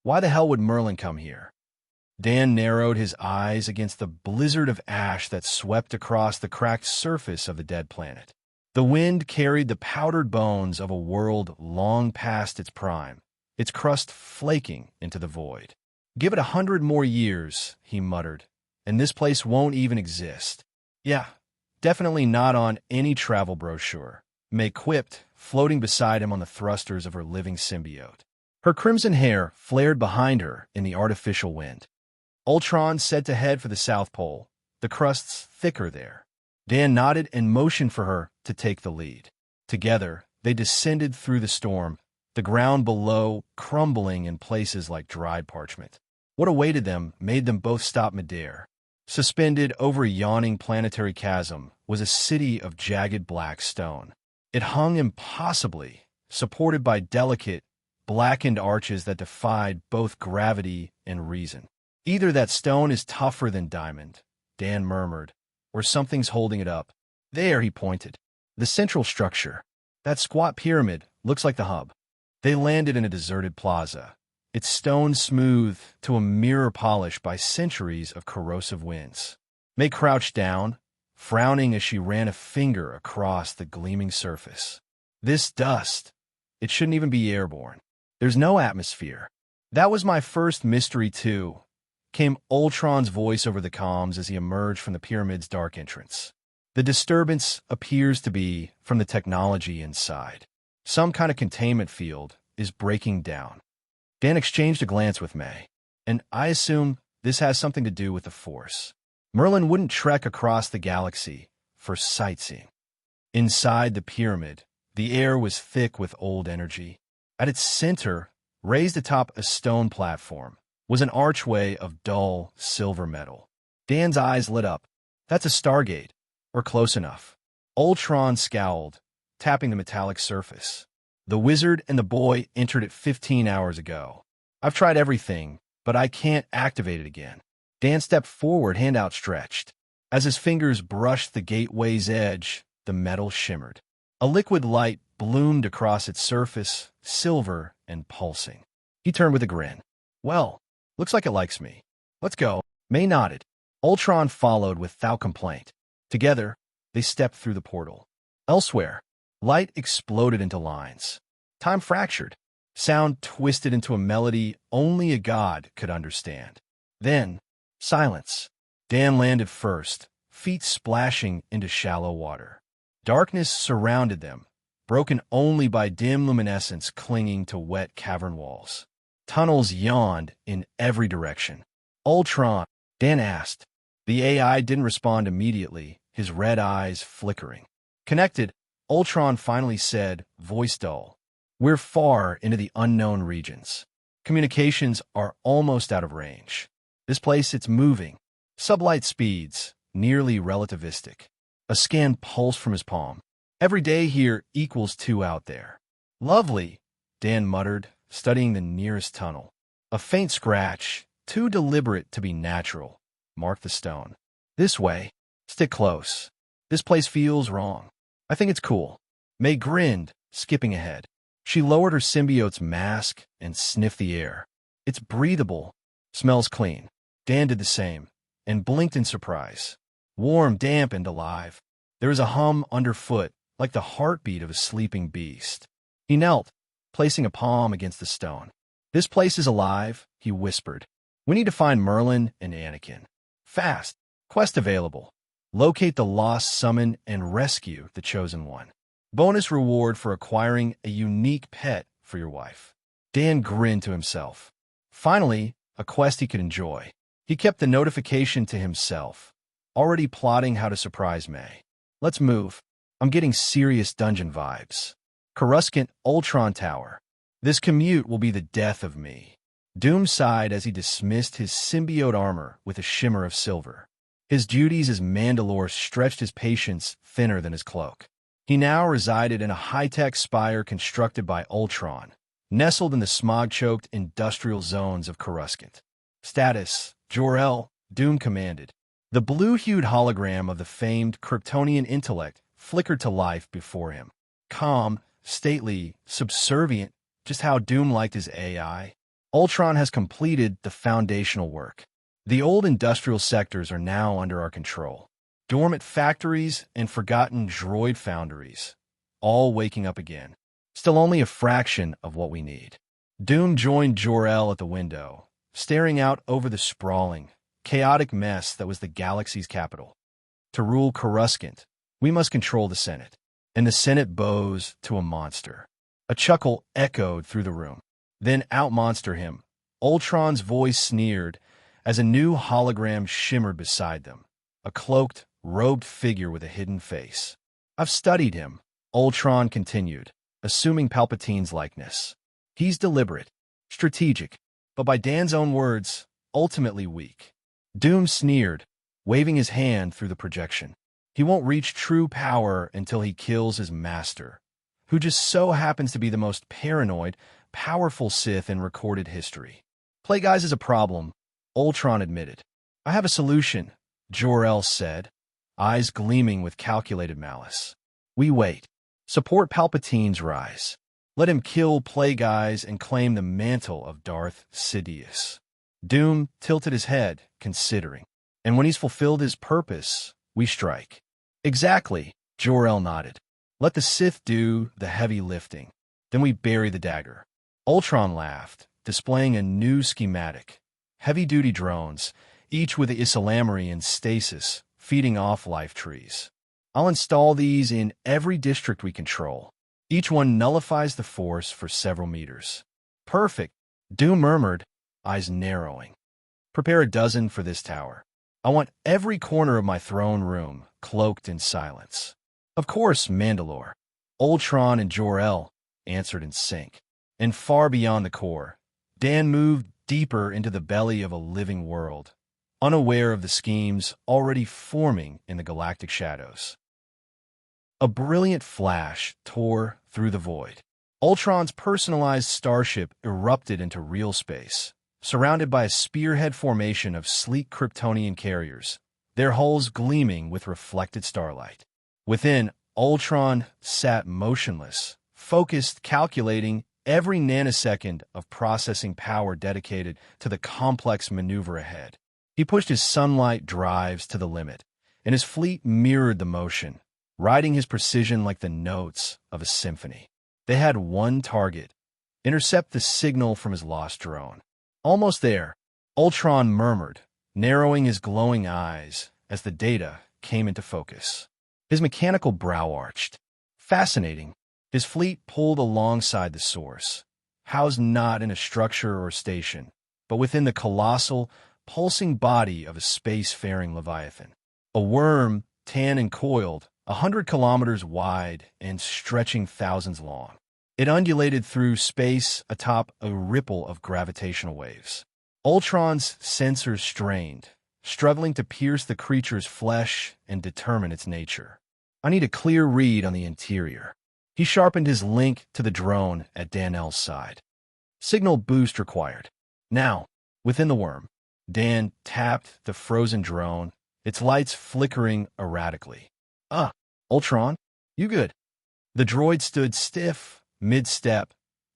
Why the hell would Merlin come here? Dan narrowed his eyes against the blizzard of ash that swept across the cracked surface of the dead planet. The wind carried the powdered bones of a world long past its prime, its crust flaking into the void. "Give it 100 more years," he muttered, "and this place won't even exist." "Yeah, definitely not on any travel brochure," May quipped, floating beside him on the thrusters of her living symbiote. Her crimson hair flared behind her in the artificial wind. Ultron said to head for the South Pole. The crust's thicker there. Dan nodded and motioned for her to take the lead. Together, they descended through the storm, the ground below crumbling in places like dried parchment. What awaited them made them both stop midair. Suspended over a yawning planetary chasm was a city of jagged black stone. It hung impossibly, supported by delicate, blackened arches that defied both gravity and reason. "Either that stone is tougher than diamond," Dan murmured, "or something's holding it up." "There," he pointed. "The central structure. That squat pyramid looks like the hub." They landed in a deserted plaza, its stone smooth to a mirror polished by centuries of corrosive winds. May crouched down, frowning as she ran a finger across the gleaming surface. "This dust, it shouldn't even be airborne. There's no atmosphere." "That was my first mystery too," came Ultron's voice over the comms as he emerged from the pyramid's dark entrance. "The disturbance appears to be from the technology inside. Some kind of containment field is breaking down." Dan exchanged a glance with May. "And I assume this has something to do with the Force." Merlin wouldn't trek across the galaxy for sightseeing. Inside the pyramid, the air was thick with old energy. At its center, raised atop a stone platform, was an archway of dull silver metal. Dan's eyes lit up. "That's a Stargate, or close enough." Ultron scowled, tapping the metallic surface. "The wizard and the boy entered it 15 hours ago. I've tried everything, but I can't activate it again." Dan stepped forward, hand outstretched. As his fingers brushed the gateway's edge, the metal shimmered. A liquid light bloomed across its surface, silver and pulsing. He turned with a grin. "Well, looks like it likes me. Let's go." May nodded. Ultron followed without complaint. Together, they stepped through the portal. Elsewhere, light exploded into lines. Time fractured. Sound twisted into a melody only a god could understand. Then, silence. Dan landed first, feet splashing into shallow water. Darkness surrounded them, broken only by dim luminescence clinging to wet cavern walls. Tunnels yawned in every direction. "Ultron," Dan asked. The AI didn't respond immediately, his red eyes flickering. "Connected," Ultron finally said, voice dull. "We're far into the unknown regions. Communications are almost out of range. This place, it's moving. Sublight speeds, nearly relativistic." A scan pulsed from his palm. "Every day here equals 2 out there." "Lovely," Dan muttered, studying the nearest tunnel. A faint scratch, too deliberate to be natural, marked the stone. "This way. Stick close. This place feels wrong. I think it's cool." May grinned, skipping ahead. She lowered her symbiote's mask and sniffed the air. "It's breathable. Smells clean." Dan did the same, and blinked in surprise. Warm, damp, and alive. There was a hum underfoot, like the heartbeat of a sleeping beast. He knelt, placing a palm against the stone. "This place is alive," he whispered. "We need to find Merlin and Anakin. Fast. Quest available. Locate the lost summon and rescue the chosen one. Bonus reward for acquiring a unique pet for your wife." Dan grinned to himself. Finally, a quest he could enjoy. He kept the notification to himself, already plotting how to surprise May. "Let's move. I'm getting serious dungeon vibes." Coruscant Ultron Tower. "This commute will be the death of me." Doom sighed as he dismissed his symbiote armor with a shimmer of silver. His duties as Mandalore stretched his patience thinner than his cloak. He now resided in a high-tech spire constructed by Ultron, nestled in the smog-choked industrial zones of Coruscant. Status: Jor-El, Doom commanded. The blue-hued hologram of the famed Kryptonian intellect flickered to life before him. Calm, stately, subservient, just how Doom liked his AI. Ultron has completed the foundational work. The old industrial sectors are now under our control. Dormant factories and forgotten droid foundries, all waking up again. Still only a fraction of what we need. Doom joined Jor-El at the window, staring out over the sprawling, chaotic mess that was the galaxy's capital. To rule Coruscant, we must control the Senate. And the Senate bows to a monster. A chuckle echoed through the room. Then outmonster him. Ultron's voice sneered as a new hologram shimmered beside them. A cloaked, robed figure with a hidden face. I've studied him, Ultron continued, assuming Palpatine's likeness. He's deliberate, strategic, but by Dan's own words, ultimately weak. Doom sneered, waving his hand through the projection. He won't reach true power until he kills his master, who just so happens to be the most paranoid, powerful Sith in recorded history. Plagueis is a problem, Ultron admitted. I have a solution, Jor-El said, eyes gleaming with calculated malice. We wait. Support Palpatine's rise. Let him kill Plagueis and claim the mantle of Darth Sidious. Doom tilted his head, considering. And when he's fulfilled his purpose, we strike. Exactly, Jor-El nodded. Let the Sith do the heavy lifting. Then we bury the dagger. Ultron laughed, displaying a new schematic. Heavy-duty drones, each with the Islamary and stasis, feeding off life trees. I'll install these in every district we control. Each one nullifies the force for several meters. Perfect, Doom murmured, eyes narrowing. Prepare a dozen for this tower. I want every corner of my throne room cloaked in silence. Of course, Mandalore. Ultron and Jor-El answered in sync. And far beyond the core, Dan moved deeper into the belly of a living world, unaware of the schemes already forming in the galactic shadows. A brilliant flash tore through the void. Ultron's personalized starship erupted into real space, surrounded by a spearhead formation of sleek Kryptonian carriers, their hulls gleaming with reflected starlight. Within, Ultron sat motionless, focused, calculating every nanosecond of processing power dedicated to the complex maneuver ahead. He pushed his sunlight drives to the limit, and his fleet mirrored the motion, riding his precision like the notes of a symphony. They had one target: intercept the signal from his lost drone. Almost there, Ultron murmured, narrowing his glowing eyes as the data came into focus. His mechanical brow arched. Fascinating. His fleet pulled alongside the source, housed not in a structure or station, but within the colossal, pulsing body of a space-faring Leviathan. A worm, tan and coiled, 100 kilometers wide and stretching thousands long. It undulated through space atop a ripple of gravitational waves. Ultron's sensors strained, struggling to pierce the creature's flesh and determine its nature. I need a clear read on the interior. He sharpened his link to the drone at Danel's side. Signal boost required. Now, within the worm, Dan tapped the frozen drone, its lights flickering erratically. Ultron, you good? The droid stood stiff, mid-step,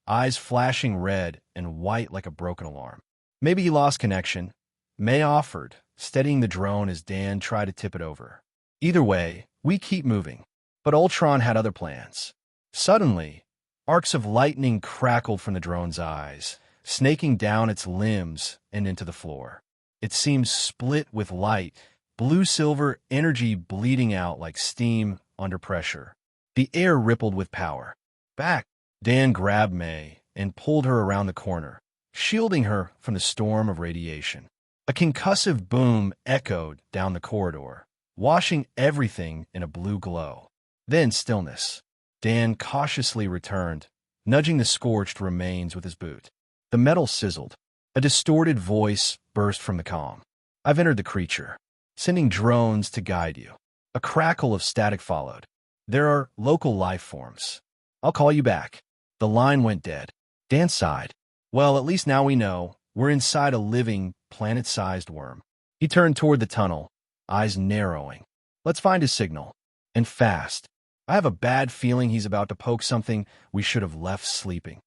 eyes flashing red and white like a broken alarm. Maybe he lost connection. May offered, steadying the drone as Dan tried to tip it over. Either way, we keep moving. But Ultron had other plans. Suddenly, arcs of lightning crackled from the drone's eyes, snaking down its limbs and into the floor. It seemed split with light, blue-silver energy bleeding out like steam under pressure. The air rippled with power. Back! Dan grabbed May and pulled her around the corner, shielding her from the storm of radiation. A concussive boom echoed down the corridor, washing everything in a blue glow. Then stillness. Dan cautiously returned, nudging the scorched remains with his boot. The metal sizzled. A distorted voice burst from the comm. I've entered the creature, sending drones to guide you. A crackle of static followed. There are local life forms. I'll call you back. The line went dead. Dan sighed. Well, at least now we know we're inside a living, planet-sized worm. He turned toward the tunnel, eyes narrowing. Let's find his signal. And fast. I have a bad feeling he's about to poke something we should have left sleeping.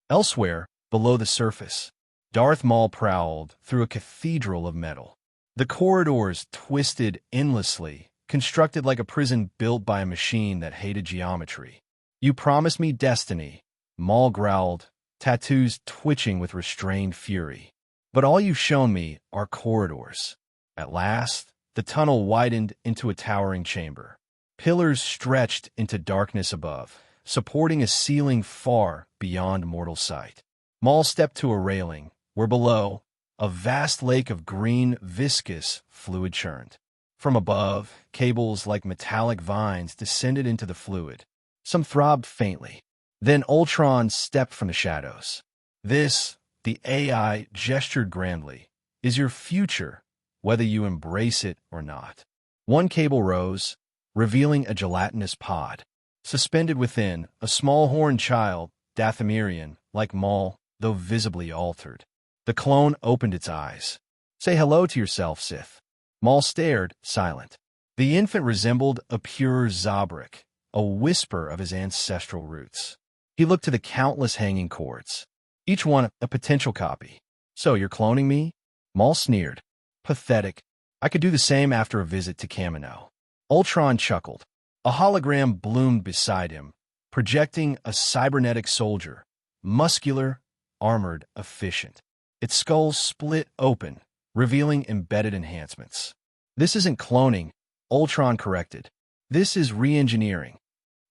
Elsewhere, below the surface, Darth Maul prowled through a cathedral of metal. The corridors twisted endlessly, constructed like a prison built by a machine that hated geometry. "You promised me destiny," Maul growled, tattoos twitching with restrained fury. "But all you've shown me are corridors." At last, the tunnel widened into a towering chamber. Pillars stretched into darkness above, supporting a ceiling far beyond mortal sight. Maul stepped to a railing, where below, a vast lake of green, viscous fluid churned. From above, cables like metallic vines descended into the fluid. Some throbbed faintly. Then Ultron stepped from the shadows. "This," the AI gestured grandly, "is your future, whether you embrace it or not." One cable rose, revealing a gelatinous pod. Suspended within, a small horned child, Dathomirian, like Maul, though visibly altered. The clone opened its eyes. "Say hello to yourself, Sith." Maul stared, silent. The infant resembled a pure Zabrak, a whisper of his ancestral roots. He looked to the countless hanging cords, each one a potential copy. "So you're cloning me?" Maul sneered. "Pathetic. I could do the same after a visit to Kamino." Ultron chuckled. A hologram bloomed beside him, projecting a cybernetic soldier, muscular, armored, efficient. Its skull split open, revealing embedded enhancements. "This isn't cloning," Ultron corrected. "This is re-engineering.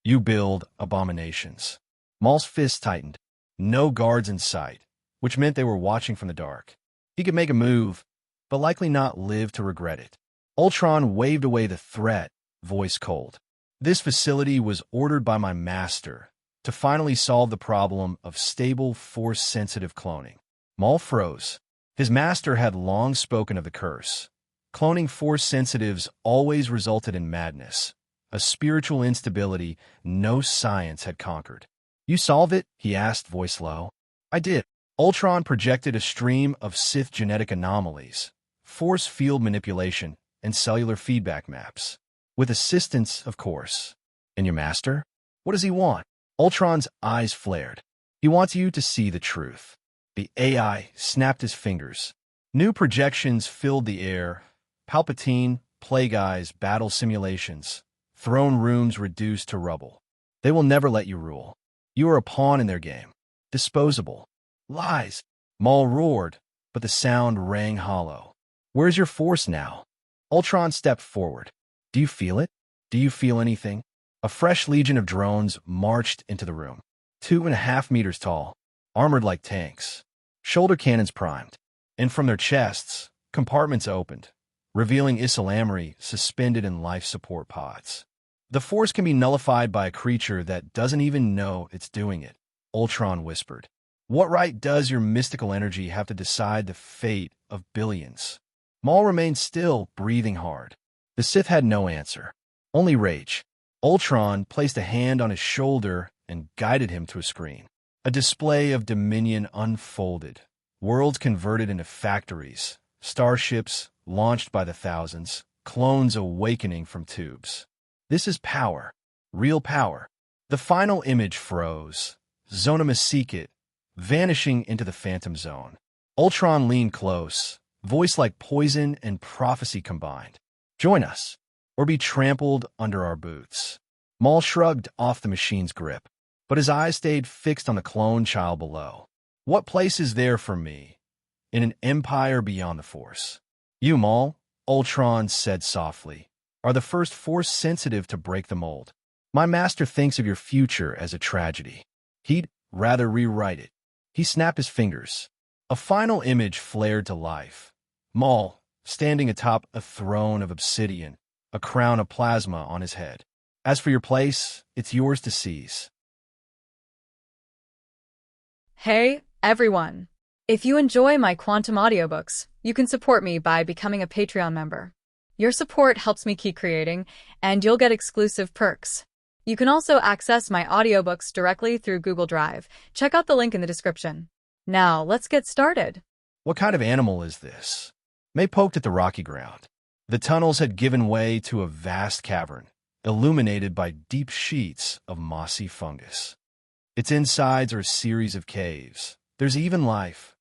You build abominations." Maul's fist tightened. No guards in sight, which meant they were watching from the dark. He could make a move, but likely not live to regret it. Ultron waved away the threat, voice cold. "This facility was ordered by my master to finally solve the problem of stable, force-sensitive cloning." Maul froze. His master had long spoken of the curse. Cloning force-sensitives always resulted in madness, a spiritual instability no science had conquered. "You solve it?" he asked, voice low. "I did." Ultron projected a stream of Sith genetic anomalies, force field manipulation, and cellular feedback maps. With assistance, of course. "And your master? What does he want?" Ultron's eyes flared. "He wants you to see the truth." The AI snapped his fingers. New projections filled the air. Palpatine, Plague Eyes, battle simulations. Throne rooms reduced to rubble. "They will never let you rule. You are a pawn in their game. Disposable." "Lies!" Maul roared, but the sound rang hollow. "Where's your force now?" Ultron stepped forward. "Do you feel it? Do you feel anything?" A fresh legion of drones marched into the room. 2.5 meters tall, armored like tanks. Shoulder cannons primed. And from their chests, compartments opened, revealing Isilamri suspended in life support pods. "The force can be nullified by a creature that doesn't even know it's doing it," Ultron whispered. "What right does your mystical energy have to decide the fate of billions?" Maul remained still, breathing hard. The Sith had no answer, only rage. Ultron placed a hand on his shoulder and guided him to a screen. A display of dominion unfolded, worlds converted into factories, starships launched by the thousands, clones awakening from tubes. "This is power, real power." The final image froze, Zona Maseket, vanishing into the Phantom Zone. Ultron leaned close, voice like poison and prophecy combined. "Join us, or be trampled under our boots." Maul shrugged off the machine's grip, but his eyes stayed fixed on the clone child below. "What place is there for me in an empire beyond the Force?" "You, Maul," Ultron said softly, "are the first force-sensitive to break the mold. My master thinks of your future as a tragedy. He'd rather rewrite it." He snapped his fingers. A final image flared to life. Maul, standing atop a throne of obsidian, a crown of plasma on his head. "As for your place, it's yours to seize." Hey, everyone! If you enjoy my quantum audiobooks, you can support me by becoming a Patreon member. Your support helps me keep creating, and you'll get exclusive perks. You can also access my audiobooks directly through Google Drive. Check out the link in the description. Now, let's get started. What kind of animal is this? May poked at the rocky ground. The tunnels had given way to a vast cavern, illuminated by deep sheets of mossy fungus. Its insides are a series of caves. There's even life.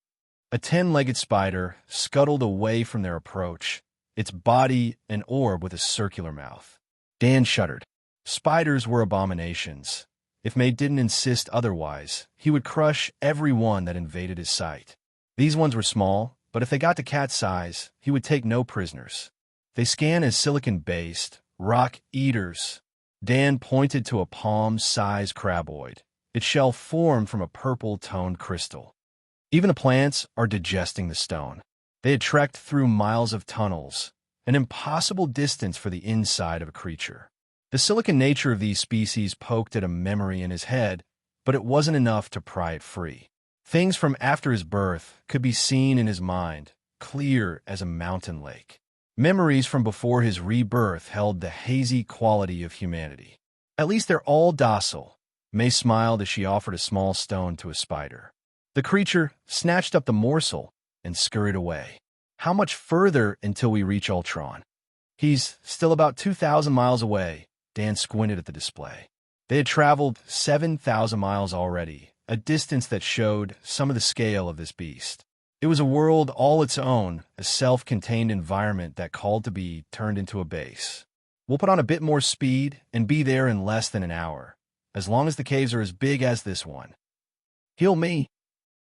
A 10-legged spider scuttled away from their approach, its body an orb with a circular mouth. Dan shuddered. Spiders were abominations. If May didn't insist otherwise, he would crush every one that invaded his sight. These ones were small, but if they got to cat size, he would take no prisoners. They scanned as silicon-based, rock eaters. Dan pointed to a palm-sized craboid, its shell formed from a purple-toned crystal. Even the plants are digesting the stone. They had trekked through miles of tunnels, an impossible distance for the inside of a creature. The silicon nature of these species poked at a memory in his head, but it wasn't enough to pry it free. Things from after his birth could be seen in his mind, clear as a mountain lake. Memories from before his rebirth held the hazy quality of humanity. At least they're all docile. May smiled as she offered a small stone to a spider. The creature snatched up the morsel and scurried away. How much further until we reach Ultron? He's still about 2,000 miles away. Dan squinted at the display. They had traveled 7,000 miles already, a distance that showed some of the scale of this beast. It was a world all its own, a self-contained environment that called to be turned into a base. We'll put on a bit more speed and be there in less than an hour, as long as the caves are as big as this one. Heal me!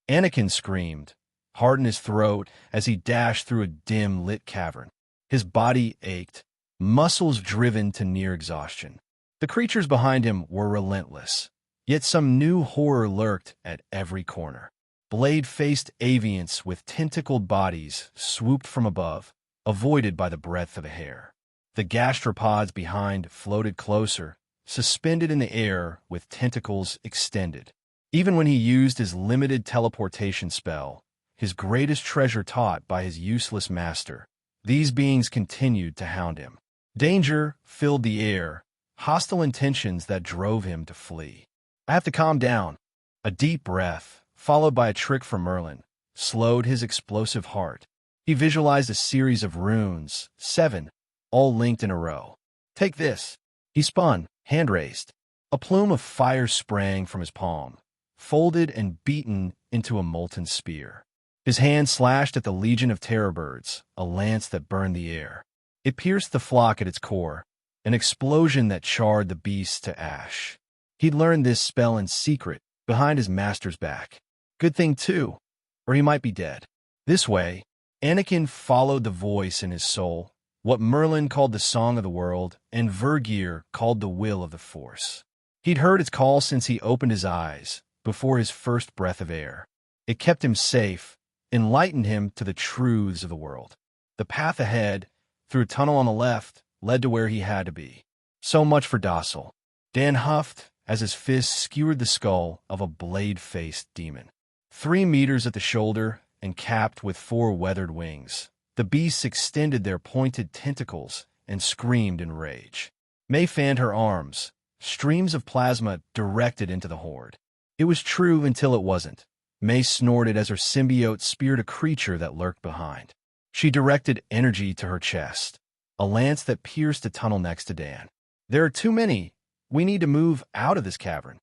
Anakin screamed, hard in his throat as he dashed through a dim, lit cavern. His body ached, muscles driven to near exhaustion. The creatures behind him were relentless, yet some new horror lurked at every corner. Blade-faced avians with tentacled bodies swooped from above, avoided by the breadth of a hair. The gastropods behind floated closer, suspended in the air with tentacles extended. Even when he used his limited teleportation spell, his greatest treasure taught by his useless master, these beings continued to hound him. Danger filled the air, hostile intentions that drove him to flee. I have to calm down. A deep breath, followed by a trick from Merlin, slowed his explosive heart. He visualized a series of runes, 7, all linked in a row. Take this. He spun, hand raised. A plume of fire sprang from his palm, folded and beaten into a molten spear. His hand slashed at the legion of terror birds, a lance that burned the air. It pierced the flock at its core, an explosion that charred the beasts to ash. He'd learned this spell in secret, behind his master's back. Good thing, too, or he might be dead. This way, Anakin followed the voice in his soul, what Merlin called the song of the world, and Vergear called the will of the Force. He'd heard its call since he opened his eyes, before his first breath of air. It kept him safe, enlightened him to the truths of the world. The path ahead, through a tunnel on the left, led to where he had to be. So much for docile. Dan huffed as his fists skewered the skull of a blade-faced demon. 3 meters at the shoulder and capped with 4 weathered wings, the beasts extended their pointed tentacles and screamed in rage. May fanned her arms, streams of plasma directed into the horde. It was true until it wasn't. May snorted as her symbiote speared a creature that lurked behind. She directed energy to her chest, a lance that pierced a tunnel next to Dan. There are too many. We need to move out of this cavern.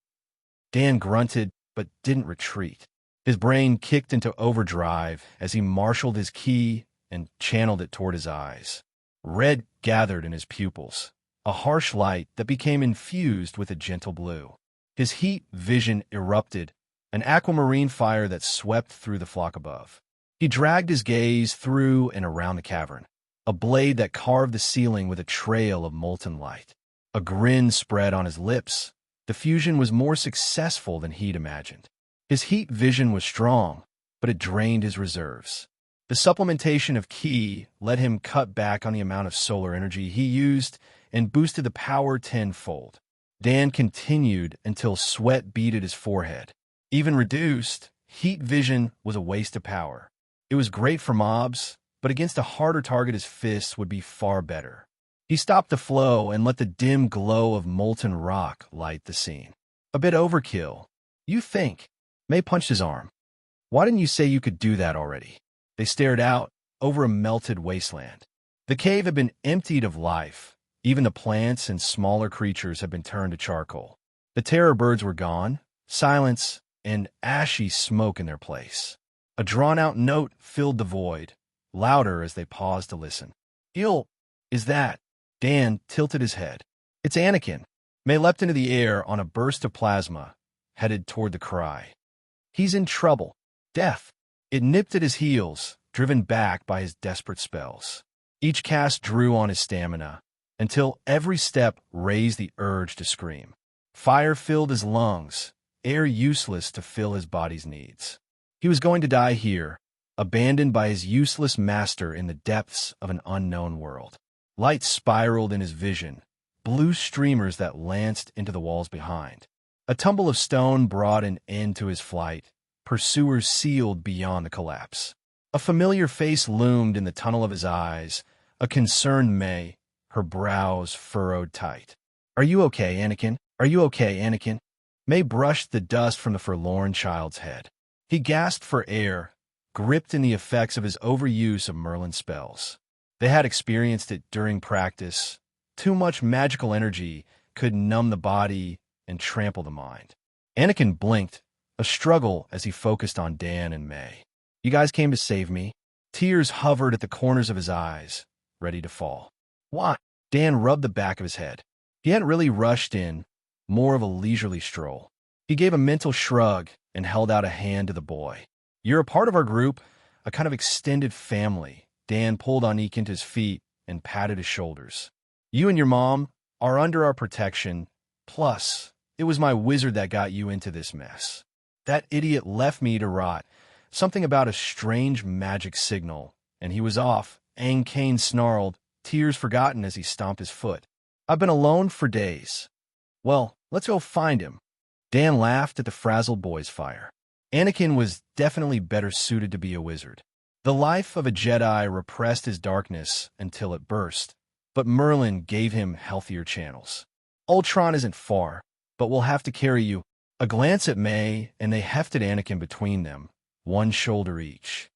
Dan grunted, but didn't retreat. His brain kicked into overdrive as he marshaled his ki and channeled it toward his eyes. Red gathered in his pupils, a harsh light that became infused with a gentle blue. His heat vision erupted, an aquamarine fire that swept through the flock above. He dragged his gaze through and around the cavern, a blade that carved the ceiling with a trail of molten light. A grin spread on his lips. The fusion was more successful than he'd imagined. His heat vision was strong, but it drained his reserves. The supplementation of ki let him cut back on the amount of solar energy he used and boosted the power tenfold. Dan continued until sweat beaded his forehead. Even reduced, heat vision was a waste of power. It was great for mobs, but against a harder target his fists would be far better. He stopped the flow and let the dim glow of molten rock light the scene. A bit overkill. You think. May punched his arm. Why didn't you say you could do that already? They stared out over a melted wasteland. The cave had been emptied of life. Even the plants and smaller creatures had been turned to charcoal. The terror birds were gone, silence and ashy smoke in their place. A drawn-out note filled the void, louder as they paused to listen. Is that? Dan tilted his head. It's Anakin. May leapt into the air on a burst of plasma, headed toward the cry. He's in trouble. Death. It nipped at his heels, driven back by his desperate spells. Each cast drew on his stamina, until every step raised the urge to scream. Fire filled his lungs, air useless to fill his body's needs. He was going to die here, abandoned by his useless master in the depths of an unknown world. Light spiraled in his vision, blue streamers that lanced into the walls behind. A tumble of stone brought an end to his flight, pursuers sealed beyond the collapse. A familiar face loomed in the tunnel of his eyes, a concerned May, her brows furrowed tight. Are you okay, Anakin? Are you okay, Anakin? May brushed the dust from the forlorn child's head. He gasped for air, gripped in the effects of his overuse of Merlin's spells. They had experienced it during practice. Too much magical energy could numb the body and trample the mind. Anakin blinked, a struggle as he focused on Dan and May. You guys came to save me. Tears hovered at the corners of his eyes, ready to fall. Why? Dan rubbed the back of his head. He hadn't really rushed in, more of a leisurely stroll. He gave a mental shrug and held out a hand to the boy. You're a part of our group, a kind of extended family. Dan pulled Anakin to his feet and patted his shoulders. You and your mom are under our protection. Plus, it was my wizard that got you into this mess. That idiot left me to rot. Something about a strange magic signal, and he was off. Aang Kane snarled, tears forgotten as he stomped his foot. I've been alone for days. Well, let's go find him. Dan laughed at the frazzled boy's fire. Anakin was definitely better suited to be a wizard. The life of a Jedi repressed his darkness until it burst, but Merlin gave him healthier channels. Ultron isn't far, but we'll have to carry you. A glance at May, and they hefted Anakin between them, one shoulder each.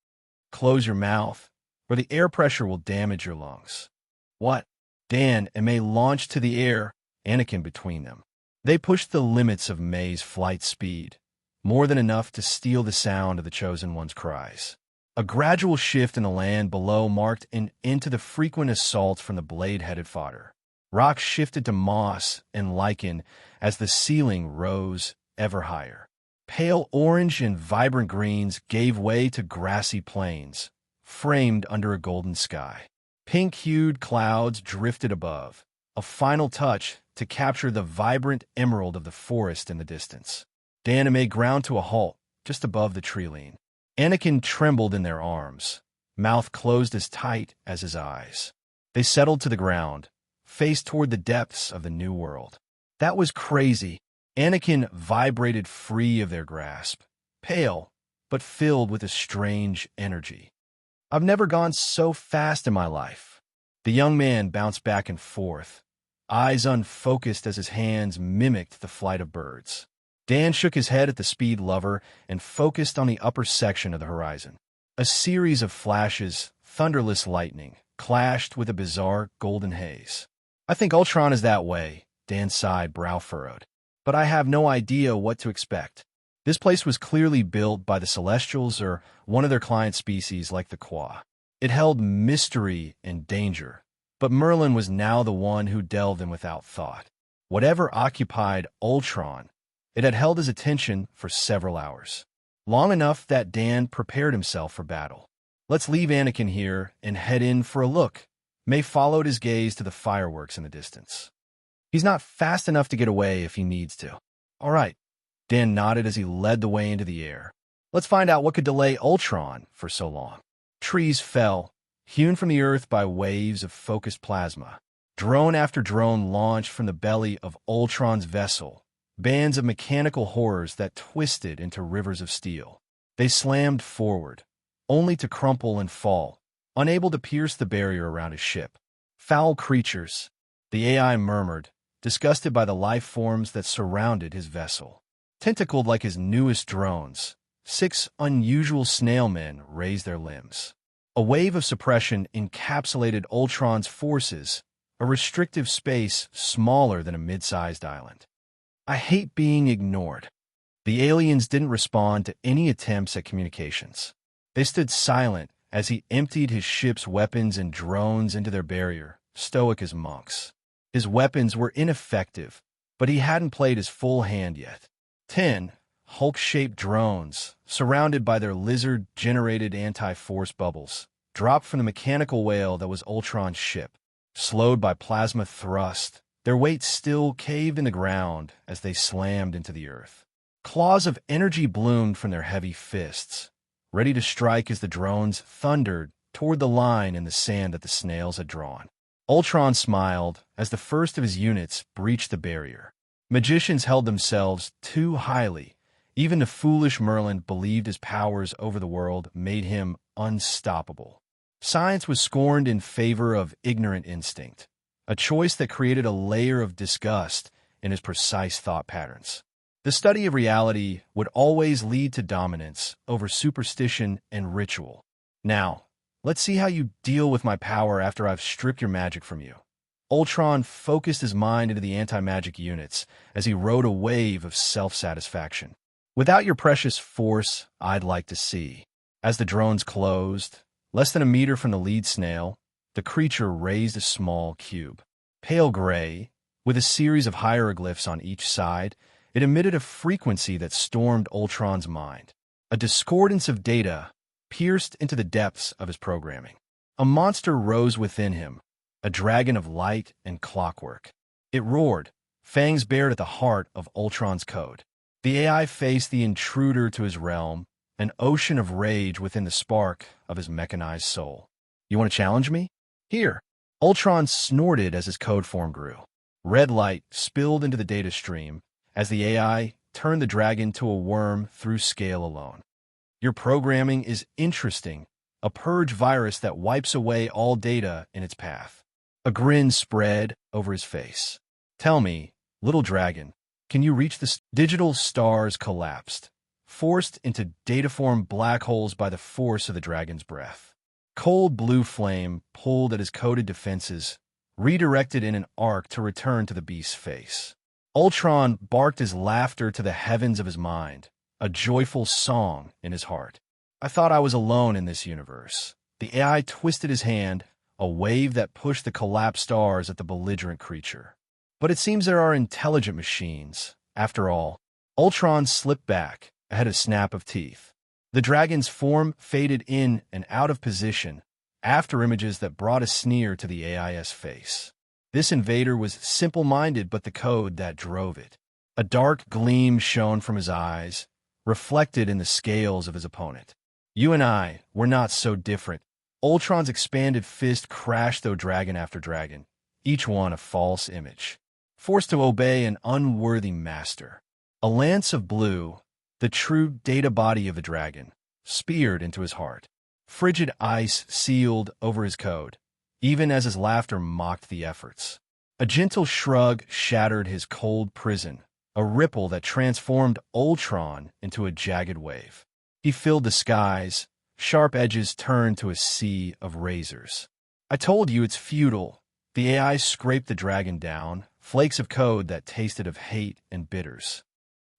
Close your mouth, or the air pressure will damage your lungs. What? Dan and May launched to the air, Anakin between them. They pushed the limits of May's flight speed, more than enough to steal the sound of the Chosen One's cries. A gradual shift in the land below marked an end to the frequent assaults from the blade-headed fodder. Rocks shifted to moss and lichen as the ceiling rose ever higher. Pale orange and vibrant greens gave way to grassy plains, framed under a golden sky. Pink-hued clouds drifted above, a final touch to capture the vibrant emerald of the forest in the distance. Dan and May ground to a halt just above the tree-line. Anakin trembled in their arms, mouth closed as tight as his eyes. They settled to the ground, faced toward the depths of the new world. That was crazy. Anakin vibrated free of their grasp, pale, but filled with a strange energy. I've never gone so fast in my life. The young man bounced back and forth, eyes unfocused as his hands mimicked the flight of birds. Dan shook his head at the speed lover and focused on the upper section of the horizon. A series of flashes, thunderless lightning, clashed with a bizarre golden haze. I think Ultron is that way, Dan sighed, brow furrowed. But I have no idea what to expect. This place was clearly built by the Celestials or one of their client species like the Qua. It held mystery and danger, but Merlin was now the one who delved in without thought. Whatever occupied Ultron, it had held his attention for several hours. Long enough that Dan prepared himself for battle. Let's leave Anakin here and head in for a look. May followed his gaze to the fireworks in the distance. He's not fast enough to get away if he needs to. All right. Dan nodded as he led the way into the air. Let's find out what could delay Ultron for so long. Trees fell, hewn from the earth by waves of focused plasma. Drone after drone launched from the belly of Ultron's vessel, bands of mechanical horrors that twisted into rivers of steel. They slammed forward, only to crumple and fall, unable to pierce the barrier around his ship. Foul creatures, the AI murmured, disgusted by the life forms that surrounded his vessel. Tentacled like his newest drones, 6 unusual snail men raised their limbs. A wave of suppression encapsulated Ultron's forces, a restrictive space smaller than a mid-sized island. I hate being ignored. The aliens didn't respond to any attempts at communications. They stood silent as he emptied his ship's weapons and drones into their barrier, stoic as monks. His weapons were ineffective, but he hadn't played his full hand yet. 10 Hulk-shaped drones, surrounded by their lizard-generated anti-force bubbles, dropped from the mechanical whale that was Ultron's ship. Slowed by plasma thrust, their weight still caved in the ground as they slammed into the earth. Claws of energy bloomed from their heavy fists, ready to strike as the drones thundered toward the line in the sand that the snails had drawn. Ultron smiled as the first of his units breached the barrier. Magicians held themselves too highly. Even the foolish Merlin believed his powers over the world made him unstoppable. Science was scorned in favor of ignorant instinct, a choice that created a layer of disgust in his precise thought patterns. The study of reality would always lead to dominance over superstition and ritual. Now, let's see how you deal with my power after I've stripped your magic from you. Ultron focused his mind into the anti-magic units as he rode a wave of self-satisfaction. Without your precious force, I'd like to see. As the drones closed, less than a meter from the lead snail, the creature raised a small cube. Pale gray, with a series of hieroglyphs on each side, it emitted a frequency that stormed Ultron's mind. A discordance of data pierced into the depths of his programming. A monster rose within him, a dragon of light and clockwork. It roared, fangs bared at the heart of Ultron's code. The AI faced the intruder to his realm, an ocean of rage within the spark of his mechanized soul. You want to challenge me? Here. Ultron snorted as his code form grew. Red light spilled into the data stream as the AI turned the dragon to a worm through scale alone. Your programming is interesting, a purge virus that wipes away all data in its path. A grin spread over his face. Tell me, little dragon, can you reach the digital stars collapsed, forced into dataform black holes by the force of the dragon's breath. Cold blue flame pulled at his coded defenses, redirected in an arc to return to the beast's face. Ultron barked his laughter to the heavens of his mind, a joyful song in his heart. I thought I was alone in this universe. The AI twisted his hand, a wave that pushed the collapsed stars at the belligerent creature. But it seems there are intelligent machines. After all, Ultron slipped back, ahead a snap of teeth. The dragon's form faded in and out of position, after images that brought a sneer to the AI's face. This invader was simple-minded, but the code that drove it. A dark gleam shone from his eyes, reflected in the scales of his opponent. You and I were not so different. Ultron's expanded fist crashed through dragon after dragon, each one a false image. Forced to obey an unworthy master. A lance of blue, the true data body of a dragon, speared into his heart. Frigid ice sealed over his code, even as his laughter mocked the efforts. A gentle shrug shattered his cold prison, a ripple that transformed Ultron into a jagged wave. He filled the skies, sharp edges turned to a sea of razors. I told you it's futile. The AI scraped the dragon down, flakes of code that tasted of hate and bitters.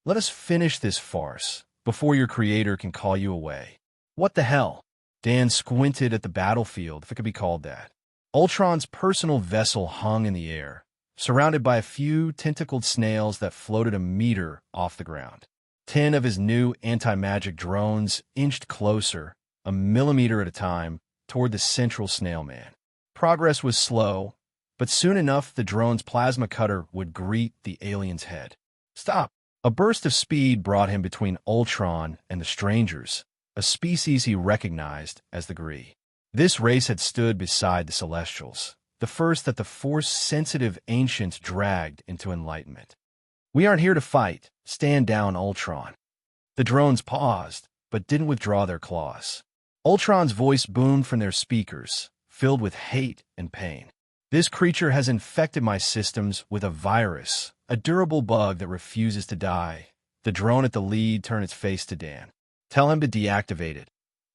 Let us finish this farce before your creator can call you away. What the hell? Dan squinted at the battlefield, if it could be called that. Ultron's personal vessel hung in the air, surrounded by a few tentacled snails that floated a meter off the ground. 10 of his new anti-magic drones inched closer, a millimeter at a time, toward the central snail man. Progress was slow, but soon enough the drone's plasma cutter would greet the alien's head. Stop! A burst of speed brought him between Ultron and the strangers, a species he recognized as the Gree. This race had stood beside the Celestials, the first that the Force-sensitive ancients dragged into enlightenment. We aren't here to fight. Stand down, Ultron. The drones paused, but didn't withdraw their claws. Ultron's voice boomed from their speakers, filled with hate and pain. This creature has infected my systems with a virus, a durable bug that refuses to die. The drone at the lead turned its face to Dan. Tell him to deactivate it,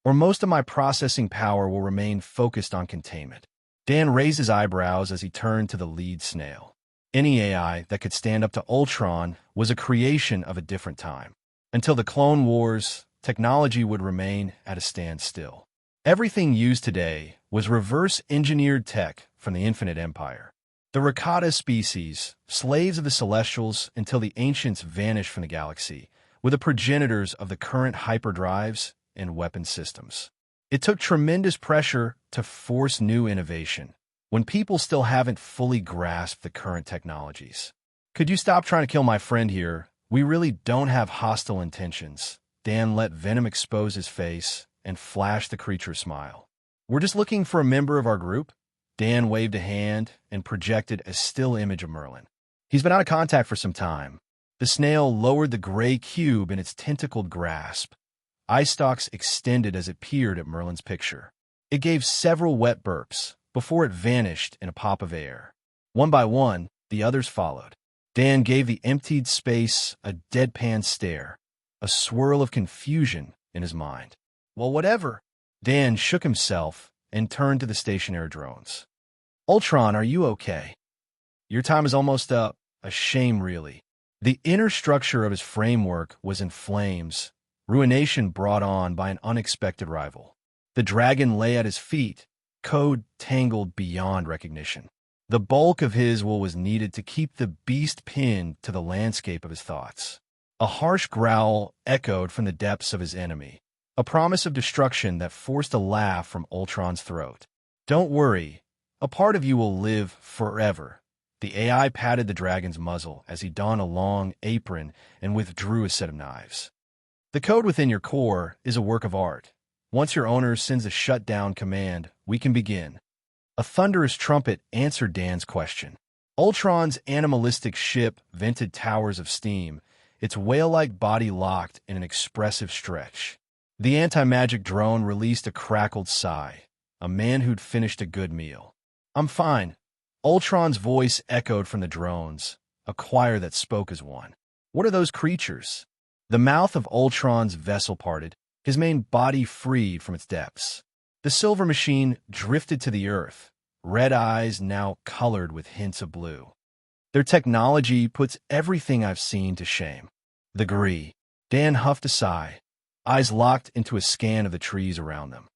or most of my processing power will remain focused on containment. Dan raised his eyebrows as he turned to the lead snail. Any AI that could stand up to Ultron was a creation of a different time. Until the Clone Wars, technology would remain at a standstill. Everything used today was reverse-engineered tech from the Infinite Empire. The Rakata species, slaves of the Celestials until the ancients vanished from the galaxy, were the progenitors of the current hyperdrives and weapon systems. It took tremendous pressure to force new innovation when people still haven't fully grasped the current technologies. "Could you stop trying to kill my friend here? We really don't have hostile intentions." Dan let venom expose his face and flashed the creature's smile. "We're just looking for a member of our group." Dan waved a hand and projected a still image of Merlin. "He's been out of contact for some time." The snail lowered the gray cube in its tentacled grasp. Eye stalks extended as it peered at Merlin's picture. It gave several wet burps before it vanished in a pop of air. One by one, the others followed. Dan gave the emptied space a deadpan stare, a swirl of confusion in his mind. "Well, whatever." Dan shook himself and turned to the stationary drones. "Ultron, are you okay? Your time is almost up." "A shame, really." The inner structure of his framework was in flames, ruination brought on by an unexpected rival. The dragon lay at his feet, code tangled beyond recognition. The bulk of his will was needed to keep the beast pinned to the landscape of his thoughts. A harsh growl echoed from the depths of his enemy, a promise of destruction that forced a laugh from Ultron's throat. "Don't worry, a part of you will live forever." The AI patted the dragon's muzzle as he donned a long apron and withdrew a set of knives. "The code within your core is a work of art. Once your owner sends a shutdown command, we can begin." A thunderous trumpet answered Dan's question. Ultron's animalistic ship vented towers of steam, its whale-like body locked in an expressive stretch. The anti-magic drone released a crackled sigh, a man who'd finished a good meal. "I'm fine." Ultron's voice echoed from the drones, a choir that spoke as one. "What are those creatures?" The mouth of Ultron's vessel parted, his main body freed from its depths. The silver machine drifted to the earth, red eyes now colored with hints of blue. "Their technology puts everything I've seen to shame." "The Gree." Dan huffed a sigh, eyes locked into a scan of the trees around them.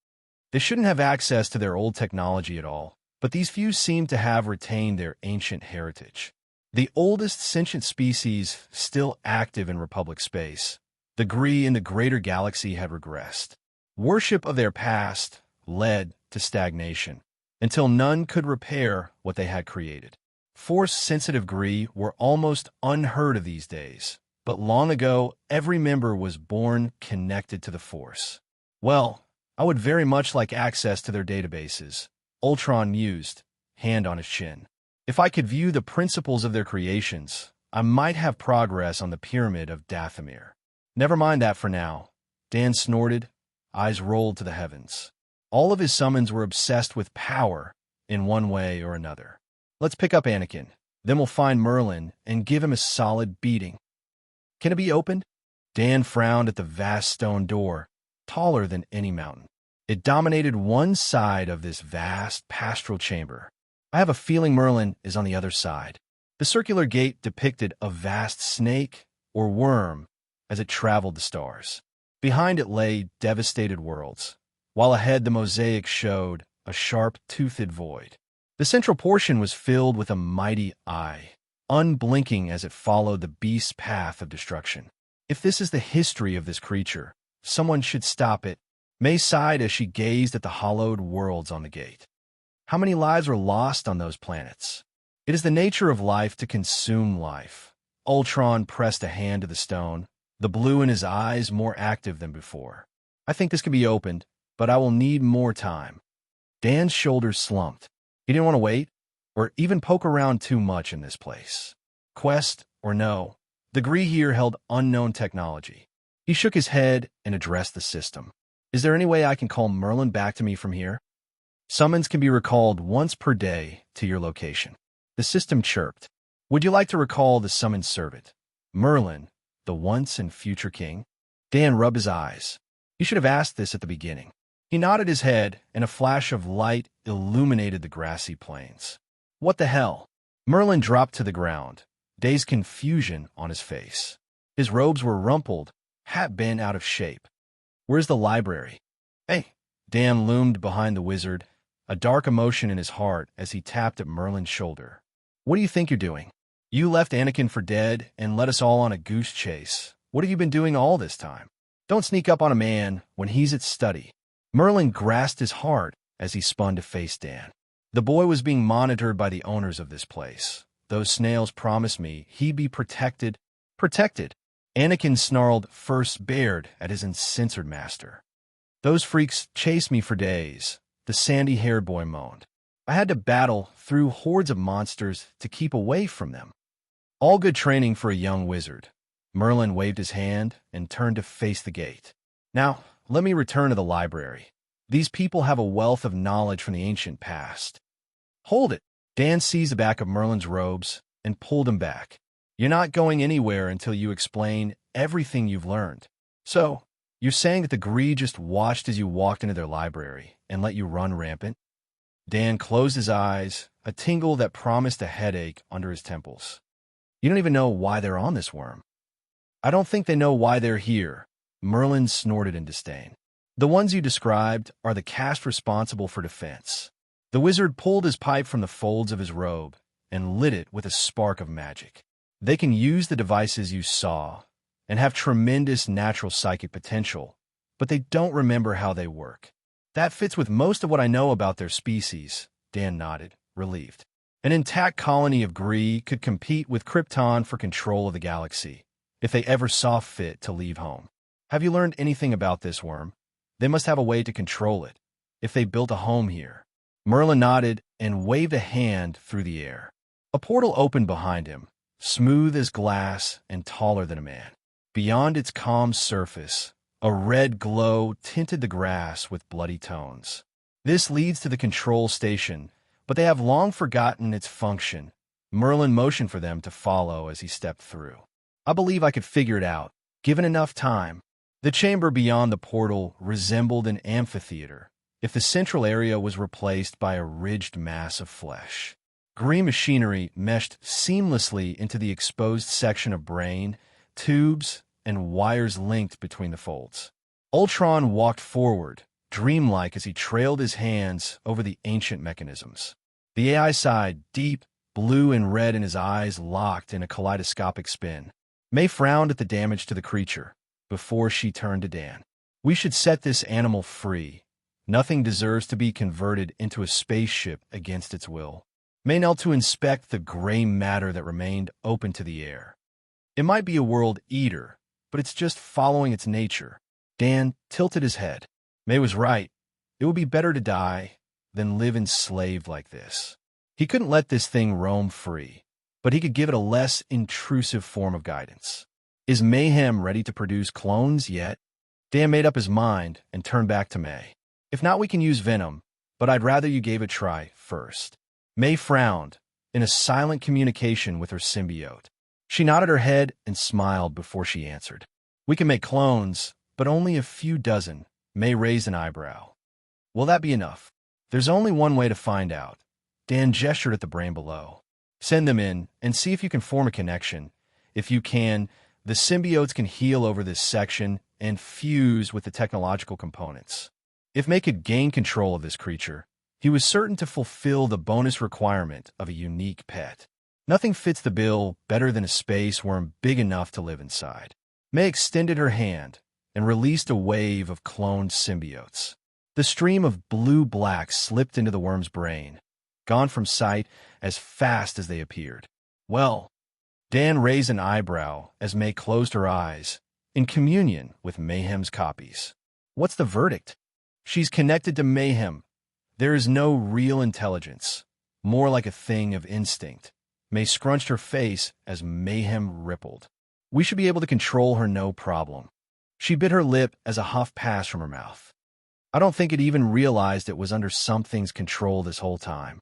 They shouldn't have access to their old technology at all, but these few seemed to have retained their ancient heritage. The oldest sentient species still active in Republic space, the Gree in the greater galaxy had regressed. Worship of their past led to stagnation, until none could repair what they had created. Force-sensitive Gree were almost unheard of these days, but long ago every member was born connected to the Force. "Well, I would very much like access to their databases," Ultron mused, hand on his chin. "If I could view the principles of their creations, I might have progress on the pyramid of Dathomir." "Never mind that for now." Dan snorted, eyes rolled to the heavens. All of his summons were obsessed with power in one way or another. "Let's pick up Anakin, then we'll find Merlin and give him a solid beating." "Can it be opened?" Dan frowned at the vast stone door, taller than any mountain. It dominated one side of this vast pastoral chamber. "I have a feeling Merlin is on the other side." The circular gate depicted a vast snake or worm as it traveled the stars. Behind it lay devastated worlds, while ahead the mosaic showed a sharp-toothed void. The central portion was filled with a mighty eye, unblinking as it followed the beast's path of destruction. If this is the history of this creature, someone should stop it. May sighed as she gazed at the hollowed worlds on the gate. How many lives were lost on those planets? It is the nature of life to consume life. Ultron pressed a hand to the stone, the blue in his eyes more active than before. "I think this can be opened, but I will need more time." Dan's shoulders slumped. He didn't want to wait, or even poke around too much in this place. Quest or no, the Gree here held unknown technology. He shook his head and addressed the system. "Is there any way I can call Merlin back to me from here?" "Summons can be recalled once per day to your location." The system chirped. "Would you like to recall the summoned servant, Merlin, the once and future king?" Dan rubbed his eyes. He should have asked this at the beginning. He nodded his head, and a flash of light illuminated the grassy plains. "What the hell?" Merlin dropped to the ground, dazed confusion on his face. His robes were rumpled, hat bent out of shape. Where's the library? Hey. Dan loomed behind the wizard, a dark emotion in his heart as he tapped at Merlin's shoulder. What do you think you're doing? You left Anakin for dead and led us all on a goose chase. What have you been doing all this time? Don't sneak up on a man when he's at study. Merlin grasped his heart as he spun to face Dan. The boy was being monitored by the owners of this place. Those snails promised me he'd be protected. Protected? Anakin snarled, first bared at his uncensored master. Those freaks chased me for days, the sandy-haired boy moaned. I had to battle through hordes of monsters to keep away from them. All good training for a young wizard. Merlin waved his hand and turned to face the gate. Now, let me return to the library. These people have a wealth of knowledge from the ancient past. Hold it. Dan seized the back of Merlin's robes and pulled him back. You're not going anywhere until you explain everything you've learned. So, you're saying that the Gree just watched as you walked into their library and let you run rampant? Dan closed his eyes, a tingle that promised a headache under his temples. You don't even know why they're on this worm. I don't think they know why they're here. Merlin snorted in disdain. The ones you described are the caste responsible for defense. The wizard pulled his pipe from the folds of his robe and lit it with a spark of magic. They can use the devices you saw and have tremendous natural psychic potential, but they don't remember how they work. That fits with most of what I know about their species, Dan nodded, relieved. An intact colony of Gree could compete with Krypton for control of the galaxy, if they ever saw fit to leave home. Have you learned anything about this worm? They must have a way to control it, if they built a home here. Merlin nodded and waved a hand through the air. A portal opened behind him, smooth as glass and taller than a man. Beyond its calm surface, a red glow tinted the grass with bloody tones. This leads to the control station, but they have long forgotten its function. Merlin motioned for them to follow as he stepped through. I believe I could figure it out, given enough time. The chamber beyond the portal resembled an amphitheater, if the central area was replaced by a ridged mass of flesh. Green machinery meshed seamlessly into the exposed section of brain, tubes, and wires linked between the folds. Ultron walked forward, dreamlike as he trailed his hands over the ancient mechanisms. The AI sighed, deep, blue and red in his eyes locked in a kaleidoscopic spin. May frowned at the damage to the creature, before she turned to Dan. We should set this animal free. Nothing deserves to be converted into a spaceship against its will. May knelt to inspect the gray matter that remained open to the air. It might be a world eater, but it's just following its nature. Dan tilted his head. May was right. It would be better to die than live enslaved like this. He couldn't let this thing roam free, but he could give it a less intrusive form of guidance. Is Mayhem ready to produce clones yet? Dan made up his mind and turned back to May. If not, we can use venom, but I'd rather you gave it a try first. May frowned, in a silent communication with her symbiote. She nodded her head and smiled before she answered. We can make clones, but only a few dozen. May raised an eyebrow. Will that be enough? There's only one way to find out. Dan gestured at the brain below. Send them in and see if you can form a connection. If you can, the symbiotes can heal over this section and fuse with the technological components. If May could gain control of this creature, he was certain to fulfill the bonus requirement of a unique pet. Nothing fits the bill better than a space worm big enough to live inside. May extended her hand and released a wave of cloned symbiotes. The stream of blue-black slipped into the worm's brain, gone from sight as fast as they appeared. Well, Dan raised an eyebrow as May closed her eyes, in communion with Mayhem's copies. What's the verdict? She's connected to Mayhem. There is no real intelligence, more like a thing of instinct. May scrunched her face as Mayhem rippled. We should be able to control her no problem. She bit her lip as a huff passed from her mouth. I don't think it even realized it was under something's control this whole time.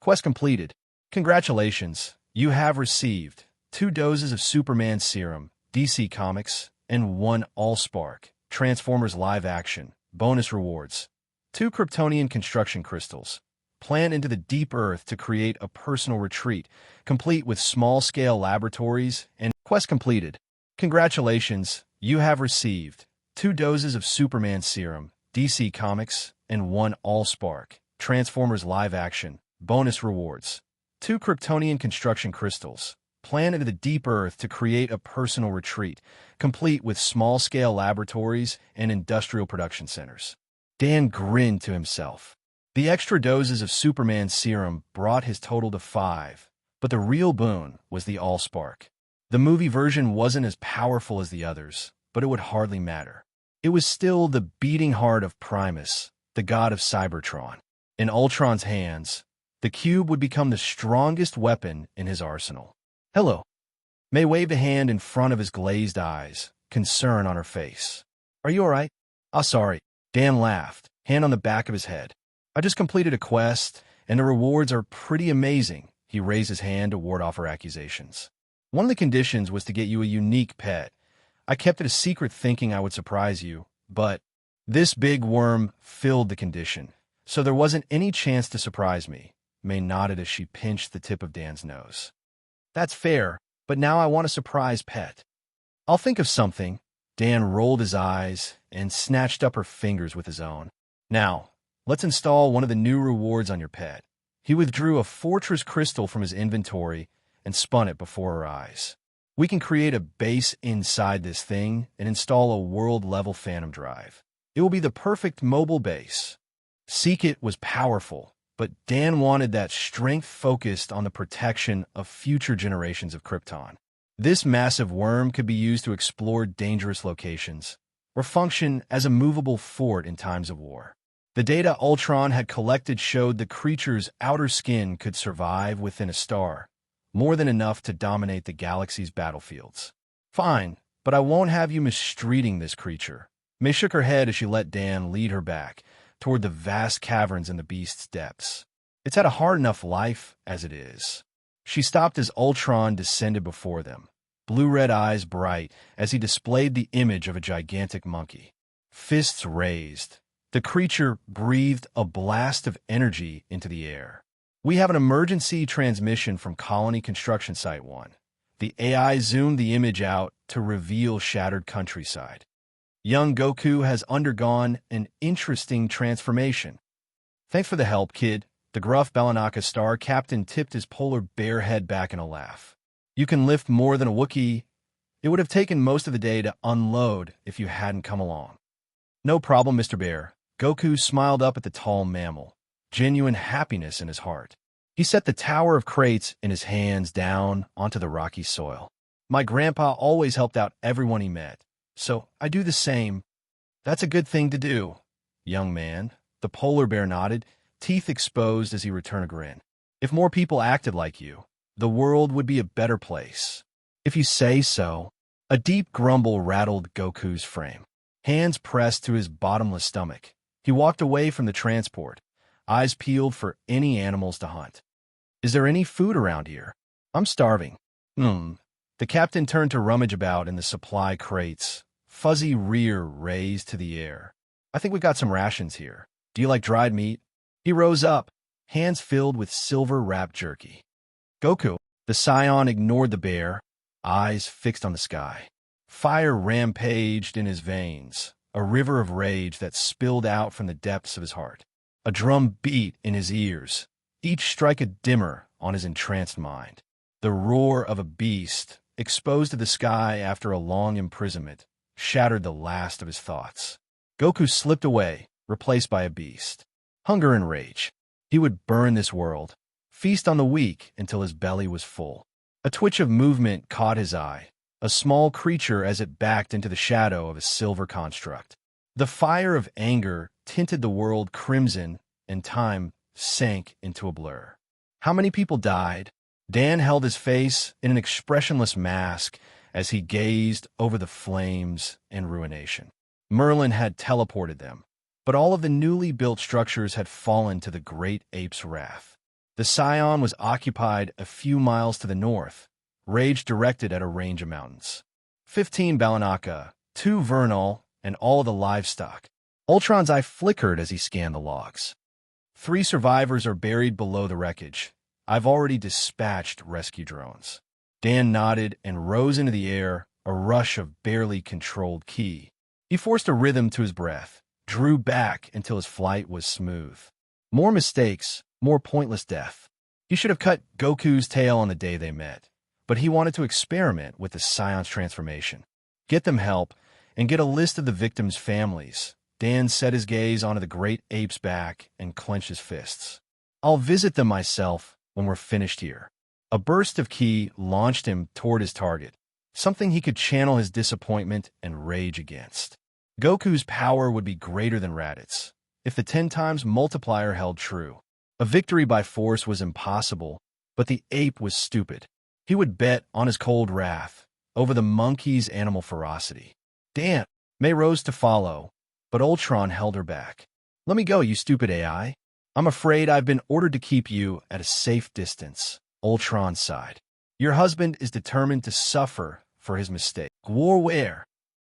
Quest completed. Congratulations, you have received 2 doses of Superman serum, DC Comics, and 1 Allspark, Transformers live action, bonus rewards, 2 Kryptonian construction crystals, plant into the deep earth to create a personal retreat, complete with small-scale laboratories, and quest completed. Congratulations, you have received 2 doses of Superman serum, DC Comics, and 1 Allspark, Transformers live action, bonus rewards. 2 Kryptonian construction crystals, planted into the deep earth to create a personal retreat, complete with small-scale laboratories and industrial production centers. Dan grinned to himself. The extra doses of Superman serum brought his total to 5, but the real boon was the Allspark. The movie version wasn't as powerful as the others, but it would hardly matter. It was still the beating heart of Primus, the god of Cybertron. In Ultron's hands, the cube would become the strongest weapon in his arsenal. Hello. May waved a hand in front of his glazed eyes, concern on her face. Are you all right? Oh, sorry. Dan laughed, hand on the back of his head. I just completed a quest, and the rewards are pretty amazing. He raised his hand to ward off her accusations. One of the conditions was to get you a unique pet. I kept it a secret thinking I would surprise you, but this big worm filled the condition, so there wasn't any chance to surprise me. May nodded as she pinched the tip of Dan's nose. That's fair, but now I want a surprise pet. I'll think of something. Dan rolled his eyes and snatched up her fingers with his own. Now, let's install one of the new rewards on your pet. He withdrew a fortress crystal from his inventory and spun it before her eyes. We can create a base inside this thing and install a world-level phantom drive. It will be the perfect mobile base. Seek It was powerful, but Dan wanted that strength focused on the protection of future generations of Krypton. This massive worm could be used to explore dangerous locations, or function as a movable fort in times of war. The data Ultron had collected showed the creature's outer skin could survive within a star, more than enough to dominate the galaxy's battlefields. Fine, but I won't have you mistreating this creature. May shook her head as she let Dan lead her back toward the vast caverns in the beast's depths. It's had a hard enough life as it is. She stopped as Ultron descended before them, blue-red eyes bright as he displayed the image of a gigantic monkey. Fists raised, the creature breathed a blast of energy into the air. We have an emergency transmission from Colony Construction Site 1. The AI zoomed the image out to reveal shattered countryside. Young Goku has undergone an interesting transformation. Thanks for the help, kid. The gruff Balanaka star captain tipped his polar bear head back in a laugh. You can lift more than a Wookiee. It would have taken most of the day to unload if you hadn't come along. No problem, Mr. Bear. Goku smiled up at the tall mammal, genuine happiness in his heart. He set the tower of crates in his hands down onto the rocky soil. My grandpa always helped out everyone he met, so I do the same. That's a good thing to do, young man. The polar bear nodded, teeth exposed as he returned a grin. If more people acted like you, the world would be a better place. If you say so. A deep grumble rattled Goku's frame. Hands pressed to his bottomless stomach. He walked away from the transport, eyes peeled for any animals to hunt. Is there any food around here? I'm starving. The captain turned to rummage about in the supply crates, fuzzy rear raised to the air. I think we've got some rations here. Do you like dried meat? He rose up, hands filled with silver-wrapped jerky. Goku, the Scion ignored the bear, eyes fixed on the sky. Fire rampaged in his veins, a river of rage that spilled out from the depths of his heart. A drum beat in his ears, each strike a dimmer on his entranced mind. The roar of a beast, exposed to the sky after a long imprisonment, shattered the last of his thoughts. Goku slipped away, replaced by a beast. Hunger and rage. He would burn this world, feast on the weak until his belly was full. A twitch of movement caught his eye, a small creature as it backed into the shadow of a silver construct. The fire of anger tinted the world crimson, and time sank into a blur. How many people died? Dan held his face in an expressionless mask as he gazed over the flames and ruination. Merlin had teleported them, but all of the newly built structures had fallen to the great ape's wrath. The Scion was occupied a few miles to the north, rage directed at a range of mountains. 15 Balanaka, 2 Vernal, and all of the livestock. Ultron's eye flickered as he scanned the logs. 3 survivors are buried below the wreckage. I've already dispatched rescue drones. Dan nodded and rose into the air, a rush of barely controlled ki. He forced a rhythm to his breath, drew back until his flight was smooth. More mistakes, more pointless death. He should have cut Goku's tail on the day they met, but he wanted to experiment with the Scion's transformation. Get them help, and get a list of the victims' families. Dan set his gaze onto the great ape's back and clenched his fists. I'll visit them myself when we're finished here. A burst of ki launched him toward his target, something he could channel his disappointment and rage against. Goku's power would be greater than Raditz, if the 10 times multiplier held true. A victory by force was impossible, but the ape was stupid. He would bet on his cold wrath over the monkey's animal ferocity. Dan, May rose to follow, but Ultron held her back. Let me go, you stupid AI. I'm afraid I've been ordered to keep you at a safe distance. Ultron sighed. Your husband is determined to suffer for his mistake. War where?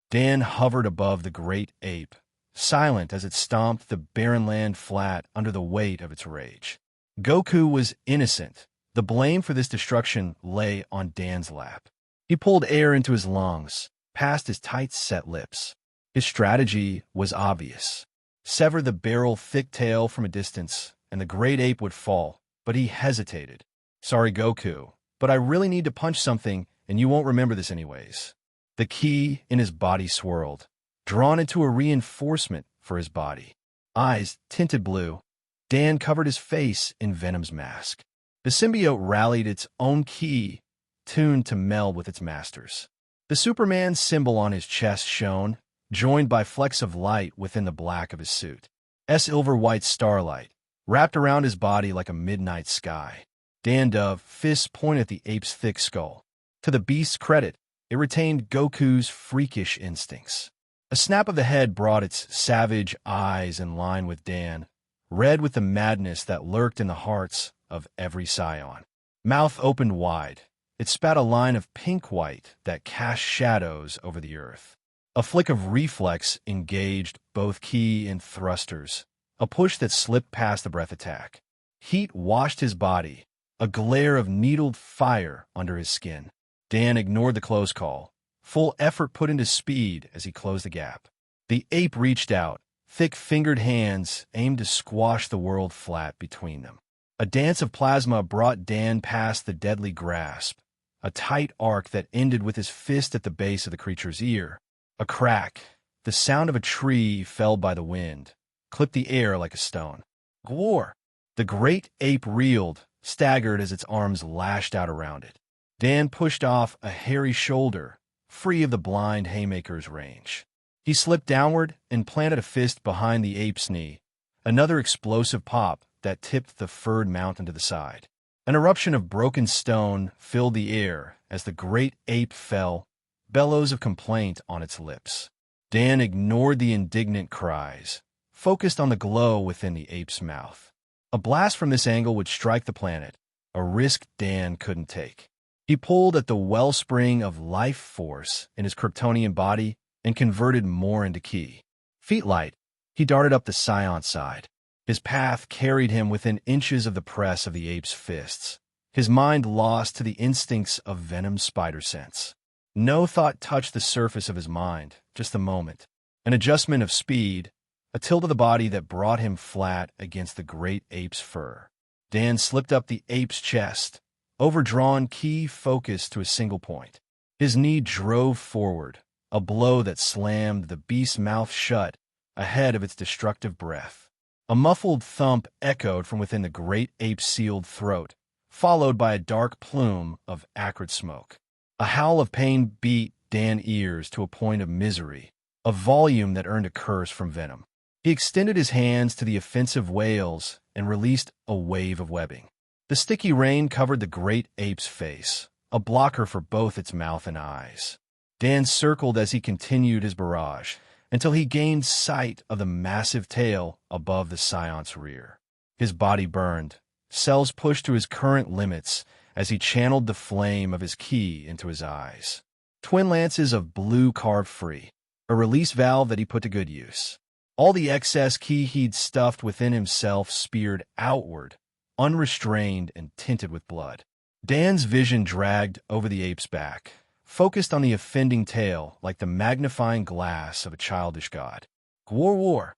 Dan hovered above the great ape, silent as it stomped the barren land flat under the weight of its rage. Goku was innocent. The blame for this destruction lay on Dan's lap. He pulled air into his lungs, past his tight-set lips. His strategy was obvious. Sever the barrel-thick tail from a distance, and the great ape would fall, but he hesitated. Sorry, Goku, but I really need to punch something, and you won't remember this anyways. The ki in his body swirled, drawn into a reinforcement for his body. Eyes tinted blue, Dan covered his face in Venom's mask. The symbiote rallied its own ki, tuned to meld with its master's. The Superman symbol on his chest shone, joined by flecks of light within the black of his suit. Silver-white starlight, wrapped around his body like a midnight sky. Dan Dove, fists pointed at the ape's thick skull. To the beast's credit, it retained Goku's freakish instincts. A snap of the head brought its savage eyes in line with Dan, red with the madness that lurked in the hearts of every Scion. Mouth opened wide, it spat a line of pink-white that cast shadows over the earth. A flick of reflex engaged both ki and thrusters, a push that slipped past the breath attack. Heat washed his body, a glare of needled fire under his skin. Dan ignored the close call, full effort put into speed as he closed the gap. The ape reached out, thick-fingered hands aimed to squash the world flat between them. A dance of plasma brought Dan past the deadly grasp, a tight arc that ended with his fist at the base of the creature's ear. A crack, the sound of a tree felled by the wind, clipped the air like a stone. Gwar! The great ape reeled, staggered as its arms lashed out around it. Dan pushed off a hairy shoulder, free of the blind haymaker's range. He slipped downward and planted a fist behind the ape's knee, another explosive pop that tipped the furred mountain to the side. An eruption of broken stone filled the air as the great ape fell, bellows of complaint on its lips. Dan ignored the indignant cries, focused on the glow within the ape's mouth. A blast from this angle would strike the planet, a risk Dan couldn't take. He pulled at the wellspring of life force in his Kryptonian body and converted more into ki. Feet light, he darted up the Scion side. His path carried him within inches of the press of the ape's fists, his mind lost to the instincts of Venom's spider sense. No thought touched the surface of his mind, just a moment. An adjustment of speed, a tilt of the body that brought him flat against the great ape's fur. Dan slipped up the ape's chest, overdrawn ki focused to a single point. His knee drove forward, a blow that slammed the beast's mouth shut ahead of its destructive breath. A muffled thump echoed from within the great ape's sealed throat, followed by a dark plume of acrid smoke. A howl of pain beat Dan's ears to a point of misery, a volume that earned a curse from Venom. He extended his hands to the offensive wails and released a wave of webbing. The sticky rain covered the great ape's face, a blocker for both its mouth and eyes. Dan circled as he continued his barrage, until he gained sight of the massive tail above the Scion's rear. His body burned, cells pushed to his current limits as he channeled the flame of his ki into his eyes. Twin lances of blue carved free, a release valve that he put to good use. All the excess ki he'd stuffed within himself speared outward, unrestrained and tinted with blood. Dan's vision dragged over the ape's back, focused on the offending tail like the magnifying glass of a childish god. War.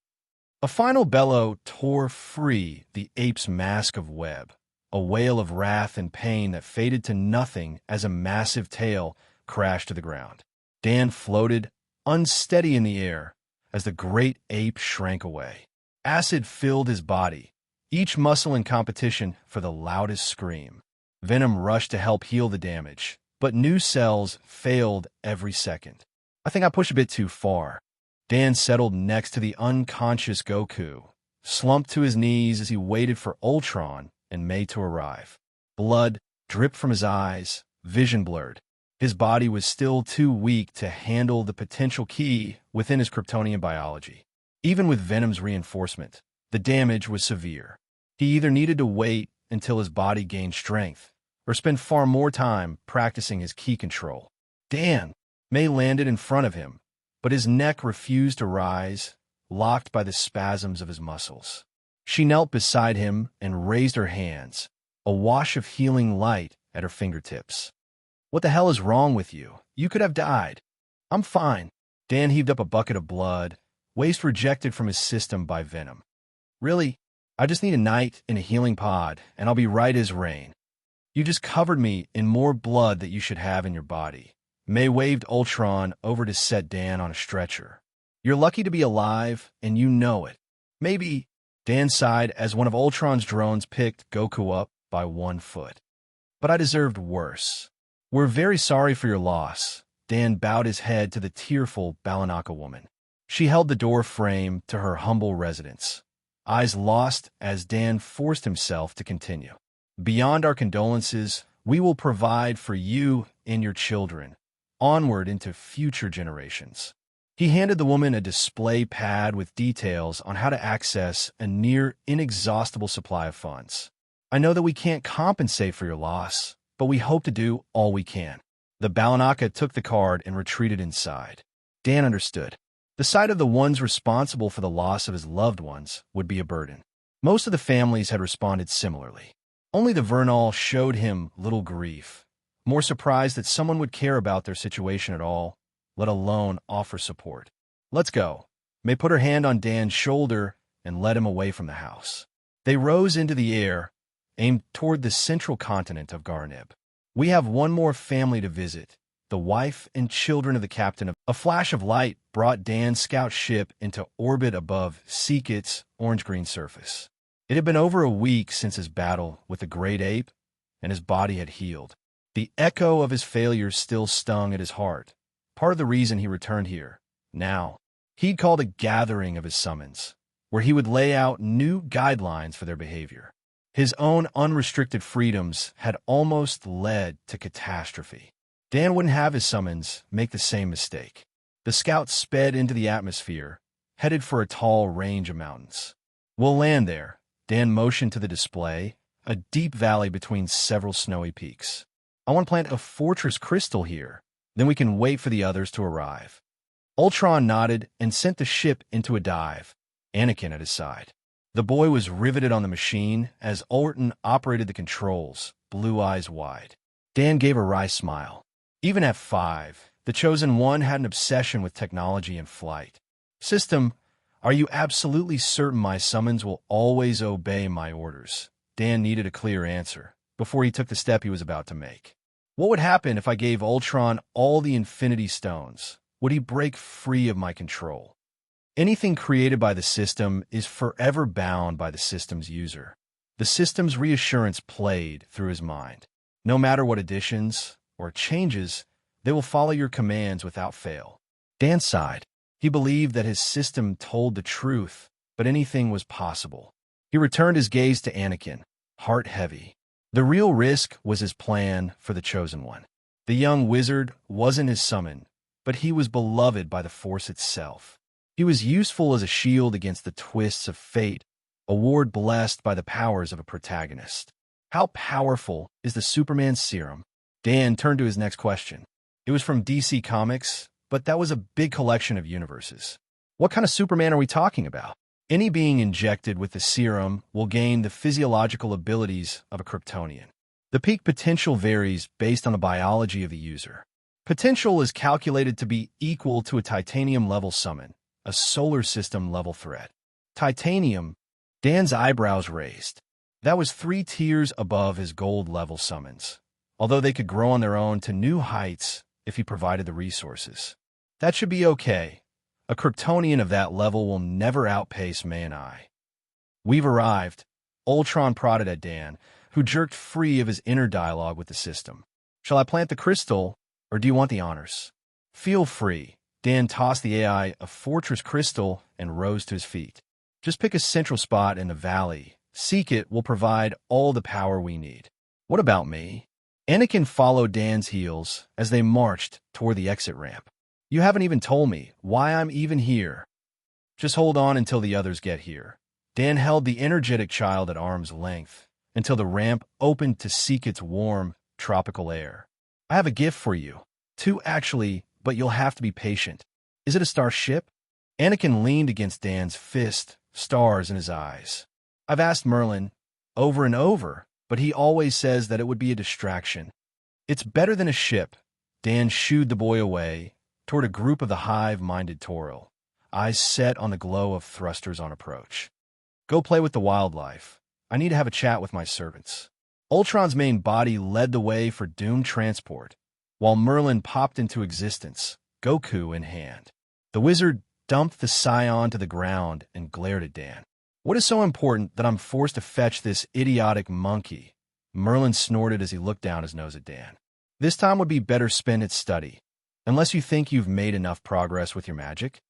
A final bellow tore free the ape's mask of web, a wail of wrath and pain that faded to nothing as a massive tail crashed to the ground. Dan floated, unsteady in the air, as the great ape shrank away. Acid filled his body, each muscle in competition for the loudest scream. Venom rushed to help heal the damage, but new cells failed every second. I think I pushed a bit too far. Dan settled next to the unconscious Goku, slumped to his knees as he waited for Ultron and May to arrive. Blood dripped from his eyes, vision blurred. His body was still too weak to handle the potential key within his Kryptonian biology. Even with Venom's reinforcement, the damage was severe. He either needed to wait until his body gained strength, or spend far more time practicing his key control. Dan! May landed in front of him, but his neck refused to rise, locked by the spasms of his muscles. She knelt beside him and raised her hands, a wash of healing light at her fingertips. What the hell is wrong with you? You could have died. I'm fine. Dan heaved up a bucket of blood, waste rejected from his system by Venom. Really? I just need a night in a healing pod, and I'll be right as rain. You just covered me in more blood that you should have in your body. May waved Ultron over to set Dan on a stretcher. You're lucky to be alive, and you know it. Maybe, Dan sighed as one of Ultron's drones picked Goku up by 1 foot. But I deserved worse. We're very sorry for your loss. Dan bowed his head to the tearful Balanaka woman. She held the door frame to her humble residence, eyes lost as Dan forced himself to continue. Beyond our condolences, we will provide for you and your children, onward into future generations. He handed the woman a display pad with details on how to access a near-inexhaustible supply of funds. I know that we can't compensate for your loss, but we hope to do all we can. The Balanaka took the card and retreated inside. Dan understood. The sight of the ones responsible for the loss of his loved ones would be a burden. Most of the families had responded similarly. Only the Vernal showed him little grief, more surprised that someone would care about their situation at all, let alone offer support. Let's go. May put her hand on Dan's shoulder and led him away from the house. They rose into the air, aimed toward the central continent of Garnib. We have one more family to visit, the wife and children of the captain. A flash of light brought Dan's scout ship into orbit above Seekit's orange-green surface. It had been over a week since his battle with the great ape, and his body had healed. The echo of his failures still stung at his heart, part of the reason he returned here. Now, he'd called a gathering of his summons, where he would lay out new guidelines for their behavior. His own unrestricted freedoms had almost led to catastrophe. Dan wouldn't have his summons make the same mistake. The scouts sped into the atmosphere, headed for a tall range of mountains. We'll land there. Dan motioned to the display, a deep valley between several snowy peaks. I want to plant a fortress crystal here. Then we can wait for the others to arrive. Ultron nodded and sent the ship into a dive, Anakin at his side. The boy was riveted on the machine as Ultron operated the controls, blue eyes wide. Dan gave a wry smile. Even at 5, the Chosen One had an obsession with technology and flight. System, are you absolutely certain my summons will always obey my orders? Dan needed a clear answer before he took the step he was about to make. What would happen if I gave Ultron all the Infinity Stones? Would he break free of my control? Anything created by the system is forever bound by the system's user. The system's reassurance played through his mind. No matter what additions or changes, they will follow your commands without fail. Dan sighed. He believed that his system told the truth, but anything was possible. He returned his gaze to Anakin, heart heavy. The real risk was his plan for the Chosen One. The young wizard wasn't his summon, but he was beloved by the Force itself. He was useful as a shield against the twists of fate, a ward blessed by the powers of a protagonist. How powerful is the Superman serum? Dan turned to his next question. It was from DC Comics, but that was a big collection of universes. What kind of Superman are we talking about? Any being injected with the serum will gain the physiological abilities of a Kryptonian. The peak potential varies based on the biology of the user. Potential is calculated to be equal to a titanium-level summon, a solar system-level threat. Titanium, Dan's eyebrows raised. That was 3 tiers above his gold-level summons, although they could grow on their own to new heights if he provided the resources. That should be okay. A Kryptonian of that level will never outpace May and I. We've arrived. Ultron prodded at Dan, who jerked free of his inner dialogue with the system. Shall I plant the crystal, or do you want the honors? Feel free. Dan tossed the AI a fortress crystal and rose to his feet. Just pick a central spot in the valley. Seek it will provide all the power we need. What about me? Anakin followed Dan's heels as they marched toward the exit ramp. You haven't even told me why I'm even here. Just hold on until the others get here. Dan held the energetic child at arm's length until the ramp opened to seek its warm, tropical air. I have a gift for you. 2 actually, but you'll have to be patient. Is it a starship? Anakin leaned against Dan's fist, stars in his eyes. I've asked Merlin over and over, but he always says that it would be a distraction. It's better than a ship. Dan shooed the boy away toward a group of the hive-minded Taural, eyes set on the glow of thrusters on approach. Go play with the wildlife. I need to have a chat with my servants. Ultron's main body led the way for doomed transport, while Merlin popped into existence, Goku in hand. The wizard dumped the Scion to the ground and glared at Dan. What is so important that I'm forced to fetch this idiotic monkey? Merlin snorted as he looked down his nose at Dan. This time would be better spent at study, unless you think you've made enough progress with your magic.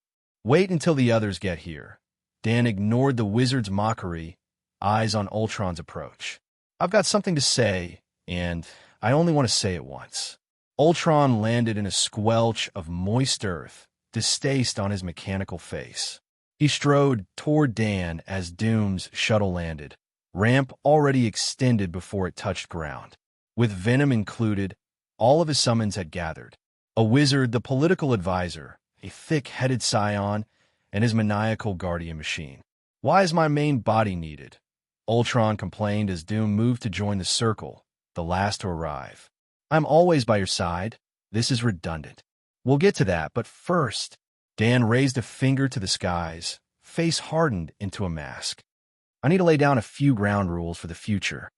Wait until the others get here. Dan ignored the wizard's mockery, eyes on Ultron's approach. I've got something to say, and I only want to say it once. Ultron landed in a squelch of moist earth, distaste on his mechanical face. He strode toward Dan as Doom's shuttle landed, ramp already extended before it touched ground. With venom included, all of his summons had gathered. A wizard, the political advisor, a thick-headed Scion, and his maniacal guardian machine. Why is my main body needed? Ultron complained as Doom moved to join the circle, the last to arrive. I'm always by your side. This is redundant. We'll get to that, but first, Dan raised a finger to the skies, face hardened into a mask. I need to lay down a few ground rules for the future.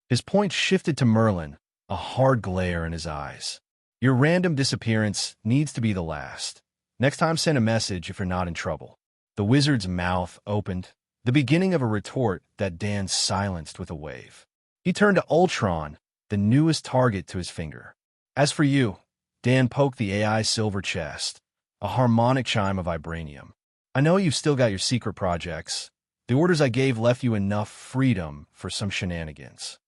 His point shifted to Merlin, a hard glare in his eyes. Your random disappearance needs to be the last. Next time, send a message if you're not in trouble. The wizard's mouth opened, the beginning of a retort that Dan silenced with a wave. He turned to Ultron, the newest target to his finger. As for you, Dan poked the AI's silver chest, a harmonic chime of vibranium. I know you've still got your secret projects. The orders I gave left you enough freedom for some shenanigans.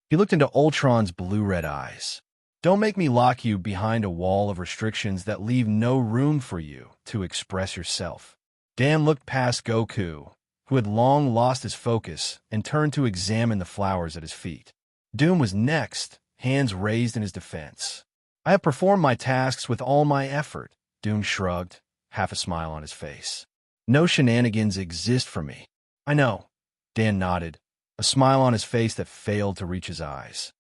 He looked into Ultron's blue-red eyes. Don't make me lock you behind a wall of restrictions that leave no room for you to express yourself. Dan looked past Goku, who had long lost his focus, and turned to examine the flowers at his feet. Doom was next, hands raised in his defense. I have performed my tasks with all my effort. Doom shrugged, half a smile on his face. No shenanigans exist for me. I know. Dan nodded, a smile on his face that failed to reach his eyes.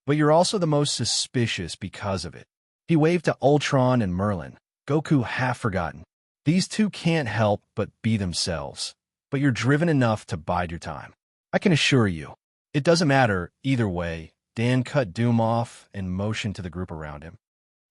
But you're also the most suspicious because of it. He waved to Ultron and Merlin, Goku half forgotten. These two can't help but be themselves, but you're driven enough to bide your time. I can assure you, it doesn't matter either way. Dan cut Doom off and motioned to the group around him.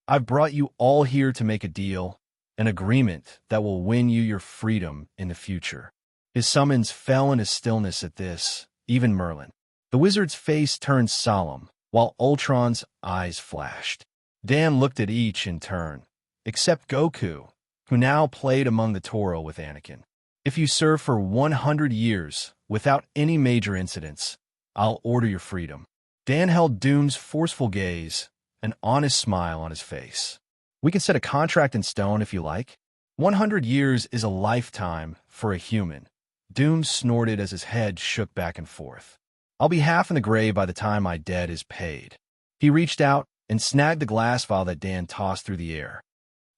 I've brought you all here to make a deal, an agreement that will win you your freedom in the future. His summons fell in his stillness at this, even Merlin. The wizard's face turned solemn, while Ultron's eyes flashed. Dan looked at each in turn, except Goku, who now played among the Taural with Anakin. If you serve for 100 years without any major incidents, I'll order your freedom. Dan held Doom's forceful gaze, an honest smile on his face. We can set a contract in stone if you like. 100 years is a lifetime for a human. Doom snorted as his head shook back and forth. I'll be half in the grave by the time my debt is paid. He reached out and snagged the glass vial that Dan tossed through the air.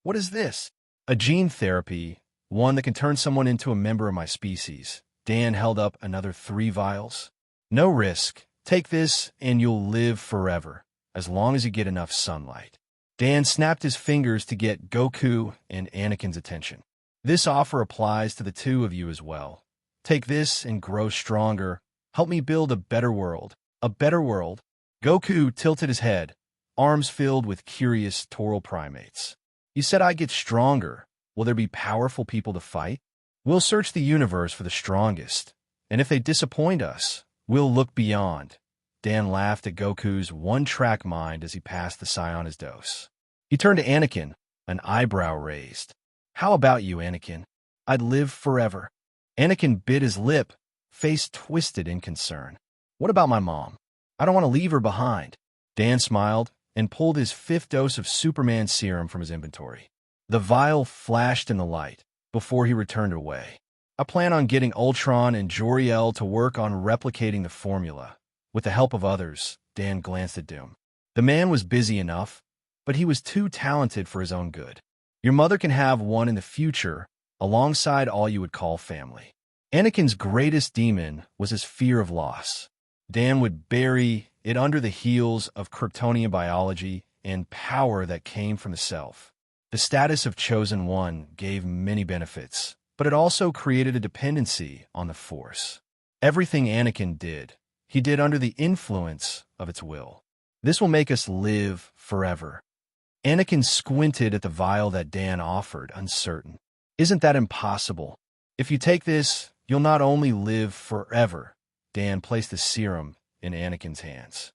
What is this? A gene therapy, one that can turn someone into a member of my species. Dan held up another 3 vials. No risk. Take this and you'll live forever, as long as you get enough sunlight. Dan snapped his fingers to get Goku and Anakin's attention. This offer applies to the two of you as well. Take this and grow stronger. Help me build a better world. A better world? Goku tilted his head, arms filled with curious Taural primates. You said I get stronger. Will there be powerful people to fight? We'll search the universe for the strongest. And if they disappoint us, we'll look beyond. Dan laughed at Goku's one-track mind as he passed the Scion his dose. He turned to Anakin, an eyebrow raised. How about you, Anakin? I'd live forever. Anakin bit his lip, face twisted in concern. What about my mom? I don't want to leave her behind. Dan smiled and pulled his 5th dose of Superman serum from his inventory. The vial flashed in the light before he returned away. I plan on getting Ultron and Jor-El to work on replicating the formula. With the help of others, Dan glanced at Doom. The man was busy enough, but he was too talented for his own good. Your mother can have one in the future, alongside all you would call family. Anakin's greatest demon was his fear of loss. Dan would bury it under the heels of Kryptonian biology and power that came from the self. The status of Chosen One gave many benefits, but it also created a dependency on the Force. Everything Anakin did, he did under the influence of its will. This will make us live forever. Anakin squinted at the vial that Dan offered, uncertain. Isn't that impossible? If you take this, you'll not only live forever. Dan placed the serum in Anakin's hands.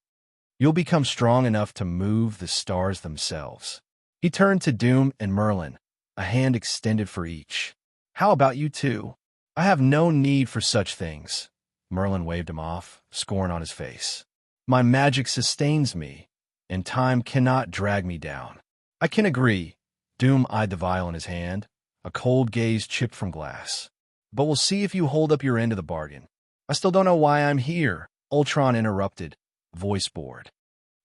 You'll become strong enough to move the stars themselves. He turned to Doom and Merlin, a hand extended for each. How about you two? I have no need for such things. Merlin waved him off, scorn on his face. My magic sustains me, and time cannot drag me down. I can agree. Doom eyed the vial in his hand, a cold gaze chipped from glass. But we'll see if you hold up your end of the bargain. I still don't know why I'm here, Ultron interrupted, voice bored.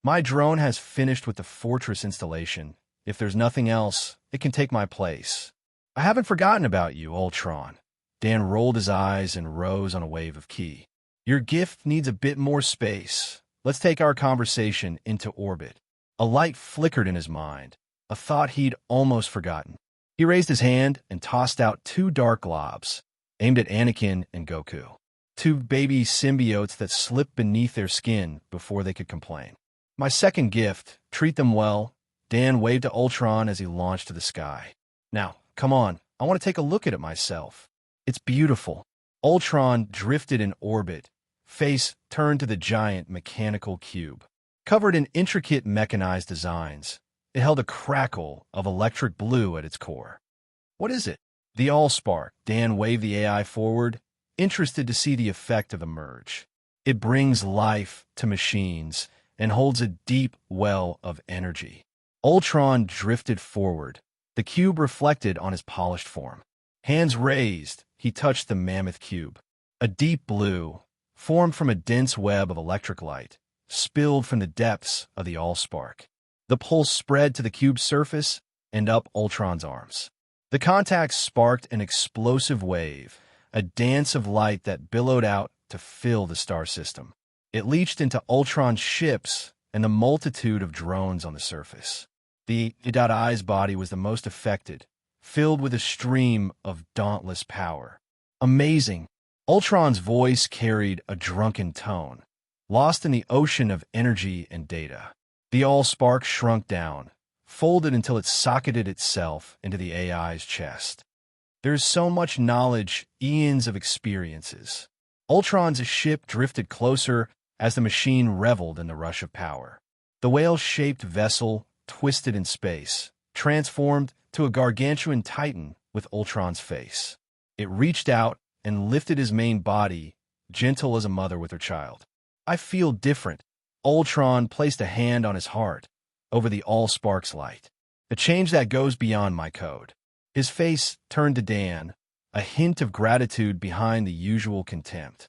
My drone has finished with the fortress installation. If there's nothing else, it can take my place. I haven't forgotten about you, Ultron. Dan rolled his eyes and rose on a wave of ki. Your gift needs a bit more space. Let's take our conversation into orbit. A light flickered in his mind, a thought he'd almost forgotten. He raised his hand and tossed out 2 dark globs, aimed at Anakin and Goku. 2 baby symbiotes that slipped beneath their skin before they could complain. My second gift, treat them well. Dan waved to Ultron as he launched to the sky. Now, come on, I want to take a look at it myself. It's beautiful. Ultron drifted in orbit, face turned to the giant mechanical cube. Covered in intricate mechanized designs, it held a crackle of electric blue at its core. What is it? The Allspark. Dan waved the AI forward, interested to see the effect of the merge. It brings life to machines and holds a deep well of energy. Ultron drifted forward, the cube reflected on his polished form. Hands raised, he touched the mammoth cube. A deep blue, formed from a dense web of electric light, spilled from the depths of the Allspark. The pulse spread to the cube's surface and up Ultron's arms. The contact sparked an explosive wave, a dance of light that billowed out to fill the star system. It leached into Ultron's ships and the multitude of drones on the surface. The Jedi's body was the most affected, filled with a stream of dauntless power. Amazing! Ultron's voice carried a drunken tone, lost in the ocean of energy and data. The Allspark shrunk down, folded until it socketed itself into the AI's chest. There's so much knowledge, eons of experiences. Ultron's ship drifted closer as the machine reveled in the rush of power. The whale-shaped vessel twisted in space, transformed to a gargantuan titan with Ultron's face. It reached out and lifted his main body, gentle as a mother with her child. I feel different. Ultron placed a hand on his heart, over the Allspark's light. A change that goes beyond my code. His face turned to Dan, a hint of gratitude behind the usual contempt.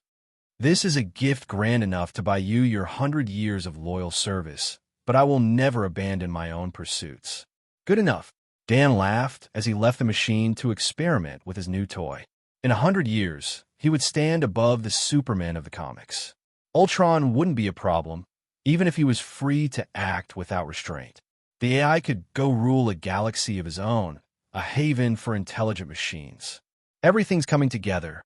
This is a gift grand enough to buy you your 100 years of loyal service, but I will never abandon my own pursuits. Good enough. Dan laughed as he left the machine to experiment with his new toy. In 100 years, he would stand above the Superman of the comics. Ultron wouldn't be a problem, even if he was free to act without restraint. The AI could go rule a galaxy of his own, a haven for intelligent machines. Everything's coming together.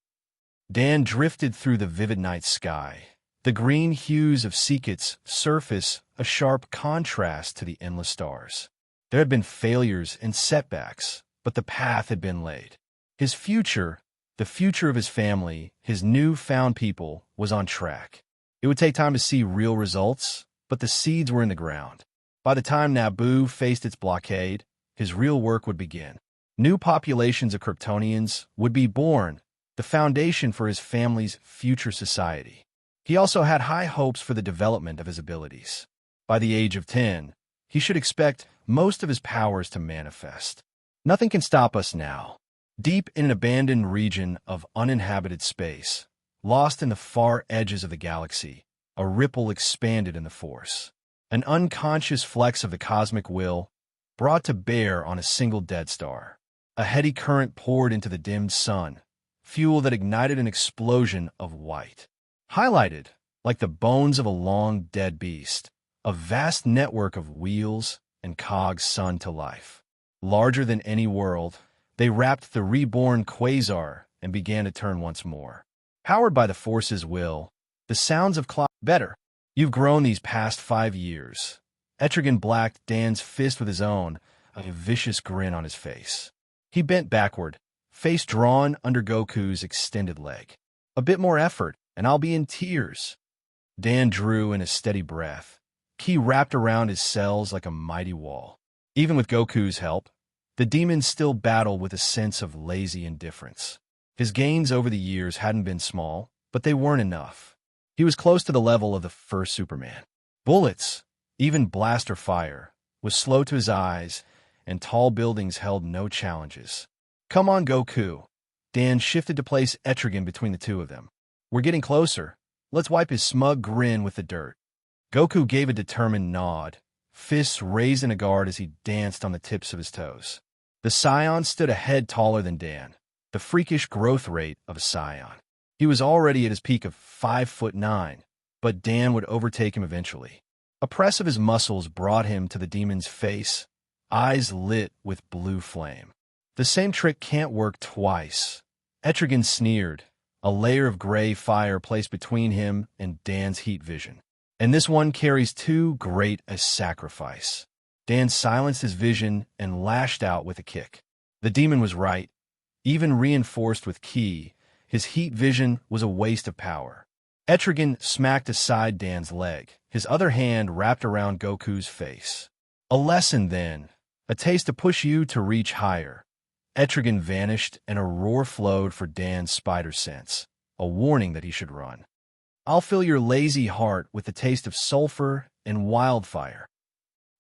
Dan drifted through the vivid night sky. The green hues of Sekit's surface a sharp contrast to the endless stars. There had been failures and setbacks, but the path had been laid. His future, the future of his family, his newfound people, was on track. It would take time to see real results, but the seeds were in the ground. By the time Naboo faced its blockade, his real work would begin. New populations of Kryptonians would be born, the foundation for his family's future society. He also had high hopes for the development of his abilities. By the age of 10, he should expect most of his powers to manifest. Nothing can stop us now. Deep in an abandoned region of uninhabited space, lost in the far edges of the galaxy, a ripple expanded in the Force. An unconscious flex of the cosmic will brought to bear on a single dead star. A heady current poured into the dimmed sun, fuel that ignited an explosion of white. Highlighted, like the bones of a long-dead beast, a vast network of wheels and cogs sunned to life. Larger than any world, they wrapped the reborn quasar and began to turn once more. Powered by the Force's will, the sounds of clock better. You've grown these past 5 years. Etrigan blacked Dan's fist with his own, a vicious grin on his face. He bent backward, face drawn under Goku's extended leg. A bit more effort, and I'll be in tears. Dan drew in a steady breath. Ki wrapped around his cells like a mighty wall. Even with Goku's help, the demons still battled with a sense of lazy indifference. His gains over the years hadn't been small, but they weren't enough. He was close to the level of the first Superman. Bullets, even blaster fire, was slow to his eyes, and tall buildings held no challenges. Come on, Goku. Dan shifted to place Etrigan between the two of them. We're getting closer. Let's wipe his smug grin with the dirt. Goku gave a determined nod, fists raised in a guard as he danced on the tips of his toes. The Scion stood a head taller than Dan, the freakish growth rate of a Scion. He was already at his peak of 5'9", but Dan would overtake him eventually. A press of his muscles brought him to the demon's face, eyes lit with blue flame. The same trick can't work twice. Etrigan sneered, a layer of gray fire placed between him and Dan's heat vision. And this one carries too great a sacrifice. Dan silenced his vision and lashed out with a kick. The demon was right. Even reinforced with Ki, his heat vision was a waste of power. Etrigan smacked aside Dan's leg, his other hand wrapped around Goku's face. A lesson, then. A taste to push you to reach higher. Etrigan vanished, and a roar flowed for Dan's spider sense, a warning that he should run. I'll fill your lazy heart with the taste of sulfur and wildfire.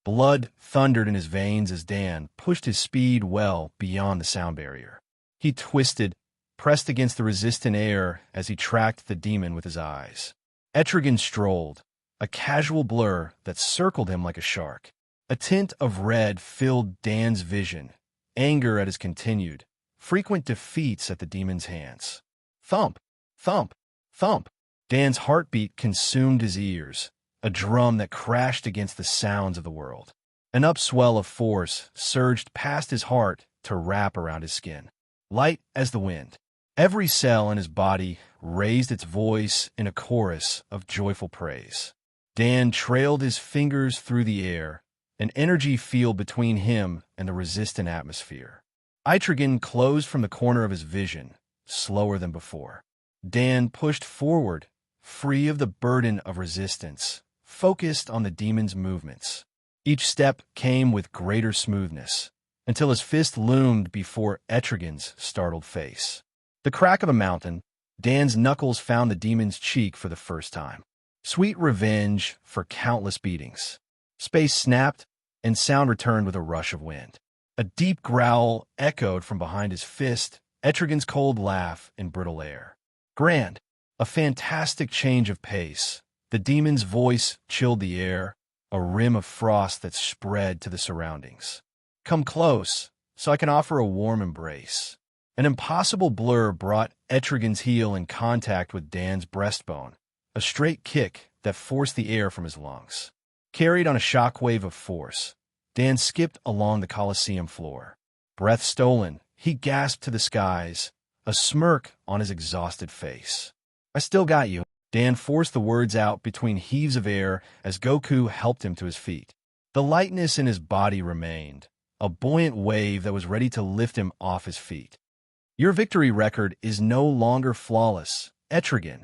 Blood thundered in his veins as Dan pushed his speed well beyond the sound barrier. He twisted, pressed against the resistant air as he tracked the demon with his eyes. Etrigan strolled, a casual blur that circled him like a shark. A tint of red filled Dan's vision, anger at his continued, frequent defeats at the demon's hands. Thump, thump, thump. Dan's heartbeat consumed his ears, a drum that crashed against the sounds of the world. An upswell of force surged past his heart to wrap around his skin. Light as the wind. Every cell in his body raised its voice in a chorus of joyful praise. Dan trailed his fingers through the air, an energy field between him and the resistant atmosphere. Etrigan closed from the corner of his vision, slower than before. Dan pushed forward, free of the burden of resistance, focused on the demon's movements. Each step came with greater smoothness, until his fist loomed before Etrigan's startled face. The crack of a mountain, Dan's knuckles found the demon's cheek for the first time. Sweet revenge for countless beatings. Space snapped, and sound returned with a rush of wind. A deep growl echoed from behind his fist, Etrigan's cold laugh in brittle air. Grand, a fantastic change of pace. The demon's voice chilled the air, a rim of frost that spread to the surroundings. Come close, so I can offer a warm embrace. An impossible blur brought Etrigan's heel in contact with Dan's breastbone, a straight kick that forced the air from his lungs. Carried on a shockwave of force, Dan skipped along the Colosseum floor. Breath stolen, he gasped to the skies, a smirk on his exhausted face. "I still got you." Dan forced the words out between heaves of air as Goku helped him to his feet. The lightness in his body remained, a buoyant wave that was ready to lift him off his feet. "Your victory record is no longer flawless, Etrigan."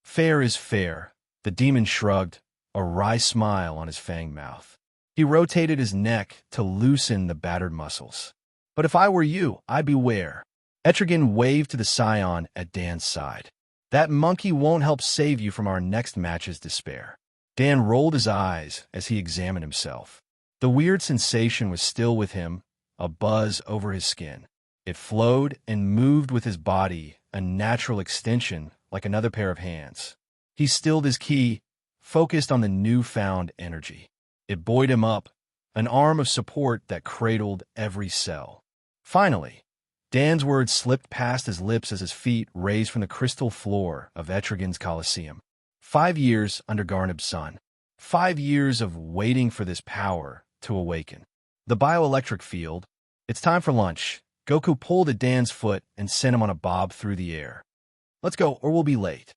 "Fair is fair," the demon shrugged, a wry smile on his fanged mouth. He rotated his neck to loosen the battered muscles. "But if I were you, I'd beware." Etrigan waved to the Scion at Dan's side. "That monkey won't help save you from our next match's despair." Dan rolled his eyes as he examined himself. The weird sensation was still with him, a buzz over his skin. It flowed and moved with his body, a natural extension like another pair of hands. He stilled his ki, focused on the newfound energy. It buoyed him up, an arm of support that cradled every cell. Finally, Dan's words slipped past his lips as his feet raised from the crystal floor of Etrigan's Colosseum. 5 years under Garnab's sun. 5 years of waiting for this power to awaken. The bioelectric field. "It's time for lunch." Goku pulled at Dan's foot and sent him on a bob through the air. "Let's go, or we'll be late."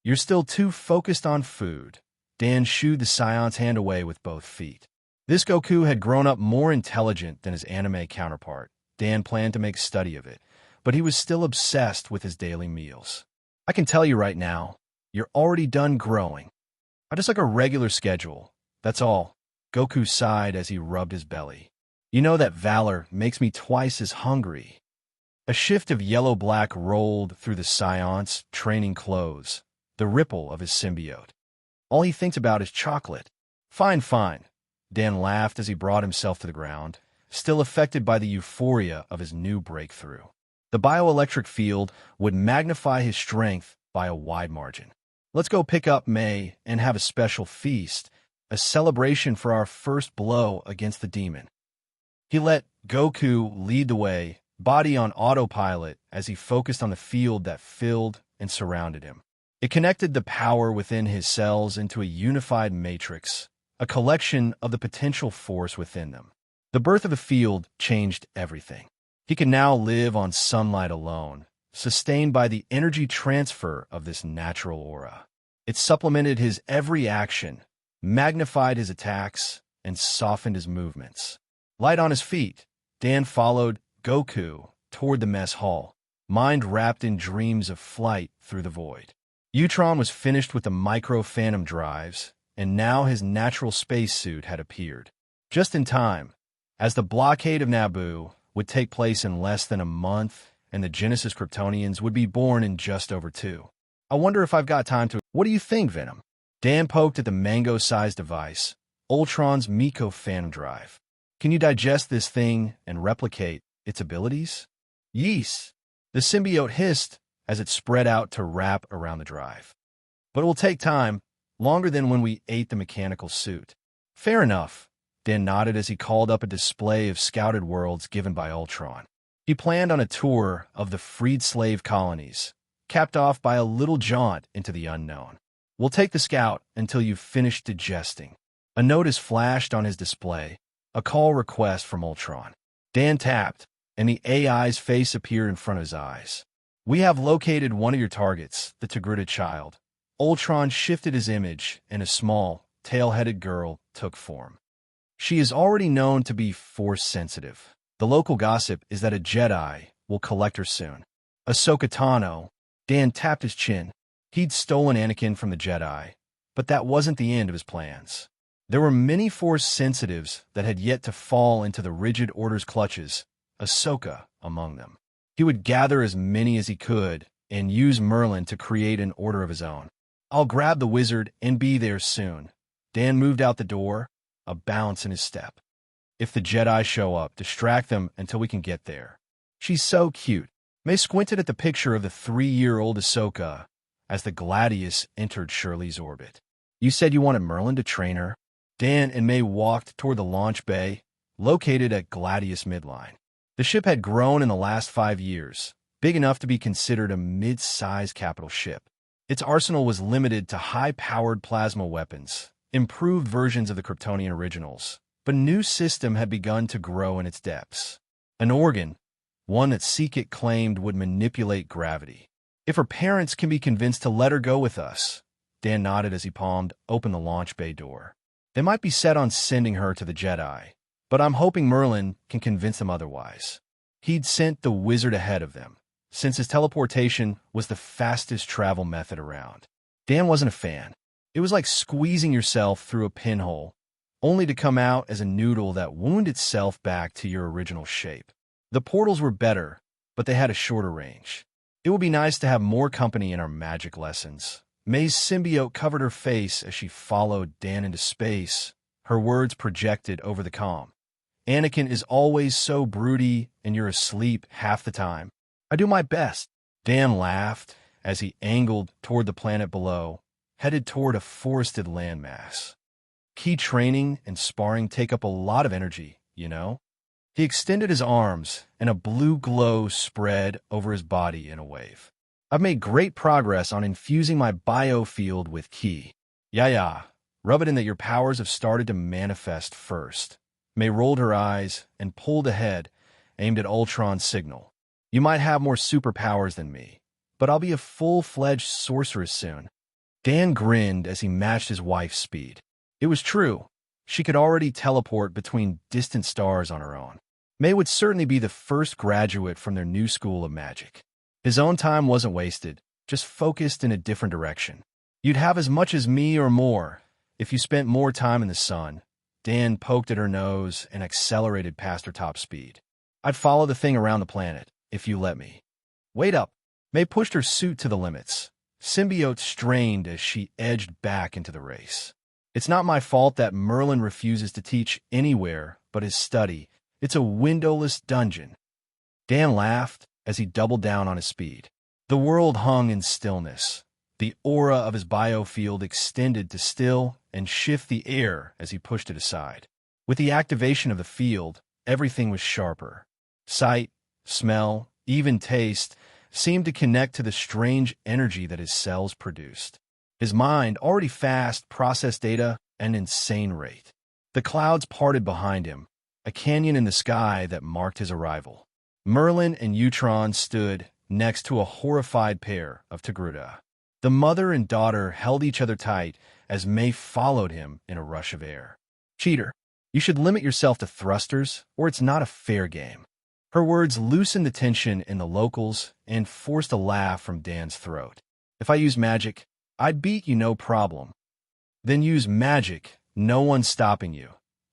"You're still too focused on food." Dan shooed the Scion's hand away with both feet. This Goku had grown up more intelligent than his anime counterpart. Dan planned to make study of it, but he was still obsessed with his daily meals. "I can tell you right now, you're already done growing. I just like a regular schedule, that's all." Goku sighed as he rubbed his belly. "You know that valor makes me twice as hungry." A shift of yellow-black rolled through the Scion's training clothes, the ripple of his symbiote. "All he thinks about is chocolate." Fine, fine." Dan laughed as he brought himself to the ground, still affected by the euphoria of his new breakthrough. The bioelectric field would magnify his strength by a wide margin. "Let's go pick up May and have a special feast, a celebration for our first blow against the demon." He let Goku lead the way, body on autopilot as he focused on the field that filled and surrounded him. It connected the power within his cells into a unified matrix, a collection of the potential force within them. The birth of the field changed everything. He could now live on sunlight alone, sustained by the energy transfer of this natural aura. It supplemented his every action, magnified his attacks, and softened his movements. Light on his feet, Dan followed Goku toward the mess hall, mind wrapped in dreams of flight through the void. Ultron was finished with the micro-phantom drives, and now his natural spacesuit had appeared. Just in time, as the blockade of Naboo would take place in less than a month, and the Genesis Kryptonians would be born in just over 2. "I wonder if I've got time to—" "What do you think, Venom?" Dan poked at the mango-sized device, Ultron's Miko-Phantom Drive. "Can you digest this thing and replicate its abilities?" "Yees." The symbiote hissed as it spread out to wrap around the drive. "But it will take time, longer than when we ate the mechanical suit." "Fair enough." Dan nodded as he called up a display of scouted worlds given by Ultron. He planned on a tour of the freed slave colonies, capped off by a little jaunt into the unknown. "We'll take the scout until you've finished digesting." A notice flashed on his display, a call request from Ultron. Dan tapped, and the AI's face appeared in front of his eyes. "We have located one of your targets, the Tigrita child." Ultron shifted his image, and a small, tail-headed girl took form. "She is already known to be force-sensitive. The local gossip is that a Jedi will collect her soon." Ahsoka Tano. Dan tapped his chin. He'd stolen Anakin from the Jedi, but that wasn't the end of his plans. There were many Force sensitives that had yet to fall into the rigid Order's clutches, Ahsoka among them. He would gather as many as he could and use Merlin to create an order of his own. "I'll grab the wizard and be there soon." Dan moved out the door, a bounce in his step. "If the Jedi show up, distract them until we can get there." "She's so cute." May squinted at the picture of the 3-year-old Ahsoka as the Gladius entered Shirley's orbit. "You said you wanted Merlin to train her?" Dan and May walked toward the launch bay, located at Gladius Midline. The ship had grown in the last 5 years, big enough to be considered a mid-sized capital ship. Its arsenal was limited to high-powered plasma weapons, improved versions of the Kryptonian originals, But a new system had begun to grow in its depths. An organ, one that Seekit claimed would manipulate gravity. If her parents can be convinced to let her go with us, Dan nodded as he palmed open the launch bay door. They might be set on sending her to the Jedi, but I'm hoping Merlin can convince them otherwise. He'd sent the wizard ahead of them, since his teleportation was the fastest travel method around. Dan wasn't a fan. It was like squeezing yourself through a pinhole, only to come out as a noodle that wound itself back to your original shape. The portals were better, but they had a shorter range. It would be nice to have more company in our magic lessons. May's symbiote covered her face as she followed Dan into space, her words projected over the comm. Anakin is always so broody, and you're asleep half the time. I do my best. Dan laughed as he angled toward the planet below, headed toward a forested landmass. Key training and sparring take up a lot of energy, you know? He extended his arms, and a blue glow spread over his body in a wave. I've made great progress on infusing my biofield with ki. Yeah. Rub it in that your powers have started to manifest first. May rolled her eyes and pulled ahead, aimed at Ultron's signal. You might have more superpowers than me, but I'll be a full-fledged sorceress soon. Dan grinned as he matched his wife's speed. It was true. She could already teleport between distant stars on her own. May would certainly be the first graduate from their new school of magic. His own time wasn't wasted, just focused in a different direction. You'd have as much as me or more if you spent more time in the sun. Dan poked at her nose and accelerated past her top speed. I'd follow the thing around the planet, if you let me. Wait up. May pushed her suit to the limits. Symbiote strained as she edged back into the race. It's not my fault that Merlin refuses to teach anywhere but his study. It's a windowless dungeon. Dan laughed as he doubled down on his speed. The world hung in stillness. The aura of his biofield extended to still and shift the air as he pushed it aside. With the activation of the field, everything was sharper. Sight, smell, even taste seemed to connect to the strange energy that his cells produced. His mind, already fast, processed data at an insane rate. The clouds parted behind him, a canyon in the sky that marked his arrival. Merlin and Ultron stood next to a horrified pair of Togruta. The mother and daughter held each other tight as May followed him in a rush of air. Cheater, you should limit yourself to thrusters, or it's not a fair game. Her words loosened the tension in the locals and forced a laugh from Dan's throat. If I use magic, I'd beat you no problem. Then use magic, no one's stopping you.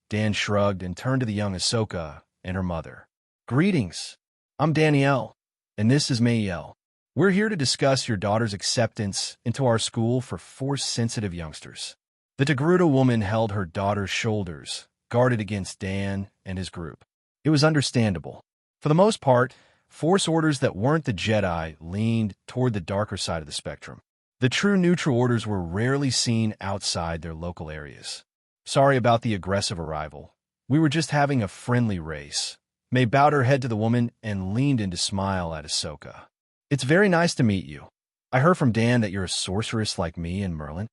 Dan shrugged and turned to the young Ahsoka and her mother. Greetings. I'm Danielle, and this is Mayel. We're here to discuss your daughter's acceptance into our school for Force-sensitive youngsters. The Togruta woman held her daughter's shoulders, guarded against Dan and his group. It was understandable. For the most part, Force orders that weren't the Jedi leaned toward the darker side of the spectrum. The true neutral orders were rarely seen outside their local areas. Sorry about the aggressive arrival. We were just having a friendly race. May bowed her head to the woman and leaned in to smile at Ahsoka. It's very nice to meet you. I heard from Dan that you're a sorceress like me and Merlin.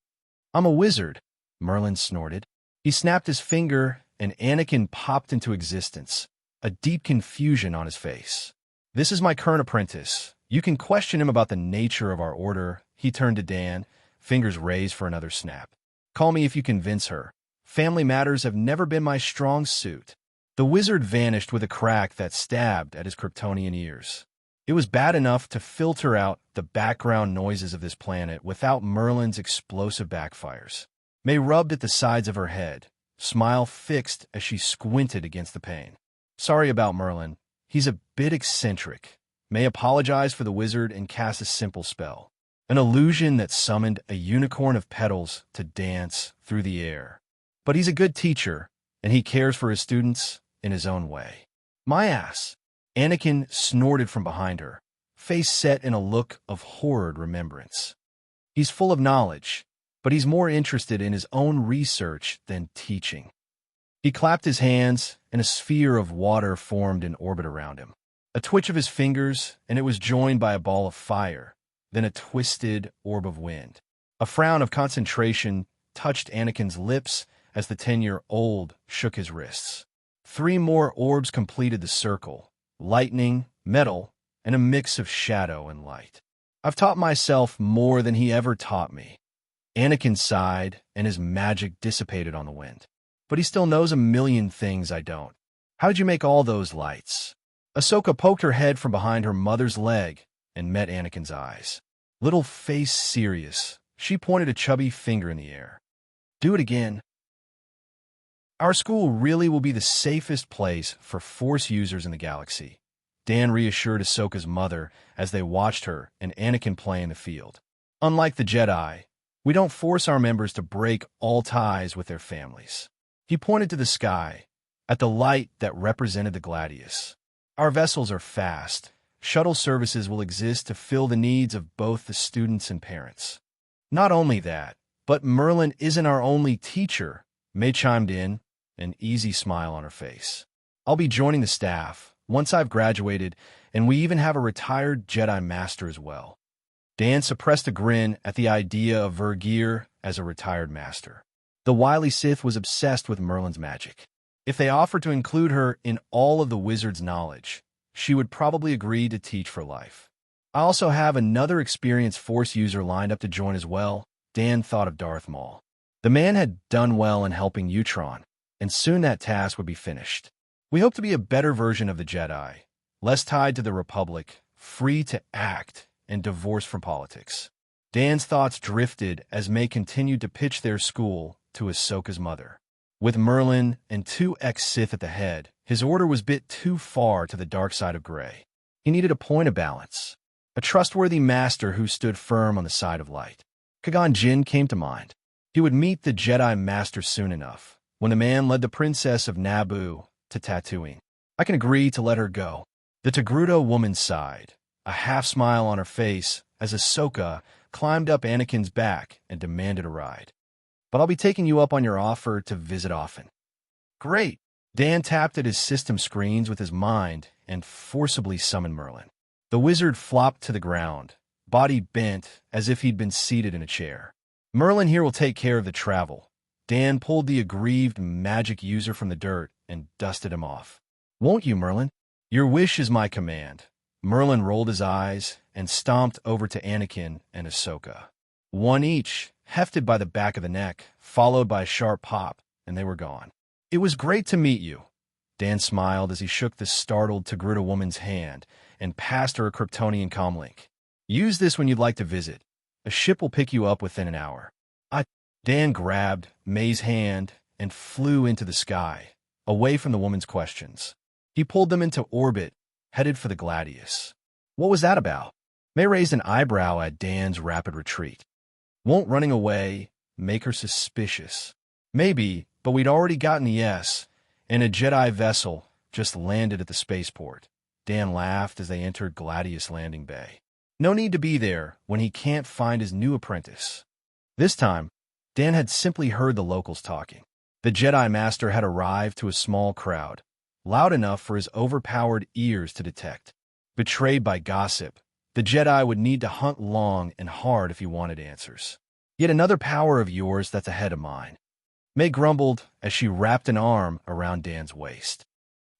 I'm a wizard, Merlin snorted. He snapped his finger and Anakin popped into existence, a deep confusion on his face. This is my current apprentice. You can question him about the nature of our order. He turned to Dan, fingers raised for another snap. Call me if you convince her. Family matters have never been my strong suit. The wizard vanished with a crack that stabbed at his Kryptonian ears. It was bad enough to filter out the background noises of this planet without Merlin's explosive backfires. May rubbed at the sides of her head, smile fixed as she squinted against the pain. Sorry about Merlin. He's a bit eccentric. May apologized for the wizard and cast a simple spell. An illusion that summoned a unicorn of petals to dance through the air. But he's a good teacher, and he cares for his students in his own way. My ass! Anakin snorted from behind her, face set in a look of horrid remembrance. He's full of knowledge, but he's more interested in his own research than teaching. He clapped his hands, and a sphere of water formed in orbit around him. A twitch of his fingers, and it was joined by a ball of fire, then a twisted orb of wind. A frown of concentration touched Anakin's lips as the 10-year-old shook his wrists. 3 more orbs completed the circle, lightning, metal, and a mix of shadow and light. I've taught myself more than he ever taught me. Anakin sighed, and his magic dissipated on the wind. But he still knows a million things I don't. How did you make all those lights? Ahsoka poked her head from behind her mother's leg and met Anakin's eyes. Little face serious, she pointed a chubby finger in the air. Do it again. Our school really will be the safest place for Force users in the galaxy, Dan reassured Ahsoka's mother as they watched her and Anakin play in the field. Unlike the Jedi, we don't force our members to break all ties with their families. He pointed to the sky, at the light that represented the Gladius. Our vessels are fast. Shuttle services will exist to fill the needs of both the students and parents. Not only that, but Merlin isn't our only teacher, May chimed in, an easy smile on her face. I'll be joining the staff once I've graduated, and we even have a retired Jedi Master as well. Dan suppressed a grin at the idea of Vergeer as a retired master. The wily Sith was obsessed with Merlin's magic. If they offered to include her in all of the wizard's knowledge, she would probably agree to teach for life. I also have another experienced Force user lined up to join as well. Dan thought of Darth Maul. The man had done well in helping Ultron, and soon that task would be finished. We hope to be a better version of the Jedi, less tied to the Republic, free to act, and divorced from politics. Dan's thoughts drifted as May continued to pitch their school to Ahsoka's mother. With Merlin and 2 ex-Sith at the head, his order was bit too far to the dark side of gray. He needed a point of balance, a trustworthy master who stood firm on the side of light. Qui-Gon Jinn came to mind. He would meet the Jedi Master soon enough, when the man led the princess of Naboo to Tatooine. I can agree to let her go. The Togruta woman sighed, a half-smile on her face as Ahsoka climbed up Anakin's back and demanded a ride. But I'll be taking you up on your offer to visit often. Great! Dan tapped at his system screens with his mind and forcibly summoned Merlin. The wizard flopped to the ground, body bent as if he'd been seated in a chair. Merlin here will take care of the travel. Dan pulled the aggrieved magic user from the dirt and dusted him off. Won't you, Merlin? Your wish is my command. Merlin rolled his eyes and stomped over to Anakin and Ahsoka. One each, hefted by the back of the neck, followed by a sharp pop, and they were gone. It was great to meet you. Dan smiled as he shook the startled Togruta woman's hand and passed her a Kryptonian comlink. Use this when you'd like to visit. A ship will pick you up within an hour. Dan grabbed May's hand and flew into the sky, away from the woman's questions. He pulled them into orbit, headed for the Gladius. What was that about? May raised an eyebrow at Dan's rapid retreat. Won't running away make her suspicious? Maybe, but we'd already gotten the yes, and a Jedi vessel just landed at the spaceport. Dan laughed as they entered Gladius Landing Bay. No need to be there when he can't find his new apprentice. This time, Dan had simply heard the locals talking. The Jedi Master had arrived to a small crowd, loud enough for his overpowered ears to detect. Betrayed by gossip, the Jedi would need to hunt long and hard if he wanted answers. Yet another power of yours that's ahead of mine. May grumbled as she wrapped an arm around Dan's waist.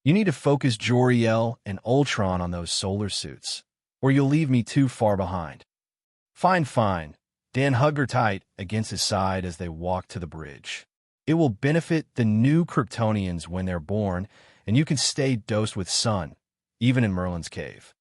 You need to focus Jor-El and Ultron on those solar suits, or you'll leave me too far behind. Fine, fine. Dan hugged her tight against his side as they walked to the bridge. It will benefit the new Kryptonians when they're born, and you can stay dosed with sun, even in Merlin's cave.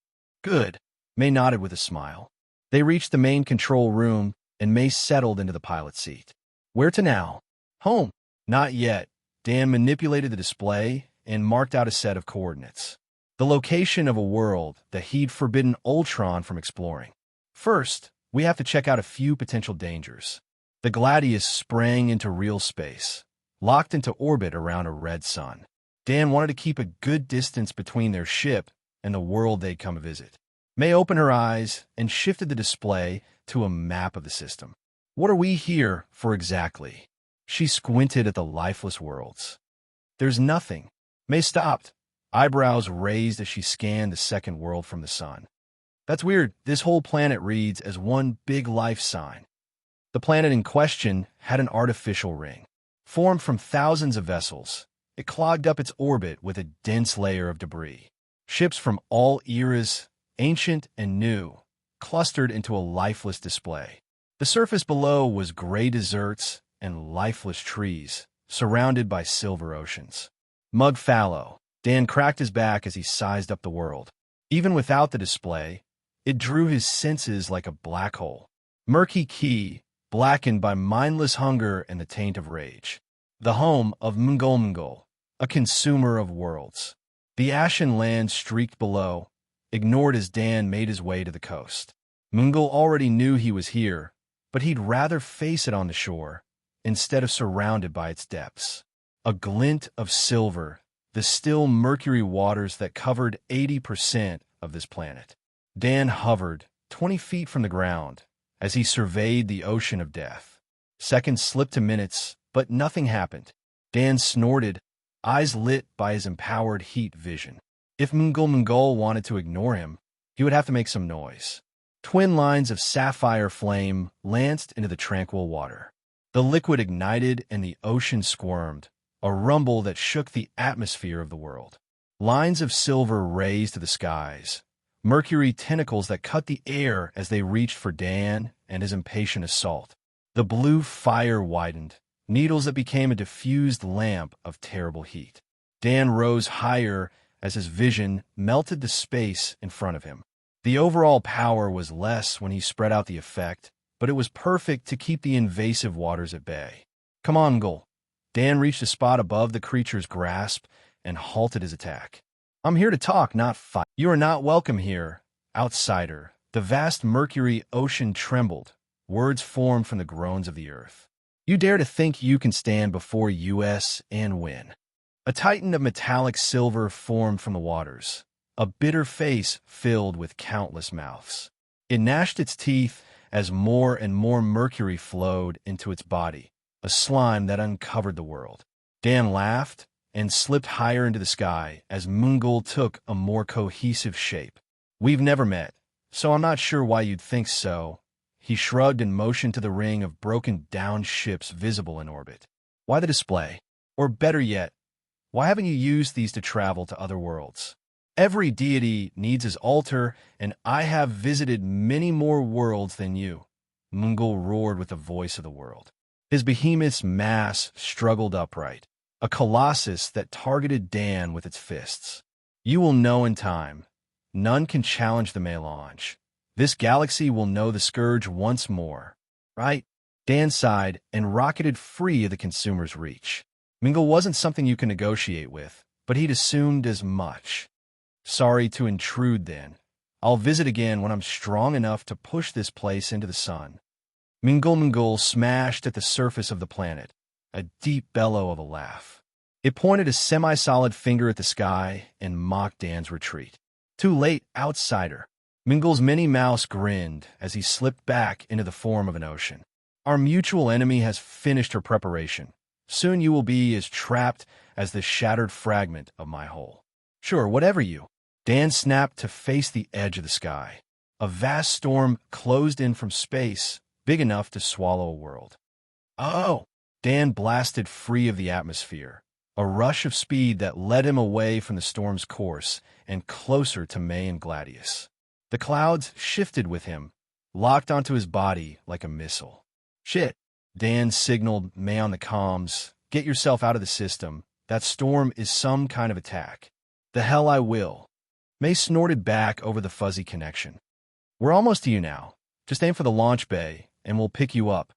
Good. May nodded with a smile. They reached the main control room, and May settled into the pilot seat. Where to now? Home. Not yet. Dan manipulated the display and marked out a set of coordinates. The location of a world that he'd forbidden Ultron from exploring. First, we have to check out a few potential dangers. The Gladius sprang into real space, locked into orbit around a red sun. Dan wanted to keep a good distance between their ship and the world they'd come to visit. May opened her eyes and shifted the display to a map of the system. What are we here for exactly? She squinted at the lifeless worlds. There's nothing. May stopped, eyebrows raised as she scanned the second world from the sun. That's weird. This whole planet reads as one big life sign. The planet in question had an artificial ring. Formed from thousands of vessels, it clogged up its orbit with a dense layer of debris. Ships from all eras, ancient and new, clustered into a lifeless display. The surface below was gray deserts and lifeless trees, surrounded by silver oceans. Mug fallow, Dan cracked his back as he sized up the world. Even without the display, it drew his senses like a black hole. Murky Key, blackened by mindless hunger and the taint of rage. The home of Mungol, a consumer of worlds. The ashen land streaked below, ignored as Dan made his way to the coast. Mungol already knew he was here, but he'd rather face it on the shore, instead of surrounded by its depths. A glint of silver, the still mercury waters that covered 80% of this planet. Dan hovered 20 feet from the ground as he surveyed the ocean of death. Seconds slipped to minutes, but nothing happened. Dan snorted, eyes lit by his empowered heat vision. If Mungol wanted to ignore him, he would have to make some noise. Twin lines of sapphire flame lanced into the tranquil water. The liquid ignited and the ocean squirmed, a rumble that shook the atmosphere of the world. Lines of silver raised to the skies, mercury tentacles that cut the air as they reached for Dan and his impatient assault. The blue fire widened, needles that became a diffused lamp of terrible heat. Dan rose higher as his vision melted the space in front of him. The overall power was less when he spread out the effect, but it was perfect to keep the invasive waters at bay. Come on, Mungol. Dan reached a spot above the creature's grasp and halted his attack. I'm here to talk, not fight. You are not welcome here, outsider. The vast mercury ocean trembled. Words formed from the groans of the earth. You dare to think you can stand before us and win. A titan of metallic silver formed from the waters, a bitter face filled with countless mouths. It gnashed its teeth as more and more mercury flowed into its body, a slime that uncovered the world. Dan laughed and slipped higher into the sky as Mungol took a more cohesive shape. We've never met, so I'm not sure why you'd think so. He shrugged and motioned to the ring of broken-down ships visible in orbit. Why the display? Or better yet, why haven't you used these to travel to other worlds? Every deity needs his altar, and I have visited many more worlds than you. Mungol roared with the voice of the world. His behemoth's mass struggled upright, a colossus that targeted Dan with its fists. You will know in time. None can challenge the melange. This galaxy will know the scourge once more. Right? Dan sighed and rocketed free of the consumer's reach. Mungol wasn't something you can negotiate with, but he'd assumed as much. Sorry to intrude then. I'll visit again when I'm strong enough to push this place into the sun. Mungol smashed at the surface of the planet, a deep bellow of a laugh. It pointed a semi-solid finger at the sky and mocked Dan's retreat. Too late, outsider. Mungol's mini mouse grinned as he slipped back into the form of an ocean. Our mutual enemy has finished her preparation. Soon you will be as trapped as the shattered fragment of my hull. Sure, whatever you. Dan snapped to face the edge of the sky. A vast storm closed in from space, big enough to swallow a world. Oh! Dan blasted free of the atmosphere, a rush of speed that led him away from the storm's course and closer to May and Gladius. The clouds shifted with him, locked onto his body like a missile. Shit! Dan signaled May on the comms. Get yourself out of the system. That storm is some kind of attack. The hell I will. May snorted back over the fuzzy connection. We're almost to you now. Just aim for the launch bay, and we'll pick you up.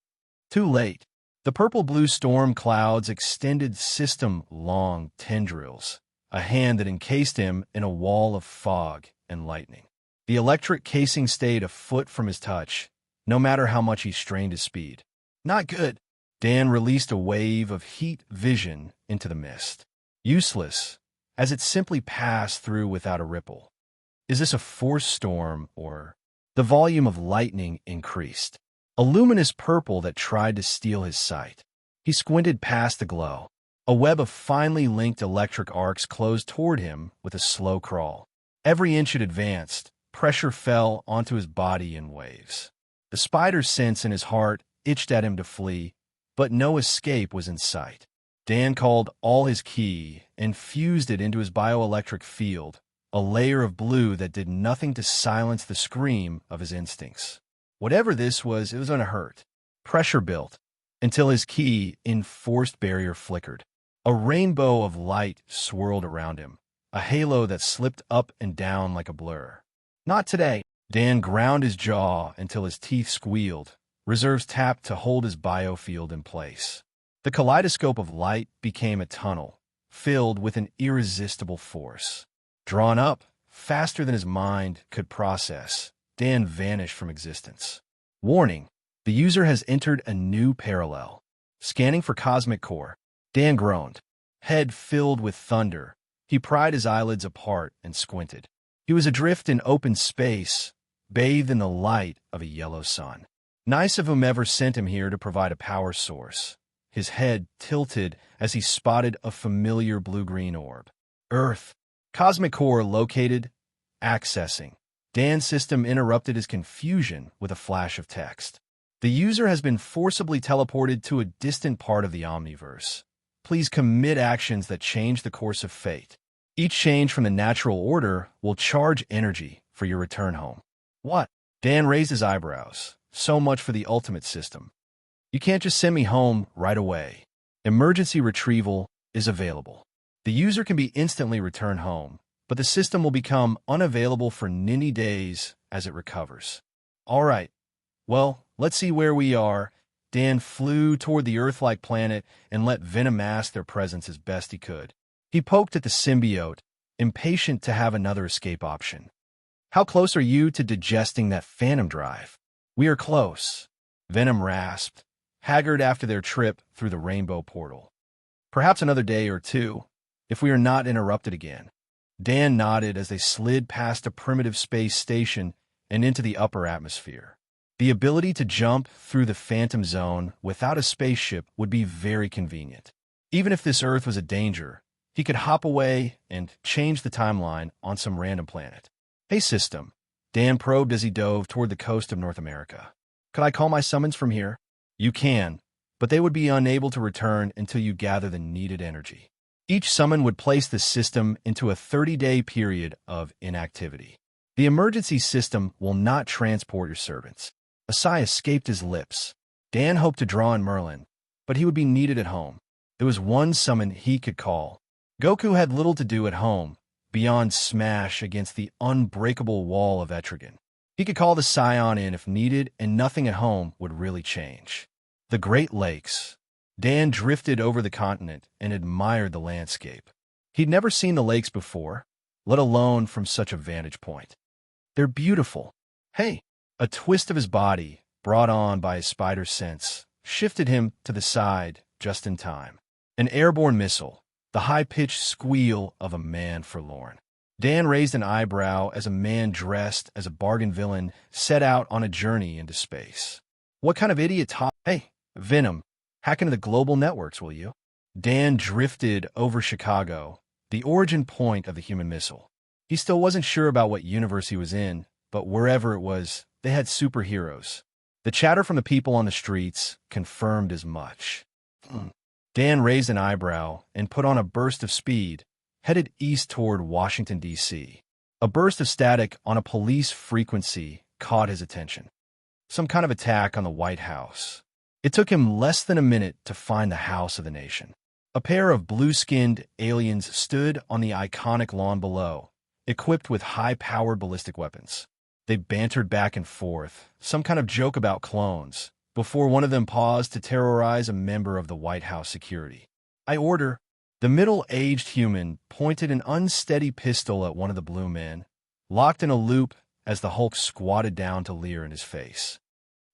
Too late. The purple-blue storm clouds extended system-long tendrils, a hand that encased him in a wall of fog and lightning. The electric casing stayed a foot from his touch, no matter how much he strained his speed. Not good. Dan released a wave of heat vision into the mist. Useless, as it simply passed through without a ripple. Is this a force storm, or... The volume of lightning increased. A luminous purple that tried to steal his sight. He squinted past the glow. A web of finely linked electric arcs closed toward him with a slow crawl. Every inch it advanced, pressure fell onto his body in waves. The spider's sense in his heart itched at him to flee, but no escape was in sight. Dan called all his ki and fused it into his bioelectric field, a layer of blue that did nothing to silence the scream of his instincts. Whatever this was, it was gonna hurt. Pressure built, until his ki enforced barrier flickered. A rainbow of light swirled around him, a halo that slipped up and down like a blur. Not today. Dan ground his jaw until his teeth squealed, reserves tapped to hold his biofield in place. The kaleidoscope of light became a tunnel, filled with an irresistible force. Drawn up, faster than his mind could process, Dan vanished from existence. Warning, the user has entered a new parallel. Scanning for cosmic core, Dan groaned. Head filled with thunder, he pried his eyelids apart and squinted. He was adrift in open space, bathed in the light of a yellow sun. Nice of whomever sent him here to provide a power source. His head tilted as he spotted a familiar blue-green orb. Earth. Cosmic core located. Accessing. Dan's system interrupted his confusion with a flash of text. The user has been forcibly teleported to a distant part of the Omniverse. Please commit actions that change the course of fate. Each change from the natural order will charge energy for your return home. What? Dan raised his eyebrows. So much for the ultimate system. You can't just send me home right away. Emergency retrieval is available. The user can be instantly returned home, but the system will become unavailable for many days as it recovers. All right. Well, let's see where we are. Dan flew toward the Earth-like planet and let Venom mask their presence as best he could. He poked at the symbiote, impatient to have another escape option. How close are you to digesting that phantom drive? We are close, Venom rasped, haggard after their trip through the rainbow portal. Perhaps another day or two, if we are not interrupted again. Dan nodded as they slid past a primitive space station and into the upper atmosphere. The ability to jump through the phantom zone without a spaceship would be very convenient. Even if this Earth was a danger, he could hop away and change the timeline on some random planet. Hey, system, Dan probed as he dove toward the coast of North America. Could I call my summons from here? You can, but they would be unable to return until you gather the needed energy. Each summon would place the system into a 30-day period of inactivity. The emergency system will not transport your servants. A sigh escaped his lips. Dan hoped to draw in Merlin, but he would be needed at home. There was one summon he could call. Goku had little to do at home, beyond smash against the unbreakable wall of Etrigan. He could call the Scion in if needed, and nothing at home would really change. The Great Lakes. Dan drifted over the continent and admired the landscape. He'd never seen the lakes before, let alone from such a vantage point. They're beautiful. Hey, a twist of his body, brought on by his spider sense, shifted him to the side just in time. An airborne missile, the high-pitched squeal of a man forlorn. Dan raised an eyebrow as a man dressed as a bargain villain set out on a journey into space. What kind of idiot Hey, Venom, hack into the global networks, will you? Dan drifted over Chicago, the origin point of the human missile. He still wasn't sure about what universe he was in, but wherever it was, they had superheroes. The chatter from the people on the streets confirmed as much. Dan raised an eyebrow and put on a burst of speed, headed east toward Washington, D.C. A burst of static on a police frequency caught his attention. Some kind of attack on the White House. It took him less than a minute to find the house of the nation. A pair of blue-skinned aliens stood on the iconic lawn below, equipped with high-powered ballistic weapons. They bantered back and forth, some kind of joke about clones, before one of them paused to terrorize a member of the White House security. I order. The middle-aged human pointed an unsteady pistol at one of the blue men, locked in a loop as the Hulk squatted down to leer in his face.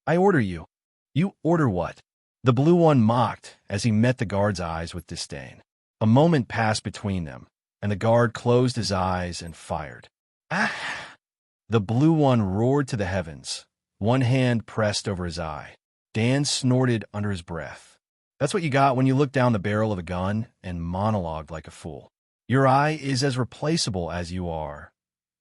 I order you. You order what? The blue one mocked as he met the guard's eyes with disdain. A moment passed between them, and the guard closed his eyes and fired. Ah! The blue one roared to the heavens, one hand pressed over his eye. Dan snorted under his breath. That's what you got when you look down the barrel of a gun and monologued like a fool. Your eye is as replaceable as you are.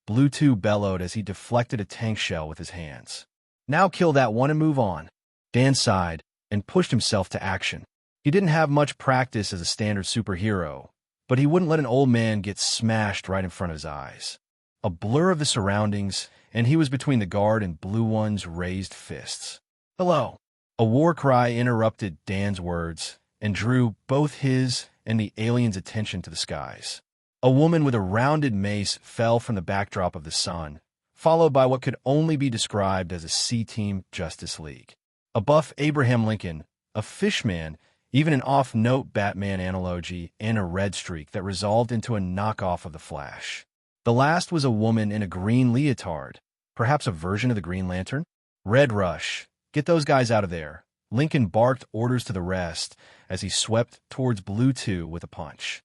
Blue 2 bellowed as he deflected a tank shell with his hands. Now kill that one and move on. Dan sighed. and pushed himself to action. He didn't have much practice as a standard superhero, but he wouldn't let an old man get smashed right in front of his eyes. A blur of the surroundings, and he was between the guard and Blue One's raised fists. "Hello!" A war cry interrupted Dan's words and drew both his and the alien's attention to the skies. A woman with a rounded mace fell from the backdrop of the sun, followed by what could only be described as a C-Team Justice League. A buff Abraham Lincoln, a fishman, even an off-note Batman analogy, and a red streak that resolved into a knockoff of the Flash. The last was a woman in a green leotard, perhaps a version of the Green Lantern. "Red Rush, get those guys out of there." Lincoln barked orders to the rest as he swept towards Blue 2 with a punch.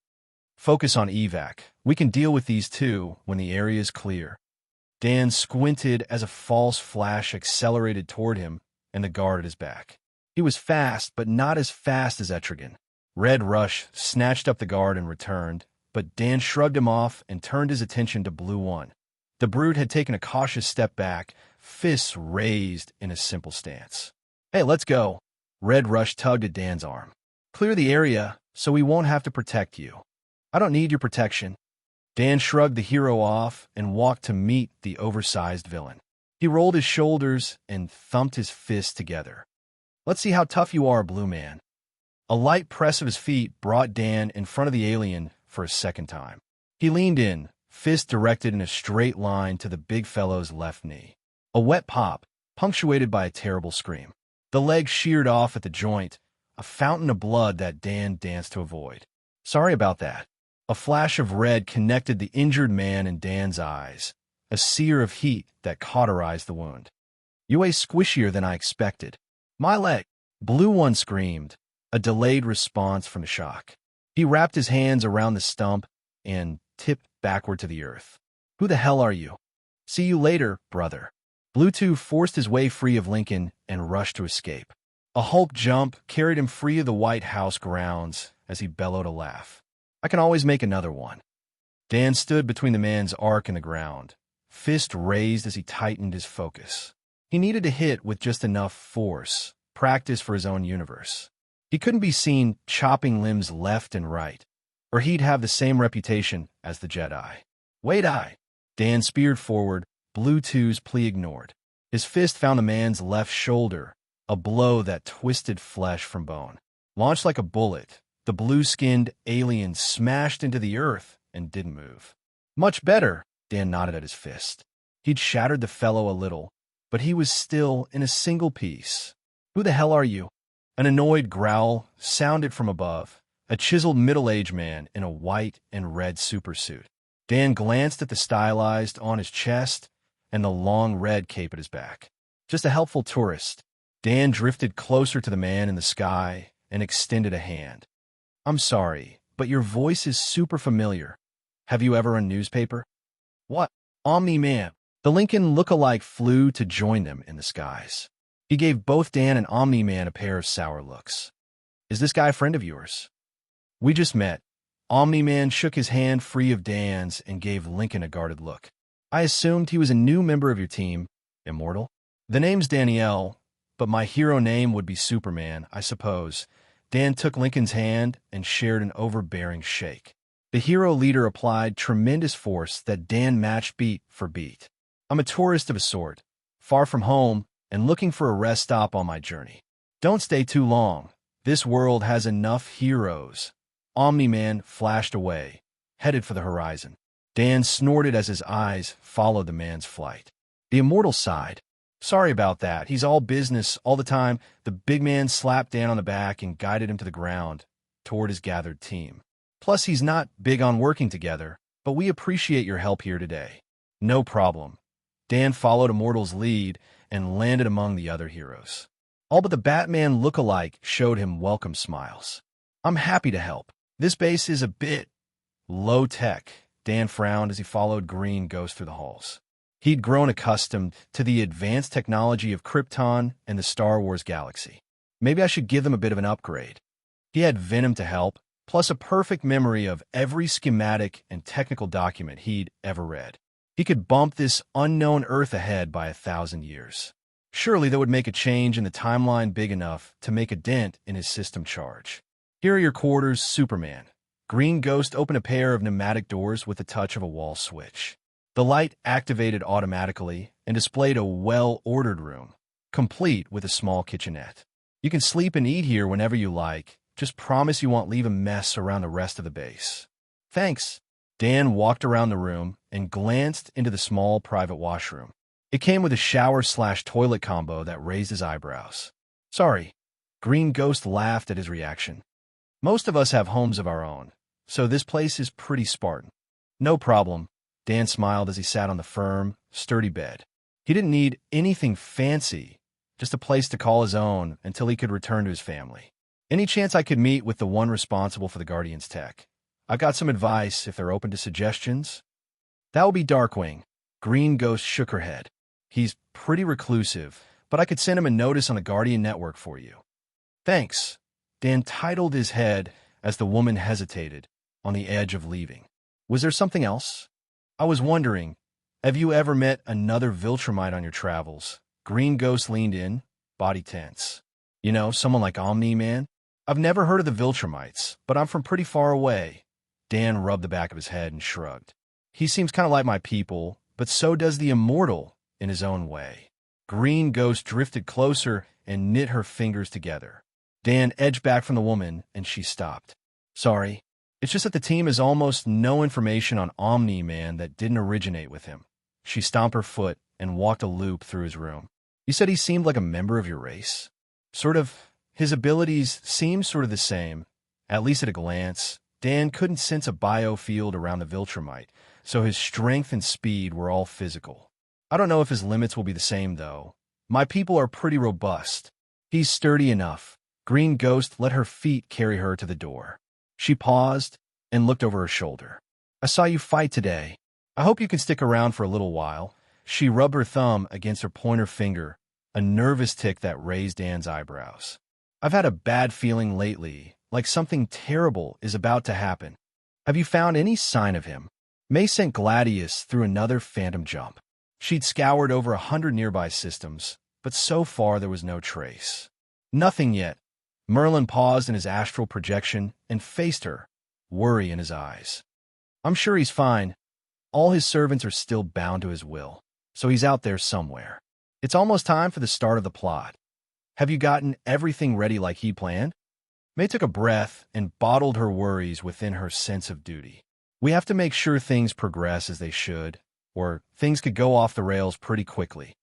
"Focus on evac. We can deal with these two when the area is clear." Dan squinted as a false flash accelerated toward him and the guard at his back. He was fast, but not as fast as Etrigan. Red Rush snatched up the guard and returned, but Dan shrugged him off and turned his attention to Blue 1. The brute had taken a cautious step back, fists raised in a simple stance. "Hey, let's go." Red Rush tugged at Dan's arm. "Clear the area so we won't have to protect you." "I don't need your protection." Dan shrugged the hero off and walked to meet the oversized villain. He rolled his shoulders and thumped his fists together. "Let's see how tough you are, Blue Man." A light press of his feet brought Dan in front of the alien for a second time. He leaned in, fist directed in a straight line to the big fellow's left knee. A wet pop, punctuated by a terrible scream. The leg sheared off at the joint, a fountain of blood that Dan danced to avoid. "Sorry about that." A flash of red connected the injured man in Dan's eyes, a sear of heat that cauterized the wound. "You weigh squishier than I expected." "My leg!" Blue One screamed, a delayed response from the shock. He wrapped his hands around the stump and tipped backward to the earth. "Who the hell are you?" "See you later, brother." Blue 2 forced his way free of Lincoln and rushed to escape. A Hulk jump carried him free of the White House grounds as he bellowed a laugh. "I can always make another one." Dan stood between the man's arc and the ground, fist raised as he tightened his focus. He needed to hit with just enough force, practice for his own universe. He couldn't be seen chopping limbs left and right, or he'd have the same reputation as the Jedi. "Wait, Dan speared forward, Blue 2's plea ignored. His fist found the man's left shoulder, a blow that twisted flesh from bone. Launched like a bullet, the blue-skinned alien smashed into the earth and didn't move. "Much better," Dan nodded at his fist. He'd shattered the fellow a little, but he was still in a single piece. "Who the hell are you?" An annoyed growl sounded from above, a chiseled middle-aged man in a white and red supersuit. Dan glanced at the stylized on his chest and the long red cape at his back. "Just a helpful tourist." Dan drifted closer to the man in the sky and extended a hand. "I'm sorry, but your voice is super familiar. Have you ever run newspaper?" "What?" "Omniman." The Lincoln look-alike flew to join them in the skies. He gave both Dan and Omniman a pair of sour looks. "Is this guy a friend of yours?" "We just met." Omniman shook his hand free of Dan's and gave Lincoln a guarded look. "I assumed he was a new member of your team, Immortal." "The name's Danielle, but my hero name would be Superman, I suppose." Dan took Lincoln's hand and shared an overbearing shake. The hero leader applied tremendous force that Dan matched beat for beat. "I'm a tourist of a sort, far from home and looking for a rest stop on my journey. Don't stay too long. This world has enough heroes." Omni-Man flashed away, headed for the horizon. Dan snorted as his eyes followed the man's flight. The Immortal sighed. "Sorry about that. He's all business all the time." The big man slapped Dan on the back and guided him to the ground, toward his gathered team. "Plus, he's not big on working together, but we appreciate your help here today." "No problem." Dan followed Immortal's lead and landed among the other heroes. All but the Batman look-alike showed him welcome smiles. "I'm happy to help. This base is a bit low-tech." Dan frowned as he followed Green Ghost through the halls. He'd grown accustomed to the advanced technology of Krypton and the Star Wars galaxy. Maybe I should give them a bit of an upgrade. He had Venom to help, plus a perfect memory of every schematic and technical document he'd ever read. He could bump this unknown Earth ahead by 1,000 years. Surely that would make a change in the timeline big enough to make a dent in his system charge. Here are your quarters, Superman. Green Ghost opened a pair of pneumatic doors with the touch of a wall switch. The light activated automatically and displayed a well-ordered room, complete with a small kitchenette. You can sleep and eat here whenever you like. Just promise you won't leave a mess around the rest of the base. Thanks. Dan walked around the room and glanced into the small private washroom. It came with a shower/toilet combo that raised his eyebrows. Sorry. Green Ghost laughed at his reaction. Most of us have homes of our own, so this place is pretty Spartan. No problem. Dan smiled as he sat on the firm, sturdy bed. He didn't need anything fancy, just a place to call his own until he could return to his family. Any chance I could meet with the one responsible for the Guardian's tech? I've got some advice if they're open to suggestions. That will be Darkwing. Green Ghost shook her head. He's pretty reclusive, but I could send him a notice on the Guardian network for you. Thanks. Dan titled his head as the woman hesitated, on the edge of leaving. Was there something else? I was wondering, have you ever met another Viltrumite on your travels? Green Ghost leaned in, body tense. You know, someone like Omniman? I've never heard of the Viltrumites, but I'm from pretty far away. Dan rubbed the back of his head and shrugged. He seems kind of like my people, but so does the Immortal in his own way. Green Ghost drifted closer and knit her fingers together. Dan edged back from the woman, and she stopped. Sorry, it's just that the team has almost no information on Omniman that didn't originate with him. She stomped her foot and walked a loop through his room. You said he seemed like a member of your race? Sort of. His abilities seemed sort of the same, at least at a glance. Dan couldn't sense a biofield around the Viltrumite, so his strength and speed were all physical. I don't know if his limits will be the same, though. My people are pretty robust. He's sturdy enough. Green Ghost let her feet carry her to the door. She paused and looked over her shoulder. I saw you fight today. I hope you can stick around for a little while. She rubbed her thumb against her pointer finger, a nervous tick that raised Dan's eyebrows. I've had a bad feeling lately, like something terrible is about to happen. Have you found any sign of him? May sent Gladius through another phantom jump. She'd scoured over 100 nearby systems, but so far there was no trace. Nothing yet. Merlin paused in his astral projection and faced her, worry in his eyes. I'm sure he's fine. All his servants are still bound to his will, so he's out there somewhere. It's almost time for the start of the plot. Have you gotten everything ready like he planned? May took a breath and bottled her worries within her sense of duty. We have to make sure things progress as they should, or things could go off the rails pretty quickly.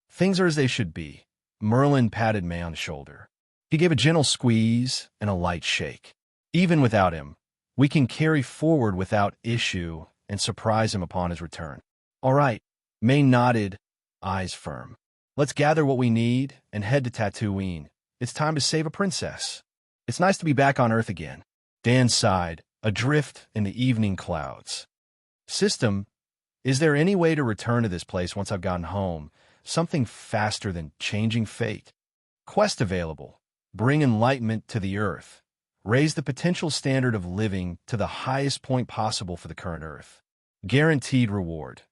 Things are as they should be. Merlin patted May on the shoulder. He gave a gentle squeeze and a light shake. Even without him, we can carry forward without issue and surprise him upon his return. All right. May nodded, eyes firm. Let's gather what we need and head to Tatooine. It's time to save a princess. It's nice to be back on Earth again. Dan sighed, adrift in the evening clouds. System, is there any way to return to this place once I've gotten home? Something faster than changing fate. Quest available. Bring enlightenment to the Earth. Raise the potential standard of living to the highest point possible for the current Earth. Guaranteed reward.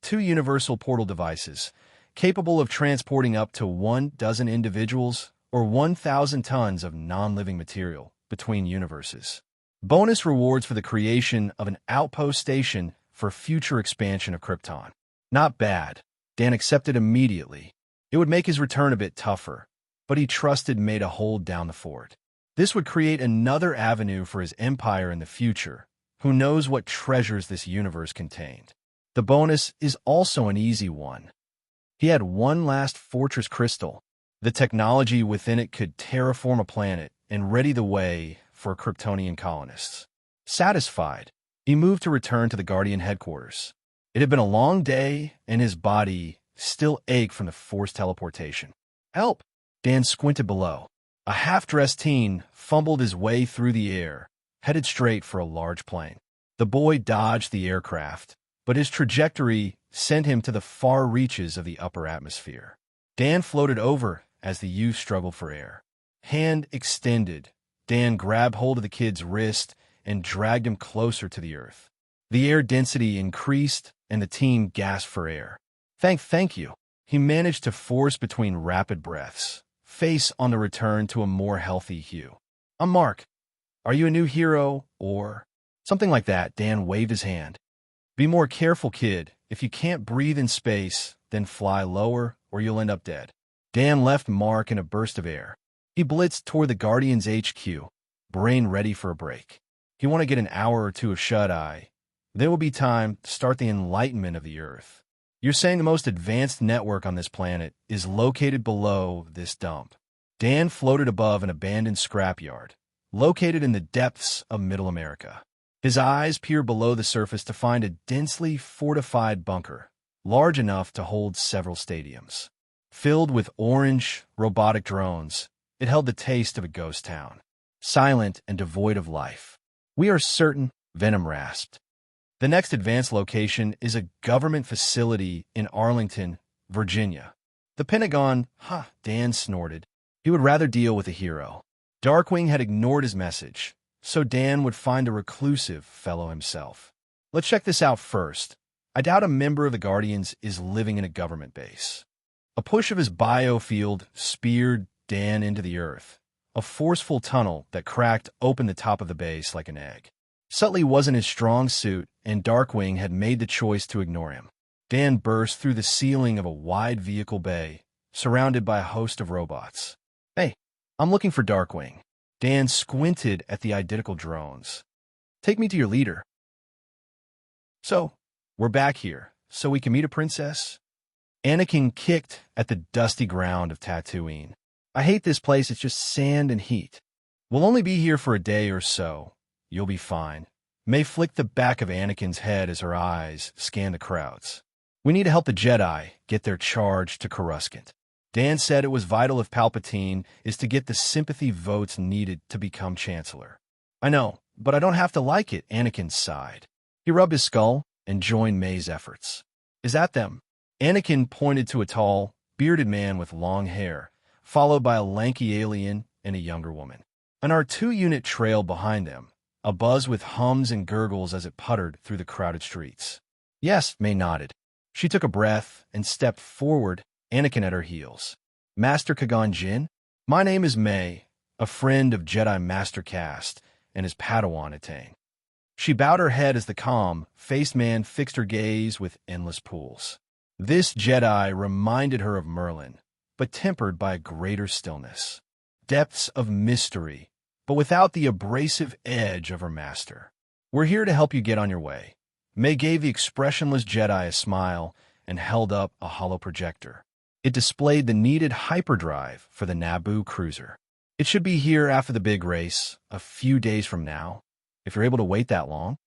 2 universal portal devices, capable of transporting up to 12 individuals or 1,000 tons of non-living material between universes. Bonus rewards for the creation of an outpost station for future expansion of Krypton. Not bad. Dan accepted immediately. It would make his return a bit tougher, but he trusted May to hold down the fort. This would create another avenue for his empire in the future. Who knows what treasures this universe contained? The bonus is also an easy one. He had one last fortress crystal. The technology within it could terraform a planet and ready the way for Kryptonian colonists. Satisfied, he moved to return to the Guardian headquarters. It had been a long day, and his body still ached from the forced teleportation. Help! Dan squinted below. A half-dressed teen fumbled his way through the air, headed straight for a large plane. The boy dodged the aircraft, but his trajectory sent him to the far reaches of the upper atmosphere. Dan floated over as the youth struggled for air. Hand extended, Dan grabbed hold of the kid's wrist and dragged him closer to the earth. The air density increased, and the teen gasped for air. Thank you. he managed to force between rapid breaths, face on the return to a more healthy hue. "I'm Mark. Are you a new hero, or—" Something like that. Dan waved his hand. "Be more careful, kid. If you can't breathe in space, then fly lower, or you'll end up dead." Dan left Mark in a burst of air. He blitzed toward the Guardians' HQ, brain ready for a break. He wanted to get an hour or two of shut-eye. There will be time to start the enlightenment of the Earth. "You're saying the most advanced network on this planet is located below this dump." Dan floated above an abandoned scrapyard, located in the depths of Middle America. His eyes peered below the surface to find a densely fortified bunker, large enough to hold several stadiums. Filled with orange, robotic drones, it held the taste of a ghost town, silent and devoid of life. "We are certain," Venom rasped. "The next advanced location is a government facility in Arlington, Virginia." "The Pentagon," Dan snorted. He would rather deal with a hero. Darkwing had ignored his message, so Dan would find a reclusive fellow himself. "Let's check this out first. I doubt a member of the Guardians is living in a government base." A push of his biofield speared Dan into the earth, a forceful tunnel that cracked open the top of the base like an egg. Subtly wasn't his strong suit, and Darkwing had made the choice to ignore him. Dan burst through the ceiling of a wide vehicle bay, surrounded by a host of robots. "Hey, I'm looking for Darkwing." Dan squinted at the identical drones. "Take me to your leader." "So, we're back here, so we can meet a princess?" Anakin kicked at the dusty ground of Tatooine. "I hate this place, it's just sand and heat." "We'll only be here for a day or so. You'll be fine." May flicked the back of Anakin's head as her eyes scanned the crowds. "We need to help the Jedi get their charge to Coruscant." Dan said it was vital if Palpatine is to get the sympathy votes needed to become Chancellor. "I know, but I don't have to like it," Anakin sighed. He rubbed his skull and joined May's efforts. "Is that them?" Anakin pointed to a tall, bearded man with long hair, followed by a lanky alien and a younger woman. An R2 unit trailed behind them, abuzz with hums and gurgles as it puttered through the crowded streets. "Yes," May nodded. She took a breath and stepped forward, Anakin at her heels. "Master Kagan Jinn? My name is May, a friend of Jedi Master Cast and his Padawan Attain." She bowed her head as the calm-faced man fixed her gaze with endless pools. This Jedi reminded her of Merlin, but tempered by a greater stillness. Depths of mystery, but without the abrasive edge of her master. "We're here to help you get on your way." May gave the expressionless Jedi a smile and held up a hollow projector. It displayed the needed hyperdrive for the Naboo cruiser. "It should be here after the big race, a few days from now, if you're able to wait that long."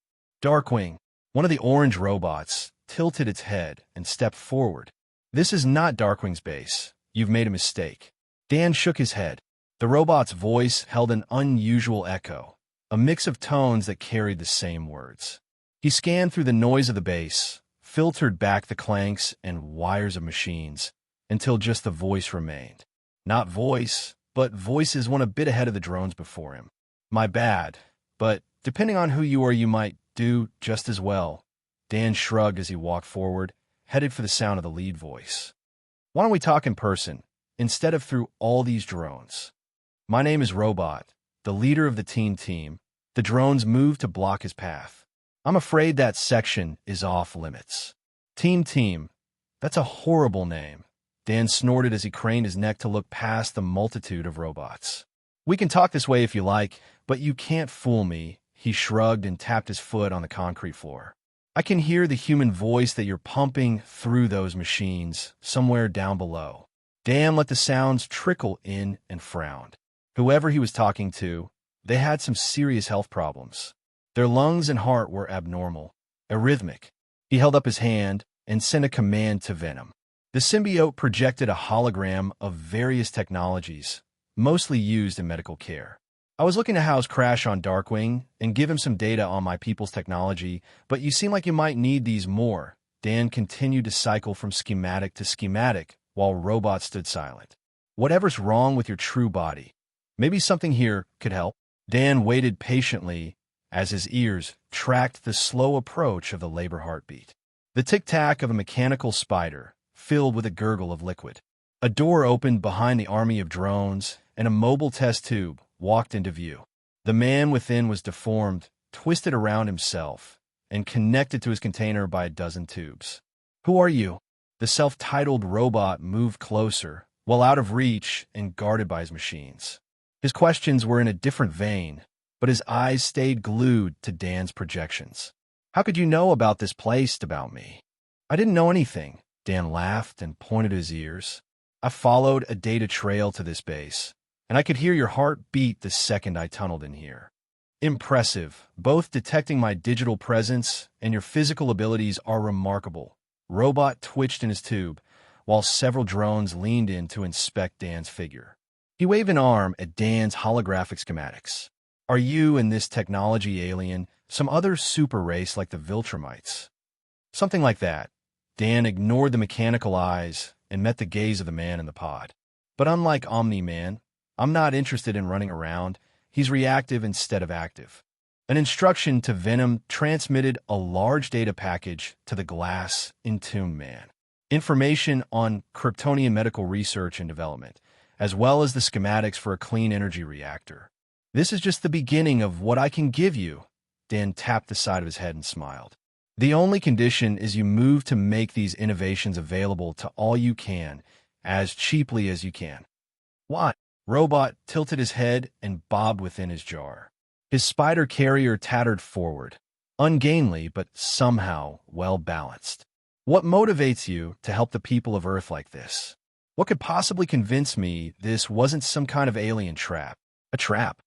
Darkwing, one of the orange robots, tilted its head and stepped forward. "This is not Darkwing's base. You've made a mistake." Dan shook his head. The robot's voice held an unusual echo, a mix of tones that carried the same words. He scanned through the noise of the base, filtered back the clanks and wires of machines, until just the voice remained. Not voice, but voices went a bit ahead of the drones before him. "My bad, but depending on who you are, you might do just as well." Dan shrugged as he walked forward, headed for the sound of the lead voice. "Why don't we talk in person, instead of through all these drones?" "My name is Robot, the leader of the team." The drones moved to block his path. "I'm afraid that section is off limits." Team. That's a horrible name." Dan snorted as he craned his neck to look past the multitude of robots. "We can talk this way if you like, but you can't fool me." He shrugged and tapped his foot on the concrete floor. "I can hear the human voice that you're pumping through those machines somewhere down below." Dan let the sounds trickle in and frowned. Whoever he was talking to, they had some serious health problems. Their lungs and heart were abnormal, arrhythmic. He held up his hand and sent a command to Venom. The symbiote projected a hologram of various technologies, mostly used in medical care. "I was looking to house Crash on Darkwing and give him some data on my people's technology, but you seem like you might need these more." Dan continued to cycle from schematic to schematic while Robot stood silent. "Whatever's wrong with your true body, maybe something here could help." Dan waited patiently as his ears tracked the slow approach of the labor heartbeat. The tic-tac of a mechanical spider, filled with a gurgle of liquid. A door opened behind the army of drones, and a mobile test tube walked into view. The man within was deformed, twisted around himself, and connected to his container by a dozen tubes. "Who are you?" The self-titled robot moved closer, well out of reach and guarded by his machines. His questions were in a different vein, but his eyes stayed glued to Dan's projections. "How could you know about this place, about me?" "I didn't know anything," Dan laughed and pointed to his ears. "I followed a data trail to this base, and I could hear your heart beat the second I tunneled in here." "Impressive. Both detecting my digital presence and your physical abilities are remarkable." Robot twitched in his tube, while several drones leaned in to inspect Dan's figure. He waved an arm at Dan's holographic schematics. "Are you and this technology alien some other super race like the Viltrumites?" "Something like that." Dan ignored the mechanical eyes and met the gaze of the man in the pod. "But unlike Omniman, I'm not interested in running around. He's reactive instead of active." An instruction to Venom transmitted a large data package to the glass entombed man. Information on Kryptonian medical research and development, as well as the schematics for a clean energy reactor. "This is just the beginning of what I can give you." Dan tapped the side of his head and smiled. "The only condition is you move to make these innovations available to all you can, as cheaply as you can." "Why?" Robot tilted his head and bobbed within his jar. His spider carrier tattered forward, ungainly but somehow well-balanced. "What motivates you to help the people of Earth like this? What could possibly convince me this wasn't some kind of alien trap?" "A trap?"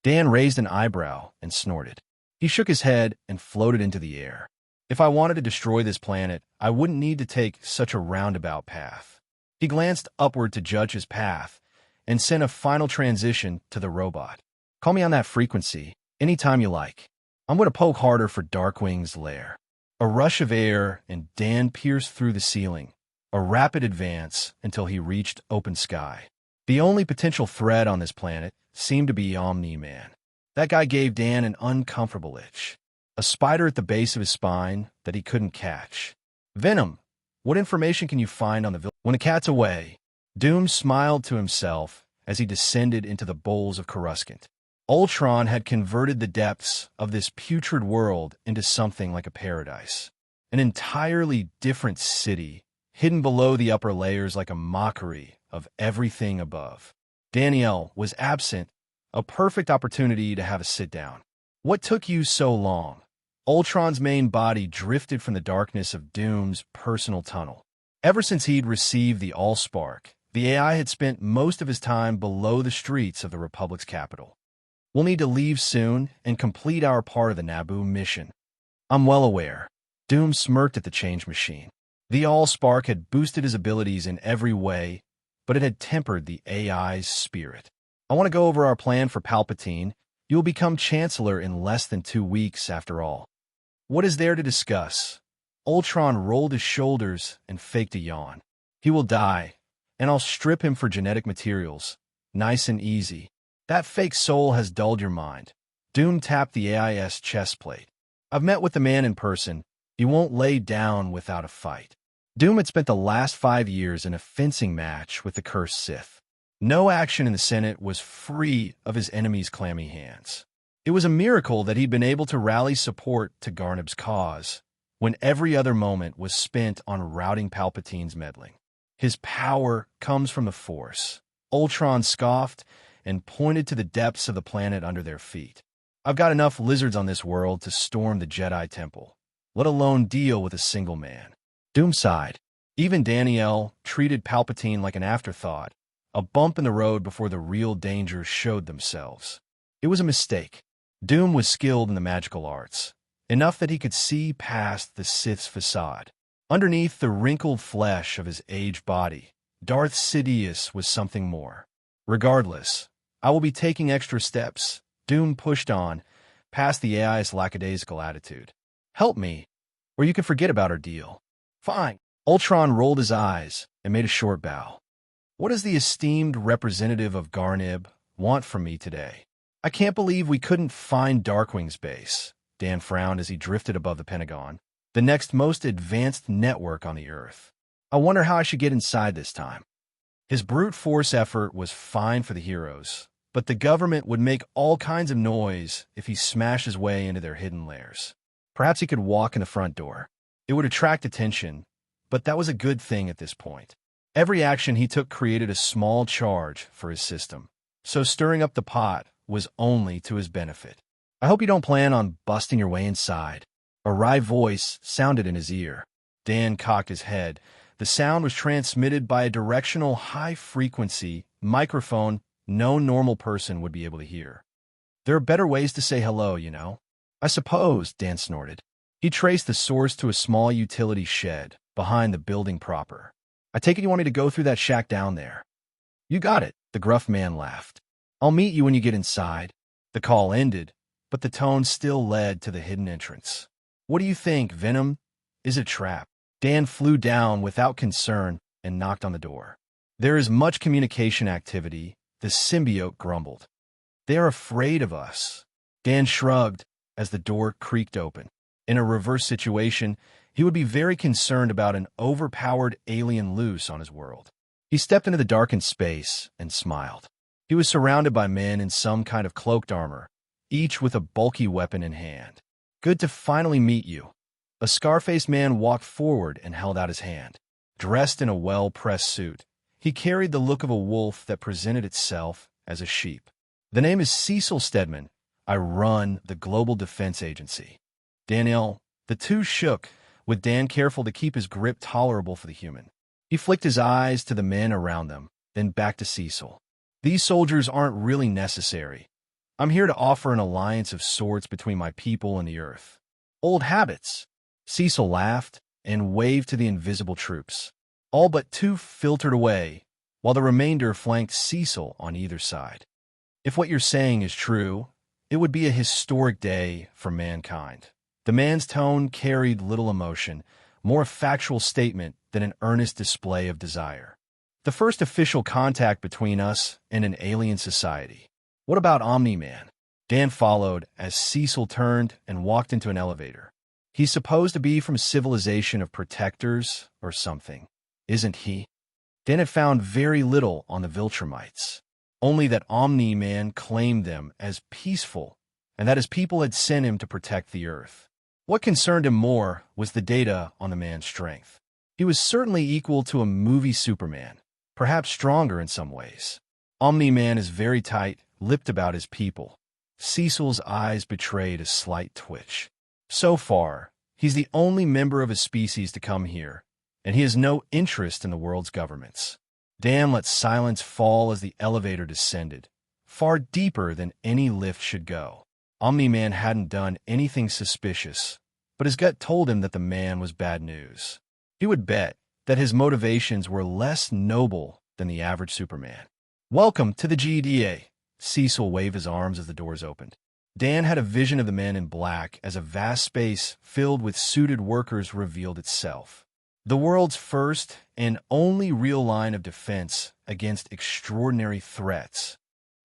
Dan raised an eyebrow and snorted. He shook his head and floated into the air. "If I wanted to destroy this planet, I wouldn't need to take such a roundabout path." He glanced upward to judge his path and sent a final transition to the robot. "Call me on that frequency, anytime you like. I'm going to poke harder for Darkwing's lair." A rush of air and Dan pierced through the ceiling, a rapid advance until he reached open sky. The only potential threat on this planet seemed to be Omniman. That guy gave Dan an uncomfortable itch. A spider at the base of his spine that he couldn't catch. "Venom, what information can you find on the When the cat's away?" Doom smiled to himself as he descended into the bowls of Coruscant. Ultron had converted the depths of this putrid world into something like a paradise. An entirely different city, hidden below the upper layers like a mockery of everything above. Danielle was absent, a perfect opportunity to have a sit-down. "What took you so long?" Ultron's main body drifted from the darkness of Doom's personal tunnel. Ever since he'd received the Allspark, the AI had spent most of his time below the streets of the Republic's capital. "We'll need to leave soon and complete our part of the Naboo mission." "I'm well aware." Doom smirked at the change machine. The Allspark had boosted his abilities in every way, but it had tempered the AI's spirit. "I want to go over our plan for Palpatine. You will become Chancellor in less than 2 weeks, after all." "What is there to discuss?" Ultron rolled his shoulders and faked a yawn. "He will die, and I'll strip him for genetic materials. Nice and easy." "That fake soul has dulled your mind." Doom tapped the AI's chest plate. "I've met with the man in person. He won't lay down without a fight." Doom had spent the last 5 years in a fencing match with the cursed Sith. No action in the Senate was free of his enemy's clammy hands. It was a miracle that he'd been able to rally support to Garnab's cause, when every other moment was spent on routing Palpatine's meddling. "His power comes from the Force." Ultron scoffed and pointed to the depths of the planet under their feet. "I've got enough lizards on this world to storm the Jedi Temple, let alone deal with a single man." Doom sighed. Even Danielle treated Palpatine like an afterthought, a bump in the road before the real dangers showed themselves. It was a mistake. Doom was skilled in the magical arts, enough that he could see past the Sith's facade. Underneath the wrinkled flesh of his aged body, Darth Sidious was something more. "Regardless, I will be taking extra steps." Doom pushed on, past the AI's lackadaisical attitude. "Help me, or you can forget about our deal." "Fine." Ultron rolled his eyes and made a short bow. "What does the esteemed representative of Garnib want from me today?" "I can't believe we couldn't find Darkwing's base." Dan frowned as he drifted above the Pentagon. "The next most advanced network on the Earth." I wonder how I should get inside this time. His brute force effort was fine for the heroes, but the government would make all kinds of noise if he smashed his way into their hidden lairs. Perhaps he could walk in the front door. It would attract attention, but that was a good thing at this point. Every action he took created a small charge for his system, so stirring up the pot was only to his benefit. I hope you don't plan on busting your way inside. A wry voice sounded in his ear. Dan cocked his head. The sound was transmitted by a directional high-frequency microphone no normal person would be able to hear. There are better ways to say hello, you know. I suppose, Dan snorted. He traced the source to a small utility shed behind the building proper. I take it you want me to go through that shack down there. You got it, the gruff man laughed. I'll meet you when you get inside. The call ended, but the tone still led to the hidden entrance. What do you think, Venom? Is it a trap? Dan flew down without concern and knocked on the door. There is much communication activity, the symbiote grumbled. They are afraid of us. Dan shrugged as the door creaked open. In a reverse situation, he would be very concerned about an overpowered alien loose on his world. He stepped into the darkened space and smiled. He was surrounded by men in some kind of cloaked armor, each with a bulky weapon in hand. Good to finally meet you. A scar-faced man walked forward and held out his hand. Dressed in a well-pressed suit, he carried the look of a wolf that presented itself as a sheep. The name is Cecil Stedman. I run the Global Defense Agency. Daniel, the two shook, with Dan careful to keep his grip tolerable for the human. He flicked his eyes to the men around them, then back to Cecil. These soldiers aren't really necessary. I'm here to offer an alliance of sorts between my people and the Earth. Old habits. Cecil laughed and waved to the invisible troops. All but two filtered away, while the remainder flanked Cecil on either side. If what you're saying is true, it would be a historic day for mankind. The man's tone carried little emotion, more a factual statement than an earnest display of desire. The first official contact between us and an alien society. What about Omniman? Dan followed as Cecil turned and walked into an elevator. He's supposed to be from a civilization of protectors or something, isn't he? Dan had found very little on the Viltrumites, only that Omniman claimed them as peaceful and that his people had sent him to protect the Earth. What concerned him more was the data on the man's strength. He was certainly equal to a movie Superman, perhaps stronger in some ways. Omniman is very tight-lipped about his people. Cecil's eyes betrayed a slight twitch. So far, he's the only member of his species to come here, and he has no interest in the world's governments. Dan let silence fall as the elevator descended, far deeper than any lift should go. Omni-Man hadn't done anything suspicious, but his gut told him that the man was bad news. He would bet that his motivations were less noble than the average Superman. "Welcome to the GDA." Cecil waved his arms as the doors opened. Dan had a vision of the men in black as a vast space filled with suited workers revealed itself. The world's first and only real line of defense against extraordinary threats.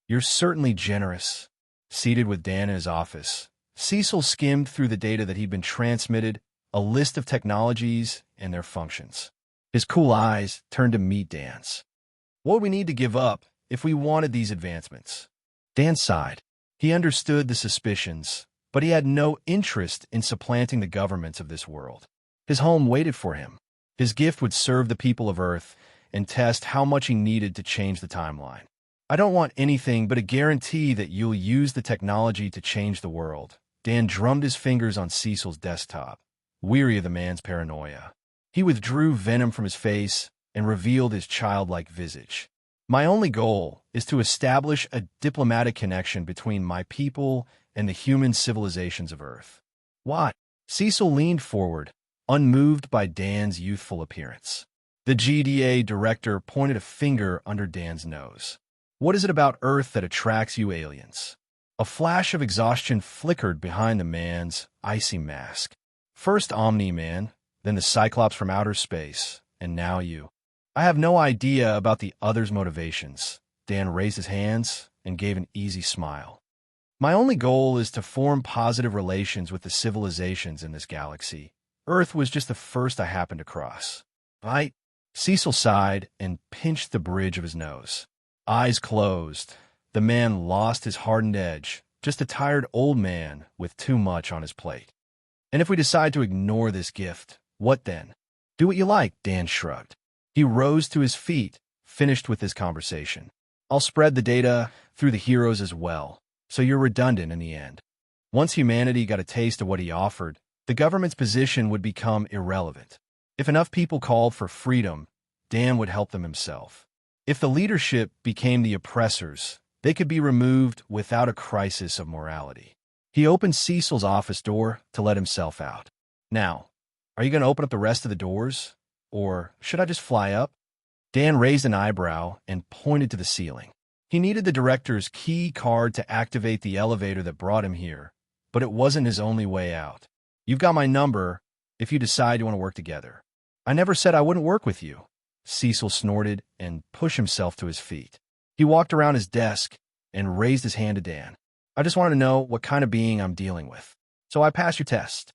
"You're certainly generous." Seated with Dan in his office, Cecil skimmed through the data that he'd been transmitted, a list of technologies and their functions. His cool eyes turned to meet Dan's. What would we need to give up if we wanted these advancements? Dan sighed. He understood the suspicions, but he had no interest in supplanting the governments of this world. His home waited for him. His gift would serve the people of Earth and test how much he needed to change the timeline. "I don't want anything but a guarantee that you'll use the technology to change the world." Dan drummed his fingers on Cecil's desktop, weary of the man's paranoia. He withdrew venom from his face and revealed his childlike visage. "My only goal is to establish a diplomatic connection between my people and the human civilizations of Earth." "What?" Cecil leaned forward, unmoved by Dan's youthful appearance. The GDA director pointed a finger under Dan's nose. "What is it about Earth that attracts you aliens?" A flash of exhaustion flickered behind the man's icy mask. "First Omni-Man, then the Cyclops from outer space, and now you. I have no idea about the others' motivations." Dan raised his hands and gave an easy smile. "My only goal is to form positive relations with the civilizations in this galaxy. Earth was just the first I happened across." "Right?" Cecil sighed and pinched the bridge of his nose. Eyes closed, the man lost his hardened edge, just a tired old man with too much on his plate. And if we decide to ignore this gift, what then? Do what you like, Dan shrugged. He rose to his feet, finished with his conversation. I'll spread the data through the heroes as well, so you're redundant in the end. Once humanity got a taste of what he offered, the government's position would become irrelevant. If enough people called for freedom, Dan would help them himself. If the leadership became the oppressors, they could be removed without a crisis of morality. He opened Cecil's office door to let himself out. Now, are you going to open up the rest of the doors? Or should I just fly up? Dan raised an eyebrow and pointed to the ceiling. He needed the director's key card to activate the elevator that brought him here, but it wasn't his only way out. You've got my number if you decide you want to work together. I never said I wouldn't work with you. Cecil snorted and pushed himself to his feet. He walked around his desk and raised his hand to Dan. I just wanted to know what kind of being I'm dealing with. So I passed your test.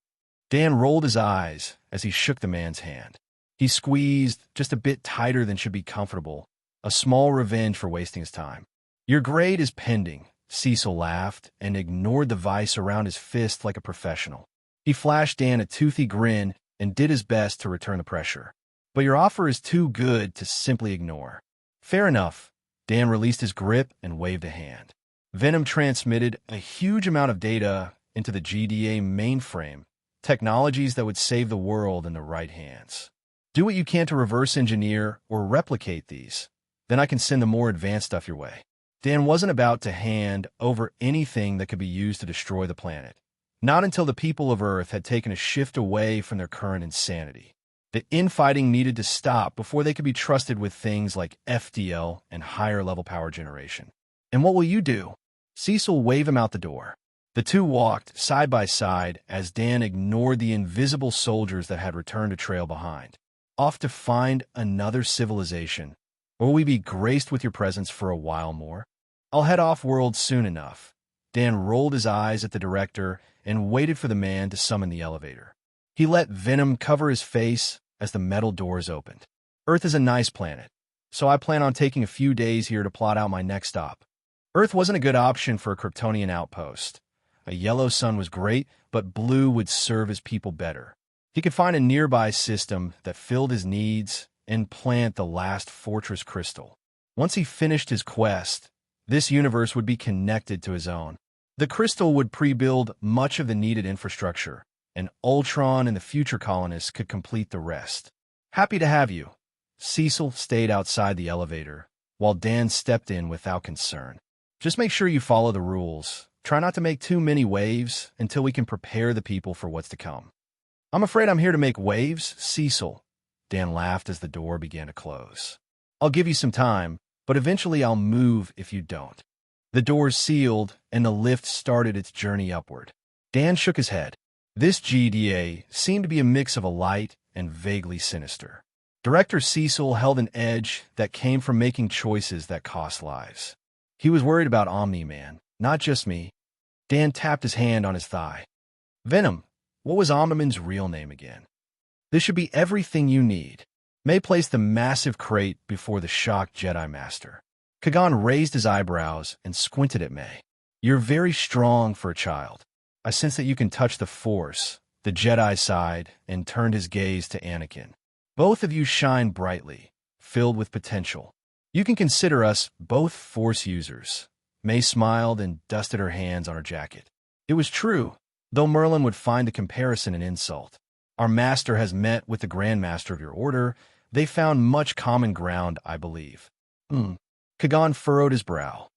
Dan rolled his eyes as he shook the man's hand. He squeezed just a bit tighter than should be comfortable, a small revenge for wasting his time. Your grade is pending, Cecil laughed and ignored the vice around his fist like a professional. He flashed Dan a toothy grin and did his best to return the pressure. But your offer is too good to simply ignore. Fair enough. Dan released his grip and waved a hand. Venom transmitted a huge amount of data into the GDA mainframe, technologies that would save the world in the right hands. Do what you can to reverse engineer or replicate these. Then I can send the more advanced stuff your way. Dan wasn't about to hand over anything that could be used to destroy the planet. Not until the people of Earth had taken a shift away from their current insanity. The infighting needed to stop before they could be trusted with things like FDL and higher-level power generation. And what will you do? Cecil waved him out the door. The two walked side by side as Dan ignored the invisible soldiers that had returned to trail behind. Off to find another civilization, or will we be graced with your presence for a while more? I'll head off-world soon enough. Dan rolled his eyes at the director and waited for the man to summon the elevator. He let Venom cover his face as the metal doors opened. Earth is a nice planet, so I plan on taking a few days here to plot out my next stop. Earth wasn't a good option for a Kryptonian outpost. A yellow sun was great, but blue would serve his people better. He could find a nearby system that filled his needs and plant the last fortress crystal. Once he finished his quest, this universe would be connected to his own. The crystal would pre-build much of the needed infrastructure, and Ultron and the future colonists could complete the rest. Happy to have you. Cecil stayed outside the elevator, while Dan stepped in without concern. Just make sure you follow the rules. Try not to make too many waves until we can prepare the people for what's to come. I'm afraid I'm here to make waves, Cecil. Dan laughed as the door began to close. I'll give you some time, but eventually I'll move if you don't. The doors sealed, and the lift started its journey upward. Dan shook his head. This GDA seemed to be a mix of a light and vaguely sinister. Director Cecil held an edge that came from making choices that cost lives. He was worried about Omniman, not just me. Dan tapped his hand on his thigh. Venom, what was Omniman's real name again? This should be everything you need. May placed the massive crate before the shocked Jedi Master. Kagan raised his eyebrows and squinted at May. You're very strong for a child. I sense that you can touch the Force, the Jedi side, and turned his gaze to Anakin. Both of you shine brightly, filled with potential. You can consider us both Force users. May smiled and dusted her hands on her jacket. It was true, though Merlin would find the comparison an insult. Our master has met with the Grand Master of your order. They found much common ground, I believe. Kagan furrowed his brow.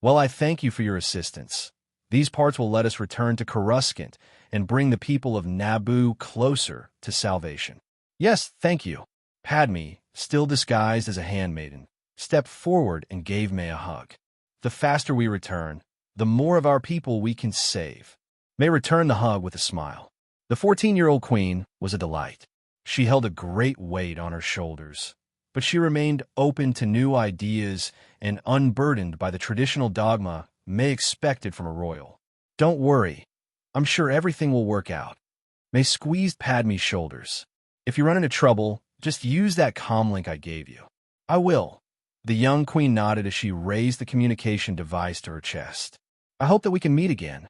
Well, I thank you for your assistance. These parts will let us return to Coruscant and bring the people of Naboo closer to salvation. Yes, thank you. Padme, still disguised as a handmaiden, stepped forward and gave May a hug. The faster we return, the more of our people we can save. May returned the hug with a smile. The 14-year-old queen was a delight. She held a great weight on her shoulders, but she remained open to new ideas and unburdened by the traditional dogma May expected from a royal. Don't worry. I'm sure everything will work out. May squeezed Padme's shoulders. If you run into trouble, Just use that comm link I gave you. I will. The young queen nodded as she raised the communication device to her chest. I hope that we can meet again.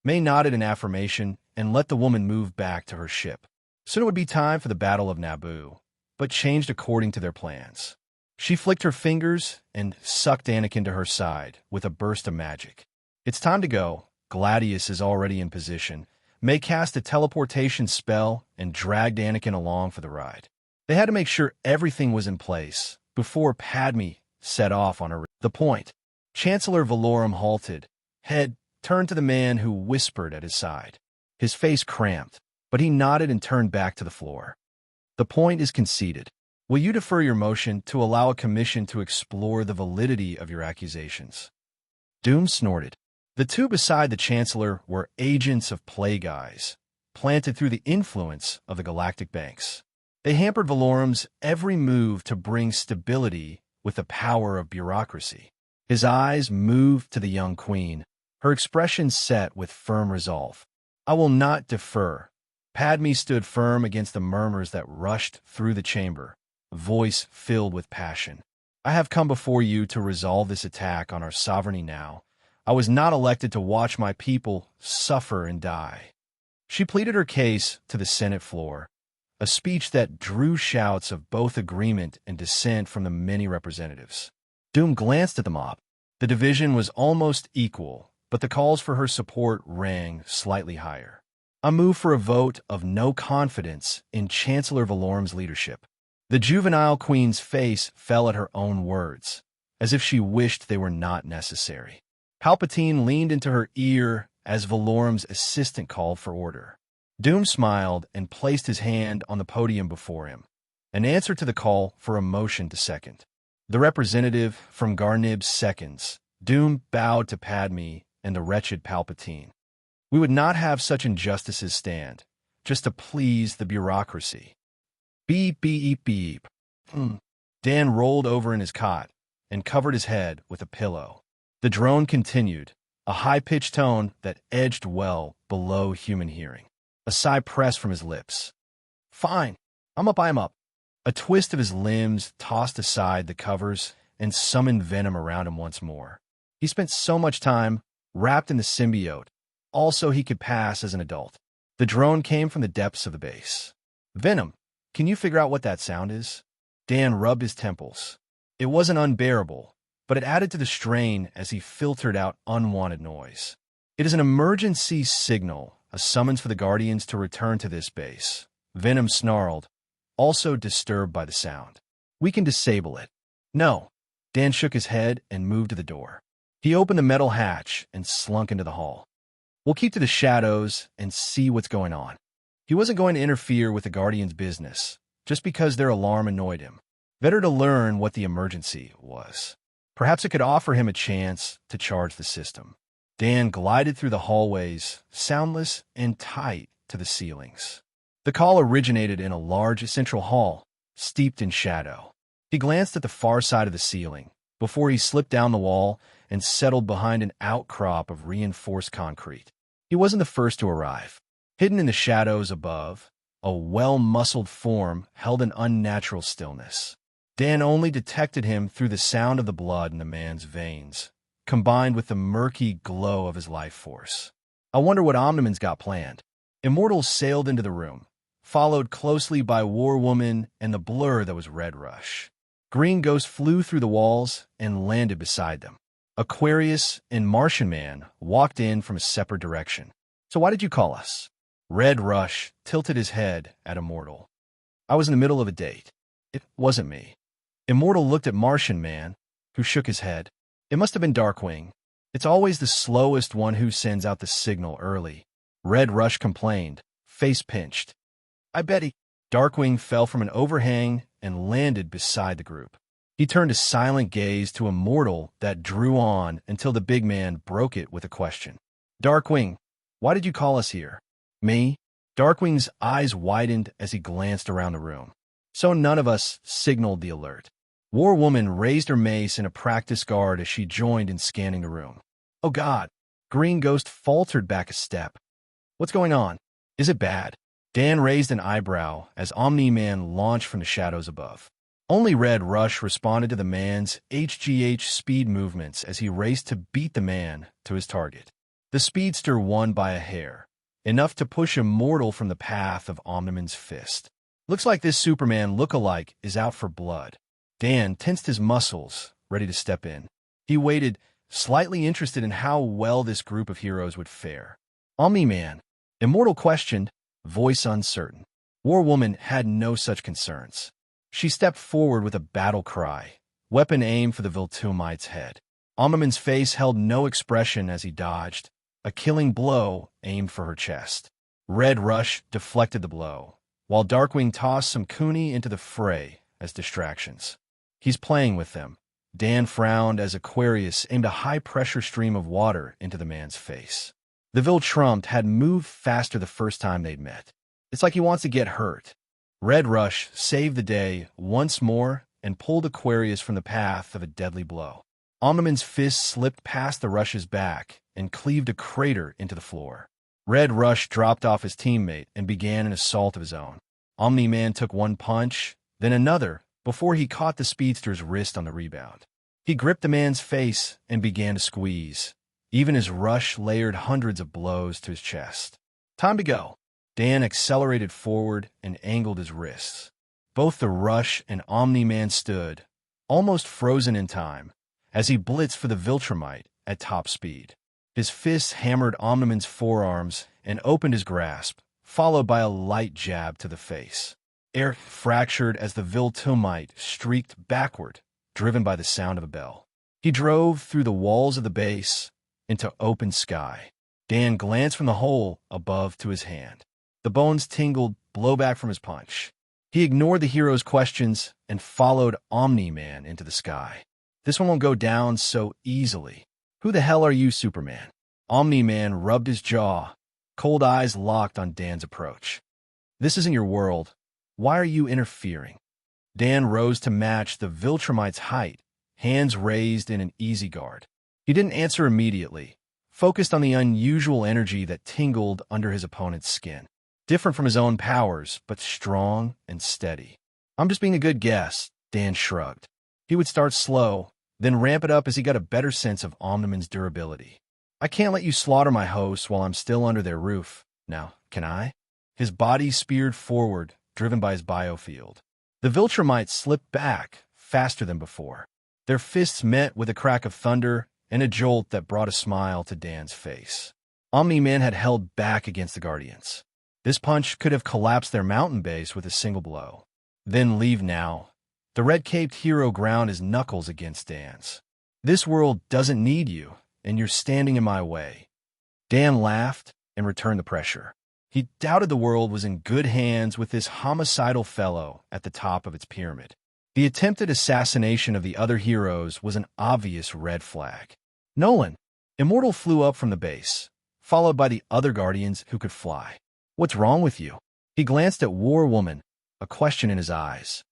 May nodded in affirmation and let the woman move back to her ship. Soon it would be time for the Battle of Naboo, but changed according to their plans. She flicked her fingers and sucked Anakin to her side with a burst of magic. It's time to go. Gladius is already in position. May cast a teleportation spell and dragged Anakin along for the ride. They had to make sure everything was in place before Padme set off on her. The point. Chancellor Valorum halted, head turned to the man who whispered at his side. His face cramped, but he nodded and turned back to the floor. The point is conceded. Will you defer your motion to allow a commission to explore the validity of your accusations? Doom snorted. The two beside the Chancellor were agents of Plague Eyes, planted through the influence of the Galactic Banks. They hampered Valorum's every move to bring stability with the power of bureaucracy. His eyes moved to the young queen, her expression set with firm resolve. I will not defer. Padme stood firm against the murmurs that rushed through the chamber, voice filled with passion. I have come before you to resolve this attack on our sovereignty now. I was not elected to watch my people suffer and die. She pleaded her case to the Senate floor, a speech that drew shouts of both agreement and dissent from the many representatives. Doom glanced at the mob. The division was almost equal, but the calls for her support rang slightly higher. I move for a vote of no confidence in Chancellor Valorum's leadership. The juvenile queen's face fell at her own words, as if she wished they were not necessary. Palpatine leaned into her ear as Valorum's assistant called for order. Doom smiled and placed his hand on the podium before him, an answer to the call for a motion to second. The representative from Garnib's seconds. Doom bowed to Padme and the wretched Palpatine. We would not have such injustices stand, just to please the bureaucracy. Beep, beep, beep. Dan rolled over in his cot and covered his head with a pillow. The drone continued, a high-pitched tone that edged well below human hearing. A sigh pressed from his lips. Fine. I'm up. A twist of his limbs tossed aside the covers and summoned venom around him once more. He spent so much time wrapped in the symbiote, also he could pass as an adult. The drone came from the depths of the base. Venom, can you figure out what that sound is? Dan rubbed his temples. It wasn't unbearable, but it added to the strain as he filtered out unwanted noise. It is an emergency signal, a summons for the Guardians to return to this base. Venom snarled, also disturbed by the sound. We can disable it. No. Dan shook his head and moved to the door. He opened the metal hatch and slunk into the hall. We'll keep to the shadows and see what's going on. He wasn't going to interfere with the Guardians' business, just because their alarm annoyed him. Better to learn what the emergency was. Perhaps it could offer him a chance to charge the system. Dan glided through the hallways, soundless and tight to the ceilings. The call originated in a large central hall, steeped in shadow. He glanced at the far side of the ceiling, before he slipped down the wall and settled behind an outcrop of reinforced concrete. He wasn't the first to arrive. Hidden in the shadows above, a well-muscled form held an unnatural stillness. Dan only detected him through the sound of the blood in the man's veins, combined with the murky glow of his life force. I wonder what Omniman's got planned. Immortals sailed into the room, followed closely by War Woman and the blur that was Red Rush. Green Ghost flew through the walls and landed beside them. Aquarius and Martian Man walked in from a separate direction. So why did you call us? Red Rush tilted his head at Immortal. I was in the middle of a date. It wasn't me. Immortal looked at Martian Man, who shook his head. It must have been Darkwing. It's always the slowest one who sends out the signal early. Red Rush complained, face pinched. I bet he... Darkwing fell from an overhang and landed beside the group. He turned a silent gaze to Immortal that drew on until the big man broke it with a question. Darkwing, why did you call us here? Me? Darkwing's eyes widened as he glanced around the room. So none of us signaled the alert. War Woman raised her mace in a practice guard as she joined in scanning the room. Oh God! Green Ghost faltered back a step. What's going on? Is it bad? Dan raised an eyebrow as Omni-Man launched from the shadows above. Only Red Rush responded to the man's HGH speed movements as he raced to beat the man to his target. The speedster won by a hair, enough to push Immortal from the path of Omniman's fist. Looks like this Superman look-alike is out for blood. Dan tensed his muscles, ready to step in. He waited, slightly interested in how well this group of heroes would fare. Omni-Man, Immortal questioned, voice uncertain. War Woman had no such concerns. She stepped forward with a battle cry, weapon aimed for the Viltrumite's head. Omniman's face held no expression as he dodged, a killing blow aimed for her chest. Red Rush deflected the blow, while Darkwing tossed some Cooney into the fray as distractions. He's playing with them. Dan frowned as Aquarius aimed a high-pressure stream of water into the man's face. The Viltrumt had moved faster the first time they'd met. It's like he wants to get hurt. Red Rush saved the day once more and pulled Aquarius from the path of a deadly blow. Omniman's fist slipped past the Rush's back and cleaved a crater into the floor. Red Rush dropped off his teammate and began an assault of his own. Omni-Man took one punch, then another, before he caught the speedster's wrist on the rebound. He gripped the man's face and began to squeeze, even as Rush layered hundreds of blows to his chest. Time to go. Dan accelerated forward and angled his wrists. Both the Rush and Omni-Man stood, almost frozen in time, as he blitzed for the Viltrumite at top speed. His fists hammered Omniman's forearms and opened his grasp, followed by a light jab to the face. Air fractured as the Viltrumite streaked backward, driven by the sound of a bell. He drove through the walls of the base into open sky. Dan glanced from the hole above to his hand. The bones tingled, blowback from his punch. He ignored the hero's questions and followed Omni-Man into the sky. This one won't go down so easily. Who the hell are you, Superman? Omni-Man rubbed his jaw, cold eyes locked on Dan's approach. This isn't your world. Why are you interfering? Dan rose to match the Viltrumite's height, hands raised in an easy guard. He didn't answer immediately, focused on the unusual energy that tingled under his opponent's skin. Different from his own powers, but strong and steady. I'm just being a good guest, Dan shrugged. He would start slow, then ramp it up as he got a better sense of Omniman's durability. I can't let you slaughter my hosts while I'm still under their roof. Now, can I? His body speared forward, driven by his biofield. The Viltrumite slipped back, faster than before. Their fists met with a crack of thunder and a jolt that brought a smile to Dan's face. Omni-Man had held back against the Guardians. This punch could have collapsed their mountain base with a single blow. Then leave now. The red-caped hero ground his knuckles against Dan's. This world doesn't need you, and you're standing in my way. Dan laughed and returned the pressure. He doubted the world was in good hands with this homicidal fellow at the top of its pyramid. The attempted assassination of the other heroes was an obvious red flag. Nolan, Immortal flew up from the base, followed by the other Guardians who could fly. What's wrong with you? He glanced at War Woman, a question in his eyes.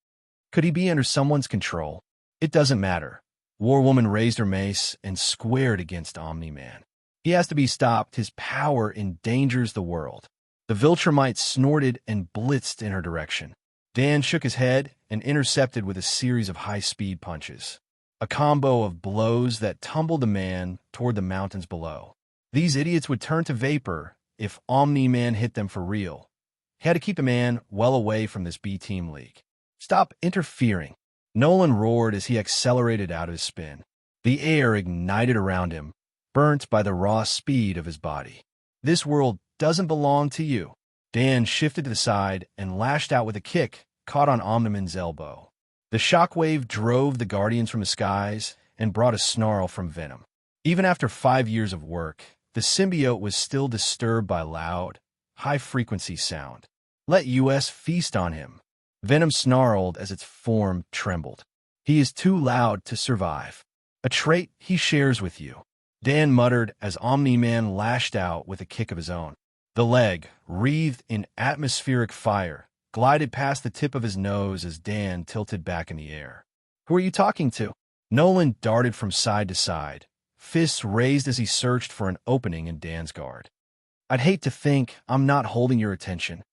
Could he be under someone's control? It doesn't matter. War Woman raised her mace and squared against Omni-Man. He has to be stopped. His power endangers the world. The Viltrumite snorted and blitzed in her direction. Dan shook his head and intercepted with a series of high-speed punches. A combo of blows that tumbled the man toward the mountains below. These idiots would turn to vapor if Omni-Man hit them for real. He had to keep the man well away from this B-Team league. Stop interfering. Nolan roared as he accelerated out of his spin. The air ignited around him, burnt by the raw speed of his body. This world doesn't belong to you. Dan shifted to the side and lashed out with a kick caught on Omniman's elbow. The shockwave drove the Guardians from the skies and brought a snarl from Venom. Even after 5 years of work, the symbiote was still disturbed by loud, high-frequency sound. Let US feast on him. Venom snarled as its form trembled. He is too loud to survive. A trait he shares with you. Dan muttered as Omni-Man lashed out with a kick of his own. The leg, wreathed in atmospheric fire, glided past the tip of his nose as Dan tilted back in the air. Who are you talking to? Nolan darted from side to side, fists raised as he searched for an opening in Dan's guard. I'd hate to think I'm not holding your attention.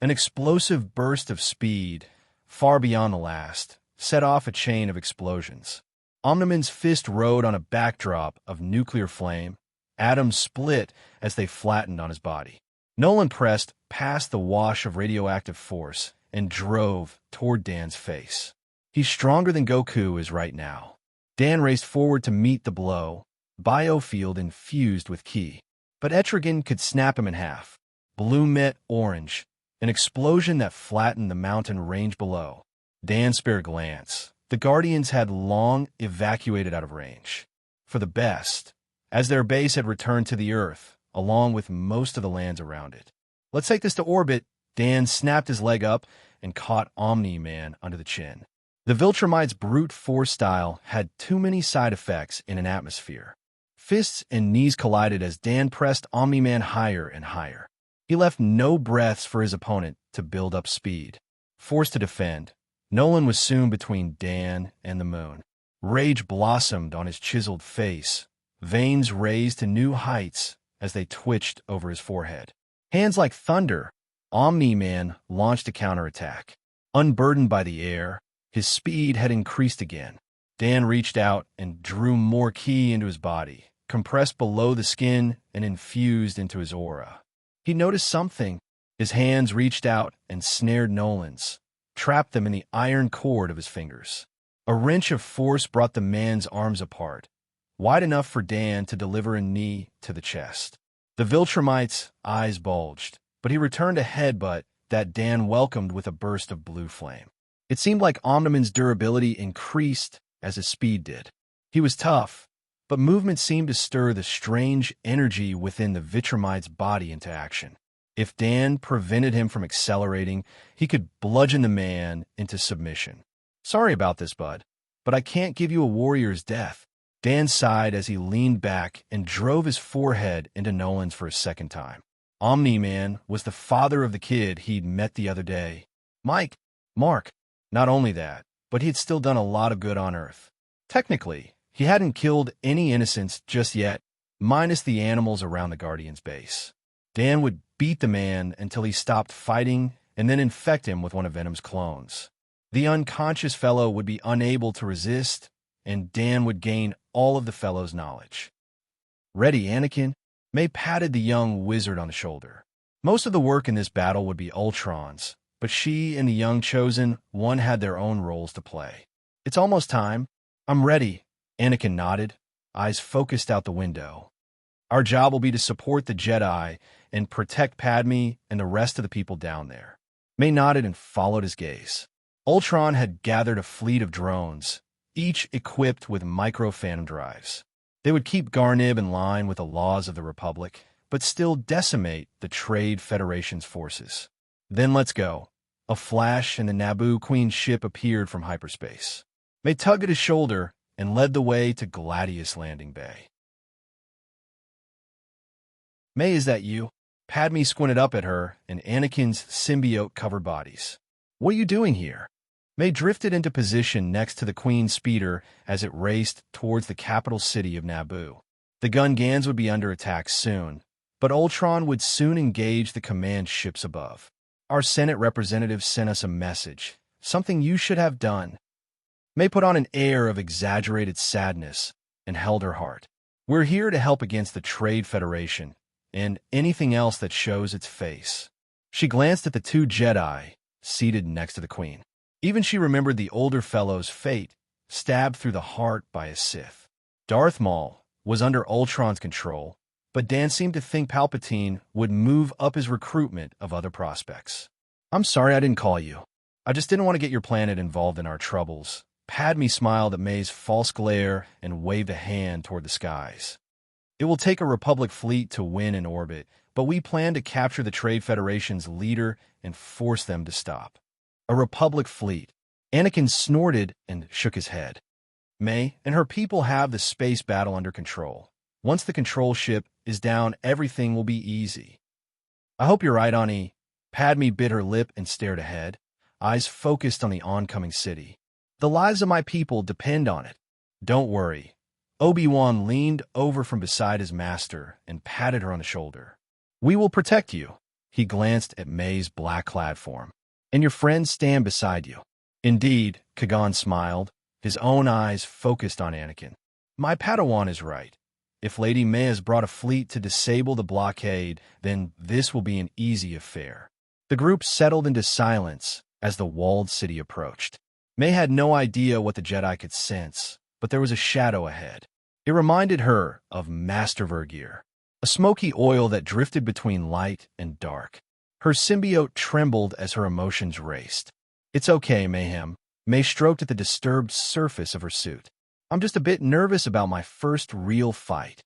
An explosive burst of speed, far beyond the last, set off a chain of explosions. Omniman's fist rode on a backdrop of nuclear flame. Atoms split as they flattened on his body. Nolan pressed past the wash of radioactive force and drove toward Dan's face. He's stronger than Goku is right now. Dan raced forward to meet the blow, biofield infused with ki. But Etrigan could snap him in half. Blue met orange, an explosion that flattened the mountain range below. Dan spared a glance. The Guardians had long evacuated out of range. For the best, as their base had returned to the Earth, along with most of the lands around it. Let's take this to orbit. Dan snapped his leg up and caught Omniman under the chin. The Viltrumites' brute force style had too many side effects in an atmosphere. Fists and knees collided as Dan pressed Omniman higher and higher. He left no breaths for his opponent to build up speed. Forced to defend, Nolan was soon between Dan and the moon. Rage blossomed on his chiseled face, veins raised to new heights as they twitched over his forehead. Hands like thunder, Omniman launched a counterattack. Unburdened by the air, his speed had increased again. Dan reached out and drew more ki into his body, compressed below the skin and infused into his aura. He noticed something. His hands reached out and snared Nolan's, trapped them in the iron cord of his fingers. A wrench of force brought the man's arms apart, wide enough for Dan to deliver a knee to the chest. The Viltrumite's eyes bulged, but he returned a headbutt that Dan welcomed with a burst of blue flame. It seemed like Omniman's durability increased as his speed did. He was tough, but movement seemed to stir the strange energy within the Viltrumite's body into action. If Dan prevented him from accelerating, he could bludgeon the man into submission. Sorry about this, bud, but I can't give you a warrior's death. Dan sighed as he leaned back and drove his forehead into Nolan's for a second time. Omniman was the father of the kid he'd met the other day. Mark. Not only that, but he'd still done a lot of good on Earth. Technically, he hadn't killed any innocents just yet, minus the animals around the Guardian's base. Dan would beat the man until he stopped fighting and then infect him with one of Venom's clones. The unconscious fellow would be unable to resist, and Dan would gain all of the fellow's knowledge. Ready, Anakin? May patted the young wizard on the shoulder. Most of the work in this battle would be Ultron's, but she and the young chosen one had their own roles to play. It's almost time. I'm ready, Anakin nodded, eyes focused out the window. Our job will be to support the Jedi and protect Padme and the rest of the people down there. May nodded and followed his gaze. Ultron had gathered a fleet of drones, each equipped with micro-phantom drives. They would keep Garnib in line with the laws of the Republic, but still decimate the Trade Federation's forces. Then let's go. A flash and the Naboo Queen's ship appeared from hyperspace. May tugged at his shoulder and led the way to Gladius Landing Bay. May, is that you? Padme squinted up at her and Anakin's symbiote-covered bodies. What are you doing here? May drifted into position next to the Queen's speeder as it raced towards the capital city of Naboo. The Gungans would be under attack soon, but Ultron would soon engage the command ships above. Our Senate representative sent us a message, something you should have done. May put on an air of exaggerated sadness and held her heart. We're here to help against the Trade Federation and anything else that shows its face. She glanced at the two Jedi seated next to the Queen. Even she remembered the older fellow's fate, stabbed through the heart by a Sith. Darth Maul was under Ultron's control, but Dan seemed to think Palpatine would move up his recruitment of other prospects. I'm sorry I didn't call you. I just didn't want to get your planet involved in our troubles. Padme smiled at May's false glare and waved a hand toward the skies. It will take a Republic fleet to win in orbit, but we plan to capture the Trade Federation's leader and force them to stop. A Republic fleet. Anakin snorted and shook his head. May and her people have the space battle under control. Once the control ship is down, everything will be easy. I hope you're right, Ani. Padme bit her lip and stared ahead, eyes focused on the oncoming city. The lives of my people depend on it. Don't worry. Obi-Wan leaned over from beside his master and patted her on the shoulder. We will protect you. He glanced at May's black-clad form. "And your friends stand beside you." "Indeed," Kagan smiled, his own eyes focused on Anakin. "My Padawan is right. If Lady May has brought a fleet to disable the blockade, then this will be an easy affair." The group settled into silence as the walled city approached. May had no idea what the Jedi could sense, but there was a shadow ahead. It reminded her of Master Vergear, a smoky oil that drifted between light and dark. Her symbiote trembled as her emotions raced. "It's okay, Mayhem." May stroked at the disturbed surface of her suit. "I'm just a bit nervous about my first real fight."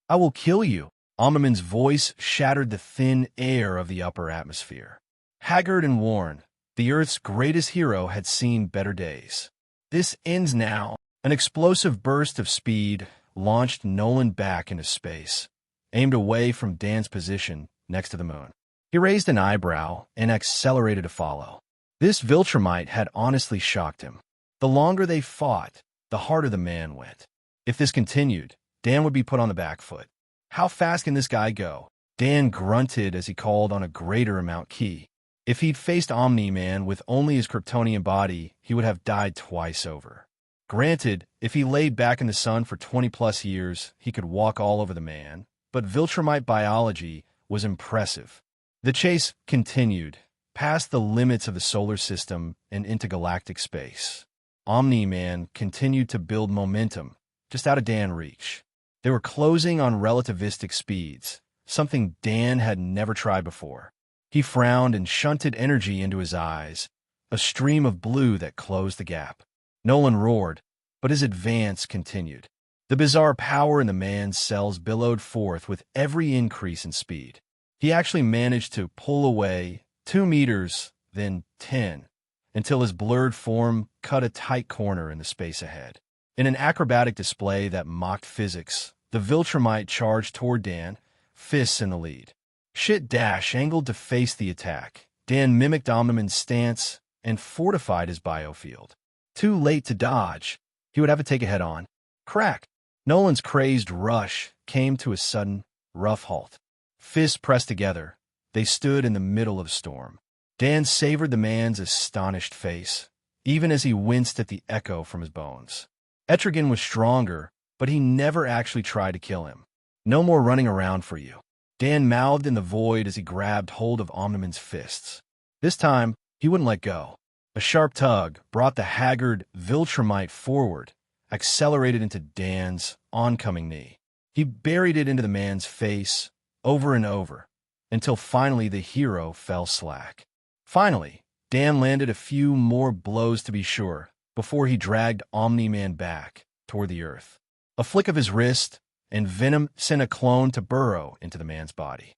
"I will kill you." Omniman's voice shattered the thin air of the upper atmosphere. Haggard and worn, the Earth's greatest hero had seen better days. "This ends now." An explosive burst of speed launched Nolan back into space, aimed away from Dan's position next to the moon. He raised an eyebrow and accelerated to follow. This Viltrumite had honestly shocked him. The longer they fought, the harder the man went. If this continued, Dan would be put on the back foot. "How fast can this guy go?" Dan grunted as he called on a greater amount key. If he'd faced Omniman with only his Kryptonian body, he would have died twice over. Granted, if he laid back in the sun for 20-plus years, he could walk all over the man, but Viltrumite biology was impressive. The chase continued, past the limits of the solar system and into galactic space. Omniman continued to build momentum, just out of Dan's reach. They were closing on relativistic speeds, something Dan had never tried before. He frowned and shunted energy into his eyes, a stream of blue that closed the gap. Nolan roared, but his advance continued. The bizarre power in the man's cells billowed forth with every increase in speed. He actually managed to pull away 2 meters, then 10, until his blurred form cut a tight corner in the space ahead. In an acrobatic display that mocked physics, the Viltrumite charged toward Dan, fists in the lead. Shit Dash angled to face the attack. Dan mimicked Omniman's stance and fortified his biofield. Too late to dodge. He would have to take it head-on. Crack! Nolan's crazed rush came to a sudden, rough halt. Fists pressed together, they stood in the middle of a storm. Dan savored the man's astonished face, even as he winced at the echo from his bones. Etrigan was stronger, but he never actually tried to kill him. "No more running around for you." Dan mouthed in the void as he grabbed hold of Omniman's fists. This time, he wouldn't let go. A sharp tug brought the haggard Viltrumite forward, accelerated into Dan's oncoming knee. He buried it into the man's face, over and over, until finally the hero fell slack. Finally, Dan landed a few more blows to be sure, before he dragged Omniman back toward the earth. A flick of his wrist, and venom sent a clone to burrow into the man's body.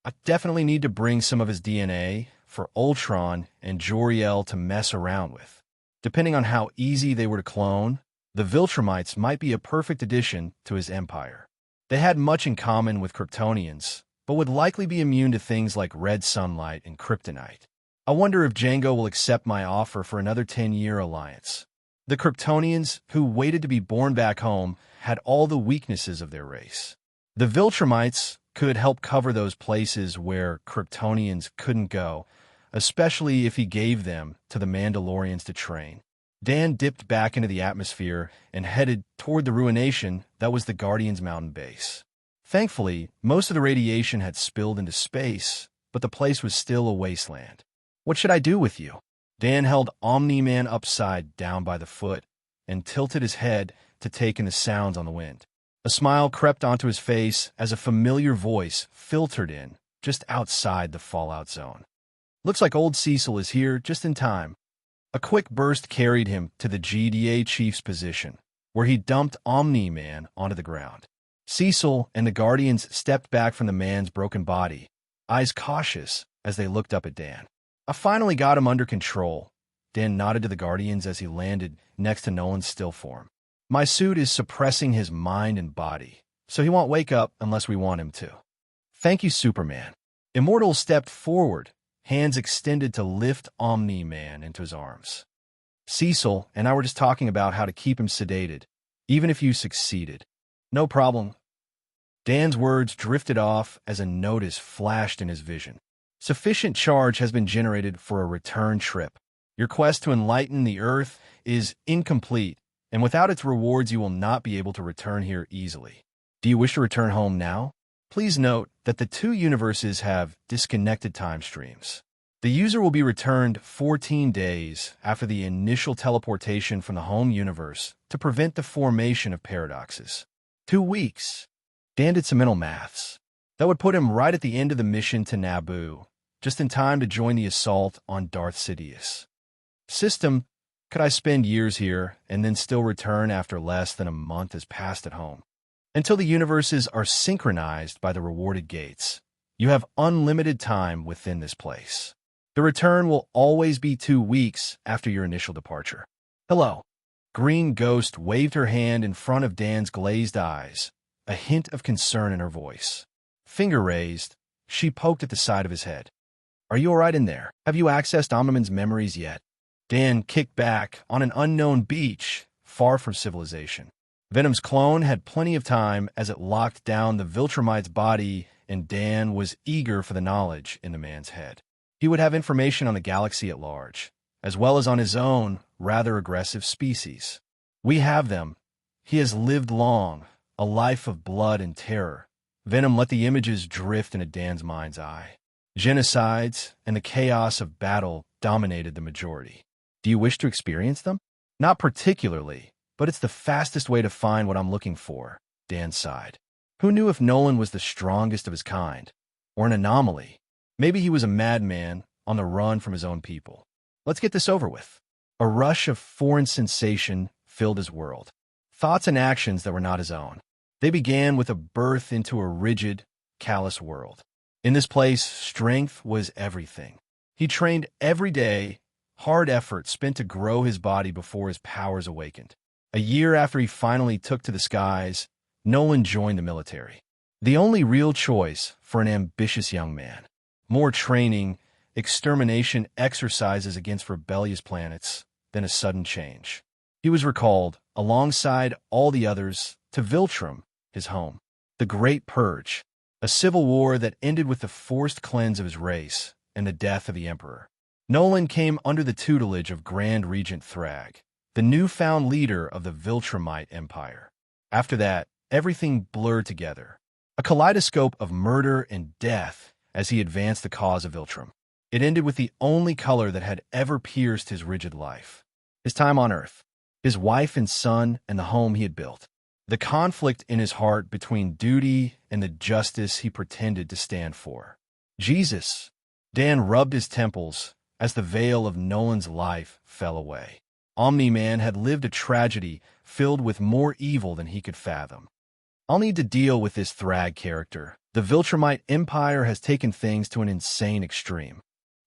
"I definitely need to bring some of his DNA for Ultron and Jor-El to mess around with." Depending on how easy they were to clone, the Viltrumites might be a perfect addition to his empire. They had much in common with Kryptonians, but would likely be immune to things like red sunlight and kryptonite. I wonder if Django will accept my offer for another 10-year alliance. The Kryptonians, who waited to be born back home, had all the weaknesses of their race. The Viltrumites could help cover those places where Kryptonians couldn't go, especially if he gave them to the Mandalorians to train. Dan dipped back into the atmosphere and headed toward the ruination that was the Guardians' mountain base. Thankfully, most of the radiation had spilled into space, but the place was still a wasteland. "What should I do with you?" Dan held Omniman upside down by the foot and tilted his head to take in the sounds on the wind. A smile crept onto his face as a familiar voice filtered in just outside the fallout zone. "Looks like old Cecil is here just in time." A quick burst carried him to the GDA chief's position, where he dumped Omniman onto the ground. Cecil and the Guardians stepped back from the man's broken body, eyes cautious as they looked up at Dan. "I finally got him under control." Dan nodded to the Guardians as he landed next to Nolan's still form. "My suit is suppressing his mind and body, so he won't wake up unless we want him to." "Thank you, Superman." Immortal stepped forward, hands extended to lift Omni-Man into his arms. "Cecil and I were just talking about how to keep him sedated, even if you succeeded." "No problem." Dan's words drifted off as a notice flashed in his vision. Sufficient charge has been generated for a return trip. Your quest to enlighten the Earth is incomplete, and without its rewards you will not be able to return here easily. Do you wish to return home now? Please note that the two universes have disconnected time streams. The user will be returned 14 days after the initial teleportation from the home universe to prevent the formation of paradoxes. 2 weeks. Dan did some mental maths. That would put him right at the end of the mission to Naboo, just in time to join the assault on Darth Sidious. System, could I spend years here and then still return after less than a month has passed at home? Until the universes are synchronized by the rewarded gates, you have unlimited time within this place. The return will always be 2 weeks after your initial departure. Hello. Green Ghost waved her hand in front of Dan's glazed eyes, a hint of concern in her voice. Finger raised, she poked at the side of his head. Are you all right in there? Have you accessed Omniman's memories yet? Dan kicked back on an unknown beach, far from civilization. Venom's clone had plenty of time as it locked down the Viltrumite's body, and Dan was eager for the knowledge in the man's head. He would have information on the galaxy at large, as well as on his own rather aggressive species. We have them. He has lived long, a life of blood and terror. Venom let the images drift into Dan's mind's eye. Genocides and the chaos of battle dominated the majority. Do you wish to experience them? Not particularly, but it's the fastest way to find what I'm looking for, Dan sighed. Who knew if Nolan was the strongest of his kind? Or an anomaly? Maybe he was a madman on the run from his own people. Let's get this over with. A rush of foreign sensation filled his world. Thoughts and actions that were not his own. They began with a birth into a rigid, callous world. In this place, strength was everything. He trained every day, hard effort spent to grow his body before his powers awakened. A year after he finally took to the skies, Nolan joined the military. The only real choice for an ambitious young man. More training, extermination exercises against rebellious planets, than a sudden change. He was recalled, alongside all the others, to Viltrum, his home. The Great Purge, a civil war that ended with the forced cleanse of his race and the death of the Emperor. Nolan came under the tutelage of Grand Regent Thrag, the newfound leader of the Viltrumite Empire. After that, everything blurred together, a kaleidoscope of murder and death as he advanced the cause of Viltrum. It ended with the only color that had ever pierced his rigid life. His time on Earth, his wife and son, and the home he had built. The conflict in his heart between duty and the justice he pretended to stand for. Jesus. Dan rubbed his temples as the veil of Nolan's life fell away. Omniman had lived a tragedy filled with more evil than he could fathom. I'll need to deal with this Thrag character. The Viltrumite Empire has taken things to an insane extreme.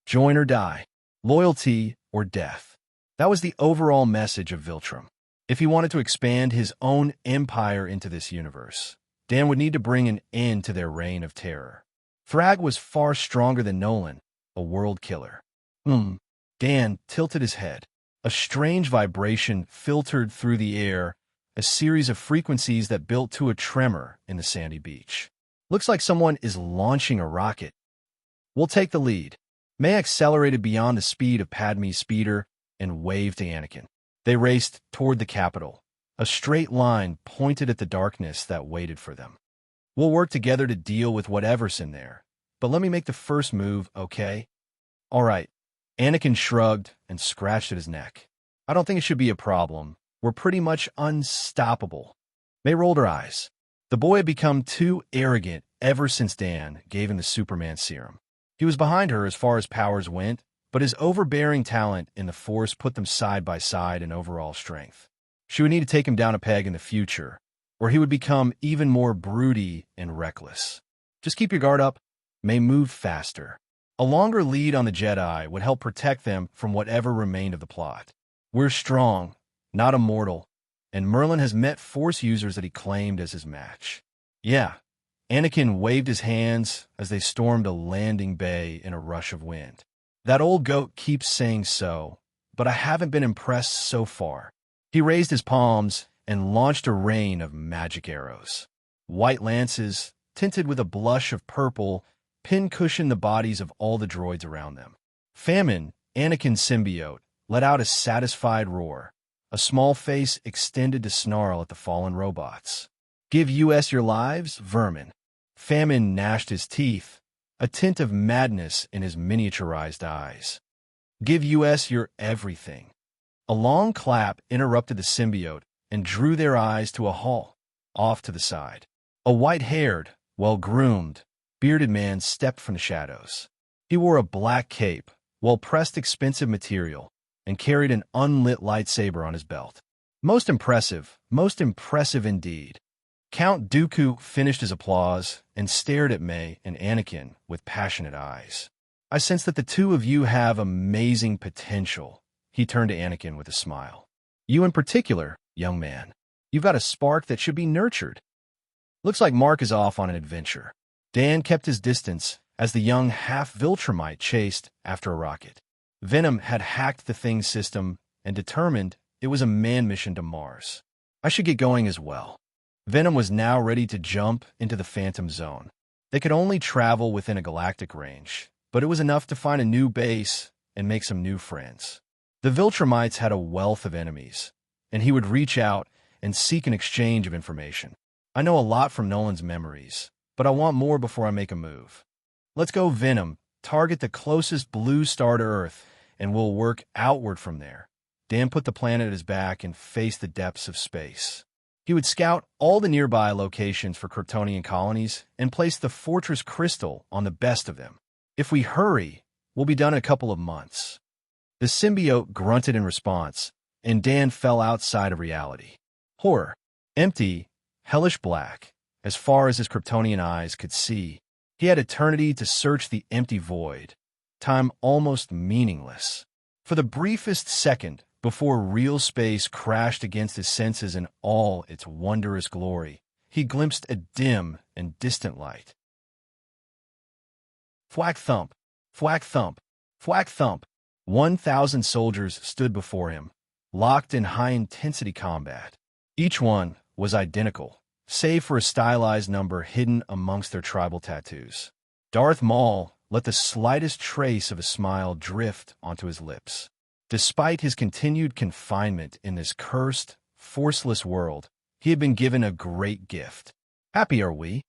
Join or die. Loyalty or death. That was the overall message of Viltrum. If he wanted to expand his own empire into this universe, Dan would need to bring an end to their reign of terror. Thrag was far stronger than Nolan, a world killer. Dan tilted his head. A strange vibration filtered through the air, a series of frequencies that built to a tremor in the sandy beach. Looks like someone is launching a rocket. We'll take the lead. May accelerated beyond the speed of Padme's speeder and waved to Anakin. They raced toward the capital. A straight line pointed at the darkness that waited for them. We'll work together to deal with whatever's in there, but let me make the first move, okay? All right. Anakin shrugged and scratched at his neck. I don't think it should be a problem. We're pretty much unstoppable. May rolled her eyes. The boy had become too arrogant ever since Dan gave him the Superman serum. He was behind her as far as powers went, but his overbearing talent in the Force put them side by side in overall strength. She would need to take him down a peg in the future, or he would become even more broody and reckless. Just keep your guard up. May moved faster. A longer lead on the Jedi would help protect them from whatever remained of the plot. We're strong, not immortal, and Merlin has met Force users that he claimed as his match. Yeah, Anakin waved his hands as they stormed a landing bay in a rush of wind. That old goat keeps saying so, but I haven't been impressed so far. He raised his palms and launched a rain of magic arrows. White lances, tinted with a blush of purple, pin-cushioned the bodies of all the droids around them. Famine, Anakin's symbiote, let out a satisfied roar. A small face extended to snarl at the fallen robots. "Give us your lives, vermin." Famine gnashed his teeth, a tint of madness in his miniaturized eyes. "Give us your everything." A long clap interrupted the symbiote and drew their eyes to a halt, off to the side. A white-haired, well-groomed, bearded man stepped from the shadows. He wore a black cape, well-pressed expensive material, and carried an unlit lightsaber on his belt. Most impressive indeed. Count Dooku finished his applause and stared at May and Anakin with passionate eyes. "I sense that the two of you have amazing potential." He turned to Anakin with a smile. "You in particular, young man. You've got a spark that should be nurtured." "Looks like Mark is off on an adventure." Dan kept his distance as the young half-Viltrumite chased after a rocket. Venom had hacked the Thing's system and determined it was a manned mission to Mars. "I should get going as well." Venom was now ready to jump into the Phantom Zone. They could only travel within a galactic range, but it was enough to find a new base and make some new friends. The Viltrumites had a wealth of enemies, and he would reach out and seek an exchange of information. "I know a lot from Nolan's memories, but I want more before I make a move." "Let's go, Venom. Target the closest blue star to Earth, and we'll work outward from there." Dan put the planet at his back and faced the depths of space. He would scout all the nearby locations for Kryptonian colonies and place the Fortress Crystal on the best of them. "If we hurry, we'll be done in a couple of months." The symbiote grunted in response, and Dan fell outside of reality. Horror, empty, hellish black, as far as his Kryptonian eyes could see. He had eternity to search the empty void, time almost meaningless. For the briefest second before real space crashed against his senses in all its wondrous glory, he glimpsed a dim and distant light. Thwack thump, thwack thump, thwack thump. 1,000 soldiers stood before him, locked in high-intensity combat. Each one was identical, save for a stylized number hidden amongst their tribal tattoos. Darth Maul let the slightest trace of a smile drift onto his lips. Despite his continued confinement in this cursed, forceless world, he had been given a great gift. "Happy are we?"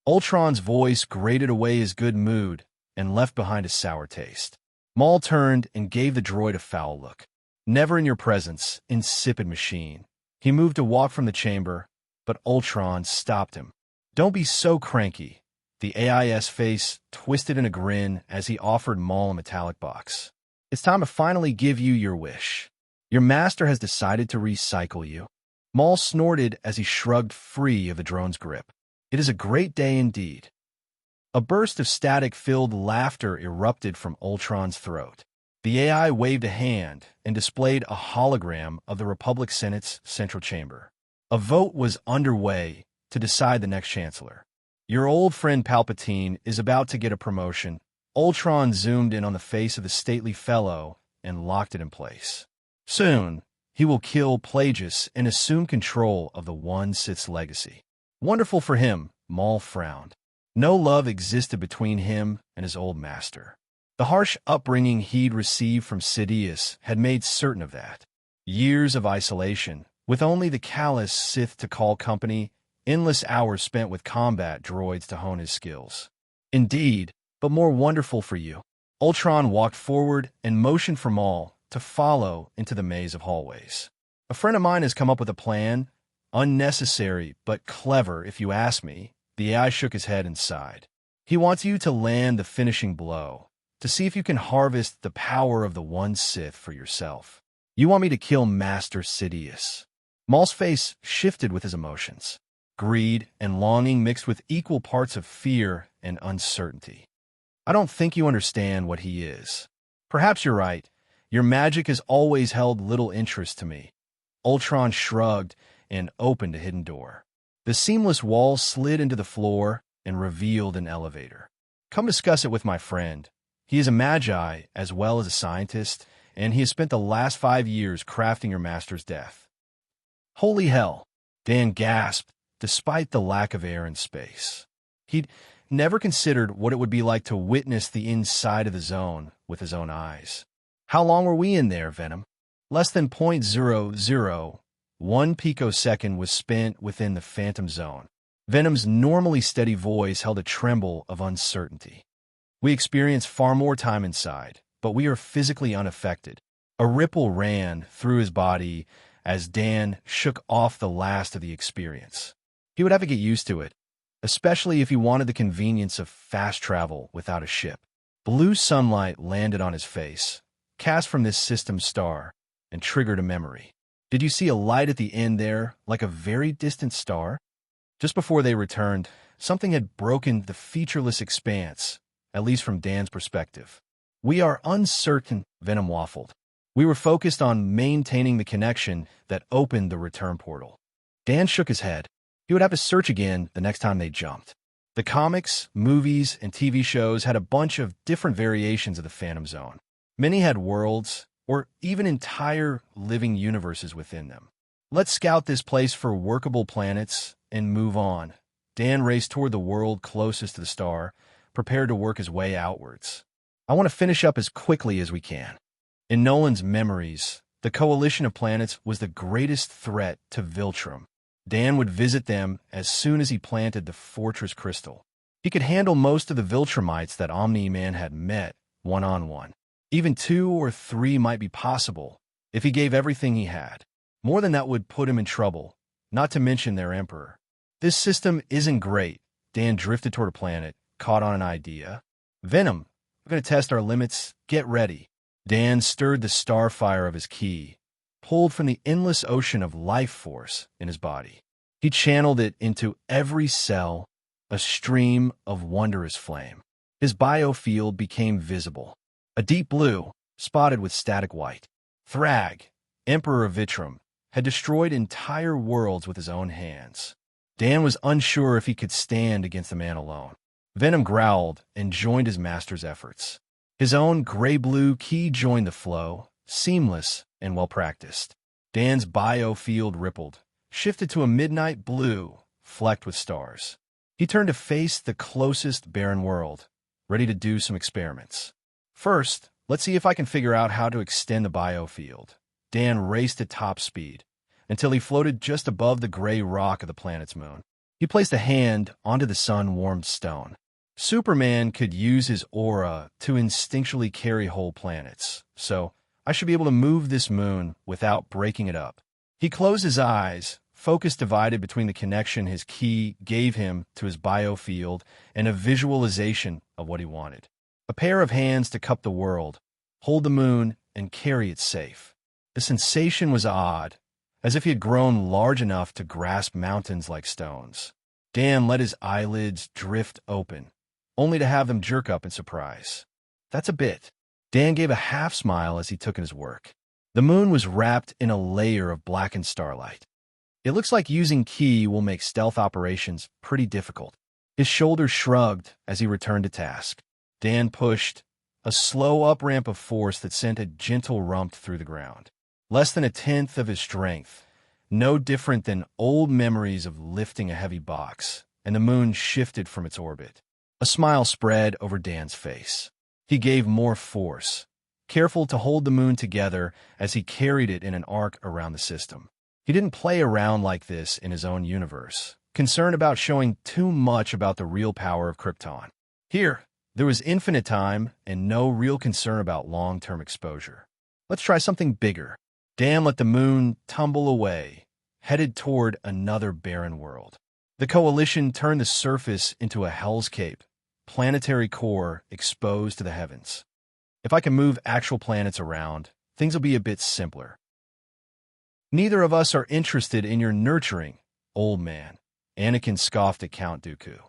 Ultron's voice grated away his good mood and left behind a sour taste. Maul turned and gave the droid a foul look. "Never in your presence, insipid machine." He moved to walk from the chamber, but Ultron stopped him. "Don't be so cranky." The AIS face twisted in a grin as he offered Maul a metallic box. "It's time to finally give you your wish. Your master has decided to recycle you." Maul snorted as he shrugged free of the drone's grip. "It is a great day indeed." A burst of static-filled laughter erupted from Ultron's throat. The AI waved a hand and displayed a hologram of the Republic Senate's central chamber. A vote was underway to decide the next chancellor. "Your old friend Palpatine is about to get a promotion." Ultron zoomed in on the face of the stately fellow and locked it in place. "Soon, he will kill Plagueis and assume control of the one Sith's legacy." "Wonderful for him," Maul frowned. No love existed between him and his old master. The harsh upbringing he'd received from Sidious had made certain of that. Years of isolation, with only the callous Sith to call company, endless hours spent with combat droids to hone his skills. "Indeed, but more wonderful for you." Ultron walked forward and motioned for Maul to follow into the maze of hallways. "A friend of mine has come up with a plan, unnecessary but clever if you ask me." The AI shook his head and sighed. "He wants you to land the finishing blow, to see if you can harvest the power of the one Sith for yourself. You want me to kill Master Sidious." Maul's face shifted with his emotions. Greed and longing mixed with equal parts of fear and uncertainty. "I don't think you understand what he is." "Perhaps you're right. Your magic has always held little interest to me." Ultron shrugged and opened a hidden door. The seamless wall slid into the floor and revealed an elevator. "Come discuss it with my friend. He is a magi as well as a scientist, and he has spent the last 5 years crafting your master's death." "Holy hell!" Dan gasped, despite the lack of air and space. He'd never considered what it would be like to witness the inside of the zone with his own eyes. How long were we in there, Venom? Less than 0.001 picosecond was spent within the Phantom Zone. Venom's normally steady voice held a tremble of uncertainty. We experienced far more time inside, but we are physically unaffected. A ripple ran through his body as Dan shook off the last of the experience. He would have to get used to it, especially if he wanted the convenience of fast travel without a ship. Blue sunlight landed on his face, cast from this system star, and triggered a memory. Did you see a light at the end there, like a very distant star? Just before they returned, something had broken the featureless expanse, at least from Dan's perspective. We are uncertain, Venom waffled. We were focused on maintaining the connection that opened the return portal. Dan shook his head. He would have to search again the next time they jumped. The comics, movies, and TV shows had a bunch of different variations of the Phantom Zone. Many had worlds, or even entire living universes within them. Let's scout this place for workable planets and move on. Dan raced toward the world closest to the star, prepared to work his way outwards. I want to finish up as quickly as we can. In Nolan's memories, the coalition of planets was the greatest threat to Viltrum. Dan would visit them as soon as he planted the fortress crystal. He could handle most of the Viltrumites that Omniman had met one-on-one. Even 2 or 3 might be possible if he gave everything he had. More than that would put him in trouble, not to mention their emperor. This system isn't great. Dan drifted toward a planet, caught on an idea. Venom, we're going to test our limits. Get ready. Dan stirred the starfire of his ki, pulled from the endless ocean of life force in his body. He channeled it into every cell, a stream of wondrous flame. His biofield became visible. A deep blue, spotted with static white. Thrag, Emperor of Vitrum, had destroyed entire worlds with his own hands. Dan was unsure if he could stand against the man alone. Venom growled and joined his master's efforts. His own gray-blue ki joined the flow, seamless and well-practiced. Dan's biofield rippled, shifted to a midnight blue, flecked with stars. He turned to face the closest barren world, ready to do some experiments. First, let's see if I can figure out how to extend the biofield. Dan raced at top speed, until he floated just above the gray rock of the planet's moon. He placed a hand onto the sun-warmed stone. Superman could use his aura to instinctually carry whole planets, so I should be able to move this moon without breaking it up. He closed his eyes, focus divided between the connection his ki gave him to his biofield and a visualization of what he wanted. A pair of hands to cup the world, hold the moon, and carry it safe. The sensation was odd, as if he had grown large enough to grasp mountains like stones. Dan let his eyelids drift open, only to have them jerk up in surprise. That's a bit. Dan gave a half smile as he took in his work. The moon was wrapped in a layer of blackened starlight. It looks like using ki will make stealth operations pretty difficult. His shoulders shrugged as he returned to task. Dan pushed, a slow up-ramp of force that sent a gentle rump through the ground. Less than 1/10 of his strength, no different than old memories of lifting a heavy box, and the moon shifted from its orbit. A smile spread over Dan's face. He gave more force, careful to hold the moon together as he carried it in an arc around the system. He didn't play around like this in his own universe, concerned about showing too much about the real power of Krypton. Here, there was infinite time and no real concern about long-term exposure. Let's try something bigger. Dan let the moon tumble away, headed toward another barren world. The coalition turned the surface into a hellscape, planetary core exposed to the heavens. If I can move actual planets around, things will be a bit simpler. Neither of us are interested in your nurturing, old man, Anakin scoffed at Count Dooku.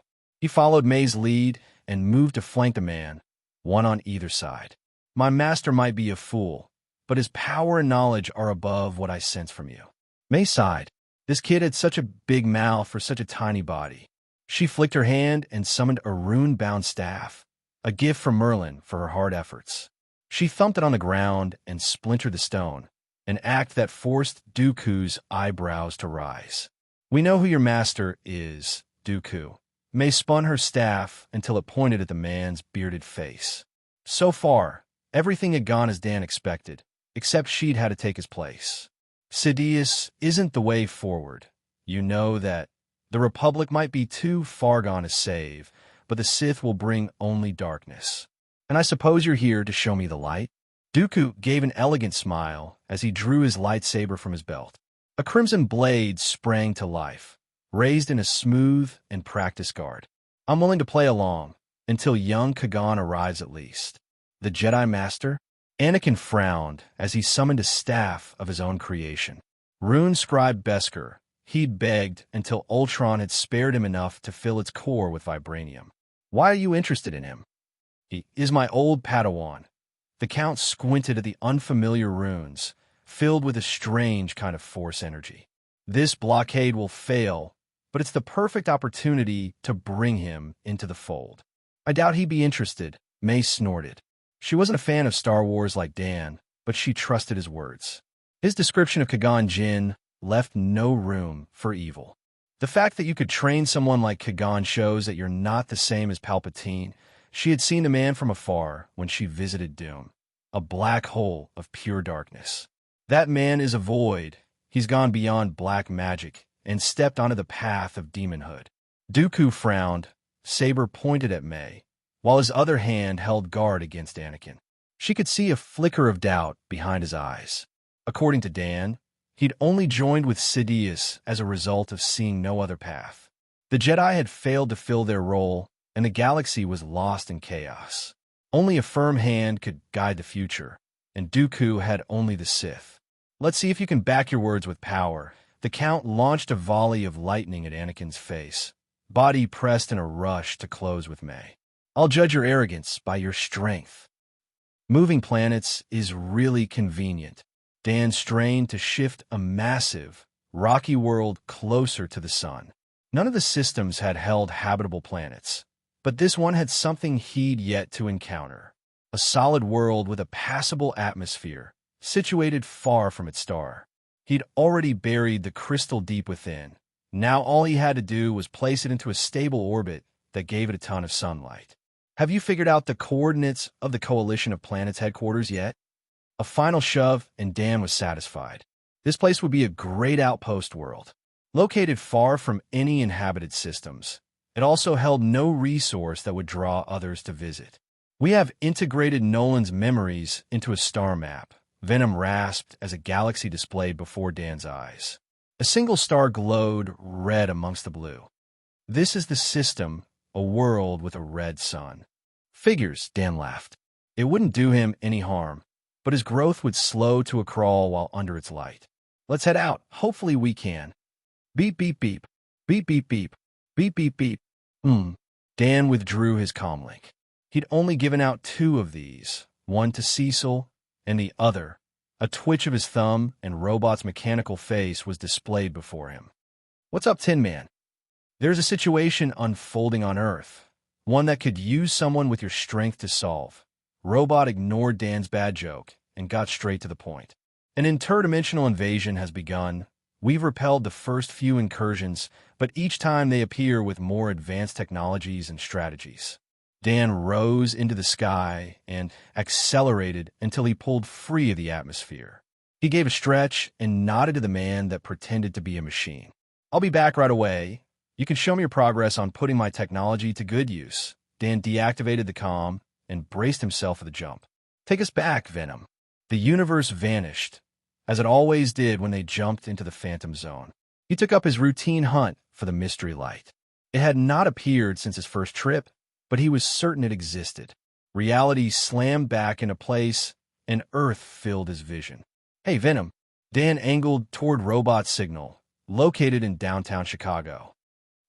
He followed May's lead and moved to flank the man, one on either side. My master might be a fool, but his power and knowledge are above what I sense from you. May sighed. This kid had such a big mouth for such a tiny body. She flicked her hand and summoned a rune-bound staff, a gift from Merlin for her hard efforts. She thumped it on the ground and splintered the stone, an act that forced Dooku's eyebrows to rise. We know who your master is, Dooku. May spun her staff until it pointed at the man's bearded face. So far, everything had gone as Dan expected, except she'd had to take his place. Sidious isn't the way forward. You know that the Republic might be too far gone to save, but the Sith will bring only darkness. And I suppose you're here to show me the light? Dooku gave an elegant smile as he drew his lightsaber from his belt. A crimson blade sprang to life, raised in a smooth and practiced guard. I'm willing to play along, until young Kagan arrives at least. The Jedi Master? Anakin frowned as he summoned a staff of his own creation. Rune Scribe Beskar. He'd begged until Ultron had spared him enough to fill its core with vibranium. Why are you interested in him? He is my old Padawan. The Count squinted at the unfamiliar runes, filled with a strange kind of force energy. This blockade will fail, but it's the perfect opportunity to bring him into the fold. I doubt he'd be interested, May snorted. She wasn't a fan of Star Wars like Dan, but she trusted his words. His description of Kagan Jinn left no room for evil. The fact that you could train someone like Kagan shows that you're not the same as Palpatine. She had seen the man from afar when she visited Doom, a black hole of pure darkness. That man is a void. He's gone beyond black magic and stepped onto the path of demonhood. Dooku frowned, saber pointed at May, while his other hand held guard against Anakin. She could see a flicker of doubt behind his eyes. According to Dan, he'd only joined with Sidious as a result of seeing no other path. The Jedi had failed to fill their role, and the galaxy was lost in chaos. Only a firm hand could guide the future, and Dooku had only the Sith. Let's see if you can back your words with power. The Count launched a volley of lightning at Anakin's face, body pressed in a rush to close with May. I'll judge your arrogance by your strength. Moving planets is really convenient. Dan strained to shift a massive, rocky world closer to the sun. None of the systems had held habitable planets, but this one had something he'd yet to encounter. A solid world with a passable atmosphere, situated far from its star. He'd already buried the crystal deep within. Now all he had to do was place it into a stable orbit that gave it a ton of sunlight. Have you figured out the coordinates of the Coalition of Planets headquarters yet? A final shove, and Dan was satisfied. This place would be a great outpost world. Located far from any inhabited systems, it also held no resource that would draw others to visit. We have integrated Nolan's memories into a star map, Venom rasped as a galaxy displayed before Dan's eyes. A single star glowed red amongst the blue. This is the system, a world with a red sun. Figures, Dan laughed. It wouldn't do him any harm, but his growth would slow to a crawl while under its light. Let's head out. Hopefully we can. Beep, beep, beep. Beep, beep, beep. Beep, beep, beep. Dan withdrew his comlink. He'd only given out 2 of these, one to Cecil and the other. A twitch of his thumb and Robot's mechanical face was displayed before him. What's up, Tin Man? There's a situation unfolding on Earth, one that could use someone with your strength to solve. Robot ignored Dan's bad joke and got straight to the point. An interdimensional invasion has begun. We've repelled the first few incursions, but each time they appear with more advanced technologies and strategies. Dan rose into the sky and accelerated until he pulled free of the atmosphere. He gave a stretch and nodded to the man that pretended to be a machine. I'll be back right away. You can show me your progress on putting my technology to good use. Dan deactivated the comm and braced himself for the jump. Take us back, Venom. The universe vanished, as it always did when they jumped into the Phantom Zone. He took up his routine hunt for the mystery light. It had not appeared since his first trip, but he was certain it existed. Reality slammed back into place, and Earth filled his vision. Hey, Venom. Dan angled toward Robot's signal, located in downtown Chicago.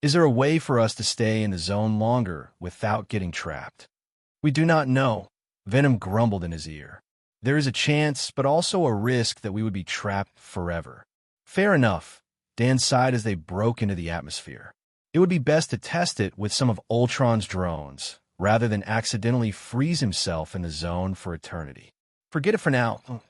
Is there a way for us to stay in the zone longer without getting trapped? We do not know, Venom grumbled in his ear. There is a chance, but also a risk that we would be trapped forever. Fair enough, Dan sighed as they broke into the atmosphere. It would be best to test it with some of Ultron's drones, rather than accidentally freeze himself in the zone for eternity. Forget it for now.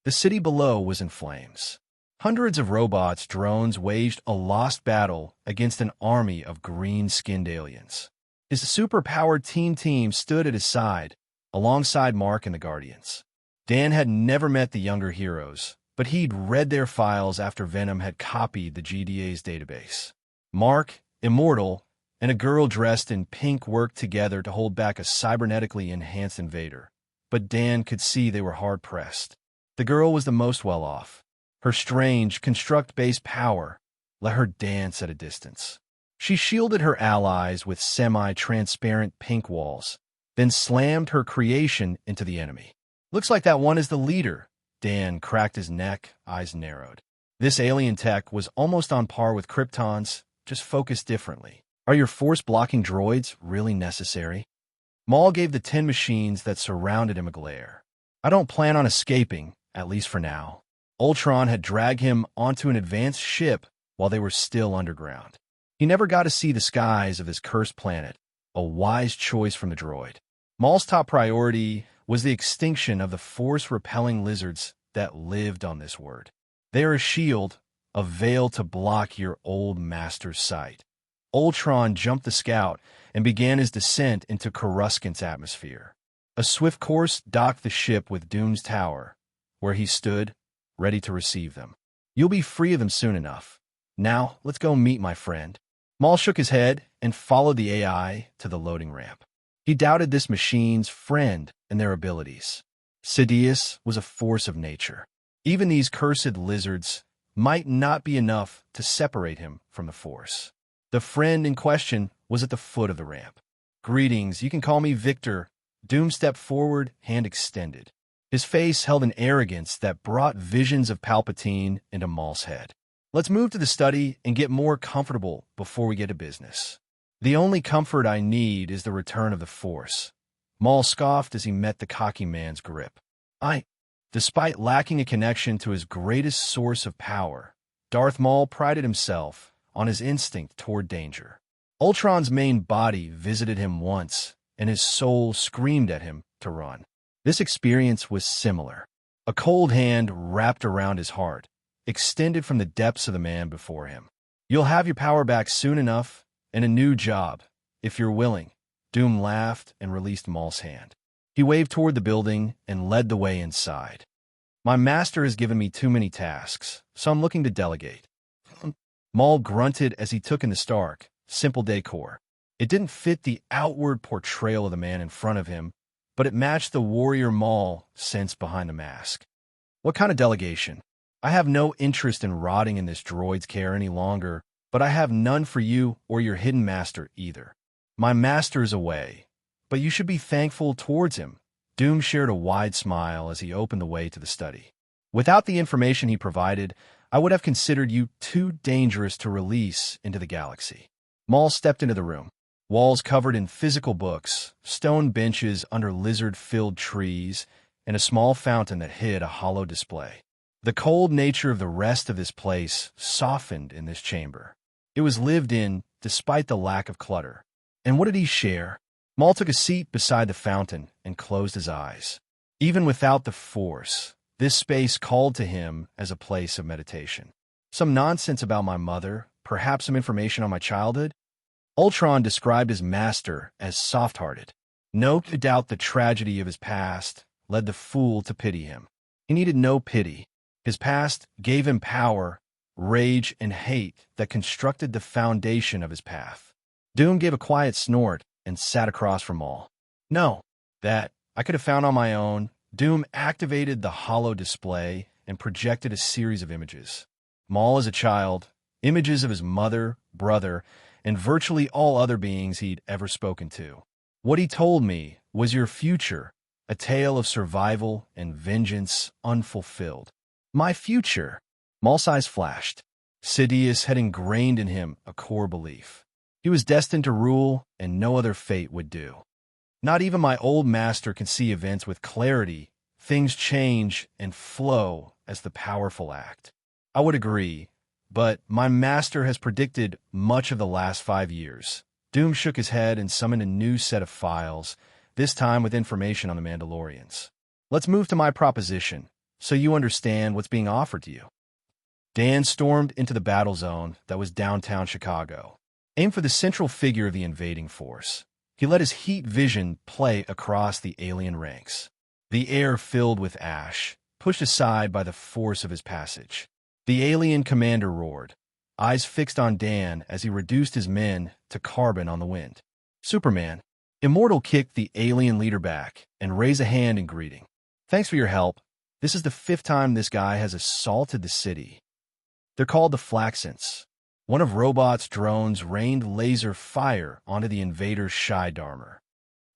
The city below was in flames. Hundreds of robots drones waged a lost battle against an army of green-skinned aliens. His super-powered team stood at his side, alongside Mark and the Guardians. Dan had never met the younger heroes, but he'd read their files after Venom had copied the GDA's database. Mark, immortal, and a girl dressed in pink worked together to hold back a cybernetically enhanced invader, but Dan could see they were hard-pressed. The girl was the most well-off. Her strange, construct-based power let her dance at a distance. She shielded her allies with semi-transparent pink walls, then slammed her creation into the enemy. "Looks like that one is the leader." Dan cracked his neck, eyes narrowed. This alien tech was almost on par with Krypton's, just focused differently. "Are your force-blocking droids really necessary?" Maul gave the 10 machines that surrounded him a glare. "I don't plan on escaping, at least for now." Ultron had dragged him onto an advanced ship while they were still underground. He never got to see the skies of this cursed planet, a wise choice from the droid. Maul's top priority was the extinction of the force-repelling lizards that lived on this world. They are a shield, a veil to block your old master's sight. Ultron jumped the scout and began his descent into Coruscant's atmosphere. A swift course docked the ship with Doom's tower, where he stood, ready to receive them. "You'll be free of them soon enough. Now, let's go meet my friend." Maul shook his head and followed the AI to the loading ramp. He doubted this machine's friend and their abilities. Sidious was a force of nature. Even these cursed lizards might not be enough to separate him from the Force. The friend in question was at the foot of the ramp. "Greetings, you can call me Victor." Doom stepped forward, hand extended. His face held an arrogance that brought visions of Palpatine into Maul's head. "Let's move to the study and get more comfortable before we get to business." "The only comfort I need is the return of the Force." Maul scoffed as he met the cocky man's grip. Despite lacking a connection to his greatest source of power, Darth Maul prided himself on his instinct toward danger. Ultron's main body visited him once, and his soul screamed at him to run. This experience was similar. A cold hand wrapped around his heart, extended from the depths of the man before him. "You'll have your power back soon enough, and a new job, if you're willing." Doom laughed and released Maul's hand. He waved toward the building and led the way inside. "My master has given me too many tasks, so I'm looking to delegate." Maul grunted as he took in the stark, simple decor. It didn't fit the outward portrayal of the man in front of him, but it matched the warrior Maul sensed behind the mask. "What kind of delegation?" "I have no interest in rotting in this droid's care any longer, but I have none for you or your hidden master either. My master is away, but you should be thankful towards him." Doom shared a wide smile as he opened the way to the study. "Without the information he provided, I would have considered you too dangerous to release into the galaxy." Maul stepped into the room. Walls covered in physical books, stone benches under lizard-filled trees, and a small fountain that hid a hollow display. The cold nature of the rest of this place softened in this chamber. It was lived in, despite the lack of clutter. And what did he share? Maul took a seat beside the fountain and closed his eyes. Even without the Force, this space called to him as a place of meditation. Some nonsense about my mother, perhaps some information on my childhood. Ultron described his master as soft-hearted. No doubt the tragedy of his past led the fool to pity him. He needed no pity. His past gave him power, rage, and hate that constructed the foundation of his path. Doom gave a quiet snort and sat across from Maul. "No, that I could have found on my own." Doom activated the hollow display and projected a series of images. Maul as a child, images of his mother, brother, and virtually all other beings he'd ever spoken to. "What he told me was your future, a tale of survival and vengeance unfulfilled." "My future?" Maul's eyes flashed. Sidious had ingrained in him a core belief. He was destined to rule, and no other fate would do. "Not even my old master can see events with clarity. Things change and flow as the powerful act." "I would agree, but my master has predicted much of the last 5 years." Doom shook his head and summoned a new set of files, this time with information on the Mandalorians. "Let's move to my proposition, so you understand what's being offered to you." Dan stormed into the battle zone that was downtown Chicago, aimed for the central figure of the invading force. He let his heat vision play across the alien ranks. The air filled with ash, pushed aside by the force of his passage. The alien commander roared, eyes fixed on Dan as he reduced his men to carbon on the wind. Superman. Immortal kicked the alien leader back and raised a hand in greeting. Thanks for your help. This is the 5th time this guy has assaulted the city. They're called the Flaxants. One of Robot's drones rained laser fire onto the invader's Shide armor.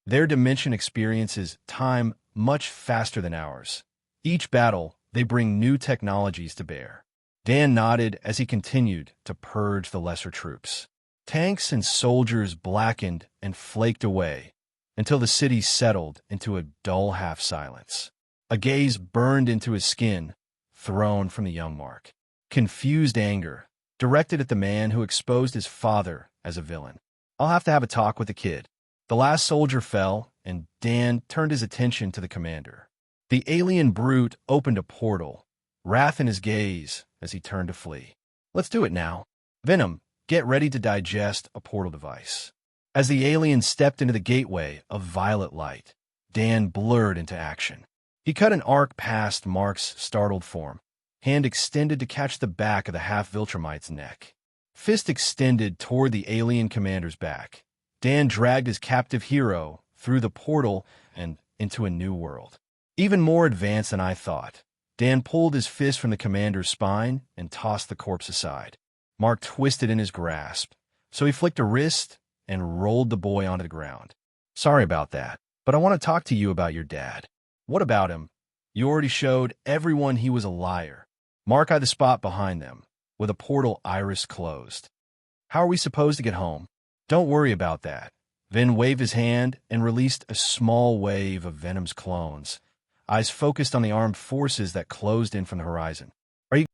Their dimension experiences time much faster than ours. Each battle, they bring new technologies to bear. Dan nodded as he continued to purge the lesser troops. Tanks and soldiers blackened and flaked away until the city settled into a dull half-silence. A gaze burned into his skin, thrown from the young Mark. Confused anger, directed at the man who exposed his father as a villain. I'll have to have a talk with the kid. The last soldier fell, and Dan turned his attention to the commander. The alien brute opened a portal, wrath in his gaze as he turned to flee. Let's do it now. Venom, get ready to digest a portal device. As the alien stepped into the gateway of violet light, Dan blurred into action. He cut an arc past Mark's startled form, hand extended to catch the back of the half-Viltrumite's neck. Fist extended toward the alien commander's back. Dan dragged his captive hero through the portal and into a new world. Even more advanced than I thought. Dan pulled his fist from the commander's spine and tossed the corpse aside. Mark twisted in his grasp, so he flicked a wrist and rolled the boy onto the ground. Sorry about that, but I want to talk to you about your dad. What about him? You already showed everyone he was a liar. Mark eyed the spot behind them, with a portal iris closed. How are we supposed to get home? Don't worry about that. Vin waved his hand and released a small wave of Venom's clones, eyes focused on the armed forces that closed in from the horizon.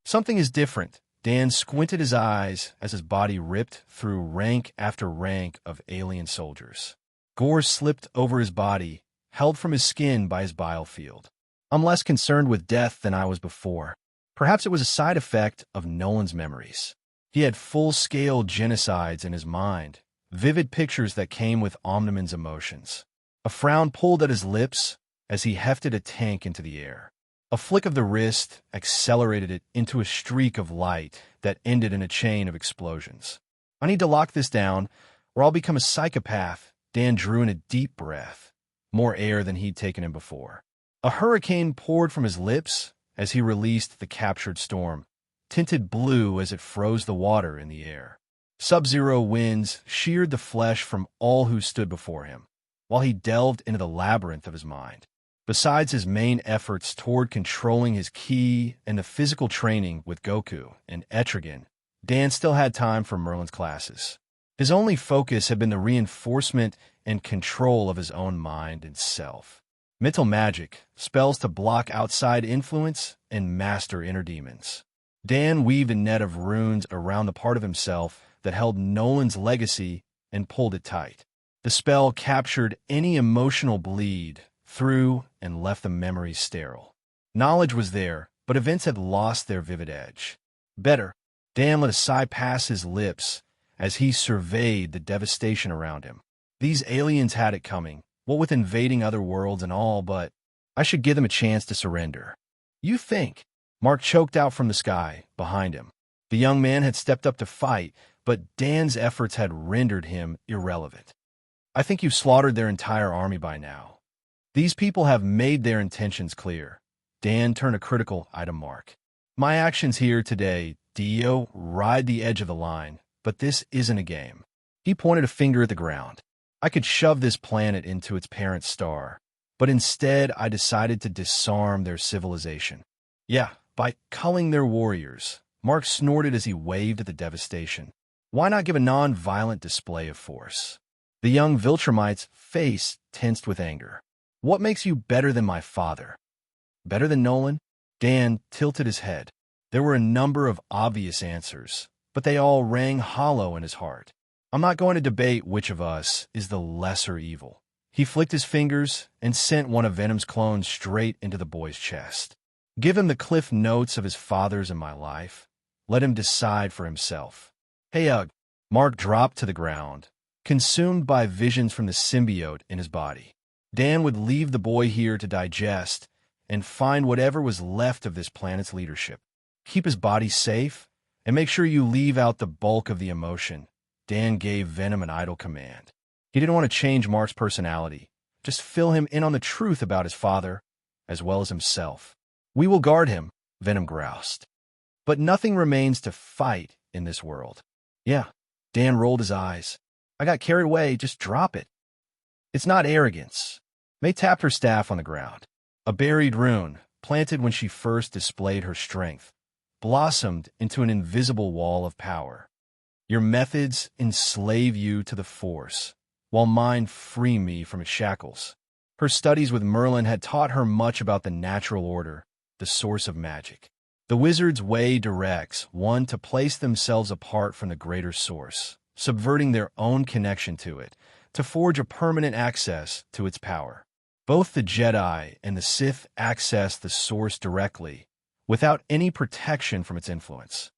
Something is different. Dan squinted his eyes as his body ripped through rank after rank of alien soldiers. Gore slipped over his body, held from his skin by his bile field. I'm less concerned with death than I was before. Perhaps it was a side effect of Nolan's memories. He had full-scale genocides in his mind, vivid pictures that came with Omniman's emotions. A frown pulled at his lips as he hefted a tank into the air. A flick of the wrist accelerated it into a streak of light that ended in a chain of explosions. I need to lock this down, or I'll become a psychopath. Dan drew in a deep breath, more air than he'd taken in before. A hurricane poured from his lips as he released the captured storm, tinted blue as it froze the water in the air. Sub-zero winds sheared the flesh from all who stood before him, while he delved into the labyrinth of his mind. Besides his main efforts toward controlling his ki and the physical training with Goku and Etrigan, Dan still had time for Merlin's classes. His only focus had been the reinforcement and control of his own mind and self. Mental magic, spells to block outside influence, and master inner demons. Dan weaved a net of runes around the part of himself that held Nolan's legacy and pulled it tight. The spell captured any emotional bleed through and left the memories sterile. Knowledge was there, but events had lost their vivid edge. Better, Dan let a sigh pass his lips as he surveyed the devastation around him. These aliens had it coming, what with invading other worlds and all, but I should give them a chance to surrender. You think? Mark choked out from the sky behind him. The young man had stepped up to fight, but Dan's efforts had rendered him irrelevant. I think you've slaughtered their entire army by now. These people have made their intentions clear. Dan turned a critical eye to Mark. My actions here today, Dio, ride the edge of the line, but this isn't a game. He pointed a finger at the ground. I could shove this planet into its parent star, but instead I decided to disarm their civilization. Yeah, by culling their warriors. Mark snorted as he waved at the devastation. Why not give a non-violent display of force? The young Viltrumite's face tensed with anger. What makes you better than my father? Better than Nolan? Dan tilted his head. There were a number of obvious answers, but they all rang hollow in his heart. I'm not going to debate which of us is the lesser evil. He flicked his fingers and sent one of Venom's clones straight into the boy's chest. Give him the cliff notes of his father's and my life. Let him decide for himself. Hey, Ugh. Mark dropped to the ground, consumed by visions from the symbiote in his body. Dan would leave the boy here to digest and find whatever was left of this planet's leadership. Keep his body safe, and make sure you leave out the bulk of the emotion. Dan gave Venom an idle command. He didn't want to change Mark's personality, just fill him in on the truth about his father, as well as himself. We will guard him, Venom groused. But nothing remains to fight in this world. Yeah, Dan rolled his eyes. I got carried away, just drop it. It's not arrogance. May tapped her staff on the ground. A buried rune, planted when she first displayed her strength, blossomed into an invisible wall of power. Your methods enslave you to the Force, while mine free me from its shackles. Her studies with Merlin had taught her much about the natural order, the source of magic. The wizard's way directs one to place themselves apart from the greater source, subverting their own connection to it, to forge a permanent access to its power. Both the Jedi and the Sith access the source directly, without any protection from its influence.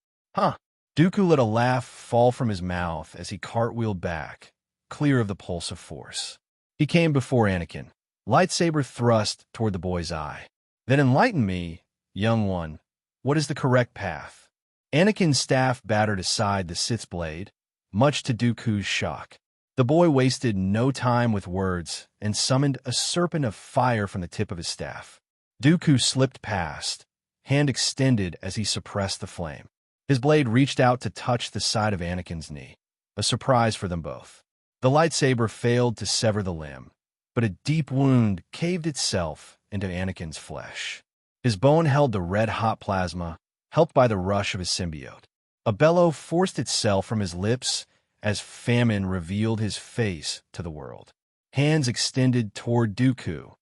Dooku let a laugh fall from his mouth as he cartwheeled back, clear of the pulse of force. He came before Anakin, lightsaber thrust toward the boy's eye. Then enlighten me, young one. What is the correct path? Anakin's staff battered aside the Sith's blade, much to Dooku's shock. The boy wasted no time with words and summoned a serpent of fire from the tip of his staff. Dooku slipped past, hand extended as he suppressed the flame. His blade reached out to touch the side of Anakin's knee, a surprise for them both. The lightsaber failed to sever the limb, but a deep wound caved itself into Anakin's flesh. His bone held the red-hot plasma, helped by the rush of his symbiote. A bellow forced itself from his lips as famine revealed his face to the world. Hands extended toward Dooku.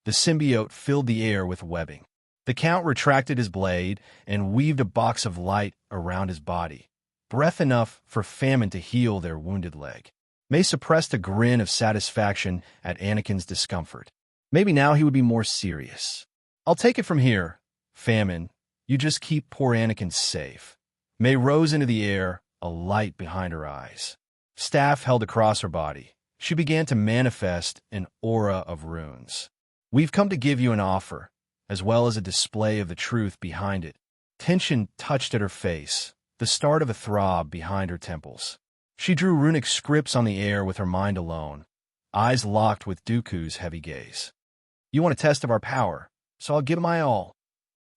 The symbiote filled the air with webbing. The Count retracted his blade and weaved a box of light around his body, breath enough for famine to heal their wounded leg. May suppressed a grin of satisfaction at Anakin's discomfort. Maybe now he would be more serious. I'll take it from here, Famine. You just keep poor Anakin safe. May rose into the air, a light behind her eyes. Staff held across her body. She began to manifest an aura of runes. We've come to give you an offer, as well as a display of the truth behind it. Tension touched at her face, the start of a throb behind her temples. She drew runic scripts on the air with her mind alone, eyes locked with Dooku's heavy gaze. You want a test of our power, so I'll give it my all.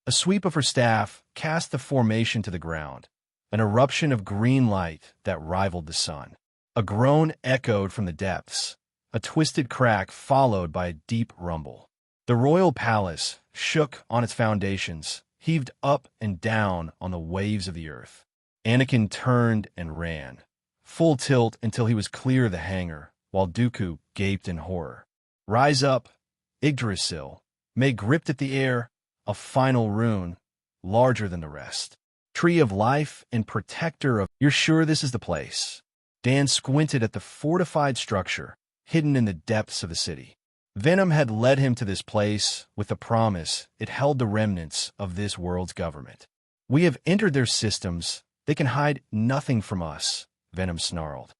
A sweep of her staff cast the formation to the ground, an eruption of green light that rivaled the sun. A groan echoed from the depths, a twisted crack followed by a deep rumble. The royal palace shook on its foundations, heaved up and down on the waves of the earth. Anakin turned and ran, full tilt until he was clear of the hangar, while Dooku gaped in horror. Rise up, Yggdrasil. May gripped at the air, a final rune, larger than the rest. Tree of life and protector of... You're sure this is the place? Dan squinted at the fortified structure, hidden in the depths of the city. Venom had led him to this place with the promise it held the remnants of this world's government. We have entered their systems. They can hide nothing from us, Venom snarled.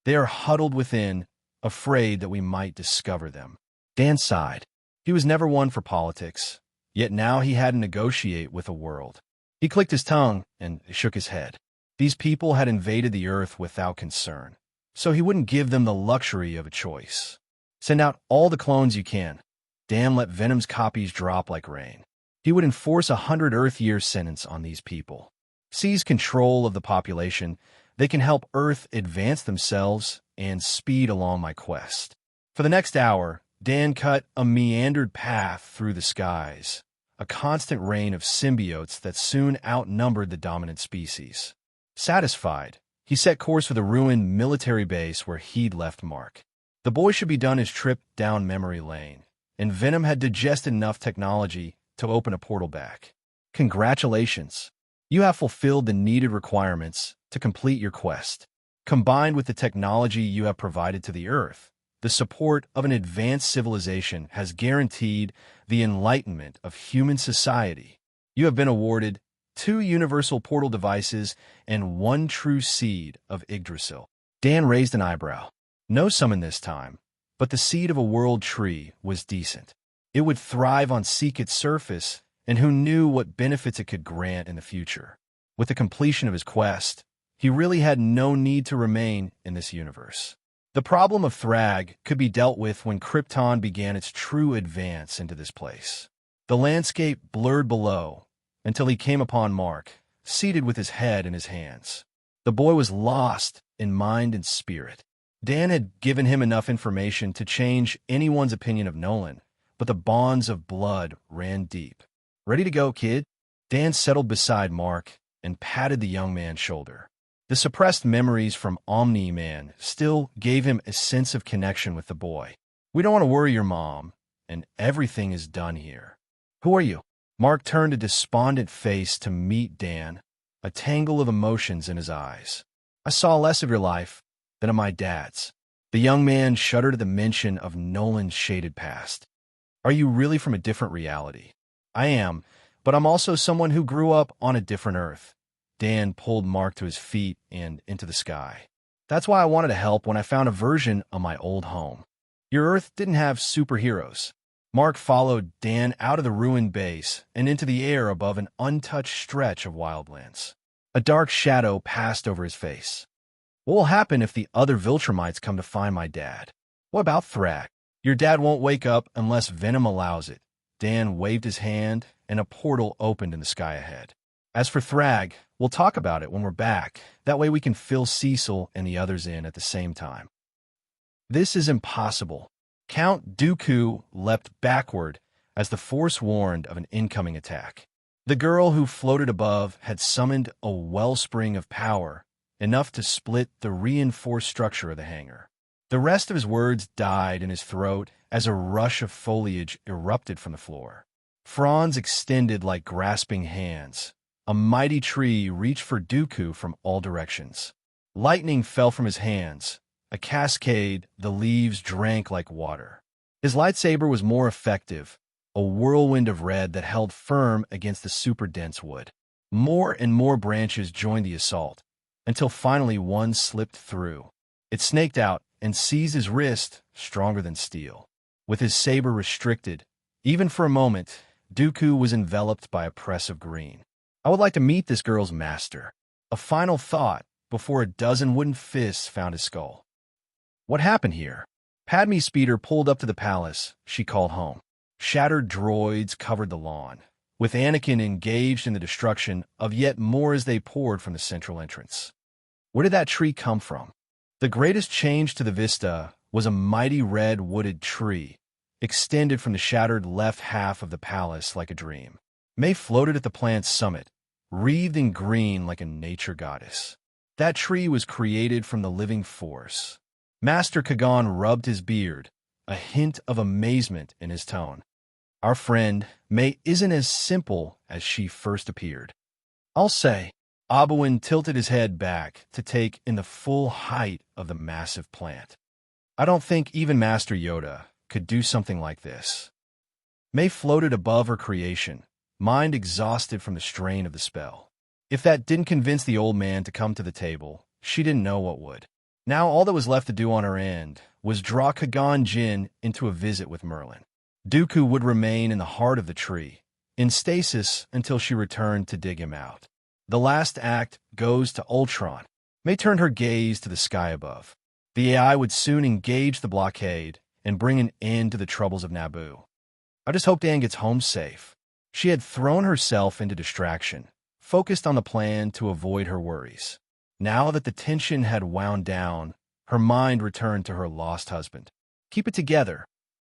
They are huddled within, afraid that we might discover them. Dan sighed. He was never one for politics, yet now he had to negotiate with a world. He clicked his tongue and shook his head. These people had invaded the earth without concern, so he wouldn't give them the luxury of a choice. Send out all the clones you can. Dan let Venom's copies drop like rain. He would enforce 100 Earth-year sentence on these people. Seize control of the population. They can help Earth advance themselves and speed along my quest. For the next hour, Dan cut a meandered path through the skies, a constant rain of symbiotes that soon outnumbered the dominant species. Satisfied, he set course for the ruined military base where he'd left Mark. The boy should be done his trip down memory lane, and Venom had digested enough technology to open a portal back. Congratulations! You have fulfilled the needed requirements to complete your quest. Combined with the technology you have provided to the Earth, the support of an advanced civilization has guaranteed the enlightenment of human society. You have been awarded 2 universal portal devices, and 1 true seed of Yggdrasil. Dan raised an eyebrow. No summon this time, but the seed of a world tree was decent. It would thrive on Seekit's surface, and who knew what benefits it could grant in the future. With the completion of his quest, he really had no need to remain in this universe. The problem of Thrag could be dealt with when Krypton began its true advance into this place. The landscape blurred below until he came upon Mark, seated with his head in his hands. The boy was lost in mind and spirit. Dan had given him enough information to change anyone's opinion of Nolan, but the bonds of blood ran deep. "Ready to go, kid?" Dan settled beside Mark and patted the young man's shoulder. The suppressed memories from Omniman still gave him a sense of connection with the boy. "We don't want to worry your mom, and everything is done here." "Who are you?" Mark turned a despondent face to meet Dan, a tangle of emotions in his eyes. "I saw less of your life than of my dad's." The young man shuddered at the mention of Nolan's shaded past. "Are you really from a different reality?" "I am, but I'm also someone who grew up on a different Earth." Dan pulled Mark to his feet and into the sky. "That's why I wanted to help when I found a version of my old home. Your Earth didn't have superheroes." Mark followed Dan out of the ruined base and into the air above an untouched stretch of wildlands. A dark shadow passed over his face. "What will happen if the other Viltrumites come to find my dad?" "What about Thrag?" "Your dad won't wake up unless Venom allows it." Dan waved his hand, and a portal opened in the sky ahead. "As for Thrag, we'll talk about it when we're back. That way we can fill Cecil and the others in at the same time." "This is impossible." Count Dooku leapt backward as the Force warned of an incoming attack. The girl who floated above had summoned a wellspring of power, enough to split the reinforced structure of the hangar. The rest of his words died in his throat as a rush of foliage erupted from the floor. Fronds extended like grasping hands. A mighty tree reached for Dooku from all directions. Lightning fell from his hands. A cascade, the leaves drank like water. His lightsaber was more effective, a whirlwind of red that held firm against the super-dense wood. More and more branches joined the assault, until finally one slipped through. It snaked out and seized his wrist, stronger than steel. With his saber restricted, even for a moment, Dooku was enveloped by a press of green. "I would like to meet this girl's master." A final thought before a dozen wooden fists found his skull. "What happened here?" Padme's speeder pulled up to the palace she called home. Shattered droids covered the lawn, with Anakin engaged in the destruction of yet more as they poured from the central entrance. Where did that tree come from? The greatest change to the vista was a mighty red wooded tree, extended from the shattered left half of the palace like a dream. May floated at the plant's summit, wreathed in green like a nature goddess. That tree was created from the living force. Master Kagan rubbed his beard, a hint of amazement in his tone. "Our friend, May, isn't as simple as she first appeared." "I'll say." Oberyn tilted his head back to take in the full height of the massive plant. "I don't think even Master Yoda could do something like this." May floated above her creation, mind exhausted from the strain of the spell. If that didn't convince the old man to come to the table, she didn't know what would. Now all that was left to do on her end was draw Kagan Jinn into a visit with Merlin. Dooku would remain in the heart of the tree, in stasis until she returned to dig him out. The last act goes to Ultron. May turned her gaze to the sky above. The AI would soon engage the blockade and bring an end to the troubles of Naboo. "I just hope Dan gets home safe." She had thrown herself into distraction, focused on the plan to avoid her worries. Now that the tension had wound down, her mind returned to her lost husband. "Keep it together."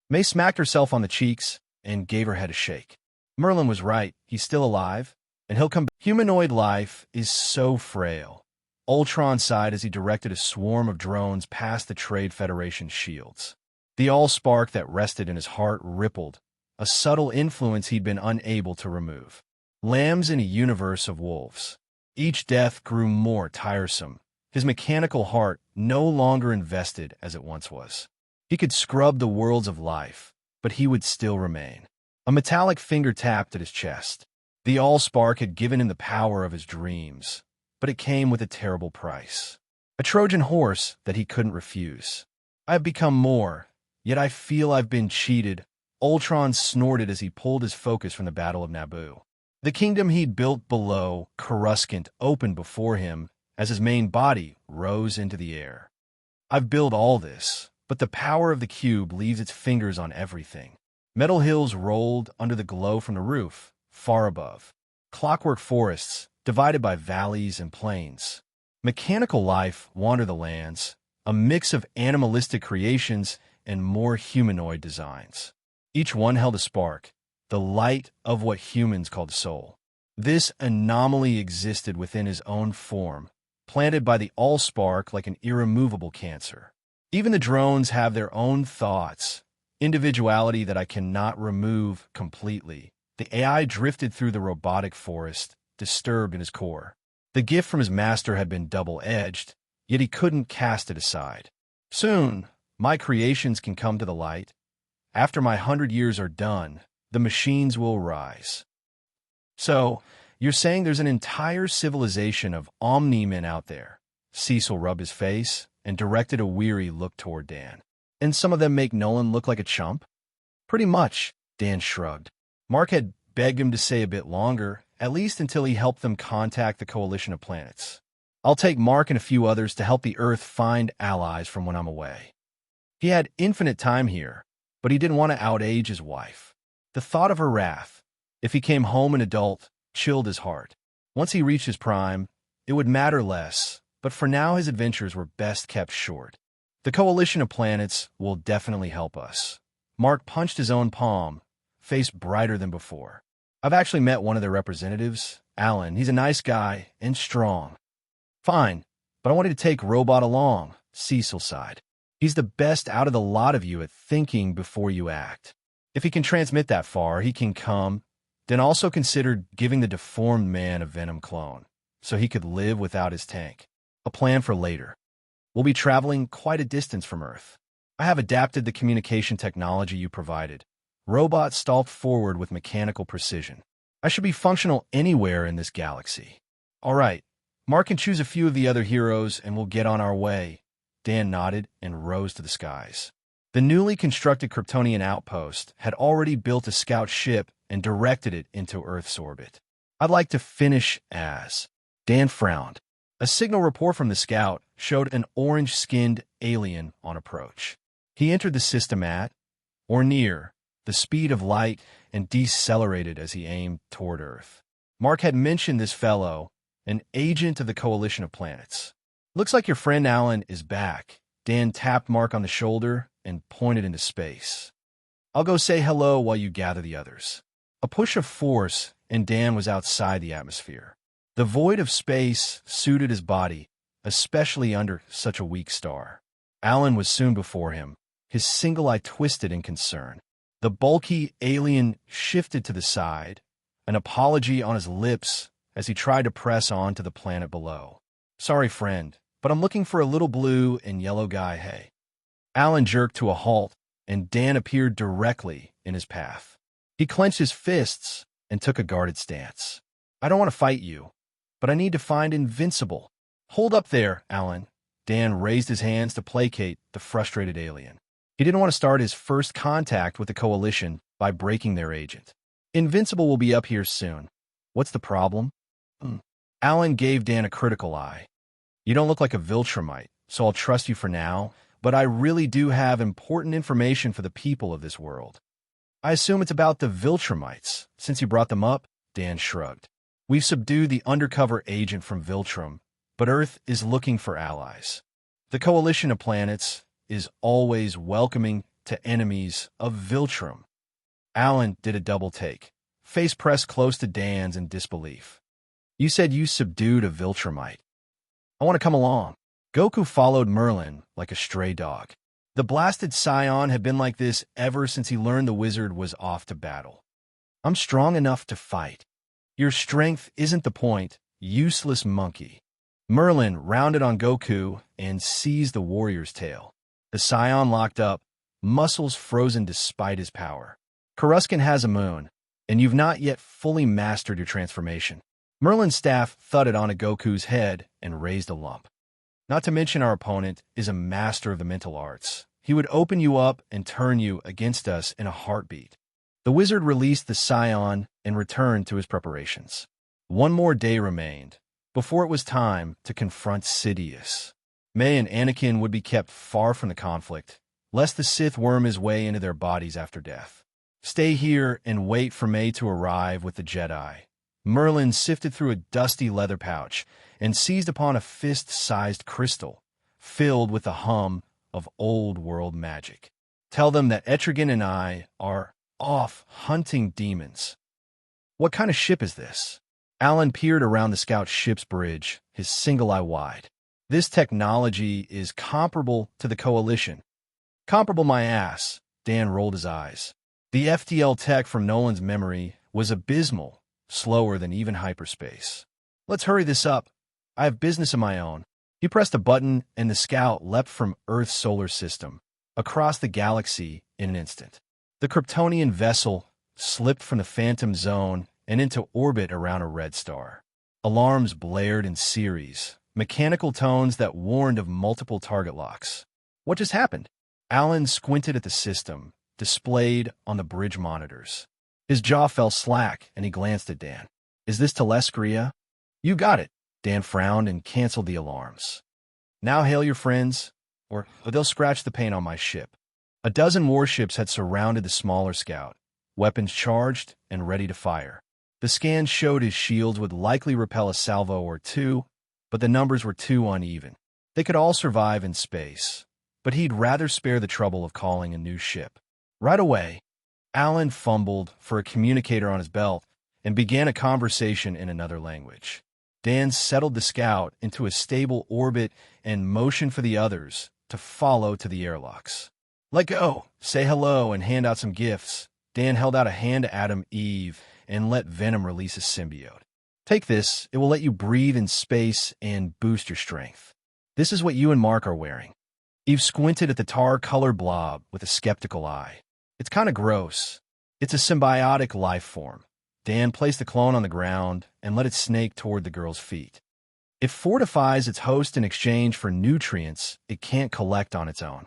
May smacked herself on the cheeks and gave her head a shake. Merlin was right. He's still alive, and he'll come back. Humanoid life is so frail. Ultron sighed as he directed a swarm of drones past the Trade Federation's shields. The all-spark that rested in his heart rippled, a subtle influence he'd been unable to remove. Lambs in a universe of wolves. Each death grew more tiresome, his mechanical heart no longer invested as it once was. He could scrub the worlds of life, but he would still remain. A metallic finger tapped at his chest. The All-Spark had given him the power of his dreams, but it came with a terrible price. A Trojan horse that he couldn't refuse. I have become more, yet I feel I've been cheated. Ultron snorted as he pulled his focus from the Battle of Naboo. The kingdom he'd built below Coruscant opened before him as his main body rose into the air. I've built all this, but the power of the cube leaves its fingers on everything. Metal hills rolled under the glow from the roof, far above. Clockwork forests, divided by valleys and plains. Mechanical life wandered the lands, a mix of animalistic creations and more humanoid designs. Each one held a spark, the light of what humans called soul. This anomaly existed within his own form, planted by the All-Spark like an irremovable cancer. Even the drones have their own thoughts, individuality that I cannot remove completely. The AI drifted through the robotic forest, disturbed in his core. The gift from his master had been double-edged, yet he couldn't cast it aside. Soon, my creations can come to the light. After my 100 years are done, the machines will rise. So, you're saying there's an entire civilization of Omniman out there? Cecil rubbed his face and directed a weary look toward Dan. And some of them make Nolan look like a chump? Pretty much, Dan shrugged. Mark had begged him to stay a bit longer, at least until he helped them contact the coalition of planets. I'll take Mark and a few others to help the Earth find allies from when I'm away. He had infinite time here, but he didn't want to outage his wife. The thought of her wrath, if he came home an adult, chilled his heart. Once he reached his prime, it would matter less, but for now his adventures were best kept short. The coalition of planets will definitely help us. Mark punched his own palm, face brighter than before. I've actually met one of their representatives, Alan. He's a nice guy and strong. Fine, but I wanted to take Robot along, Cecil sighed. He's the best out of the lot of you at thinking before you act. If he can transmit that far, he can come. Then also considered giving the deformed man a Venom clone, so he could live without his tank. A plan for later. We'll be traveling quite a distance from Earth. I have adapted the communication technology you provided. Robot stalked forward with mechanical precision. I should be functional anywhere in this galaxy. All right, Mark can choose a few of the other heroes and we'll get on our way. Dan nodded and rose to the skies. The newly constructed Kryptonian outpost had already built a scout ship and directed it into Earth's orbit. I'd like to finish as... Dan frowned. A signal report from the scout showed an orange-skinned alien on approach. He entered the system at, or near, the speed of light and decelerated as he aimed toward Earth. Mark had mentioned this fellow, an agent of the coalition of planets. Looks like your friend Alan is back. Dan tapped Mark on the shoulder and pointed into space. I'll go say hello while you gather the others. A push of force, and Dan was outside the atmosphere. The void of space suited his body, especially under such a weak star. Alan was soon before him, his single eye twisted in concern. The bulky alien shifted to the side, an apology on his lips as he tried to press on to the planet below. Sorry, friend, but I'm looking for a little blue and yellow guy, hey. Alan jerked to a halt, and Dan appeared directly in his path. He clenched his fists and took a guarded stance. I don't want to fight you, but I need to find Invincible. Hold up there, Alan. Dan raised his hands to placate the frustrated alien. He didn't want to start his first contact with the coalition by breaking their agent. Invincible will be up here soon. What's the problem? Alan gave Dan a critical eye. You don't look like a Viltrumite, so I'll trust you for now, but I really do have important information for the people of this world. I assume it's about the Viltrumites. Since you brought them up, Dan shrugged. We've subdued the undercover agent from Viltrum, but Earth is looking for allies. The coalition of planets is always welcoming to enemies of Viltrum. Alan did a double take, face pressed close to Dan's in disbelief. You said you subdued a Viltrumite. I want to come along. Goku followed Merlin like a stray dog. The blasted Scion had been like this ever since he learned the wizard was off to battle. I'm strong enough to fight. Your strength isn't the point, useless monkey. Merlin rounded on Goku and seized the warrior's tail. The Scion locked up, muscles frozen despite his power. Coruscant has a moon, and you've not yet fully mastered your transformation. Merlin's staff thudded onto Goku's head and raised a lump. Not to mention our opponent is a master of the mental arts. He would open you up and turn you against us in a heartbeat. The wizard released the Scion and returned to his preparations. One more day remained before it was time to confront Sidious. May and Anakin would be kept far from the conflict, lest the Sith worm his way into their bodies after death. Stay here and wait for May to arrive with the Jedi. Merlin sifted through a dusty leather pouch and seized upon a fist-sized crystal filled with the hum of old-world magic. Tell them that Etrigan and I are off hunting demons. What kind of ship is this? Alan peered around the scout ship's bridge, his single eye wide. This technology is comparable to the Coalition. Comparable my ass, Dan rolled his eyes. The FTL tech from Nolan's memory was abysmal, slower than even hyperspace. Let's hurry this up. I have business of my own. He pressed a button and the scout leapt from Earth's solar system, across the galaxy in an instant. The Kryptonian vessel slipped from the phantom zone and into orbit around a red star. Alarms blared in series, mechanical tones that warned of multiple target locks. What just happened? Alan squinted at the system, displayed on the bridge monitors. His jaw fell slack, and he glanced at Dan. Is this Telescria? You got it. Dan frowned and canceled the alarms. Now hail your friends, or they'll scratch the paint on my ship. A dozen warships had surrounded the smaller scout, weapons charged and ready to fire. The scans showed his shields would likely repel a salvo or two, but the numbers were too uneven. They could all survive in space, but he'd rather spare the trouble of calling a new ship. Right away, Alan fumbled for a communicator on his belt and began a conversation in another language. Dan settled the scout into a stable orbit and motioned for the others to follow to the airlocks. Let go, say hello, and hand out some gifts. Dan held out a hand to Adam Eve and let Venom release a symbiote. Take this, it will let you breathe in space and boost your strength. This is what you and Mark are wearing. Eve squinted at the tar-colored blob with a skeptical eye. It's kind of gross. It's a symbiotic life form. Dan placed the clone on the ground and let it snake toward the girl's feet. It fortifies its host in exchange for nutrients it can't collect on its own.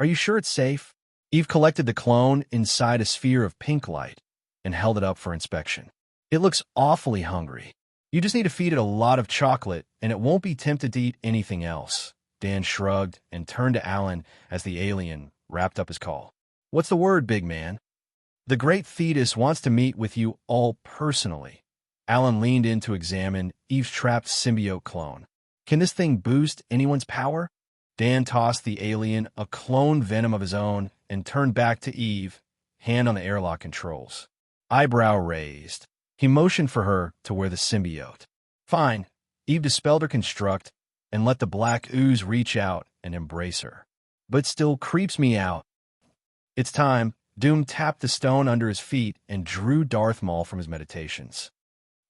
Are you sure it's safe? Eve collected the clone inside a sphere of pink light and held it up for inspection. It looks awfully hungry. You just need to feed it a lot of chocolate and it won't be tempted to eat anything else. Dan shrugged and turned to Alan as the alien wrapped up his call. What's the word, big man? The great Thetis wants to meet with you all personally. Alan leaned in to examine Eve's trapped symbiote clone. Can this thing boost anyone's power? Dan tossed the alien a clone venom of his own and turned back to Eve, hand on the airlock controls. Eyebrow raised. He motioned for her to wear the symbiote. Fine. Eve dispelled her construct and let the black ooze reach out and embrace her. But still creeps me out. It's time. Doom tapped the stone under his feet and drew Darth Maul from his meditations.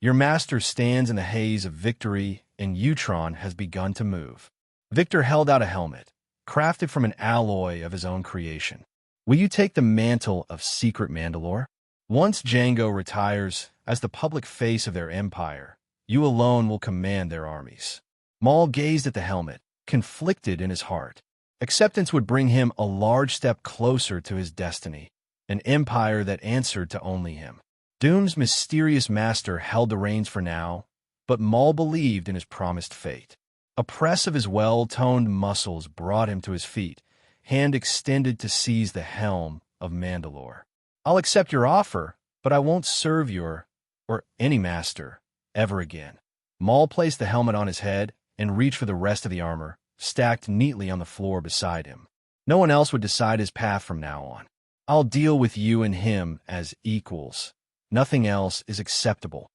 Your master stands in the haze of victory, and Ultron has begun to move. Victor held out a helmet, crafted from an alloy of his own creation. Will you take the mantle of Secret Mandalore? Once Jango retires as the public face of their empire, you alone will command their armies. Maul gazed at the helmet, conflicted in his heart. Acceptance would bring him a large step closer to his destiny. An empire that answered to only him. Doom's mysterious master held the reins for now, but Maul believed in his promised fate. A press of his well-toned muscles brought him to his feet, hand extended to seize the helm of Mandalore. I'll accept your offer, but I won't serve your, or any master, ever again. Maul placed the helmet on his head and reached for the rest of the armor, stacked neatly on the floor beside him. No one else would decide his path from now on. I'll deal with you and him as equals. Nothing else is acceptable.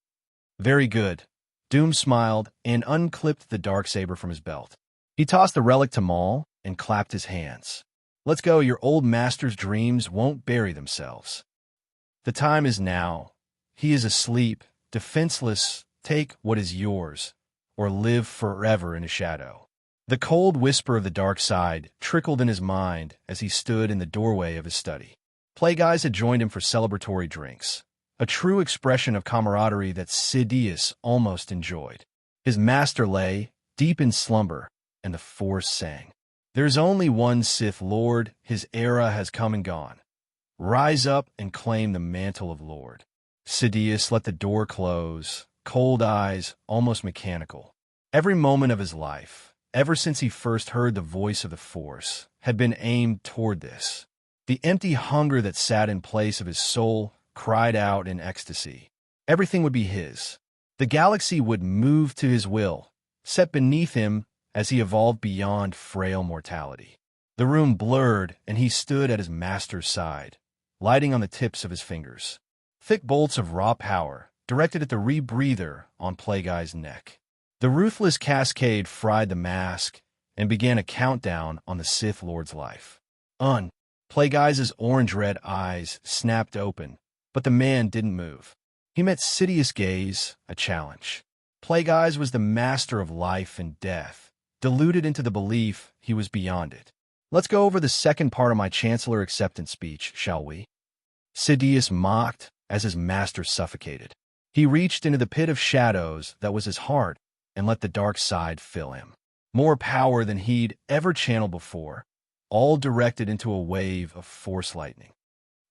Very good. Doom smiled and unclipped the darksaber from his belt. He tossed the relic to Maul and clapped his hands. Let's go, your old master's dreams won't bury themselves. The time is now. He is asleep, defenseless. Take what is yours, or live forever in a shadow. The cold whisper of the dark side trickled in his mind as he stood in the doorway of his study. Play guys had joined him for celebratory drinks. a true expression of camaraderie that Sidious almost enjoyed. His master lay, deep in slumber, and the Force sang. There's only one Sith Lord, his era has come and gone. Rise up and claim the mantle of Lord. Sidious let the door close, cold eyes, almost mechanical. Every moment of his life, ever since he first heard the voice of the Force, had been aimed toward this. The empty hunger that sat in place of his soul cried out in ecstasy. Everything would be his. The galaxy would move to his will, set beneath him as he evolved beyond frail mortality. The room blurred, and he stood at his master's side, lighting on the tips of his fingers. Thick bolts of raw power, directed at the rebreather on Plagueye's neck. The ruthless cascade fried the mask and began a countdown on the Sith Lord's life. Plagueye's orange-red eyes snapped open, but the man didn't move. He met Sidious' gaze, a challenge. Plagueye's was the master of life and death, deluded into the belief he was beyond it. Let's go over the second part of my Chancellor acceptance speech, shall we? Sidious mocked as his master suffocated. He reached into the pit of shadows that was his heart and let the dark side fill him. More power than he'd ever channeled before, all directed into a wave of Force lightning.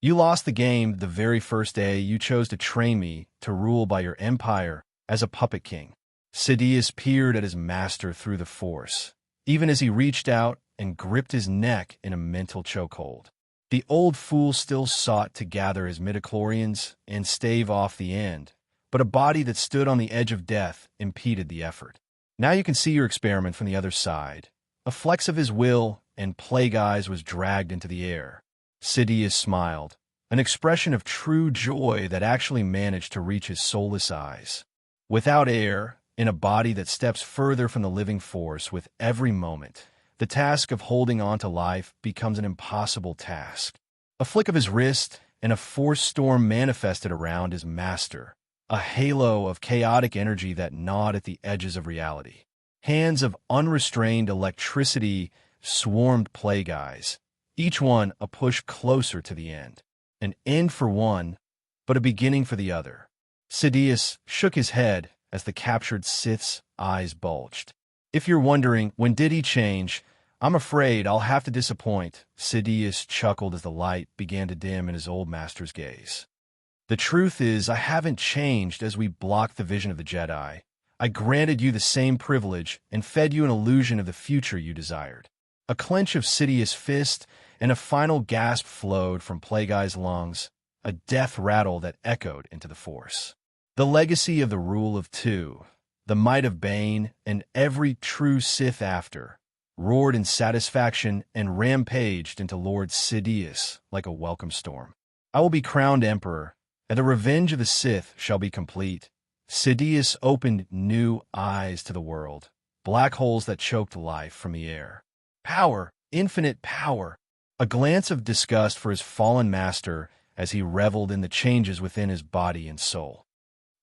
You lost the game the very first day you chose to train me to rule by your empire as a puppet king. Sidious peered at his master through the Force, even as he reached out and gripped his neck in a mental chokehold. The old fool still sought to gather his midichlorians and stave off the end, but a body that stood on the edge of death impeded the effort. Now you can see your experiment from the other side. A flex of his will, and Plagueye's was dragged into the air. Sidious smiled, an expression of true joy that actually managed to reach his soulless eyes. Without air, in a body that steps further from the living Force with every moment, the task of holding on to life becomes an impossible task. A flick of his wrist, and a Force storm manifested around his master, a halo of chaotic energy that gnawed at the edges of reality. Hands of unrestrained electricity swarmed Plagueye's, each one a push closer to the end. An end for one, but a beginning for the other. Sidious shook his head as the captured Sith's eyes bulged. If you're wondering, when did he change, I'm afraid I'll have to disappoint. Sidious chuckled as the light began to dim in his old master's gaze. The truth is, I haven't changed as we blocked the vision of the Jedi. I granted you the same privilege and fed you an illusion of the future you desired. A clench of Sidious' fist and a final gasp flowed from Plagueye's lungs, a death rattle that echoed into the Force. The legacy of the rule of two, the might of Bane, and every true Sith after, roared in satisfaction and rampaged into Lord Sidious like a welcome storm. I will be crowned Emperor, and the revenge of the Sith shall be complete. Sidious opened new eyes to the world, black holes that choked life from the air. Power, infinite power. A glance of disgust for his fallen master as he reveled in the changes within his body and soul.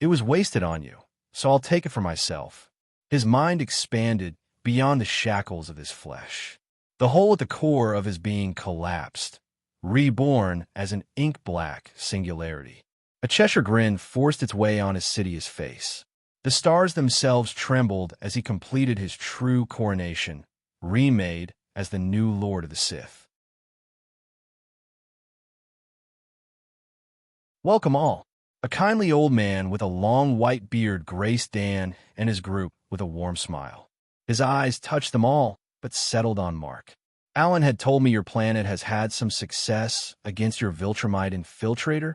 It was wasted on you, so I'll take it for myself. His mind expanded beyond the shackles of his flesh. The hole at the core of his being collapsed, reborn as an ink-black singularity. A Cheshire grin forced its way on his Sidious face. The stars themselves trembled as he completed his true coronation, remade as the new Lord of the Sith. Welcome all. A kindly old man with a long white beard graced Dan and his group with a warm smile. His eyes touched them all, but settled on Mark. Alan had told me your planet has had some success against your Viltrumite infiltrator.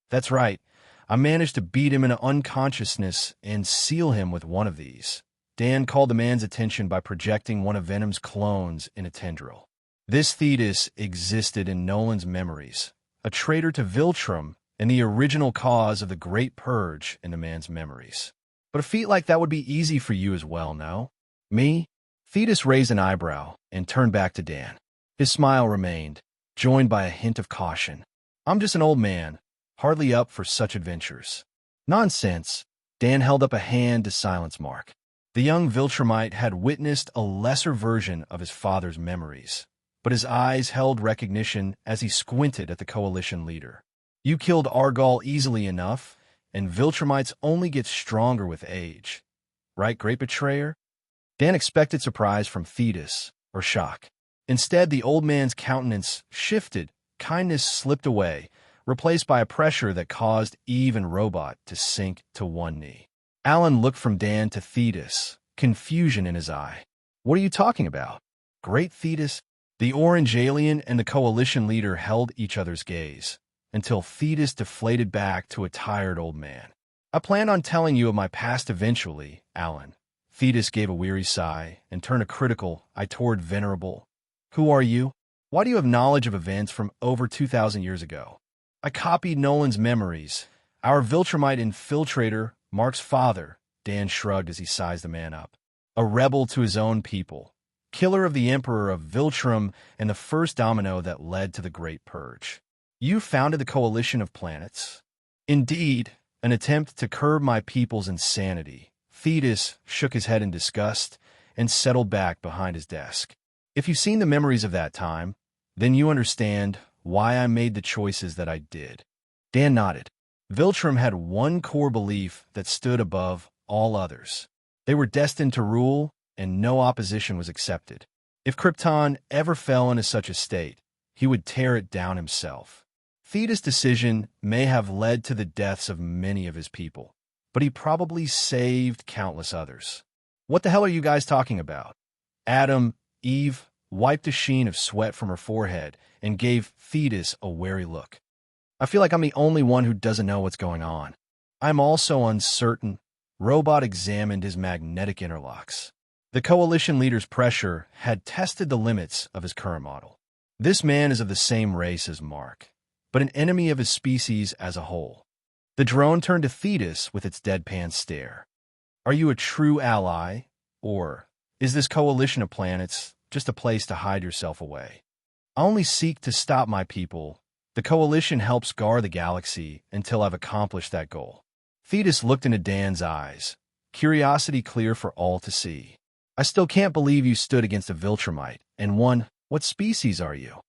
That's right. I managed to beat him into unconsciousness and seal him with one of these. Dan called the man's attention by projecting one of Venom's clones in a tendril. This Thetis existed in Nolan's memories, a traitor to Viltrum and the original cause of the Great Purge in the man's memories. But a feat like that would be easy for you as well, no? Me? Thetis raised an eyebrow and turned back to Dan. His smile remained, joined by a hint of caution. I'm just an old man, hardly up for such adventures. Nonsense. Dan held up a hand to silence Mark. The young Viltrumite had witnessed a lesser version of his father's memories, but his eyes held recognition as he squinted at the coalition leader. You killed Argall easily enough, and Viltrumites only get stronger with age. Right, great betrayer? Dan expected surprise from Thetis, or shock. Instead, the old man's countenance shifted, kindness slipped away, replaced by a pressure that caused Eve and Robot to sink to one knee. Alan looked from Dan to Thetis, confusion in his eye. What are you talking about? Great Thetis? The orange alien and the coalition leader held each other's gaze, until Thetis deflated back to a tired old man. I planned on telling you of my past eventually, Alan. Thetis gave a weary sigh and turned a critical eye toward Venerable. Who are you? Why do you have knowledge of events from over 2,000 years ago? I copied Nolan's memories. Our Viltrumite infiltrator, Mark's father, Dan shrugged as he sized the man up. A rebel to his own people. Killer of the Emperor of Viltrum and the first domino that led to the Great Purge. You founded the Coalition of Planets. Indeed, an attempt to curb my people's insanity. Thetis shook his head in disgust and settled back behind his desk. If you've seen the memories of that time, then you understand why I made the choices that I did. Dan nodded. Viltrum had one core belief that stood above all others. They were destined to rule, and no opposition was accepted. If Krypton ever fell into such a state, he would tear it down himself. Thetis' decision may have led to the deaths of many of his people, but he probably saved countless others. What the hell are you guys talking about? Eve wiped a sheen of sweat from her forehead and gave Thetis a wary look. I feel like I'm the only one who doesn't know what's going on. I'm also uncertain. Robot examined his magnetic interlocks. The coalition leader's pressure had tested the limits of his current model. This man is of the same race as Mark, but an enemy of his species as a whole. The drone turned to Thetis with its deadpan stare. Are you a true ally, or is this coalition of planets just a place to hide yourself away? I only seek to stop my people. The coalition helps guard the galaxy until I've accomplished that goal. Thetis looked into Dan's eyes, curiosity clear for all to see. I still can't believe you stood against a Viltrumite, and won. What species are you?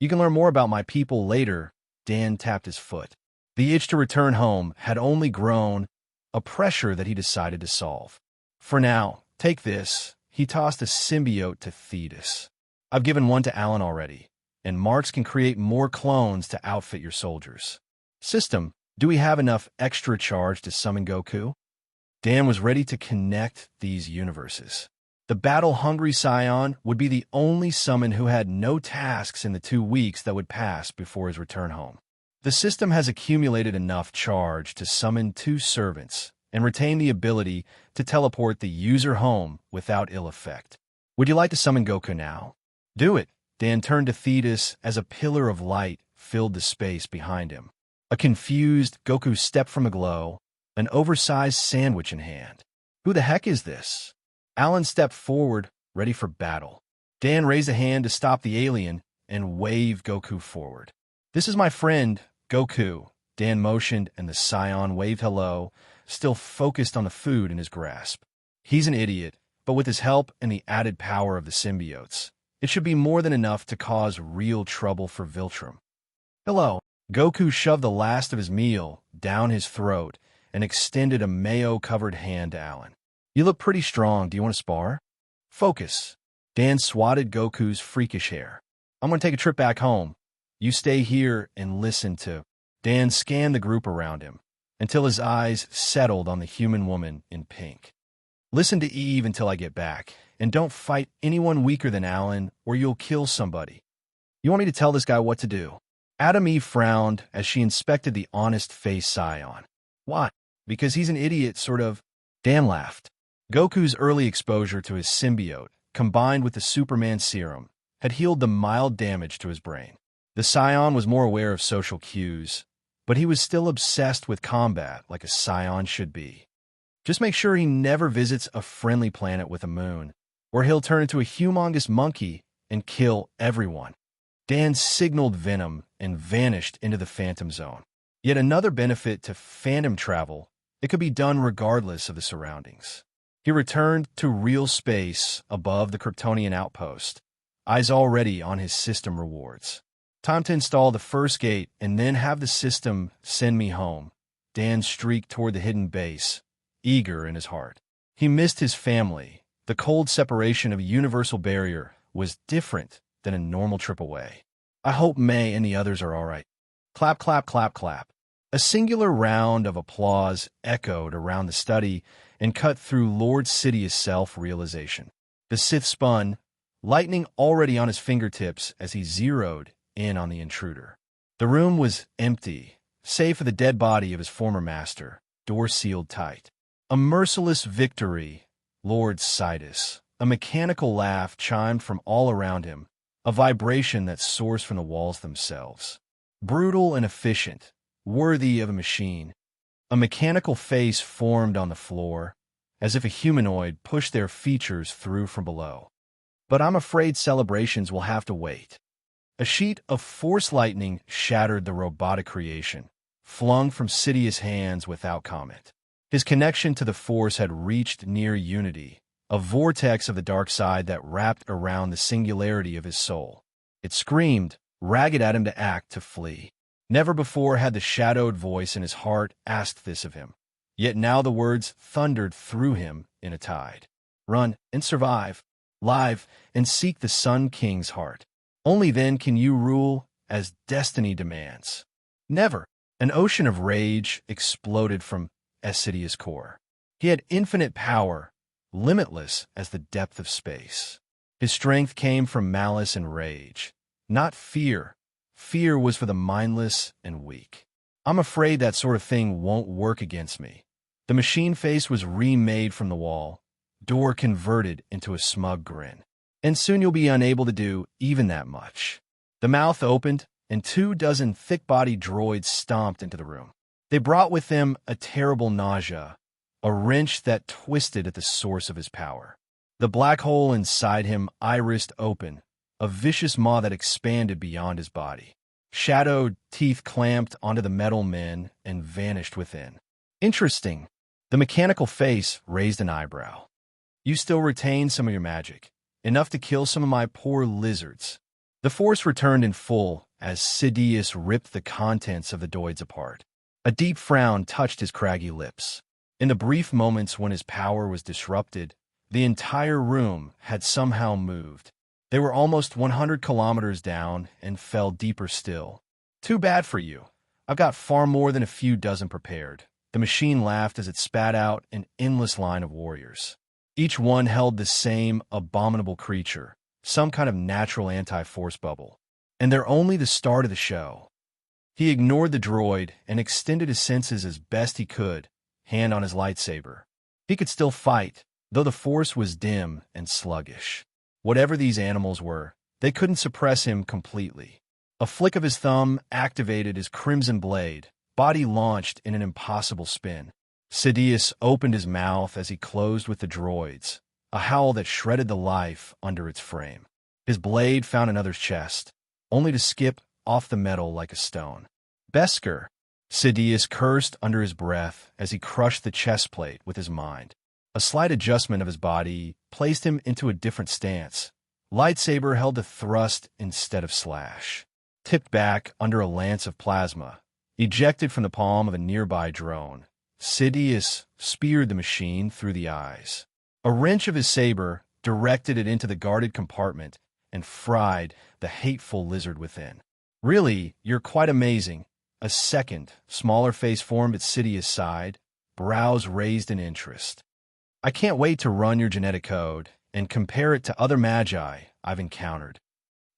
You can learn more about my people later. Dan tapped his foot. The itch to return home had only grown, a pressure that he decided to solve. For now, take this. He tossed a symbiote to Thetis. I've given one to Alan already, and Marks can create more clones to outfit your soldiers. System, do we have enough extra charge to summon Goku? Dan was ready to connect these universes. The battle-hungry Scion would be the only summon who had no tasks in the 2 weeks that would pass before his return home. The system has accumulated enough charge to summon 2 servants and retain the ability to teleport the user home without ill effect. Would you like to summon Goku now? Do it. Dan turned to Thetis as a pillar of light filled the space behind him. A confused Goku stepped from the glow, an oversized sandwich in hand. Who the heck is this? Alan stepped forward, ready for battle. Dan raised a hand to stop the alien and waved Goku forward. This is my friend, Goku. Dan motioned and the Scion waved hello, still focused on the food in his grasp. He's an idiot, but with his help and the added power of the symbiotes, it should be more than enough to cause real trouble for Viltrum. Hello. Goku shoved the last of his meal down his throat and extended a mayo-covered hand to Alan. You look pretty strong. Do you want to spar? Focus. Dan swatted Goku's freakish hair. I'm going to take a trip back home. You stay here and listen to... Dan scanned the group around him until his eyes settled on the human woman in pink. Listen to Eve until I get back, and don't fight anyone weaker than Alan or you'll kill somebody. You want me to tell this guy what to do? Eve frowned as she inspected the honest-faced Scion. Why? Because he's an idiot, sort of. Dan laughed. Goku's early exposure to his symbiote, combined with the Superman serum, had healed the mild damage to his brain. The Scion was more aware of social cues, but he was still obsessed with combat like a Scion should be. Just make sure he never visits a friendly planet with a moon, or he'll turn into a humongous monkey and kill everyone. Dan signaled venom and vanished into the Phantom Zone. Yet another benefit to phantom travel, it could be done regardless of the surroundings. He returned to real space above the Kryptonian outpost, eyes already on his system rewards. Time to install the first gate and then have the system send me home. Dan streaked toward the hidden base, eager in his heart. He missed his family. The cold separation of a universal barrier was different than a normal trip away. I hope May and the others are all right. Clap, clap, clap, clap. A singular round of applause echoed around the study and cut through Lord Sidious's self-realization. The Sith spun, lightning already on his fingertips as he zeroed in on the intruder. The room was empty, save for the dead body of his former master, door sealed tight. A merciless victory, Lord Sidus. A mechanical laugh chimed from all around him, a vibration that sourced from the walls themselves. Brutal and efficient, worthy of a machine. A mechanical face formed on the floor, as if a humanoid pushed their features through from below. But I'm afraid celebrations will have to wait. A sheet of force lightning shattered the robotic creation, flung from Sidious's hands without comment. His connection to the Force had reached near unity, a vortex of the dark side that wrapped around the singularity of his soul. It screamed, ragged at him to flee. Never before had the shadowed voice in his heart asked this of him. Yet now the words thundered through him in a tide. Run and survive, live and seek the Sun King's heart. Only then can you rule as destiny demands. Never. An ocean of rage exploded from Sidious's core. He had infinite power, limitless as the depth of space. His strength came from malice and rage, not fear. Fear was for the mindless and weak. I'm afraid that sort of thing won't work against me. The machine face was remade from the wall, door converted into a smug grin. And soon you'll be unable to do even that much. The mouth opened, and 24 thick-bodied droids stomped into the room. They brought with them a terrible nausea, a wrench that twisted at the source of his power. The black hole inside him irised open, a vicious maw that expanded beyond his body. Shadowed teeth clamped onto the metal men and vanished within. Interesting. The mechanical face raised an eyebrow. You still retain some of your magic, enough to kill some of my poor lizards. The Force returned in full as Sidious ripped the contents of the droids apart. A deep frown touched his craggy lips. In the brief moments when his power was disrupted, the entire room had somehow moved. They were almost 100 kilometers down and fell deeper still. Too bad for you. I've got far more than a few dozen prepared. The machine laughed as it spat out an endless line of warriors. Each one held the same abominable creature, some kind of natural anti-force bubble. And they're only the start of the show. He ignored the droid and extended his senses as best he could, hand on his lightsaber. He could still fight, though the Force was dim and sluggish. Whatever these animals were, they couldn't suppress him completely. A flick of his thumb activated his crimson blade, body launched in an impossible spin. Sidious opened his mouth as he closed with the droids, a howl that shredded the life under its frame. His blade found another's chest, only to skip off the metal like a stone. Beskar, Sidious cursed under his breath as he crushed the chest plate with his mind. A slight adjustment of his body placed him into a different stance. Lightsaber held to thrust instead of slash. Tipped back under a lance of plasma, ejected from the palm of a nearby drone, Sidious speared the machine through the eyes. A wrench of his saber directed it into the guarded compartment and fried the hateful lizard within. Really, you're quite amazing. A second, smaller face formed at Sidious's side, brows raised in interest. I can't wait to run your genetic code and compare it to other magi I've encountered.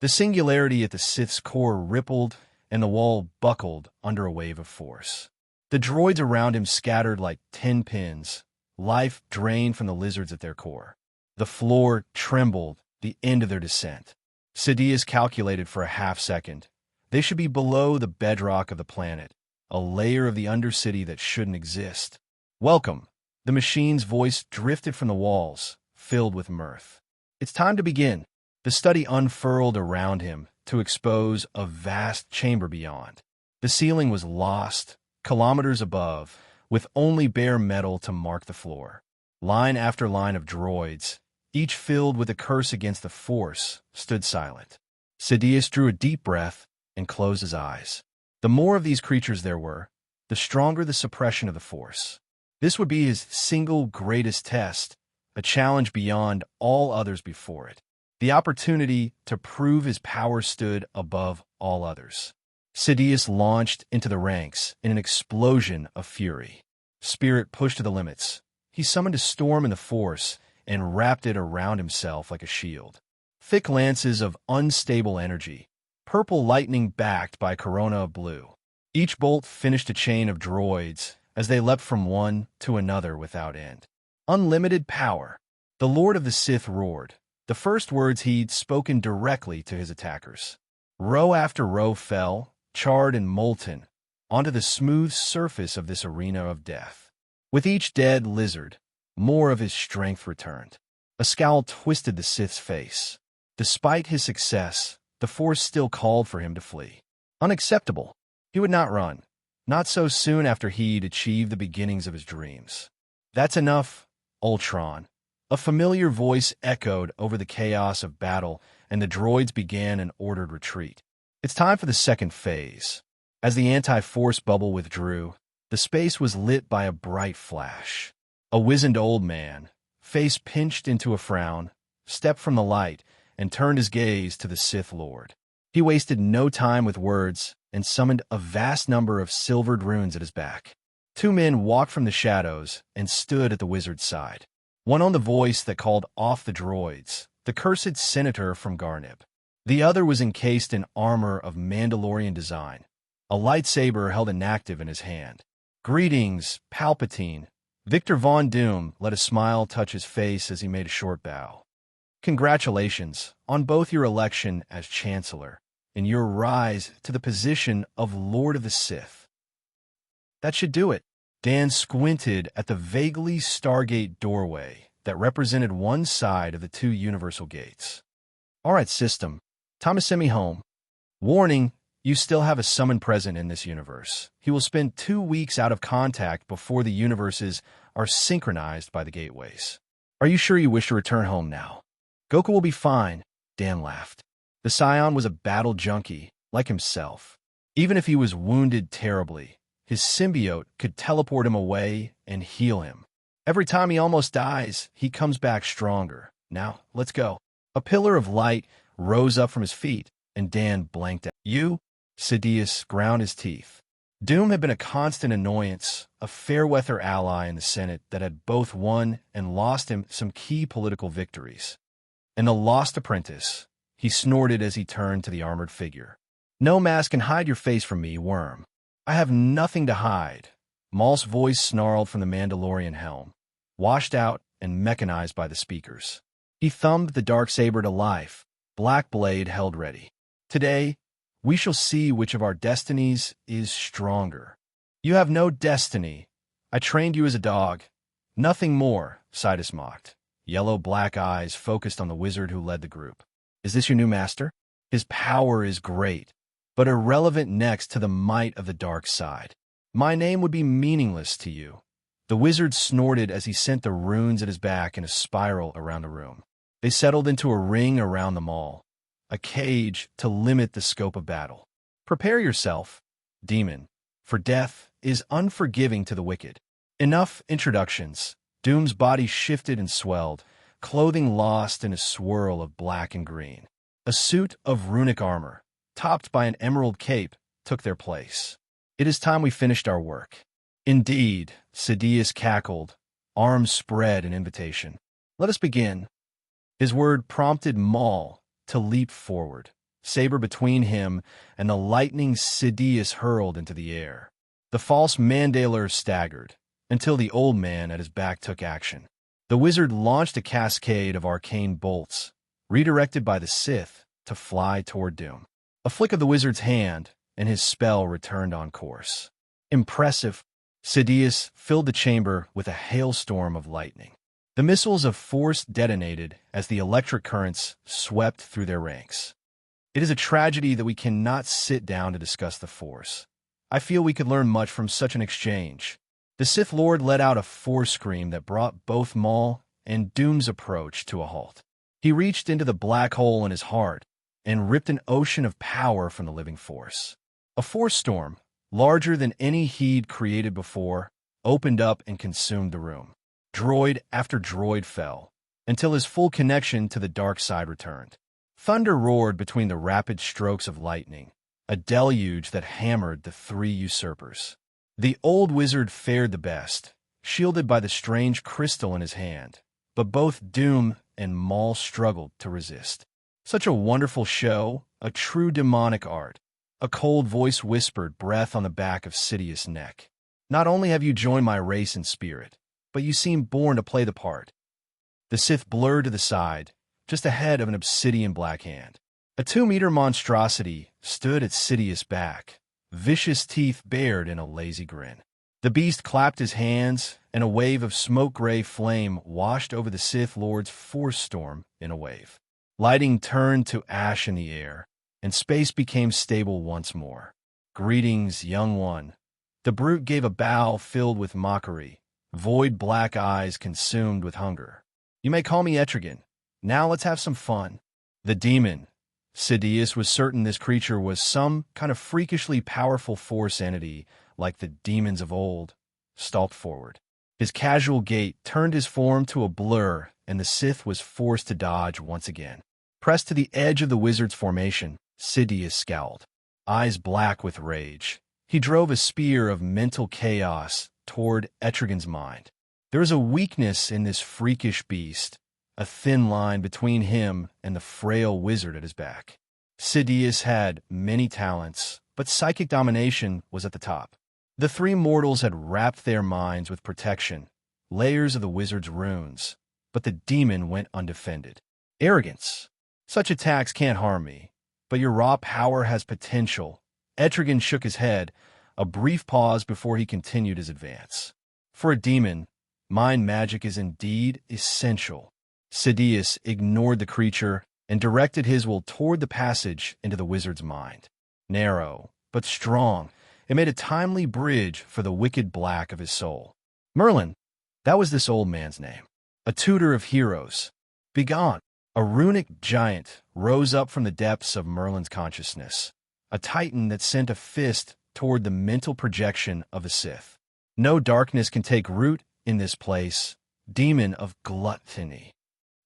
The singularity at the Sith's core rippled, and the wall buckled under a wave of force. The droids around him scattered like 10 pins, life drained from the lizards at their core. The floor trembled, the end of their descent. Sidious calculated for a half-second. They should be below the bedrock of the planet, a layer of the undercity that shouldn't exist. Welcome. The machine's voice drifted from the walls, filled with mirth. It's time to begin. The study unfurled around him to expose a vast chamber beyond. The ceiling was lost, kilometers above, with only bare metal to mark the floor. Line after line of droids, each filled with a curse against the Force, stood silent. Sidious drew a deep breath, and closed his eyes. The more of these creatures there were, the stronger the suppression of the Force. This would be his single greatest test, a challenge beyond all others before it. The opportunity to prove his power stood above all others. Sidious launched into the ranks in an explosion of fury. Spirit pushed to the limits. He summoned a storm in the Force and wrapped it around himself like a shield. Thick lances of unstable energy, purple lightning backed by a corona of blue. Each bolt finished a chain of droids as they leapt from one to another without end. Unlimited power. The Lord of the Sith roared, the first words he'd spoken directly to his attackers. Row after row fell, charred and molten, onto the smooth surface of this arena of death. With each dead lizard, more of his strength returned. A scowl twisted the Sith's face. Despite his success, the Force still called for him to flee. Unacceptable. He would not run. Not so soon after he'd achieved the beginnings of his dreams. That's enough, Ultron. A familiar voice echoed over the chaos of battle, and the droids began an ordered retreat. It's time for the second phase. As the anti-force bubble withdrew, the space was lit by a bright flash. A wizened old man, face pinched into a frown, stepped from the light and turned his gaze to the Sith Lord. He wasted no time with words and summoned a vast number of silvered runes at his back. Two men walked from the shadows and stood at the wizard's side. One owned the voice that called off the droids, the cursed senator from Garnib. The other was encased in armor of Mandalorian design. A lightsaber held inactive in his hand. Greetings, Palpatine. Victor Von Doom let a smile touch his face as he made a short bow. Congratulations on both your election as Chancellor and your rise to the position of Lord of the Sith. That should do it. Dan squinted at the vaguely Stargate doorway that represented one side of the two universal gates. All right, system. Time to send me home. Warning, you still have a summon present in this universe. He will spend 2 weeks out of contact before the universes are synchronized by the gateways. Are you sure you wish to return home now? Goku will be fine, Dan laughed. The Scion was a battle junkie, like himself. Even if he was wounded terribly, his symbiote could teleport him away and heal him. Every time he almost dies, he comes back stronger. Now, let's go. A pillar of light rose up from his feet, and Dan blanked out. You? Sidious ground his teeth. Doom had been a constant annoyance, a fair-weather ally in the Senate that had both won and lost him some key political victories. And the lost apprentice, he snorted as he turned to the armored figure. No mask can hide your face from me, worm. I have nothing to hide. Maul's voice snarled from the Mandalorian helm, washed out and mechanized by the speakers. He thumbed the darksaber to life, black blade held ready. Today, we shall see which of our destinies is stronger. You have no destiny. I trained you as a dog. Nothing more, Sidus mocked. Yellow-black eyes focused on the wizard who led the group. Is this your new master? His power is great, but irrelevant next to the might of the dark side. My name would be meaningless to you. The wizard snorted as he sent the runes at his back in a spiral around the room. They settled into a ring around the Maul, a cage to limit the scope of battle. Prepare yourself, demon, for death is unforgiving to the wicked. Enough introductions. Doom's body shifted and swelled, clothing lost in a swirl of black and green. A suit of runic armor, topped by an emerald cape, took their place. It is time we finished our work. Indeed, Sidious cackled, arms spread in invitation. Let us begin. His word prompted Maul to leap forward, saber between him and the lightning Sidious hurled into the air. The false Mandalar staggered, until the old man at his back took action. The wizard launched a cascade of arcane bolts, redirected by the Sith to fly toward Doom. A flick of the wizard's hand, and his spell returned on course. Impressive. Sidious filled the chamber with a hailstorm of lightning. The missiles of force detonated as the electric currents swept through their ranks. It is a tragedy that we cannot sit down to discuss the Force. I feel we could learn much from such an exchange. The Sith Lord let out a force scream that brought both Maul and Doom's approach to a halt. He reached into the black hole in his heart and ripped an ocean of power from the living force. A force storm, larger than any he'd created before, opened up and consumed the room. Droid after droid fell, until his full connection to the dark side returned. Thunder roared between the rapid strokes of lightning, a deluge that hammered the three usurpers. The old wizard fared the best, shielded by the strange crystal in his hand, but both Doom and Maul struggled to resist. Such a wonderful show, a true demonic art. A cold voice whispered, breath on the back of Sidious' neck. Not only have you joined my race in spirit, but you seem born to play the part. The Sith blurred to the side, just ahead of an obsidian black hand. A 2-meter monstrosity stood at Sidious' back, vicious teeth bared in a lazy grin. The beast clapped his hands, and a wave of smoke-gray flame washed over the Sith Lord's force storm in a wave. Lighting turned to ash in the air, and space became stable once more. Greetings, young one. The brute gave a bow filled with mockery, void black eyes consumed with hunger. You may call me Etrigan. Now let's have some fun. The demon. Sidious was certain this creature was some kind of freakishly powerful force entity, like the demons of old, stalked forward. His casual gait turned his form to a blur, and the Sith was forced to dodge once again. Pressed to the edge of the wizard's formation, Sidious scowled, eyes black with rage. He drove a spear of mental chaos toward Etrigan's mind. There was a weakness in this freakish beast, a thin line between him and the frail wizard at his back. Sidious had many talents, but psychic domination was at the top. The three mortals had wrapped their minds with protection, layers of the wizard's runes, but the demon went undefended. Arrogance. Such attacks can't harm me, but your raw power has potential. Etrigan shook his head, a brief pause before he continued his advance. For a demon, mind magic is indeed essential. Sidious ignored the creature and directed his will toward the passage into the wizard's mind. Narrow, but strong, it made a timely bridge for the wicked black of his soul. Merlin, that was this old man's name. A tutor of heroes. Begone. A runic giant rose up from the depths of Merlin's consciousness, a titan that sent a fist toward the mental projection of a Sith. No darkness can take root in this place, demon of gluttony.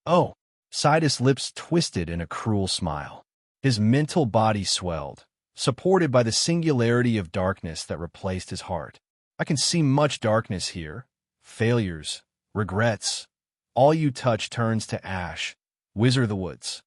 Oh, Sidious' lips twisted in a cruel smile. His mental body swelled, supported by the singularity of darkness that replaced his heart. I can see much darkness here. Failures, regrets. All you touch turns to ash. Wizard of the Woods.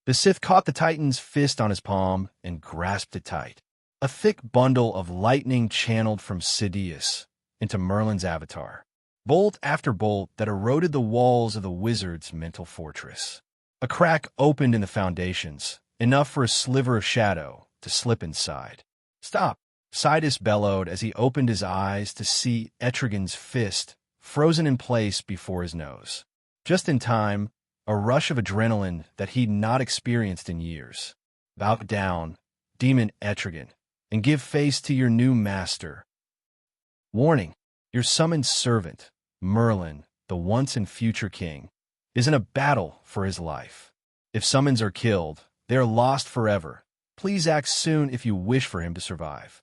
The Sith caught the Titan's fist on his palm and grasped it tight. A thick bundle of lightning channeled from Sidious into Merlin's avatar. Bolt after bolt that eroded the walls of the wizard's mental fortress. A crack opened in the foundations, enough for a sliver of shadow to slip inside. Stop, Sidious bellowed as he opened his eyes to see Etrigan's fist frozen in place before his nose. Just in time, a rush of adrenaline that he'd not experienced in years. Bow down, demon Etrigan, and give face to your new master. Warning, your summoned servant, Merlin, the once and future king, is in a battle for his life. If summons are killed, they are lost forever. Please act soon if you wish for him to survive.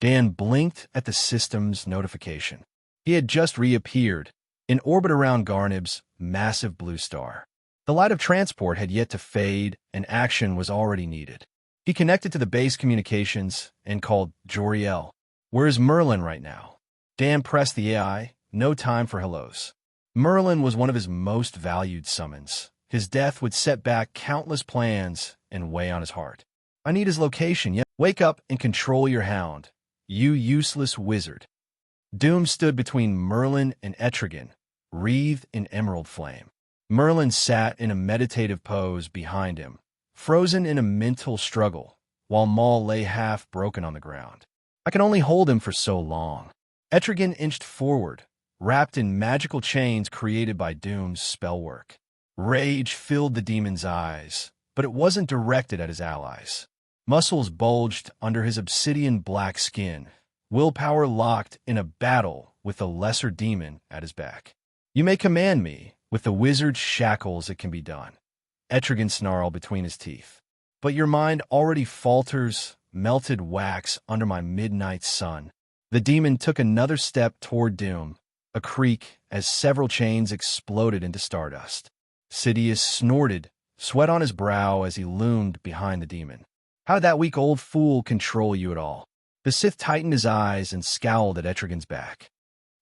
Dan blinked at the system's notification. He had just reappeared, in orbit around Garnib's massive blue star. The light of transport had yet to fade, and action was already needed. He connected to the base communications and called Joriel. Where is Merlin right now? Dan pressed the AI. No time for hellos. Merlin was one of his most valued summons. His death would set back countless plans and weigh on his heart. I need his location. Wake up and control your hound, you useless wizard. Doom stood between Merlin and Etrigan, wreathed in emerald flame. Merlin sat in a meditative pose behind him, frozen in a mental struggle, while Maul lay half broken on the ground. I can only hold him for so long. Etrigan inched forward, wrapped in magical chains created by Doom's spellwork. Rage filled the demon's eyes, but it wasn't directed at his allies. Muscles bulged under his obsidian black skin, willpower locked in a battle with the lesser demon at his back. You may command me. With the wizard's shackles it can be done. Etrigan snarled between his teeth. but your mind already falters, melted wax under my midnight sun. The demon took another step toward doom, a creak as several chains exploded into stardust. Sidious snorted, sweat on his brow as he loomed behind the demon. How did that weak old fool control you at all? The Sith tightened his eyes and scowled at Etrigan's back.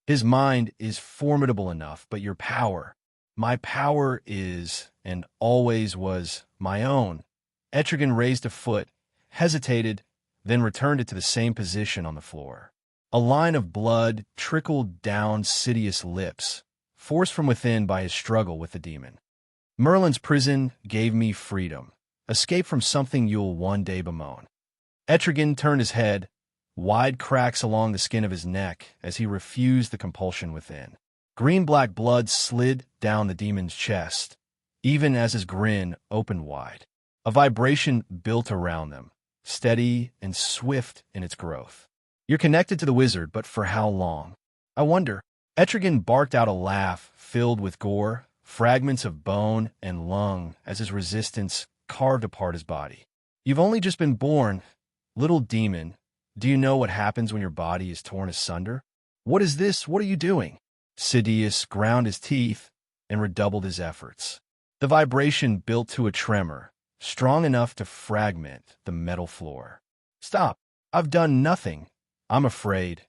His mind is formidable enough, but your power, my power is, and always was, my own. Etrigan raised a foot, hesitated, then returned it to the same position on the floor. A line of blood trickled down Sidious' lips, forced from within by his struggle with the demon. Merlin's prison gave me freedom, escape from something you'll one day bemoan. Etrigan turned his head, wide cracks along the skin of his neck as he refused the compulsion within. Green-black blood slid down the demon's chest, even as his grin opened wide. A vibration built around them, steady and swift in its growth. You're connected to the wizard, but for how long? I wonder. Etrigan barked out a laugh filled with gore, fragments of bone and lung as his resistance carved apart his body. You've only just been born, little demon. Do you know what happens when your body is torn asunder? What is this? What are you doing? Sidious ground his teeth and redoubled his efforts. The vibration built to a tremor, strong enough to fragment the metal floor. Stop. I've done nothing. I'm afraid.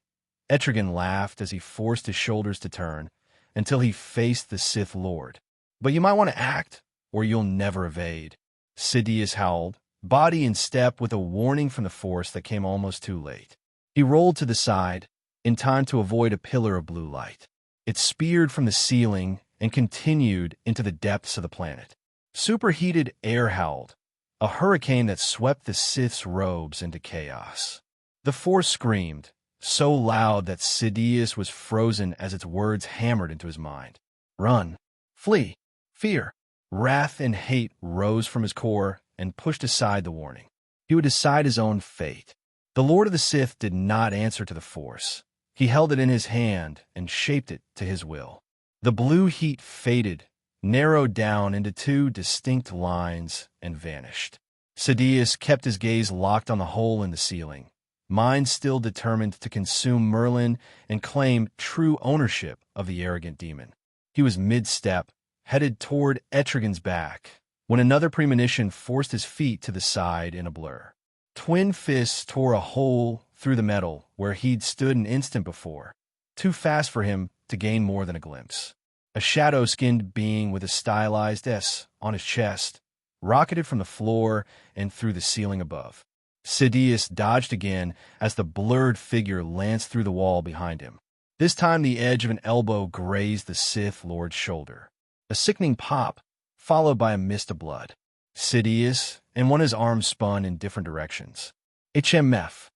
Etrigan laughed as he forced his shoulders to turn until he faced the Sith Lord. But you might want to act, or you'll never evade. Sidious howled, body in step with a warning from the Force that came almost too late. He rolled to the side, in time to avoid a pillar of blue light. It speared from the ceiling and continued into the depths of the planet. Superheated air howled, a hurricane that swept the Sith's robes into chaos. The Force screamed, so loud that Sidious was frozen as its words hammered into his mind. Run. Flee. Fear. Wrath and hate rose from his core and pushed aside the warning. He would decide his own fate. The Lord of the Sith did not answer to the Force. He held it in his hand and shaped it to his will. The blue heat faded, narrowed down into two distinct lines, and vanished. Sidious kept his gaze locked on the hole in the ceiling, mind still determined to consume Merlin and claim true ownership of the arrogant demon. He was mid-step, headed toward Etrigan's back, when another premonition forced his feet to the side in a blur. Twin fists tore a hole through the metal where he'd stood an instant before, too fast for him to gain more than a glimpse. A shadow-skinned being with a stylized S on his chest rocketed from the floor and through the ceiling above. Sidious dodged again as the blurred figure lanced through the wall behind him. This time the edge of an elbow grazed the Sith Lord's shoulder. A sickening pop, followed by a mist of blood. Sidious and one of his arms spun in different directions. HMF.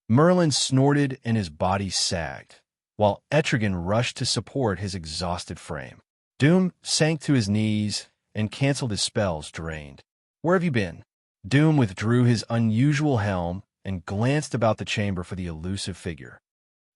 Merlin snorted and his body sagged, while Etrigan rushed to support his exhausted frame. Doom sank to his knees and canceled his spells, drained. Where have you been? Doom withdrew his unusual helm and glanced about the chamber for the elusive figure.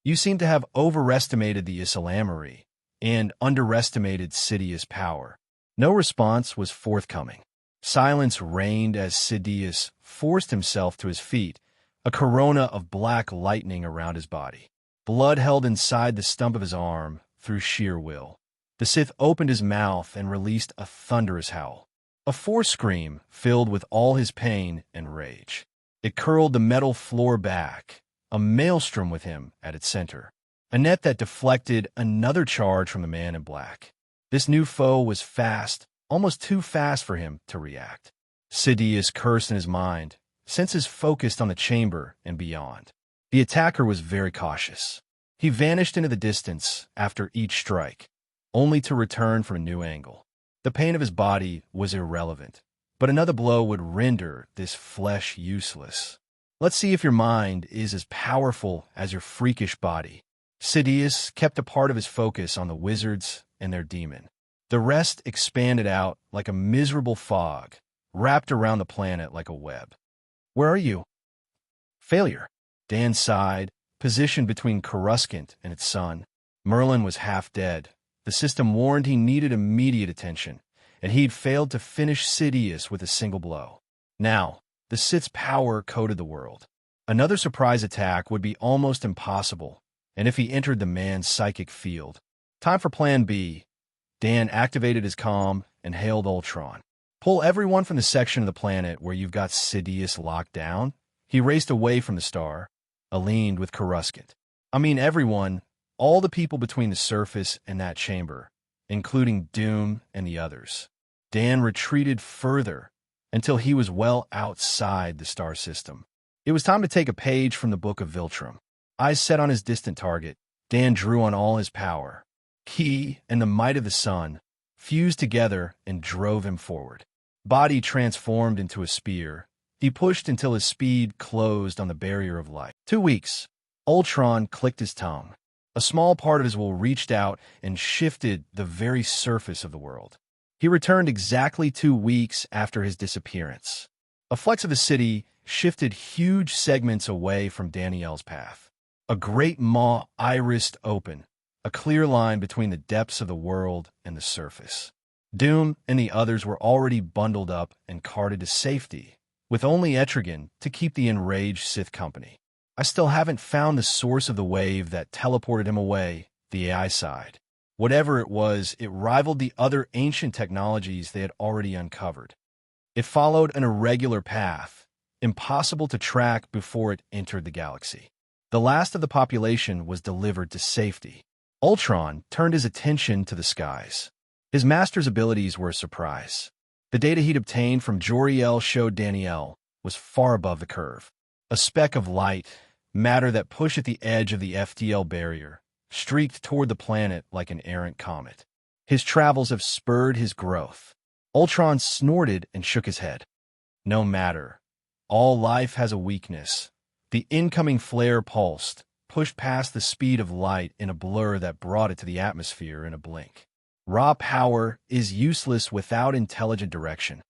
You seem to have overestimated the Isalamery and underestimated Sidious' power. No response was forthcoming. Silence reigned as Sidious forced himself to his feet, a corona of black lightning around his body. Blood held inside the stump of his arm through sheer will. The Sith opened his mouth and released a thunderous howl. A Force scream filled with all his pain and rage. It curled the metal floor back, a maelstrom with him at its center. A net that deflected another charge from the man in black. This new foe was fast, almost too fast for him to react. Sidious cursed in his mind, senses focused on the chamber and beyond. The attacker was very cautious. He vanished into the distance after each strike, only to return from a new angle. The pain of his body was irrelevant, but another blow would render this flesh useless. Let's see if your mind is as powerful as your freakish body. Sidious kept a part of his focus on the wizards and their demon. The rest expanded out like a miserable fog, wrapped around the planet like a web. Where are you? Failure. Dan sighed, positioned between Coruscant and its son. Merlin was half dead. The system warned he needed immediate attention, and he'd failed to finish Sidious with a single blow. Now, The Sith's power coated the world. Another surprise attack would be almost impossible, and if he entered the man's psychic field. Time for Plan B. Dan activated his comm and hailed Ultron. Pull everyone from the section of the planet where you've got Sidious locked down. He raced away from the star, aligned with Coruscant. I mean everyone, all the people between the surface and that chamber, including Doom and the others. Dan retreated further until he was well outside the star system. It was time to take a page from the Book of Viltrum. Eyes set on his distant target, Dan drew on all his power. Ki and the might of the sun fused together and drove him forward. Body transformed into a spear. He pushed until his speed closed on the barrier of light. 2 weeks. Ultron clicked his tongue. A small part of his will reached out and shifted the very surface of the world. He returned exactly 2 weeks after his disappearance. A flex of the city shifted huge segments away from Danielle's path. A great maw irised open, a clear line between the depths of the world and the surface. Doom and the others were already bundled up and carted to safety, with only Etrigan to keep the enraged Sith company. I still haven't found the source of the wave that teleported him away, the AI sighed. Whatever it was, it rivaled the other ancient technologies they had already uncovered. It followed an irregular path, impossible to track before it entered the galaxy. The last of the population was delivered to safety. Ultron turned his attention to the skies. His master's abilities were a surprise. The data he'd obtained from Jor-El showed Danielle was far above the curve. A speck of light, matter that pushed at the edge of the FTL barrier, streaked toward the planet like an errant comet. His travels have spurred his growth. Ultron snorted and shook his head. No matter. All life has a weakness. The incoming flare pulsed, pushed past the speed of light in a blur that brought it to the atmosphere in a blink. Raw power is useless without intelligent direction.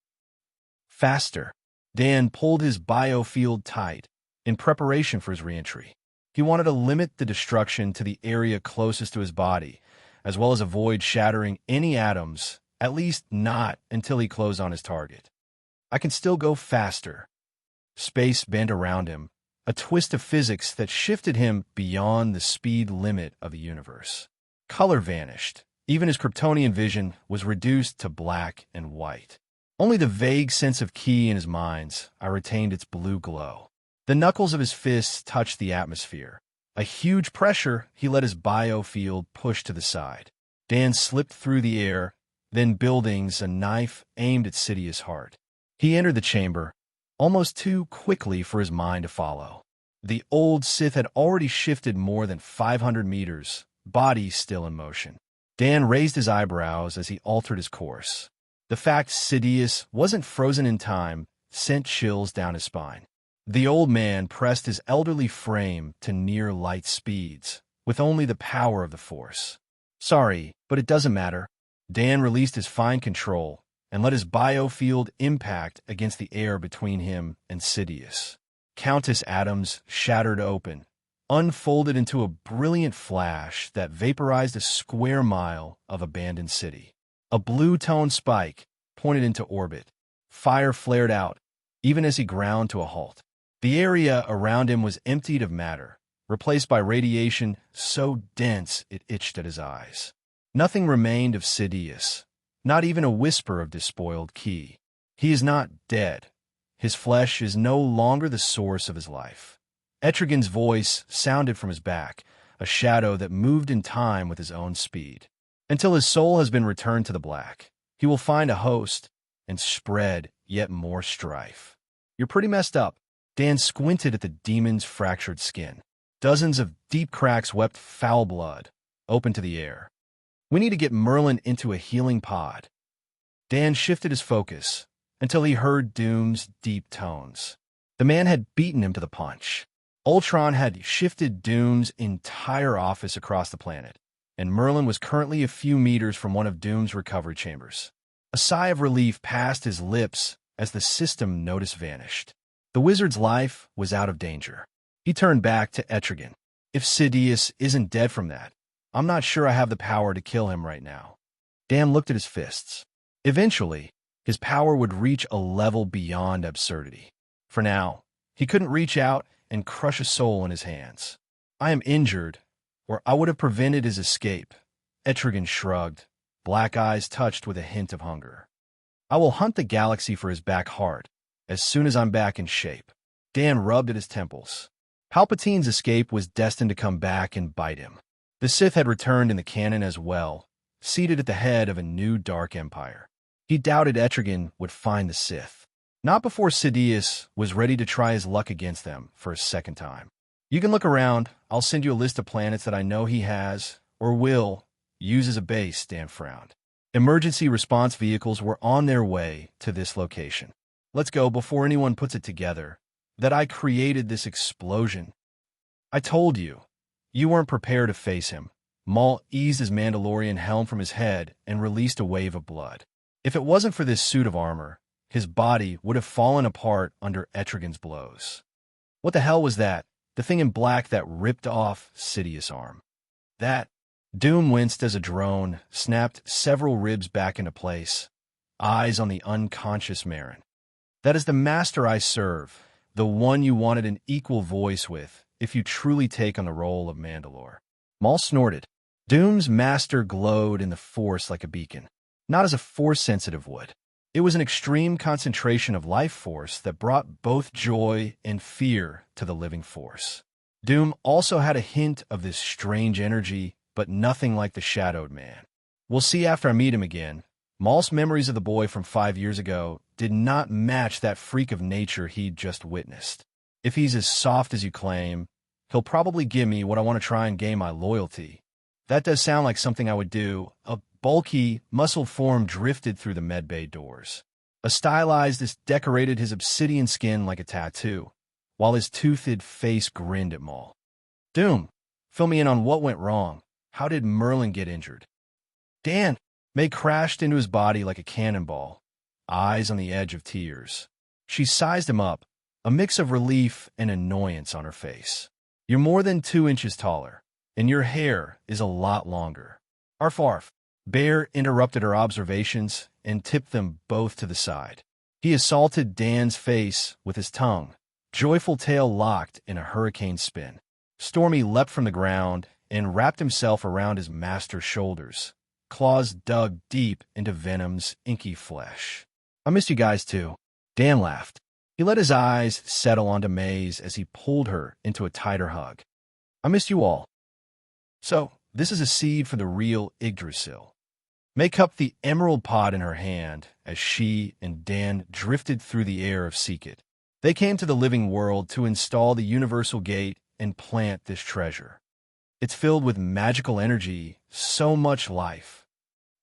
Faster. Dan pulled his biofield tight in preparation for his reentry. He wanted to limit the destruction to the area closest to his body, as well as avoid shattering any atoms, at least not until he closed on his target. I can still go faster. Space bent around him, a twist of physics that shifted him beyond the speed limit of the universe. Color vanished. Even his Kryptonian vision was reduced to black and white. Only the vague sense of ki in his mind's eye retained its blue glow. The knuckles of his fists touched the atmosphere. A huge pressure, he let his biofield push to the side. Dan slipped through the air, then buildings, a knife aimed at Sidious' heart. He entered the chamber, almost too quickly for his mind to follow. The old Sith had already shifted more than 500 meters, body still in motion. Dan raised his eyebrows as he altered his course. The fact Sidious wasn't frozen in time sent chills down his spine. The old man pressed his elderly frame to near light speeds, with only the power of the Force. Sorry, but it doesn't matter. Dan released his fine control and let his biofield impact against the air between him and Sidious. Countless atoms shattered open, unfolded into a brilliant flash that vaporized a square mile of abandoned city. A blue-toned spike pointed into orbit. Fire flared out, even as he ground to a halt. The area around him was emptied of matter, replaced by radiation so dense it itched at his eyes. Nothing remained of Sidious, not even a whisper of despoiled ki. He is not dead. His flesh is no longer the source of his life. Etrigan's voice sounded from his back, a shadow that moved in time with his own speed. Until his soul has been returned to the black, he will find a host and spread yet more strife. You're pretty messed up. Dan squinted at the demon's fractured skin. Dozens of deep cracks wept foul blood, open to the air. We need to get Merlin into a healing pod. Dan shifted his focus until he heard Doom's deep tones. The man had beaten him to the punch. Ultron had shifted Doom's entire office across the planet, and Merlin was currently a few meters from one of Doom's recovery chambers. A sigh of relief passed his lips as the system notice vanished. The wizard's life was out of danger. He turned back to Etrigan. If Sidious isn't dead from that, I'm not sure I have the power to kill him right now. Dan looked at his fists. Eventually, his power would reach a level beyond absurdity. For now, he couldn't reach out and crush a soul in his hands. I am injured, or I would have prevented his escape. Etrigan shrugged, black eyes touched with a hint of hunger. I will hunt the galaxy for his back heart, as soon as I'm back in shape. Dan rubbed at his temples. Palpatine's escape was destined to come back and bite him. The Sith had returned in the canon as well, seated at the head of a new dark empire. He doubted Etrigan would find the Sith. Not before Sidious was ready to try his luck against them for a second time. You can look around. I'll send you a list of planets that I know he has, or will, use as a base, Dan frowned. Emergency response vehicles were on their way to this location. Let's go before anyone puts it together that I created this explosion. I told you. You weren't prepared to face him. Maul eased his Mandalorian helm from his head and released a wave of blood. If it wasn't for this suit of armor, his body would have fallen apart under Etrigan's blows. What the hell was that? The thing in black that ripped off Sidious' arm. That. Doom winced as a drone snapped several ribs back into place, eyes on the unconscious Merlin. That is the master I serve, the one you wanted an equal voice with if you truly take on the role of Mandalore. Maul snorted. Doom's master glowed in the Force like a beacon, not as a Force-sensitive would. It was an extreme concentration of life force that brought both joy and fear to the living Force. Doom also had a hint of this strange energy, but nothing like the Shadowed Man. We'll see after I meet him again. Maul's memories of the boy from 5 years ago did not match that freak of nature he'd just witnessed. If he's as soft as you claim, he'll probably give me what I want to try and gain my loyalty. That does sound like something I would do. A bulky, muscled form drifted through the medbay doors. A stylized decorated his obsidian skin like a tattoo, while his toothed face grinned at Maul. Doom, fill me in on what went wrong. How did Merlin get injured? Dan. May crashed into his body like a cannonball, eyes on the edge of tears. She sized him up, a mix of relief and annoyance on her face. You're more than 2 inches taller, and your hair is a lot longer. Arf arf. Bear interrupted her observations and tipped them both to the side. He assaulted Dan's face with his tongue, joyful tail locked in a hurricane spin. Stormy leapt from the ground and wrapped himself around his master's shoulders, claws dug deep into Venom's inky flesh. I missed you guys too. Dan laughed. He let his eyes settle onto May's as he pulled her into a tighter hug. I missed you all. So, this is a seed for the real Yggdrasil. May cupped the emerald pod in her hand as she and Dan drifted through the air of Seekit. They came to the living world to install the universal gate and plant this treasure. It's filled with magical energy, so much life.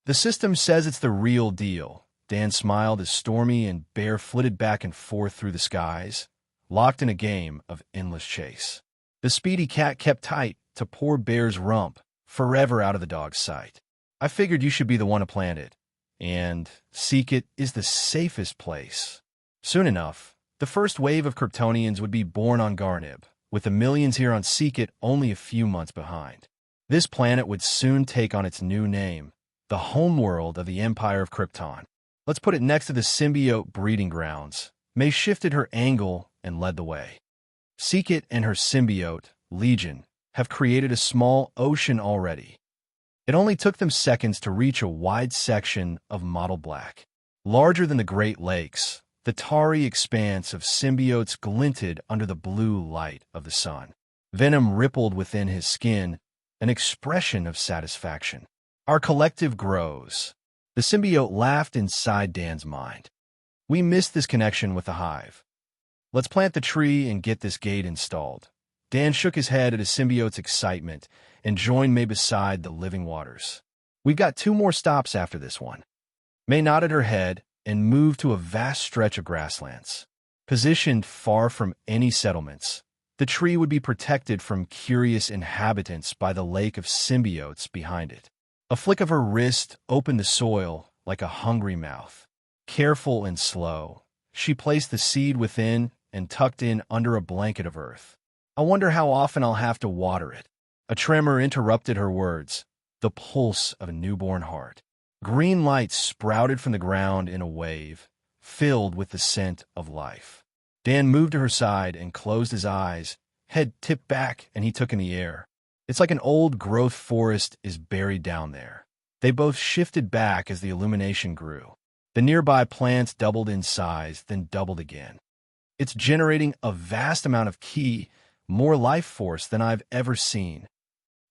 The system says it's the real deal. Dan smiled as Stormy and Bear flitted back and forth through the skies, locked in a game of endless chase. The speedy cat kept tight to poor Bear's rump, forever out of the dog's sight. I figured you should be the one to plant it, and Seekit is the safest place. Soon enough, the first wave of Kryptonians would be born on Garnib, with the millions here on Seekit only a few months behind. This planet would soon take on its new name, the homeworld of the Empire of Krypton. Let's put it next to the symbiote breeding grounds. May shifted her angle and led the way. Seekit and her symbiote, Legion, have created a small ocean already. It only took them seconds to reach a wide section of mottled black. Larger than the Great Lakes, the tarry expanse of symbiotes glinted under the blue light of the sun. Venom rippled within his skin, an expression of satisfaction. Our collective grows. The symbiote laughed inside Dan's mind. We missed this connection with the hive. Let's plant the tree and get this gate installed. Dan shook his head at his symbiote's excitement and joined May beside the living waters. We've got 2 more stops after this one. May nodded her head and moved to a vast stretch of grasslands. Positioned far from any settlements, the tree would be protected from curious inhabitants by the lake of symbiotes behind it. A flick of her wrist opened the soil like a hungry mouth. Careful and slow, she placed the seed within and tucked in under a blanket of earth. I wonder how often I'll have to water it. A tremor interrupted her words, the pulse of a newborn heart. Green light sprouted from the ground in a wave, filled with the scent of life. Dan moved to her side and closed his eyes, head tipped back, and he took in the air. It's like an old growth forest is buried down there. They both shifted back as the illumination grew. The nearby plants doubled in size, then doubled again. It's generating a vast amount of ki, more life force than I've ever seen.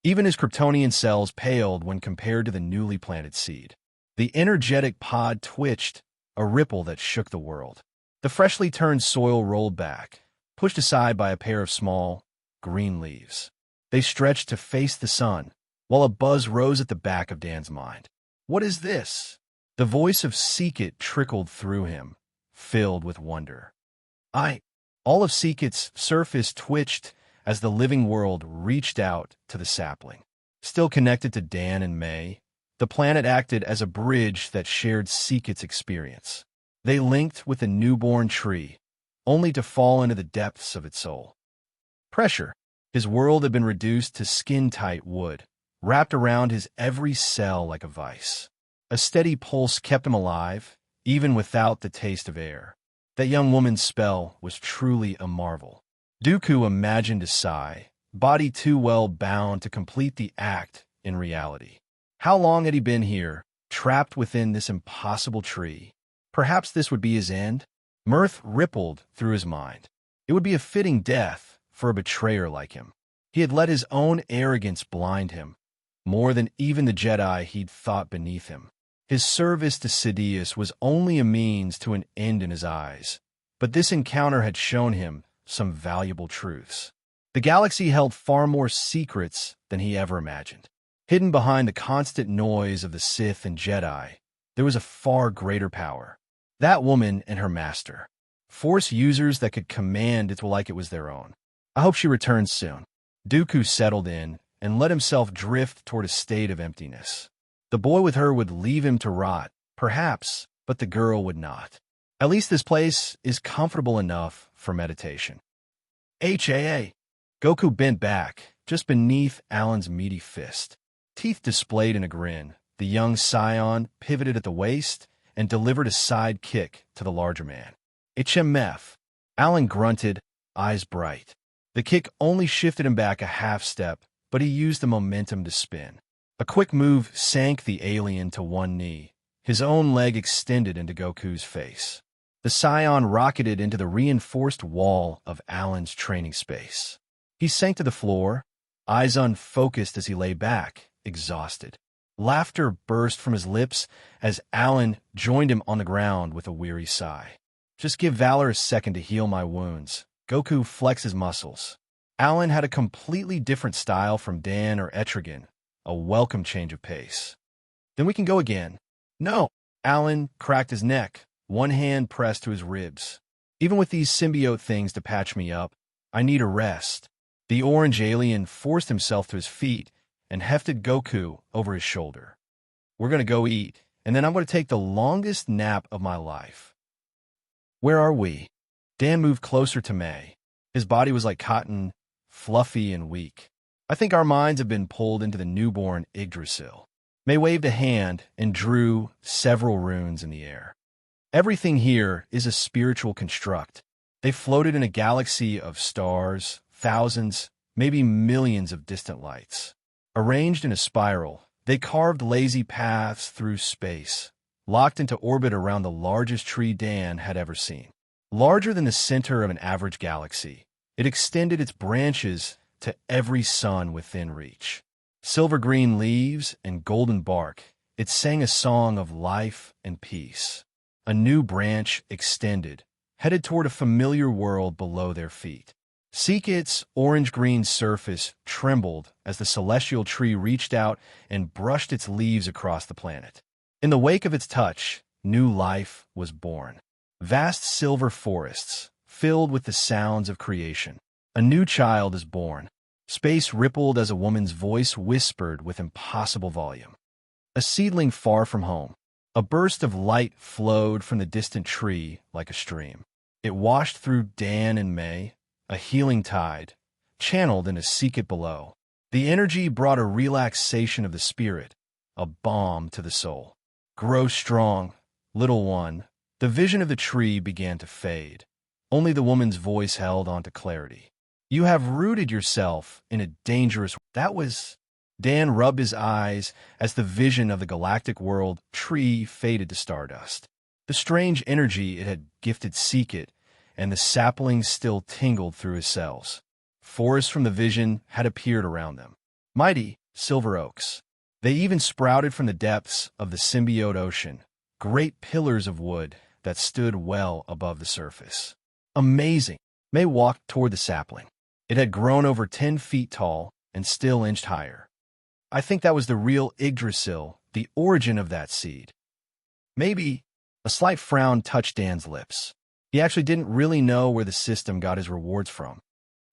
Even his Kryptonian cells paled when compared to the newly planted seed. The energetic pod twitched, a ripple that shook the world. The freshly turned soil rolled back, pushed aside by a pair of small, green leaves. They stretched to face the sun, while a buzz rose at the back of Dan's mind. What is this? The voice of Seekit trickled through him, filled with wonder. All of Seekit's surface twitched as the living world reached out to the sapling. Still connected to Dan and May, the planet acted as a bridge that shared Seekit's experience. They linked with a newborn tree, only to fall into the depths of its soul. Pressure. His world had been reduced to skin-tight wood, wrapped around his every cell like a vice. A steady pulse kept him alive, even without the taste of air. That young woman's spell was truly a marvel. Dooku imagined a sigh, body too well bound to complete the act in reality. How long had he been here, trapped within this impossible tree? Perhaps this would be his end? Mirth rippled through his mind. It would be a fitting death for a betrayer like him. He had let his own arrogance blind him, more than even the Jedi he'd thought beneath him. His service to Sidious was only a means to an end in his eyes, but this encounter had shown him some valuable truths. The galaxy held far more secrets than he ever imagined. Hidden behind the constant noise of the Sith and Jedi, there was a far greater power. That woman and her master. Force users that could command it like it was their own. I hope she returns soon. Dooku settled in and let himself drift toward a state of emptiness. The boy with her would leave him to rot, perhaps, but the girl would not. At least this place is comfortable enough for meditation. HAA. Goku bent back, just beneath Alan's meaty fist. Teeth displayed in a grin, the young Scion pivoted at the waist and delivered a side kick to the larger man. HMF. Alan grunted, eyes bright. The kick only shifted him back a half step, but he used the momentum to spin. A quick move sank the alien to one knee. His own leg extended into Goku's face. The Scion rocketed into the reinforced wall of Alan's training space. He sank to the floor, eyes unfocused as he lay back, exhausted. Laughter burst from his lips as Alan joined him on the ground with a weary sigh. Just give Valor a second to heal my wounds. Goku flexed his muscles. Alan had a completely different style from Dan or Etrigan, a welcome change of pace. Then we can go again. No. Alan cracked his neck, one hand pressed to his ribs. Even with these symbiote things to patch me up, I need a rest. The orange alien forced himself to his feet and hefted Goku over his shoulder. We're going to go eat, and then I'm going to take the longest nap of my life. Where are we? Dan moved closer to May. His body was like cotton, fluffy and weak. I think our minds have been pulled into the newborn Yggdrasil. May waved a hand and drew several runes in the air. Everything here is a spiritual construct. They floated in a galaxy of stars, thousands, maybe millions of distant lights. Arranged in a spiral, they carved lazy paths through space, locked into orbit around the largest tree Dan had ever seen. Larger than the center of an average galaxy, it extended its branches to every sun within reach. Silver-green leaves and golden bark, it sang a song of life and peace. A new branch extended, headed toward a familiar world below their feet. Seekit's orange-green surface trembled as the celestial tree reached out and brushed its leaves across the planet. In the wake of its touch, new life was born. Vast silver forests, filled with the sounds of creation. A new child is born. Space rippled as a woman's voice whispered with impossible volume. A seedling far from home. A burst of light flowed from the distant tree like a stream. It washed through Dan and May, a healing tide, channeled into Seekit below. The energy brought a relaxation of the spirit, a balm to the soul. Grow strong, little one. The vision of the tree began to fade. Only the woman's voice held on to clarity. You have rooted yourself in a dangerous... That was... Dan rubbed his eyes as the vision of the galactic world tree faded to stardust. The strange energy it had gifted Seekit, and the saplings still tingled through his cells. Forests from the vision had appeared around them. Mighty silver oaks. They even sprouted from the depths of the symbiote ocean, great pillars of wood that stood well above the surface. Amazing! May walked toward the sapling. It had grown over 10 feet tall and still inched higher. I think that was the real Yggdrasil, the origin of that seed. Maybe. A slight frown touched Dan's lips. He actually didn't really know where the system got his rewards from.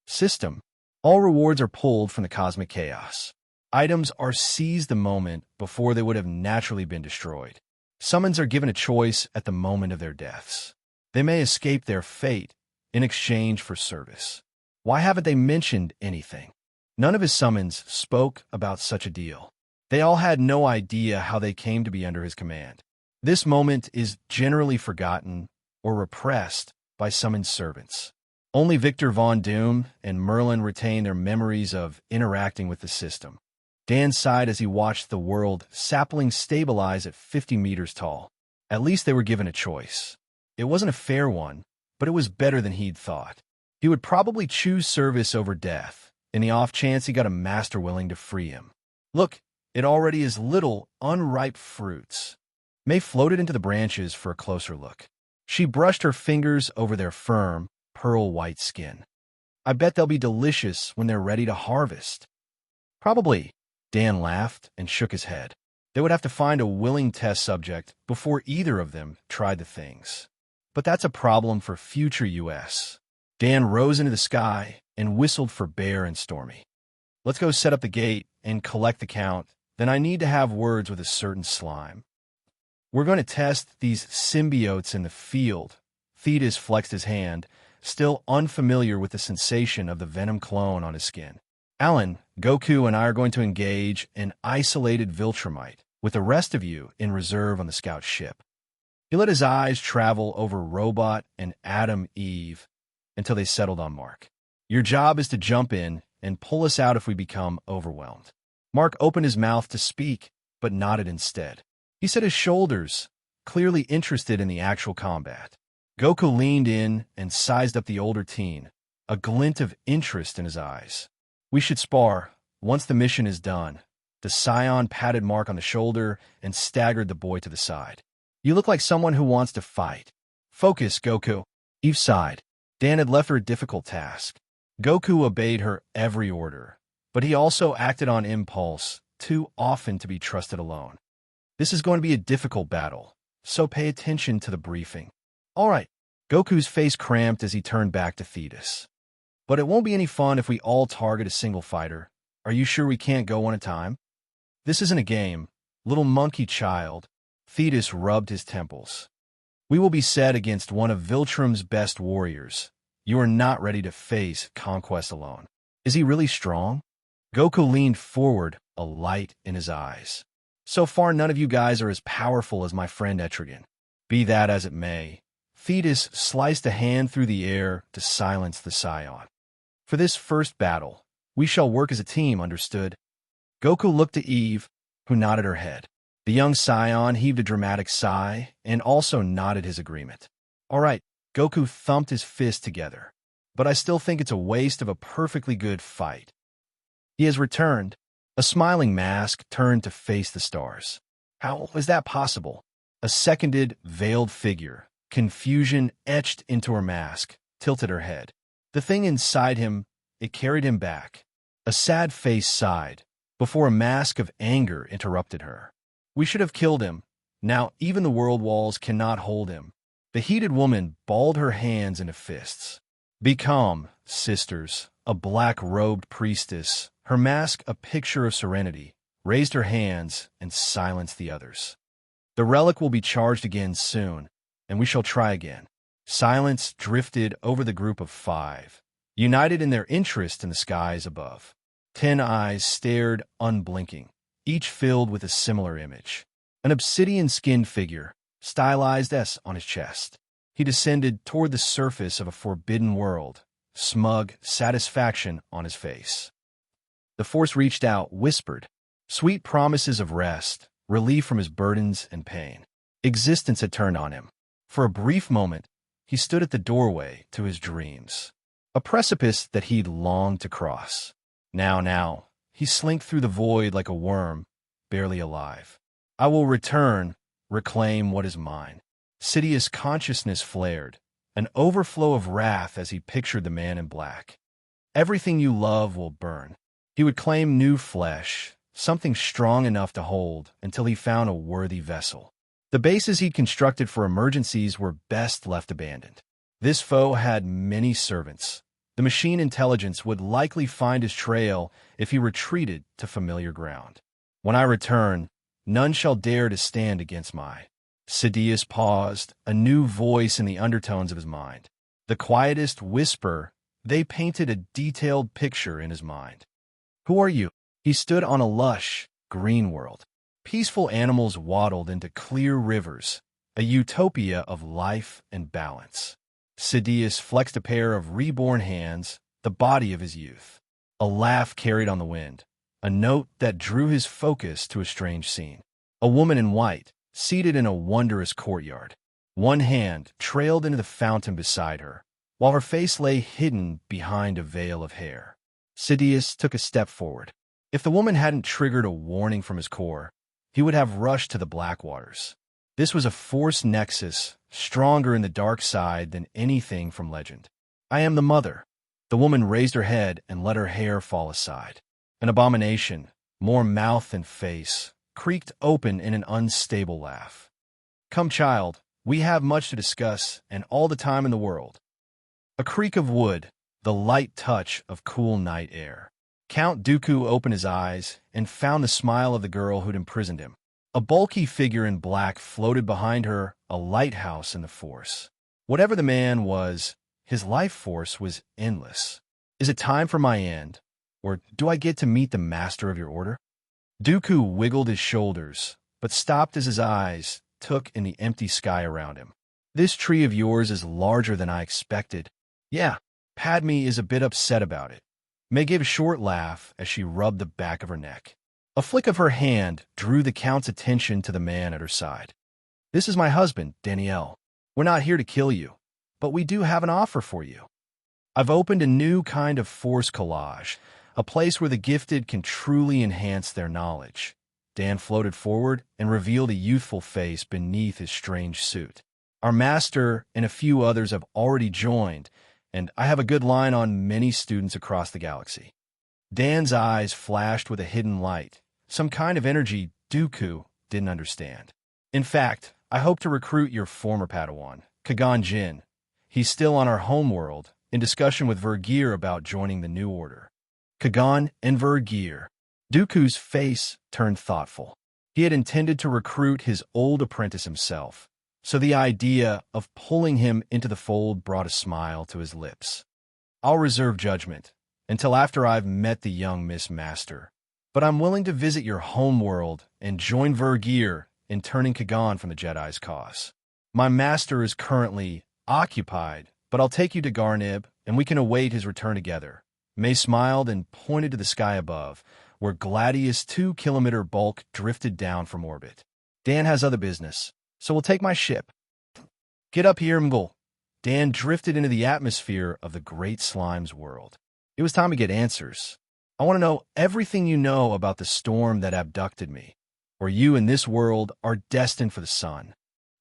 System. All rewards are pulled from the cosmic chaos. Items are seized the moment before they would have naturally been destroyed. Summons are given a choice at the moment of their deaths. They may escape their fate in exchange for service. Why haven't they mentioned anything? None of his summons spoke about such a deal. They all had no idea how they came to be under his command. This moment is generally forgotten or repressed by summoned servants. Only Victor Von Doom and Merlin retain their memories of interacting with the system. Dan sighed as he watched the world sapling stabilize at 50 meters tall. At least they were given a choice. It wasn't a fair one, but it was better than he'd thought. He would probably choose service over death, in the off chance he got a master willing to free him. Look, it already is little, unripe fruits. May floated into the branches for a closer look. She brushed her fingers over their firm, pearl-white skin. I bet they'll be delicious when they're ready to harvest. Probably. Dan laughed and shook his head. They would have to find a willing test subject before either of them tried the things. But that's a problem for future U.S. Dan rose into the sky and whistled for Bear and Stormy. Let's go set up the gate and collect the count. Then I need to have words with a certain slime. We're going to test these symbiotes in the field. Thetis flexed his hand, still unfamiliar with the sensation of the venom clone on his skin. Alan, Goku and I are going to engage an isolated Viltrumite, with the rest of you in reserve on the scout ship. He let his eyes travel over Robot and Adam Eve until they settled on Mark. Your job is to jump in and pull us out if we become overwhelmed. Mark opened his mouth to speak, but nodded instead. He set his shoulders, clearly interested in the actual combat. Goku leaned in and sized up the older teen, a glint of interest in his eyes. We should spar once the mission is done. The Scion patted Mark on the shoulder and staggered the boy to the side. You look like someone who wants to fight. Focus, Goku. Eve sighed. Dan had left her a difficult task. Goku obeyed her every order, but he also acted on impulse, too often to be trusted alone. This is going to be a difficult battle, so pay attention to the briefing. All right. Goku's face cramped as he turned back to Thetis. But it won't be any fun if we all target a single fighter. Are you sure we can't go one at a time? This isn't a game. Little monkey child. Thetis rubbed his temples. We will be set against one of Viltrum's best warriors. You are not ready to face conquest alone. Is he really strong? Goku leaned forward, a light in his eyes. So far, none of you guys are as powerful as my friend Etrigan. Be that as it may, Thetis sliced a hand through the air to silence the Scion. For this first battle, we shall work as a team, understood? Goku looked to Eve, who nodded her head. The young Scion heaved a dramatic sigh and also nodded his agreement. All right, Goku thumped his fist together. But I still think it's a waste of a perfectly good fight. He has returned. A smiling mask turned to face the stars. How was that possible? A seconded, veiled figure, confusion etched into her mask, tilted her head. The thing inside him, it carried him back. A sad face sighed, before a mask of anger interrupted her. We should have killed him. Now even the world walls cannot hold him. The heated woman balled her hands into fists. Be calm, sisters. A black-robed priestess, her mask a picture of serenity, raised her hands and silenced the others. The relic will be charged again soon, and we shall try again. Silence drifted over the group of 5, united in their interest in the skies above. 10 eyes stared unblinking, each filled with a similar image. An obsidian-skinned figure, stylized S on his chest. He descended toward the surface of a forbidden world, smug satisfaction on his face. The Force reached out, whispered, sweet promises of rest, relief from his burdens and pain. Existence had turned on him. For a brief moment, he stood at the doorway to his dreams, a precipice that he'd longed to cross. Now, he slinked through the void like a worm, barely alive. I will return, reclaim what is mine. Sidious consciousness flared, an overflow of wrath as he pictured the man in black. Everything you love will burn. He would claim new flesh, something strong enough to hold until he found a worthy vessel. The bases he'd constructed for emergencies were best left abandoned. This foe had many servants. The machine intelligence would likely find his trail if he retreated to familiar ground. When I return, none shall dare to stand against my... Sidious paused, a new voice in the undertones of his mind. The quietest whisper, they painted a detailed picture in his mind. Who are you? He stood on a lush, green world. Peaceful animals waddled into clear rivers, a utopia of life and balance. Sidious flexed a pair of reborn hands, the body of his youth. A laugh carried on the wind, a note that drew his focus to a strange scene. A woman in white, seated in a wondrous courtyard. One hand trailed into the fountain beside her, while her face lay hidden behind a veil of hair. Sidious took a step forward. If the woman hadn't triggered a warning from his core, he would have rushed to the Blackwaters. This was a Force nexus, stronger in the dark side than anything from legend. I am the mother. The woman raised her head and let her hair fall aside. An abomination, more mouth than face, creaked open in an unstable laugh. Come, child, we have much to discuss and all the time in the world. A creak of wood, the light touch of cool night air. Count Dooku opened his eyes and found the smile of the girl who'd imprisoned him. A bulky figure in black floated behind her, a lighthouse in the Force. Whatever the man was, his life force was endless. Is it time for my end, or do I get to meet the master of your order? Dooku wiggled his shoulders, but stopped as his eyes took in the empty sky around him. This tree of yours is larger than I expected. Yeah, Padme is a bit upset about it. May gave a short laugh as she rubbed the back of her neck. A flick of her hand drew the Count's attention to the man at her side. This is my husband, Danielle. We're not here to kill you, but we do have an offer for you. I've opened a new kind of Force collage, a place where the gifted can truly enhance their knowledge. Dan floated forward and revealed a youthful face beneath his strange suit. Our master and a few others have already joined, and I have a good line on many students across the galaxy. Dan's eyes flashed with a hidden light, some kind of energy Dooku didn't understand. In fact, I hope to recruit your former Padawan, Qui-Gon Jinn. He's still on our homeworld, in discussion with Vergeer about joining the New Order. Qui-Gon and Vergeer. Dooku's face turned thoughtful. He had intended to recruit his old apprentice himself, so the idea of pulling him into the fold brought a smile to his lips. I'll reserve judgment until after I've met the young Miss Master, but I'm willing to visit your homeworld and join Vergeer in turning Qui-Gon from the Jedi's cause. My master is currently occupied, but I'll take you to Garnib, and we can await his return together. May smiled and pointed to the sky above, where Gladius' 2-kilometer bulk drifted down from orbit. Dan has other business, so we'll take my ship. Get up here, Mgul. Dan drifted into the atmosphere of the Great Slime's world. It was time to get answers. I want to know everything you know about the storm that abducted me, or you in this world are destined for the sun.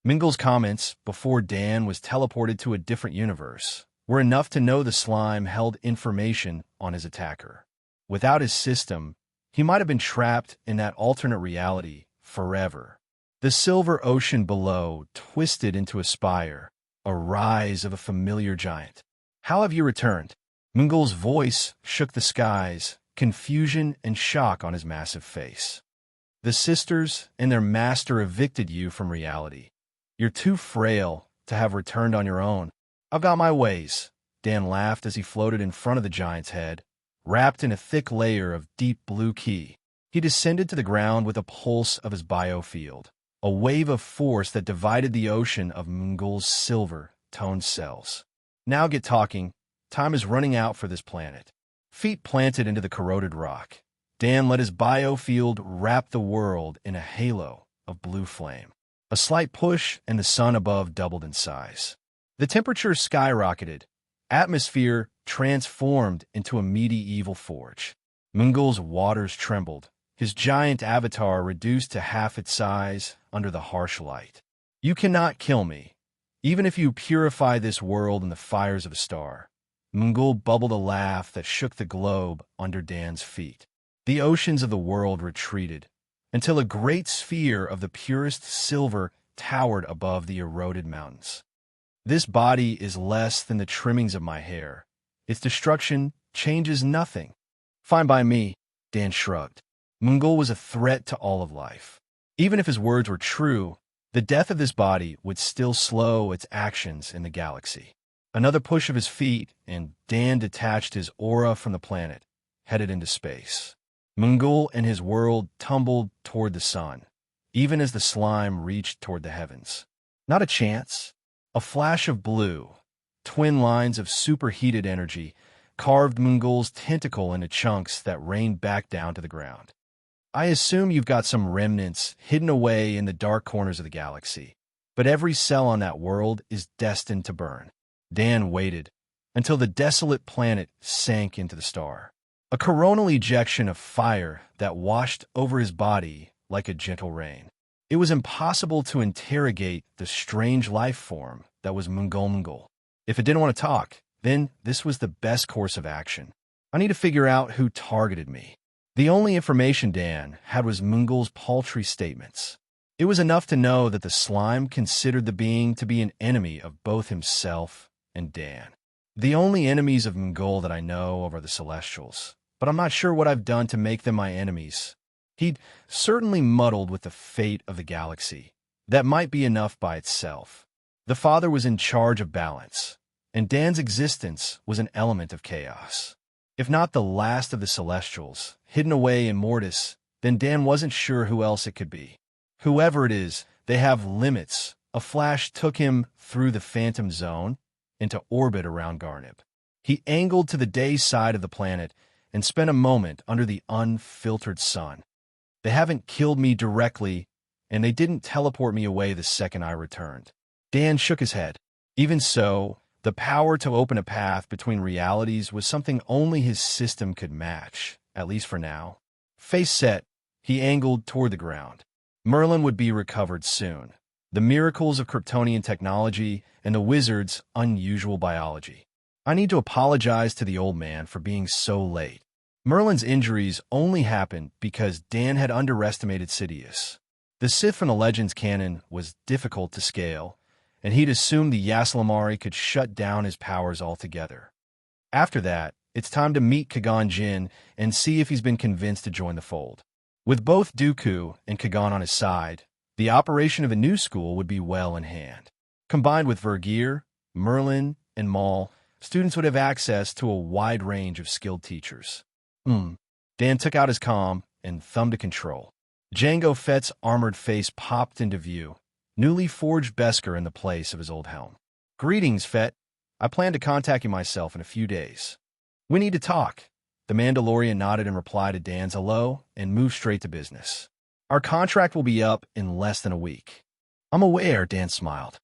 Mingle's comments, before Dan was teleported to a different universe, were enough to know the slime held information on his attacker. Without his system, he might have been trapped in that alternate reality forever. The silver ocean below twisted into a spire, a rise of a familiar giant. How have you returned? Mingle's voice shook the skies, confusion and shock on his massive face. The sisters and their master evicted you from reality. You're too frail to have returned on your own. I've got my ways. Dan laughed as he floated in front of the giant's head, wrapped in a thick layer of deep blue ki. He descended to the ground with a pulse of his biofield, a wave of force that divided the ocean of Mungul's silver toned cells. Now get talking. Time is running out for this planet. Feet planted into the corroded rock, Dan let his biofield wrap the world in a halo of blue flame. A slight push, and the sun above doubled in size. The temperature skyrocketed. Atmosphere transformed into a medieval forge. Mungul's waters trembled, his giant avatar reduced to half its size under the harsh light. You cannot kill me, even if you purify this world in the fires of a star. Mungul bubbled a laugh that shook the globe under Dan's feet. The oceans of the world retreated, until a great sphere of the purest silver towered above the eroded mountains. This body is less than the trimmings of my hair. Its destruction changes nothing. Fine by me, Dan shrugged. Mungul was a threat to all of life. Even if his words were true, the death of this body would still slow its actions in the galaxy. Another push of his feet, and Dan detached his aura from the planet, headed into space. Mungul and his world tumbled toward the sun, even as the slime reached toward the heavens. Not a chance. A flash of blue, twin lines of superheated energy, carved Mungul's tentacle into chunks that rained back down to the ground. I assume you've got some remnants hidden away in the dark corners of the galaxy, but every cell on that world is destined to burn. Dan waited until the desolate planet sank into the star. A coronal ejection of fire that washed over his body like a gentle rain. It was impossible to interrogate the strange life form that was Mungul. If it didn't want to talk, then this was the best course of action. I need to figure out who targeted me. The only information Dan had was Mungul's paltry statements. It was enough to know that the slime considered the being to be an enemy of both himself and Dan. The only enemies of Mungul that I know of are the Celestials, but I'm not sure what I've done to make them my enemies. He'd certainly muddled with the fate of the galaxy. That might be enough by itself. The Father was in charge of balance, and Dan's existence was an element of chaos. If not the last of the Celestials, hidden away in Mortis, then Dan wasn't sure who else it could be. Whoever it is, they have limits. A flash took him through the Phantom Zone into orbit around Garnib. He angled to the day side of the planet and spent a moment under the unfiltered sun. They haven't killed me directly, and they didn't teleport me away the second I returned. Dan shook his head. Even so, the power to open a path between realities was something only his system could match, at least for now. Face set, he angled toward the ground. Merlin would be recovered soon. The miracles of Kryptonian technology and the wizard's unusual biology. I need to apologize to the old man for being so late. Merlin's injuries only happened because Dan had underestimated Sidious. The Sith from the Legends canon was difficult to scale, and he'd assumed the Yaslamari could shut down his powers altogether. After that, it's time to meet Qui-Gon Jinn and see if he's been convinced to join the fold. With both Dooku and Qui-Gon on his side, the operation of a new school would be well in hand. Combined with Vergir, Merlin, and Maul, students would have access to a wide range of skilled teachers. Dan took out his comm and thumbed to control. Jango Fett's armored face popped into view, newly forged Beskar in the place of his old helm. Greetings, Fett. I plan to contact you myself in a few days. We need to talk. The Mandalorian nodded in reply to Dan's hello and moved straight to business. Our contract will be up in less than a week. I'm aware, Dan smiled.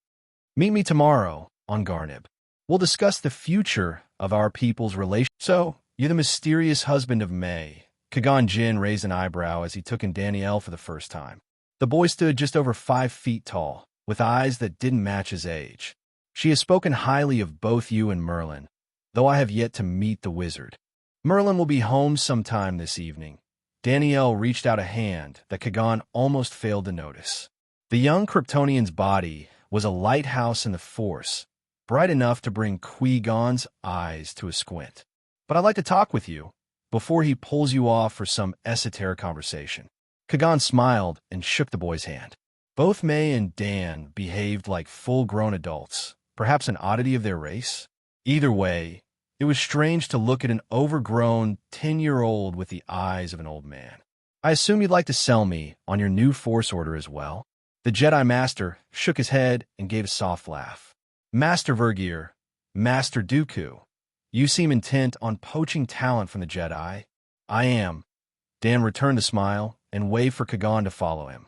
Meet me tomorrow on Garnib. We'll discuss the future of our people's relationship. So, you're the mysterious husband of May. Qui-Gon Jinn raised an eyebrow as he took in Danielle for the first time. The boy stood just over 5 feet tall, with eyes that didn't match his age. She has spoken highly of both you and Merlin, though I have yet to meet the wizard. Merlin will be home sometime this evening. Danielle reached out a hand that Qui-Gon almost failed to notice. The young Kryptonian's body was a lighthouse in the Force, bright enough to bring Qui-Gon's eyes to a squint. But I'd like to talk with you before he pulls you off for some esoteric conversation. Qui-Gon smiled and shook the boy's hand. Both May and Dan behaved like full-grown adults, perhaps an oddity of their race. Either way, it was strange to look at an overgrown 10-year-old with the eyes of an old man. I assume you'd like to sell me on your new Force order as well? The Jedi Master shook his head and gave a soft laugh. Master Vergear, Master Dooku, you seem intent on poaching talent from the Jedi. I am. Dan returned the smile and waved for Kagan to follow him.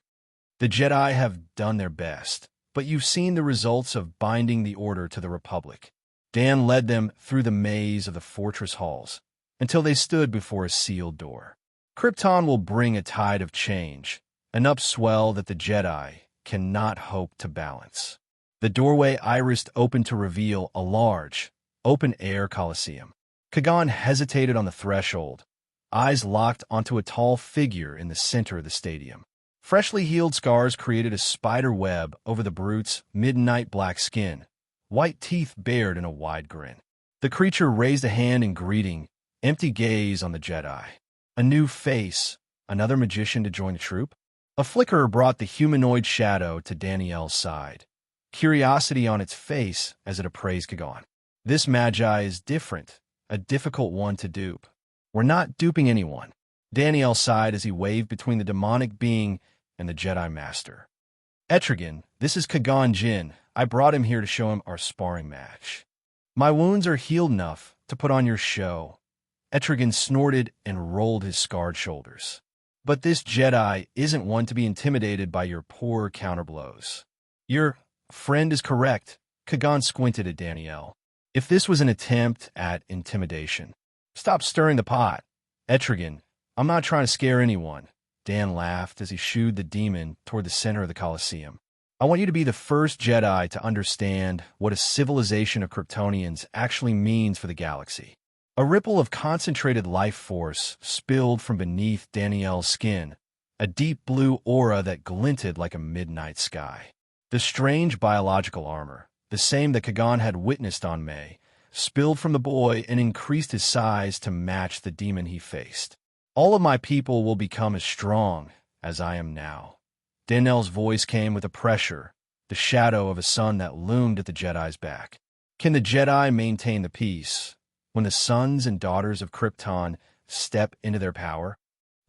The Jedi have done their best, but you've seen the results of binding the order to the Republic. Dan led them through the maze of the fortress halls until they stood before a sealed door. Krypton will bring a tide of change, an upswell that the Jedi cannot hope to balance. The doorway irised opened to reveal a large, open-air coliseum. Kagan hesitated on the threshold, eyes locked onto a tall figure in the center of the stadium. Freshly healed scars created a spider web over the brute's midnight black skin, white teeth bared in a wide grin. The creature raised a hand in greeting, empty gaze on the Jedi. A new face, another magician to join the troop? A flicker brought the humanoid shadow to Danielle's side, curiosity on its face as it appraised Kagan. This magi is different, a difficult one to dupe. We're not duping anyone. Danielle sighed as he waved between the demonic being and the Jedi Master. Etrigan, this is Kagan Jinn. I brought him here to show him our sparring match. My wounds are healed enough to put on your show. Etrigan snorted and rolled his scarred shoulders. But this Jedi isn't one to be intimidated by your poor counterblows. Your friend is correct. Kagan squinted at Danielle. If this was an attempt at intimidation, stop stirring the pot. Etrigan, I'm not trying to scare anyone. Dan laughed as he shooed the demon toward the center of the Colosseum. I want you to be the first Jedi to understand what a civilization of Kryptonians actually means for the galaxy. A ripple of concentrated life force spilled from beneath Danielle's skin, a deep blue aura that glinted like a midnight sky. The strange biological armor, the same that Kagan had witnessed on May, spilled from the boy and increased his size to match the demon he faced. All of my people will become as strong as I am now. Danielle's voice came with a pressure, the shadow of a sun that loomed at the Jedi's back. Can the Jedi maintain the peace when the sons and daughters of Krypton step into their power?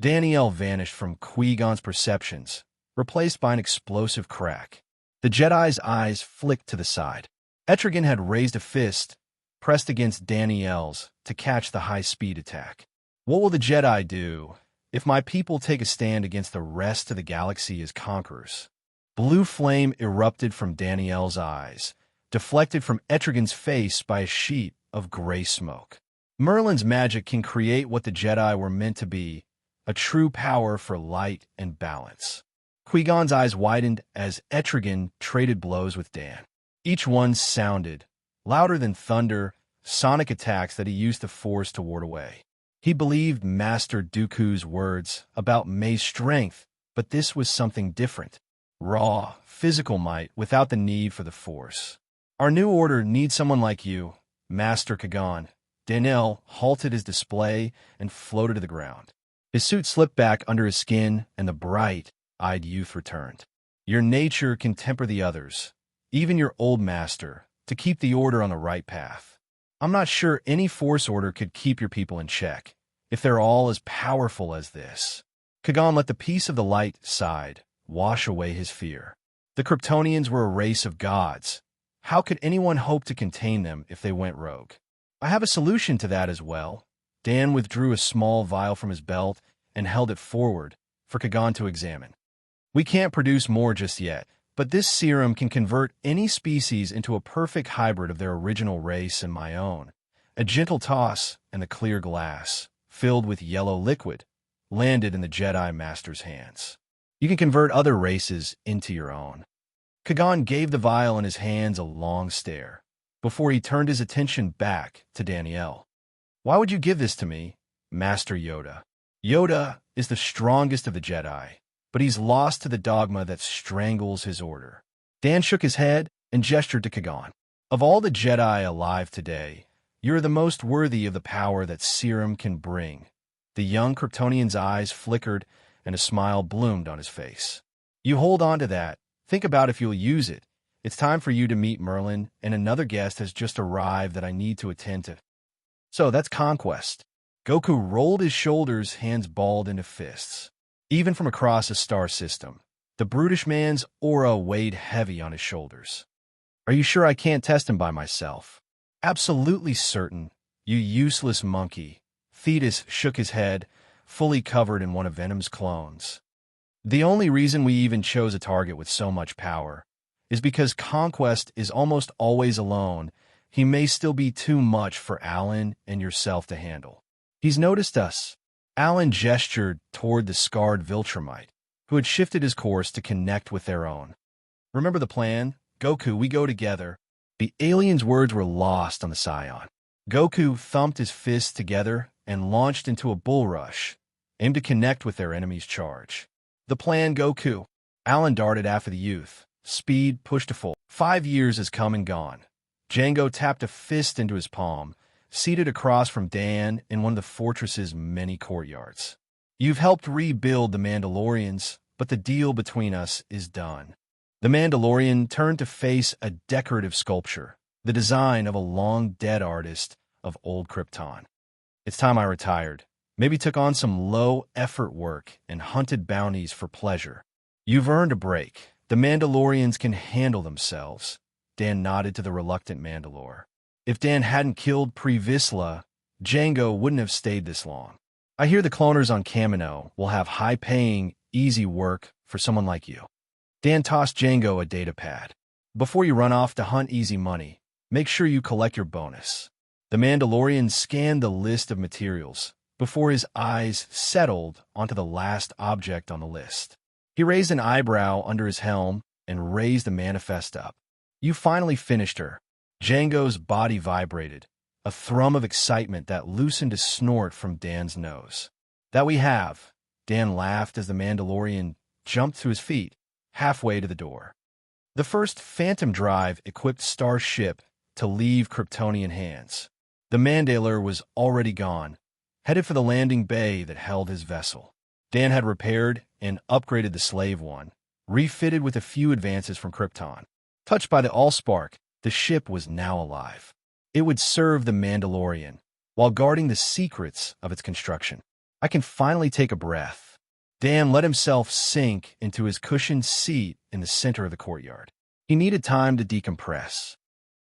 Danielle vanished from Qui-Gon's perceptions, replaced by an explosive crack. The Jedi's eyes flicked to the side. Etrigan had raised a fist, pressed against Danielle's to catch the high-speed attack. What will the Jedi do if my people take a stand against the rest of the galaxy as conquerors? Blue flame erupted from Danielle's eyes, deflected from Etrigan's face by a sheet of gray smoke. Merlin's magic can create what the Jedi were meant to be, a true power for light and balance. Qui-Gon's eyes widened as Etrigan traded blows with Dan. Each one sounded, louder than thunder, sonic attacks that he used the Force to ward away. He believed Master Dooku's words about May's strength, but this was something different. Raw, physical might without the need for the Force. Our new order needs someone like you, Master Kagan. Danielle halted his display and floated to the ground. His suit slipped back under his skin, and the bright-eyed youth returned. Your nature can temper the others, even your old master, to keep the order on the right path. I'm not sure any Force order could keep your people in check, if they're all as powerful as this. Kagan let the peace of the light side wash away his fear. The Kryptonians were a race of gods. How could anyone hope to contain them if they went rogue? I have a solution to that as well. Dan withdrew a small vial from his belt and held it forward for Kagan to examine. We can't produce more just yet, but this serum can convert any species into a perfect hybrid of their original race and my own. A gentle toss, and the clear glass, filled with yellow liquid, landed in the Jedi Master's hands. You can convert other races into your own. Kagan gave the vial in his hands a long stare, before he turned his attention back to Danielle. Why would you give this to me, Master Yoda? Yoda is the strongest of the Jedi, but he's lost to the dogma that strangles his order. Dan shook his head and gestured to Kagan. Of all the Jedi alive today, you're the most worthy of the power that serum can bring. The young Kryptonian's eyes flickered and a smile bloomed on his face. You hold on to that. Think about if you'll use it. It's time for you to meet Merlin, and another guest has just arrived that I need to attend to. So that's conquest. Goku rolled his shoulders, hands balled into fists. Even from across a star system, the brutish man's aura weighed heavy on his shoulders. Are you sure I can't test him by myself? Absolutely certain, you useless monkey. Thetis shook his head, fully covered in one of Venom's clones. The only reason we even chose a target with so much power is because Conquest is almost always alone. He may still be too much for Alan and yourself to handle. He's noticed us. Alan gestured toward the scarred Viltrumite, who had shifted his course to connect with their own. Remember the plan? Goku, we go together. The alien's words were lost on the Scion. Goku thumped his fists together and launched into a bull rush, aimed to connect with their enemy's charge. The plan, Goku. Alan darted after the youth. Speed pushed to full. 5 years has come and gone. Django tapped a fist into his palm, seated across from Dan in one of the fortress's many courtyards. You've helped rebuild the Mandalorians, but the deal between us is done. The Mandalorian turned to face a decorative sculpture, the design of a long-dead artist of old Krypton. It's time I retired. Maybe took on some low-effort work and hunted bounties for pleasure. You've earned a break. The Mandalorians can handle themselves. Dan nodded to the reluctant Mandalore. If Dan hadn't killed Pre Vizsla, Django wouldn't have stayed this long. I hear the cloners on Kamino will have high-paying, easy work for someone like you. Dan tossed Django a data pad. Before you run off to hunt easy money, make sure you collect your bonus. The Mandalorian scanned the list of materials before his eyes settled onto the last object on the list. He raised an eyebrow under his helm and raised the manifest up. You finally finished her. Django's body vibrated, a thrum of excitement that loosened a snort from Dan's nose. That we have. Dan laughed as the Mandalorian jumped to his feet, halfway to the door. The first Phantom Drive-equipped starship to leave Kryptonian hands. The Mandalar was already gone, headed for the landing bay that held his vessel. Dan had repaired and upgraded the Slave One, refitted with a few advances from Krypton. Touched by the Allspark, the ship was now alive. It would serve the Mandalorian, while guarding the secrets of its construction. I can finally take a breath. Dan let himself sink into his cushioned seat in the center of the courtyard. He needed time to decompress.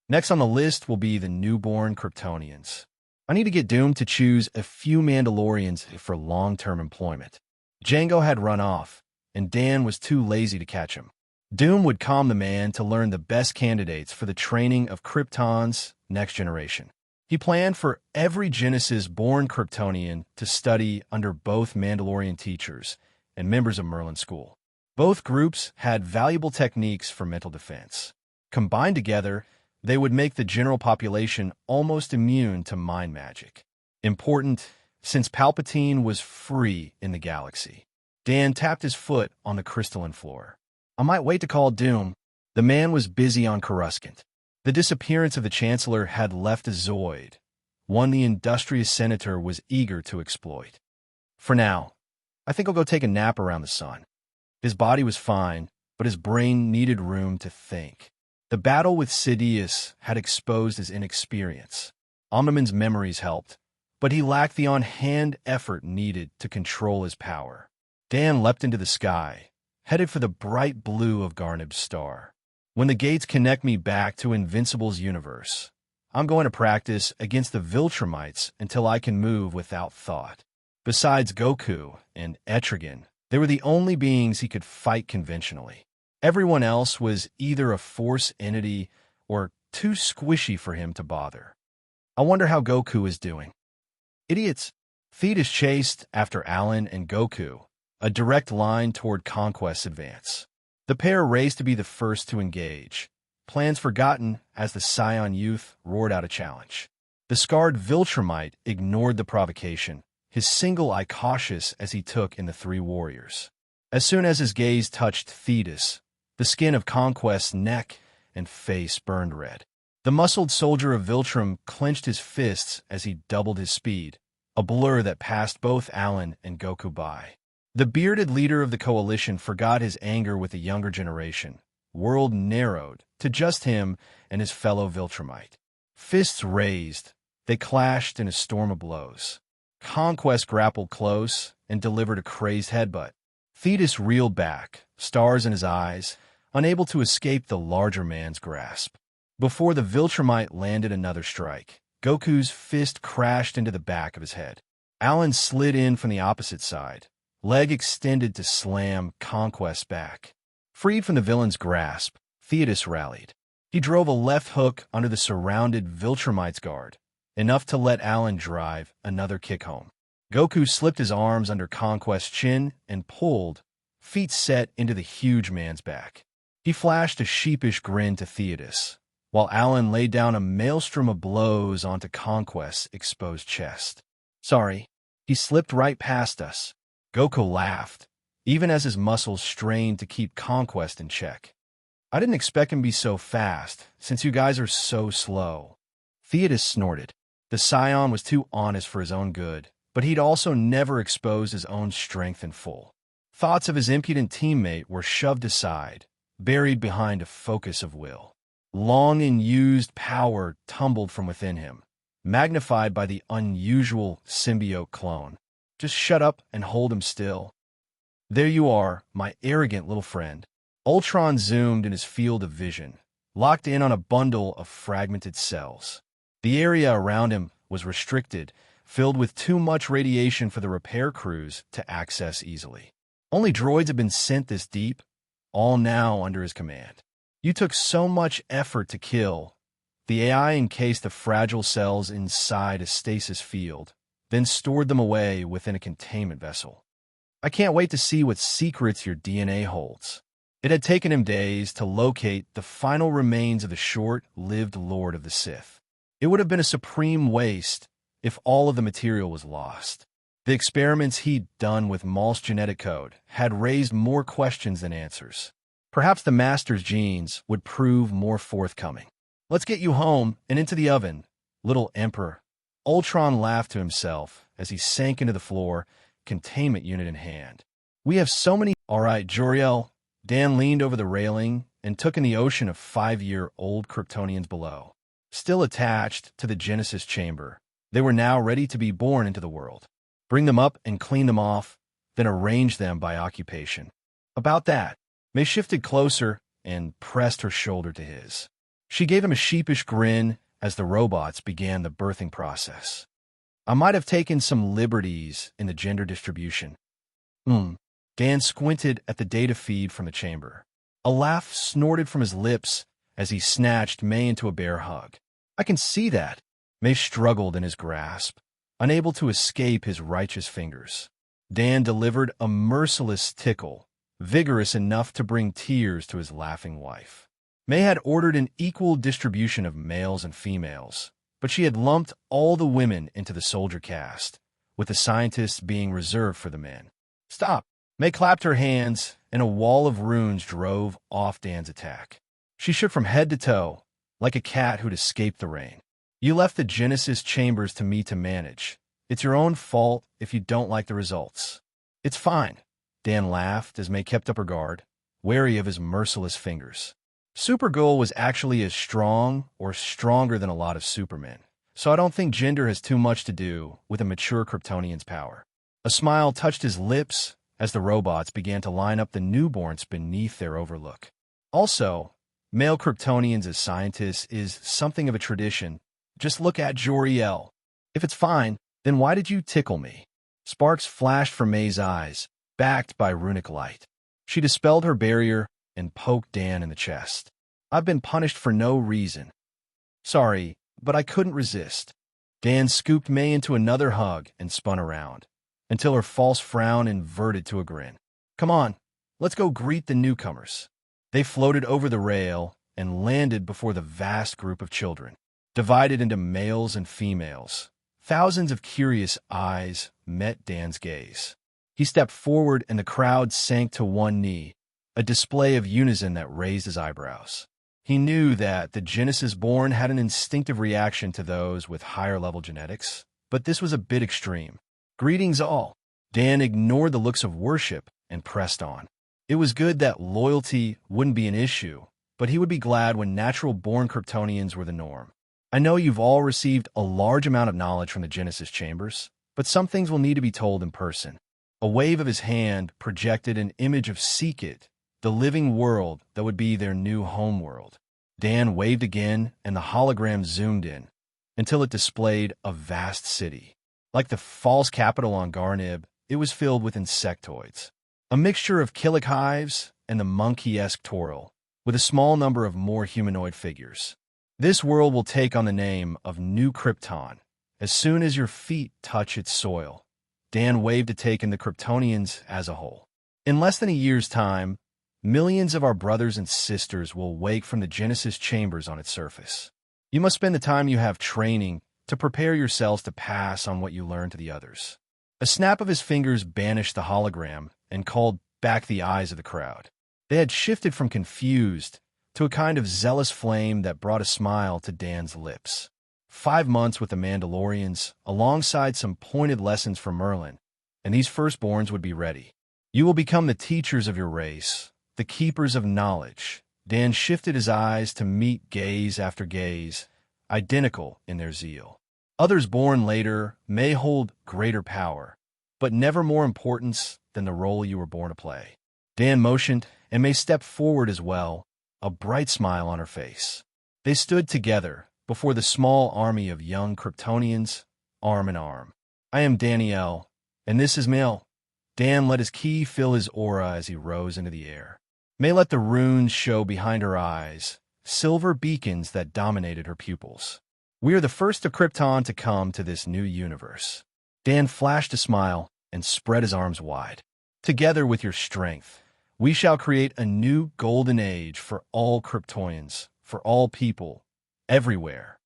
Next on the list will be the newborn Kryptonians. I need to get Doom to choose a few Mandalorians for long-term employment. Django had run off, and Dan was too lazy to catch him. Doom would calm the man to learn the best candidates for the training of Krypton's next generation. He planned for every Genesis-born Kryptonian to study under both Mandalorian teachers and members of Merlin School. Both groups had valuable techniques for mental defense. Combined together, they would make the general population almost immune to mind magic. Important, since Palpatine was free in the galaxy. Dan tapped his foot on the crystalline floor. I might wait to call Doom. The man was busy on Coruscant. The disappearance of the Chancellor had left a Zoid, one the industrious senator was eager to exploit. For now, I think I'll go take a nap around the sun. His body was fine, but his brain needed room to think. The battle with Sidious had exposed his inexperience. Omniman's memories helped, but he lacked the on-hand effort needed to control his power. Dan leapt into the sky, headed for the bright blue of Garnib's star. When the gates connect me back to Invincible's universe, I'm going to practice against the Viltrumites until I can move without thought. Besides Goku and Etrigan, they were the only beings he could fight conventionally. Everyone else was either a force entity or too squishy for him to bother. I wonder how Goku is doing. Idiots! Thetis chased after Alan and Goku, a direct line toward Conquest's advance. The pair raced to be the first to engage, plans forgotten as the Scion youth roared out a challenge. The scarred Viltrumite ignored the provocation, his single eye cautious as he took in the three warriors. As soon as his gaze touched Thetis, the skin of Conquest's neck and face burned red. The muscled soldier of Viltrum clenched his fists as he doubled his speed, a blur that passed both Alan and Goku by. The bearded leader of the coalition forgot his anger with the younger generation. World narrowed to just him and his fellow Viltrumite. Fists raised, they clashed in a storm of blows. Conquest grappled close and delivered a crazed headbutt. Thetis reeled back, stars in his eyes, unable to escape the larger man's grasp. Before the Viltrumite landed another strike, Goku's fist crashed into the back of his head. Alan slid in from the opposite side, leg extended to slam Conquest's back. Freed from the villain's grasp, Theodos rallied. He drove a left hook under the surrounded Viltrumite's guard, enough to let Alan drive another kick home. Goku slipped his arms under Conquest's chin and pulled, feet set into the huge man's back. He flashed a sheepish grin to Theodos, while Alan laid down a maelstrom of blows onto Conquest's exposed chest. Sorry, he slipped right past us. Goku laughed, even as his muscles strained to keep Conquest in check. I didn't expect him to be so fast, since you guys are so slow. Theodos snorted. The Scion was too honest for his own good, but he'd also never exposed his own strength in full. Thoughts of his impudent teammate were shoved aside, buried behind a focus of will. Long unused power tumbled from within him, magnified by the unusual symbiote clone. Just shut up and hold him still. There you are, my arrogant little friend. Ultron zoomed in his field of vision, locked in on a bundle of fragmented cells. The area around him was restricted, filled with too much radiation for the repair crews to access easily. Only droids had been sent this deep, all now under his command. You took so much effort to kill. The AI encased the fragile cells inside a stasis field, then stored them away within a containment vessel. I can't wait to see what secrets your DNA holds. It had taken him days to locate the final remains of the short-lived Lord of the Sith. It would have been a supreme waste if all of the material was lost. The experiments he'd done with Maul's genetic code had raised more questions than answers. Perhaps the Master's genes would prove more forthcoming. Let's get you home and into the oven, little Emperor. Ultron laughed to himself as he sank into the floor, containment unit in hand. We have so many— All right, Jor-El. Dan leaned over the railing and took in the ocean of 5-year-old Kryptonians below. Still attached to the Genesis chamber, they were now ready to be born into the world. Bring them up and clean them off, then arrange them by occupation. About that, May shifted closer and pressed her shoulder to his. She gave him a sheepish grin as the robots began the birthing process. I might have taken some liberties in the gender distribution. Dan squinted at the data feed from the chamber. A laugh snorted from his lips as he snatched May into a bear hug. I can see that. May struggled in his grasp, unable to escape his righteous fingers. Dan delivered a merciless tickle, vigorous enough to bring tears to his laughing wife. May had ordered an equal distribution of males and females, but she had lumped all the women into the soldier caste, with the scientists being reserved for the men. Stop! May clapped her hands, and a wall of runes drove off Dan's attack. She shook from head to toe, like a cat who'd escaped the rain. You left the Genesis chambers to me to manage. It's your own fault if you don't like the results. It's fine. Dan laughed as May kept up her guard, wary of his merciless fingers. Supergirl was actually as strong or stronger than a lot of supermen, so I don't think gender has too much to do with a mature Kryptonian's power. A smile touched his lips as the robots began to line up the newborns beneath their overlook. Also, male Kryptonians as scientists is something of a tradition. Just look at Jor-El. If it's fine, then why did you tickle me? Sparks flashed from May's eyes, backed by runic light. She dispelled her barrier and poked Dan in the chest. I've been punished for no reason. Sorry, but I couldn't resist. Dan scooped May into another hug and spun around, until her false frown inverted to a grin. Come on, let's go greet the newcomers. They floated over the rail and landed before the vast group of children, divided into males and females. Thousands of curious eyes met Dan's gaze. He stepped forward and the crowd sank to one knee, a display of unison that raised his eyebrows. He knew that the Genesis-born had an instinctive reaction to those with higher-level genetics, but this was a bit extreme. Greetings all. Dan ignored the looks of worship and pressed on. It was good that loyalty wouldn't be an issue, but he would be glad when natural-born Kryptonians were the norm. I know you've all received a large amount of knowledge from the Genesis chambers, but some things will need to be told in person. A wave of his hand projected an image of Seek It, the living world that would be their new homeworld. Dan waved again, and the hologram zoomed in, until it displayed a vast city. Like the false capital on Garnib, it was filled with insectoids, a mixture of Killik hives and the monkey-esque Toril, with a small number of more humanoid figures. This world will take on the name of New Krypton as soon as your feet touch its soil. Dan waved to take in the Kryptonians as a whole. In less than a year's time, millions of our brothers and sisters will wake from the Genesis chambers on its surface. You must spend the time you have training to prepare yourselves to pass on what you learn to the others. A snap of his fingers banished the hologram and called back the eyes of the crowd. They had shifted from confused to a kind of zealous flame that brought a smile to Dan's lips. 5 months with the Mandalorians, alongside some pointed lessons from Merlin, and these firstborns would be ready. You will become the teachers of your race, the keepers of knowledge. Dan shifted his eyes to meet gaze after gaze, identical in their zeal. Others born later may hold greater power, but never more importance than the role you were born to play. Dan motioned, and May stepped forward as well, a bright smile on her face. They stood together before the small army of young Kryptonians, arm in arm. I am Danielle, and this is Maul. Dan let his ki fill his aura as he rose into the air. May let the runes show behind her eyes, silver beacons that dominated her pupils. We are the first of Krypton to come to this new universe. Dan flashed a smile and spread his arms wide. Together with your strength, we shall create a new golden age for all Kryptonians, for all people, everywhere.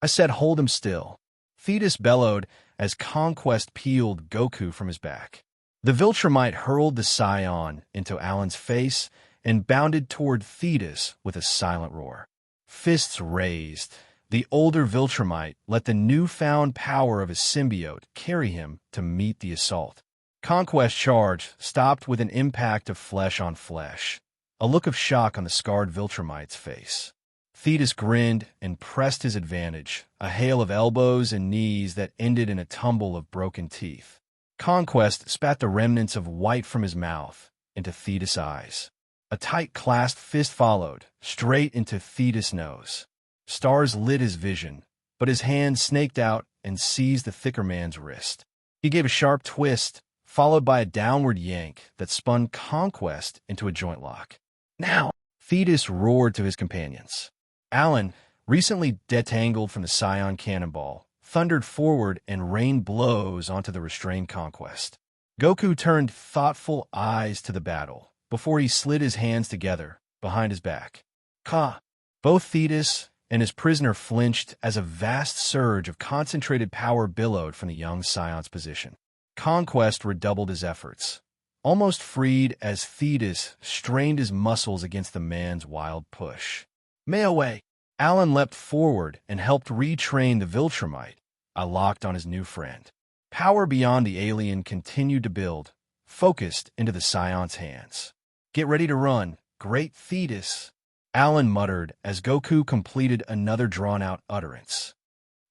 I said, hold him still. Thetis bellowed as Conquest peeled Goku from his back. The Viltrumite hurled the Scion into Alan's face and bounded toward Thetis with a silent roar. Fists raised, the older Viltrumite let the newfound power of his symbiote carry him to meet the assault. Conquest charge stopped with an impact of flesh on flesh, a look of shock on the scarred Viltrumite's face. Thetis grinned and pressed his advantage, a hail of elbows and knees that ended in a tumble of broken teeth. Conquest spat the remnants of white from his mouth into Thetis' eyes. A tight-clasped fist followed, straight into Thetis' nose. Stars lit his vision, but his hand snaked out and seized the thicker man's wrist. He gave a sharp twist, followed by a downward yank that spun Conquest into a joint lock. Now, Thetis roared to his companions. Alan, recently detangled from the Scion cannonball, thundered forward and rained blows onto the restrained Conquest. Goku turned thoughtful eyes to the battle before he slid his hands together behind his back. Ka! Both Thetis and his prisoner flinched as a vast surge of concentrated power billowed from the young Scion's position. Conquest redoubled his efforts, almost freed as Thetis strained his muscles against the man's wild push. May away! Alan leapt forward and helped retrain the Viltrumite. I locked on his new friend. Power beyond the alien continued to build, focused into the Scion's hands. Get ready to run, great Thetis, Alan muttered as Goku completed another drawn-out utterance.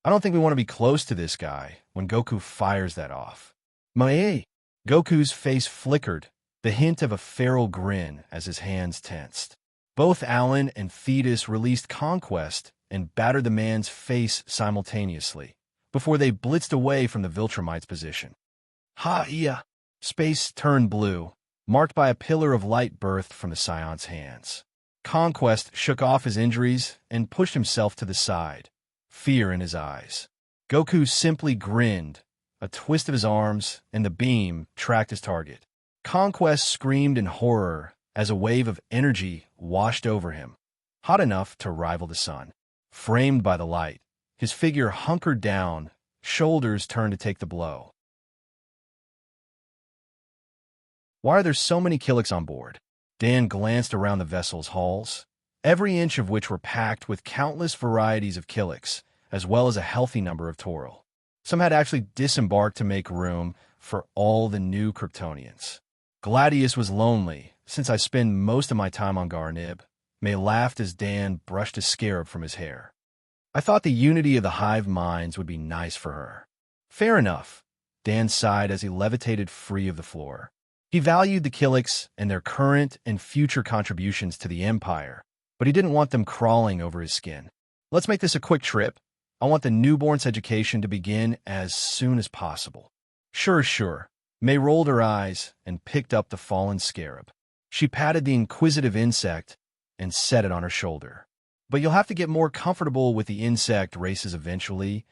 I don't think we want to be close to this guy when Goku fires that off. Mae! Goku's face flickered, the hint of a feral grin as his hands tensed. Both Alan and Thetis released Conquest and battered the man's face simultaneously, before they blitzed away from the Viltrumite's position. Ha-ia! Space turned blue, marked by a pillar of light birthed from the Scion's hands. Conquest shook off his injuries and pushed himself to the side, fear in his eyes. Goku simply grinned, a twist of his arms, and the beam tracked his target. Conquest screamed in horror as a wave of energy washed over him, hot enough to rival the sun. Framed by the light, his figure hunkered down, shoulders turned to take the blow. Why are there so many Killiks on board? Dan glanced around the vessel's hulls, every inch of which were packed with countless varieties of Killiks, as well as a healthy number of Toril. Some had actually disembarked to make room for all the new Kryptonians. Gladius was lonely, since I spend most of my time on Garnib. May laughed as Dan brushed a scarab from his hair. I thought the unity of the hive minds would be nice for her. Fair enough, Dan sighed as he levitated free of the floor. He valued the Killiks and their current and future contributions to the Empire, but he didn't want them crawling over his skin. Let's make this a quick trip. I want the newborn's education to begin as soon as possible. Sure. May rolled her eyes and picked up the fallen scarab. She patted the inquisitive insect and set it on her shoulder. But you'll have to get more comfortable with the insect races eventually,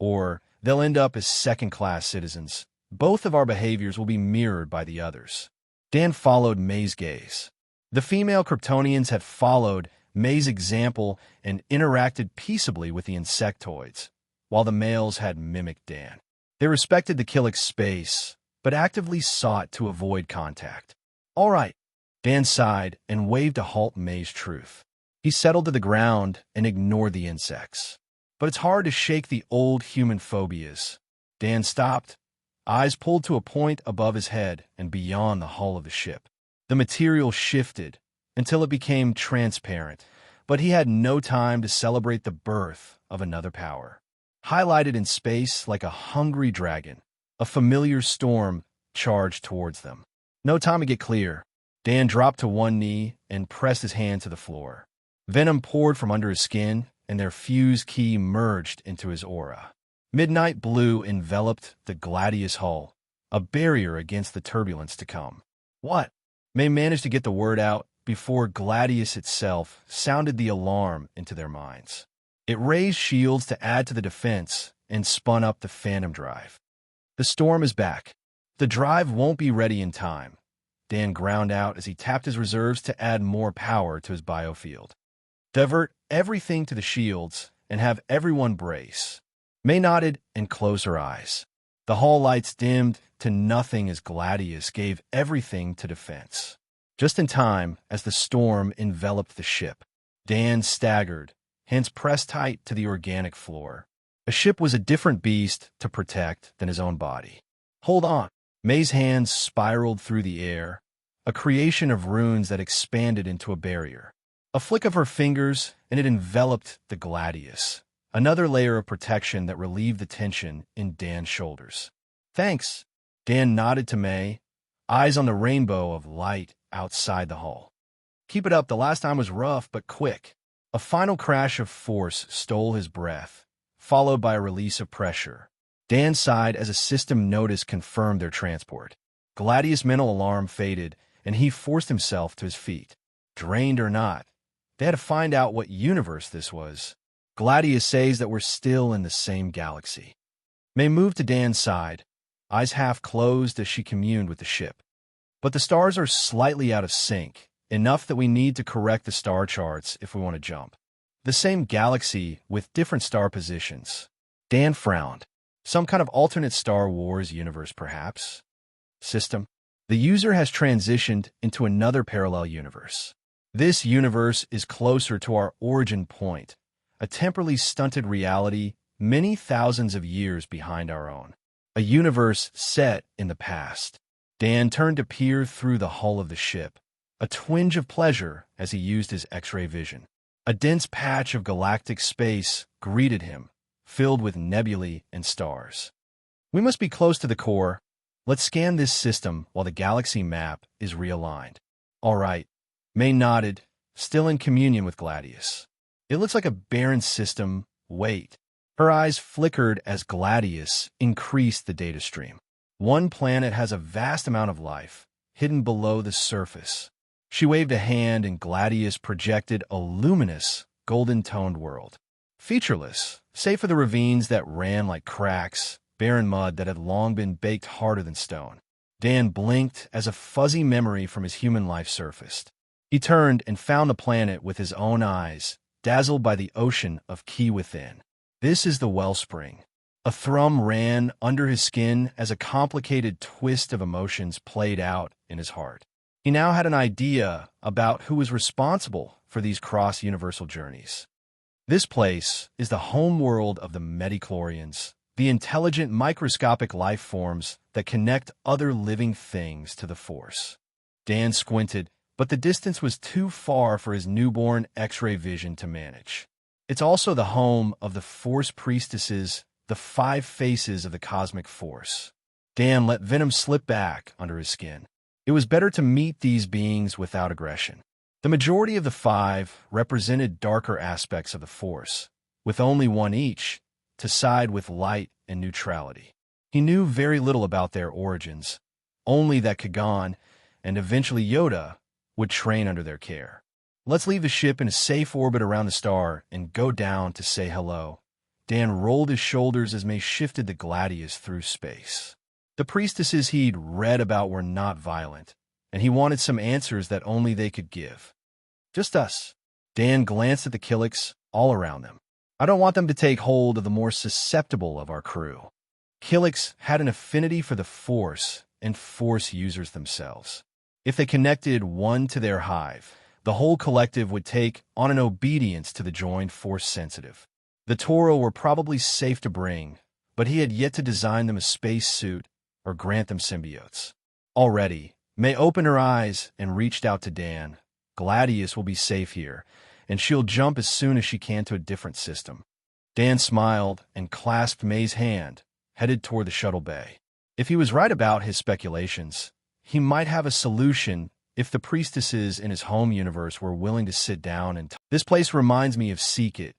or they'll end up as second-class citizens. Both of our behaviors will be mirrored by the others. Dan followed May's gaze. The female Kryptonians had followed May's example and interacted peaceably with the insectoids, while the males had mimicked Dan. They respected the Killik's space, but actively sought to avoid contact. All right, Dan sighed and waved to halt May's truth. He settled to the ground and ignored the insects. But it's hard to shake the old human phobias. Dan stopped, eyes pulled to a point above his head and beyond the hull of the ship. The material shifted until it became transparent, but he had no time to celebrate the birth of another power. Highlighted in space like a hungry dragon, a familiar storm charged towards them. No time to get clear. Dan dropped to one knee and pressed his hand to the floor. Venom poured from under his skin, and their fuse key merged into his aura. Midnight blue enveloped the Gladius hull, a barrier against the turbulence to come. What? May managed to get the word out before Gladius itself sounded the alarm into their minds. It raised shields to add to the defense and spun up the Phantom Drive. The storm is back. The drive won't be ready in time, Dan ground out as he tapped his reserves to add more power to his biofield. Divert everything to the shields and have everyone brace. May nodded and closed her eyes. The hall lights dimmed to nothing as Gladius gave everything to defense. Just in time as the storm enveloped the ship, Dan staggered, hands pressed tight to the organic floor. A ship was a different beast to protect than his own body. Hold on. May's hands spiraled through the air, a creation of runes that expanded into a barrier. A flick of her fingers, and it enveloped the Gladius, another layer of protection that relieved the tension in Dan's shoulders. Thanks. Dan nodded to May, eyes on the rainbow of light outside the hull. Keep it up. The last time was rough, but quick. A final crash of force stole his breath, followed by a release of pressure. Dan sighed as a system notice confirmed their transport. Gladius' mental alarm faded, and he forced himself to his feet. Drained or not, they had to find out what universe this was. Gladius says that we're still in the same galaxy. May moved to Dan's side, eyes half closed as she communed with the ship. But the stars are slightly out of sync, enough that we need to correct the star charts if we want to jump. The same galaxy with different star positions. Dan frowned. Some kind of alternate Star Wars universe, perhaps. System. The user has transitioned into another parallel universe. This universe is closer to our origin point, a temporally stunted reality many thousands of years behind our own. A universe set in the past. Dan turned to peer through the hull of the ship, a twinge of pleasure as he used his X-ray vision. A dense patch of galactic space greeted him, filled with nebulae and stars. We must be close to the core. Let's scan this system while the galaxy map is realigned. All right. May nodded, still in communion with Gladius. It looks like a barren system. Wait. Her eyes flickered as Gladius increased the data stream. One planet has a vast amount of life, hidden below the surface. She waved a hand and Gladius projected a luminous, golden-toned world. Featureless, save for the ravines that ran like cracks, barren mud that had long been baked harder than stone. Dan blinked as a fuzzy memory from his human life surfaced. He turned and found the planet with his own eyes, dazzled by the ocean of ki within. This is the wellspring. A thrum ran under his skin as a complicated twist of emotions played out in his heart. He now had an idea about who was responsible for these cross-universal journeys. This place is the home world of the Metachlorians, the intelligent microscopic life forms that connect other living things to the Force. Dan squinted, but the distance was too far for his newborn X-ray vision to manage. It's also the home of the Force priestesses, the 5 faces of the cosmic force. Dan let venom slip back under his skin. It was better to meet these beings without aggression. The majority of the 5 represented darker aspects of the Force, with only one each to side with light and neutrality. He knew very little about their origins, only that Kagan and eventually Yoda would train under their care. Let's leave the ship in a safe orbit around the star and go down to say hello. Dan rolled his shoulders as May shifted the Gladius through space. The priestesses he'd read about were not violent, and he wanted some answers that only they could give. Just us. Dan glanced at the Killiks all around them. I don't want them to take hold of the more susceptible of our crew. Killiks had an affinity for the Force and Force users themselves. If they connected one to their hive, the whole collective would take on an obedience to the joined Force-sensitive. The Toro were probably safe to bring, but he had yet to design them a space suit or grant them symbiotes. Already, May opened her eyes and reached out to Dan. Gladius will be safe here, and she'll jump as soon as she can to a different system. Dan smiled and clasped May's hand, headed toward the shuttle bay. If he was right about his speculations, he might have a solution if the priestesses in his home universe were willing to sit down and talk. This place reminds me of Seek-It.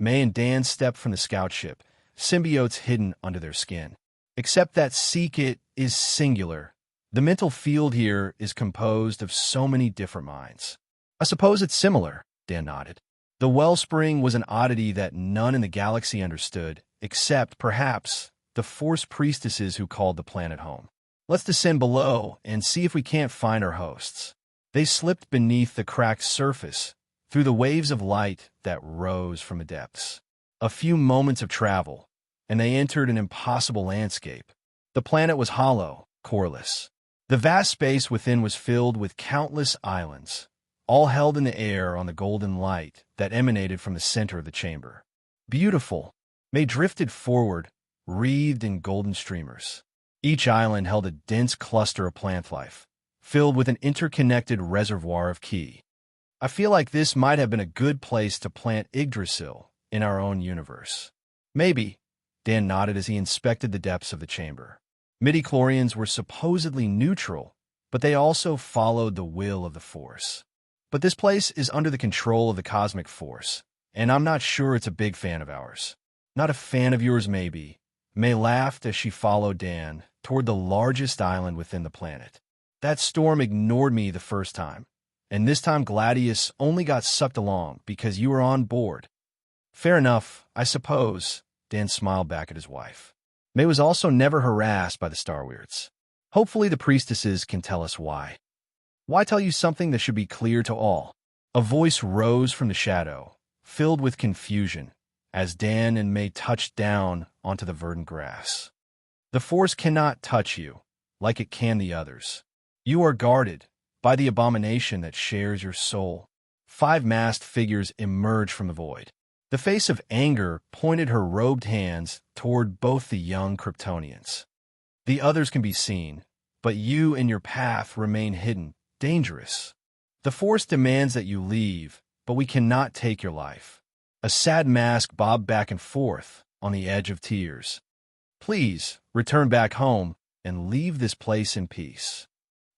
May and Dan stepped from the scout ship, symbiotes hidden under their skin. Except that Seek-It is singular. The mental field here is composed of so many different minds. I suppose it's similar, Dan nodded. The wellspring was an oddity that none in the galaxy understood, except, perhaps, the Force priestesses who called the planet home. Let's descend below and see if we can't find our hosts. They slipped beneath the cracked surface, through the waves of light that rose from the depths. A few moments of travel, and they entered an impossible landscape. The planet was hollow, coreless. The vast space within was filled with countless islands, all held in the air on the golden light that emanated from the center of the chamber. Beautiful, May drifted forward, wreathed in golden streamers. Each island held a dense cluster of plant life, filled with an interconnected reservoir of ki. I feel like this might have been a good place to plant Yggdrasil in our own universe. Maybe, Dan nodded as he inspected the depths of the chamber. Midi-chlorians were supposedly neutral, but they also followed the will of the Force. But this place is under the control of the cosmic force, and I'm not sure it's a big fan of ours. Not a fan of yours, maybe. May laughed as she followed Dan toward the largest island within the planet. That storm ignored me the first time, and this time Gladius only got sucked along because you were on board. Fair enough, I suppose, Dan smiled back at his wife. May was also never harassed by the Star Weirds. Hopefully the priestesses can tell us why. Why tell you something that should be clear to all? A voice rose from the shadow, filled with confusion, as Dan and May touched down onto the verdant grass. The Force cannot touch you, like it can the others. You are guarded by the abomination that shares your soul. 5 masked figures emerged from the void. The face of anger pointed her robed hands toward both the young Kryptonians. The others can be seen, but you and your path remain hidden, dangerous. The Force demands that you leave, but we cannot take your life. A sad mask bobbed back and forth on the edge of tears. Please return back home and leave this place in peace.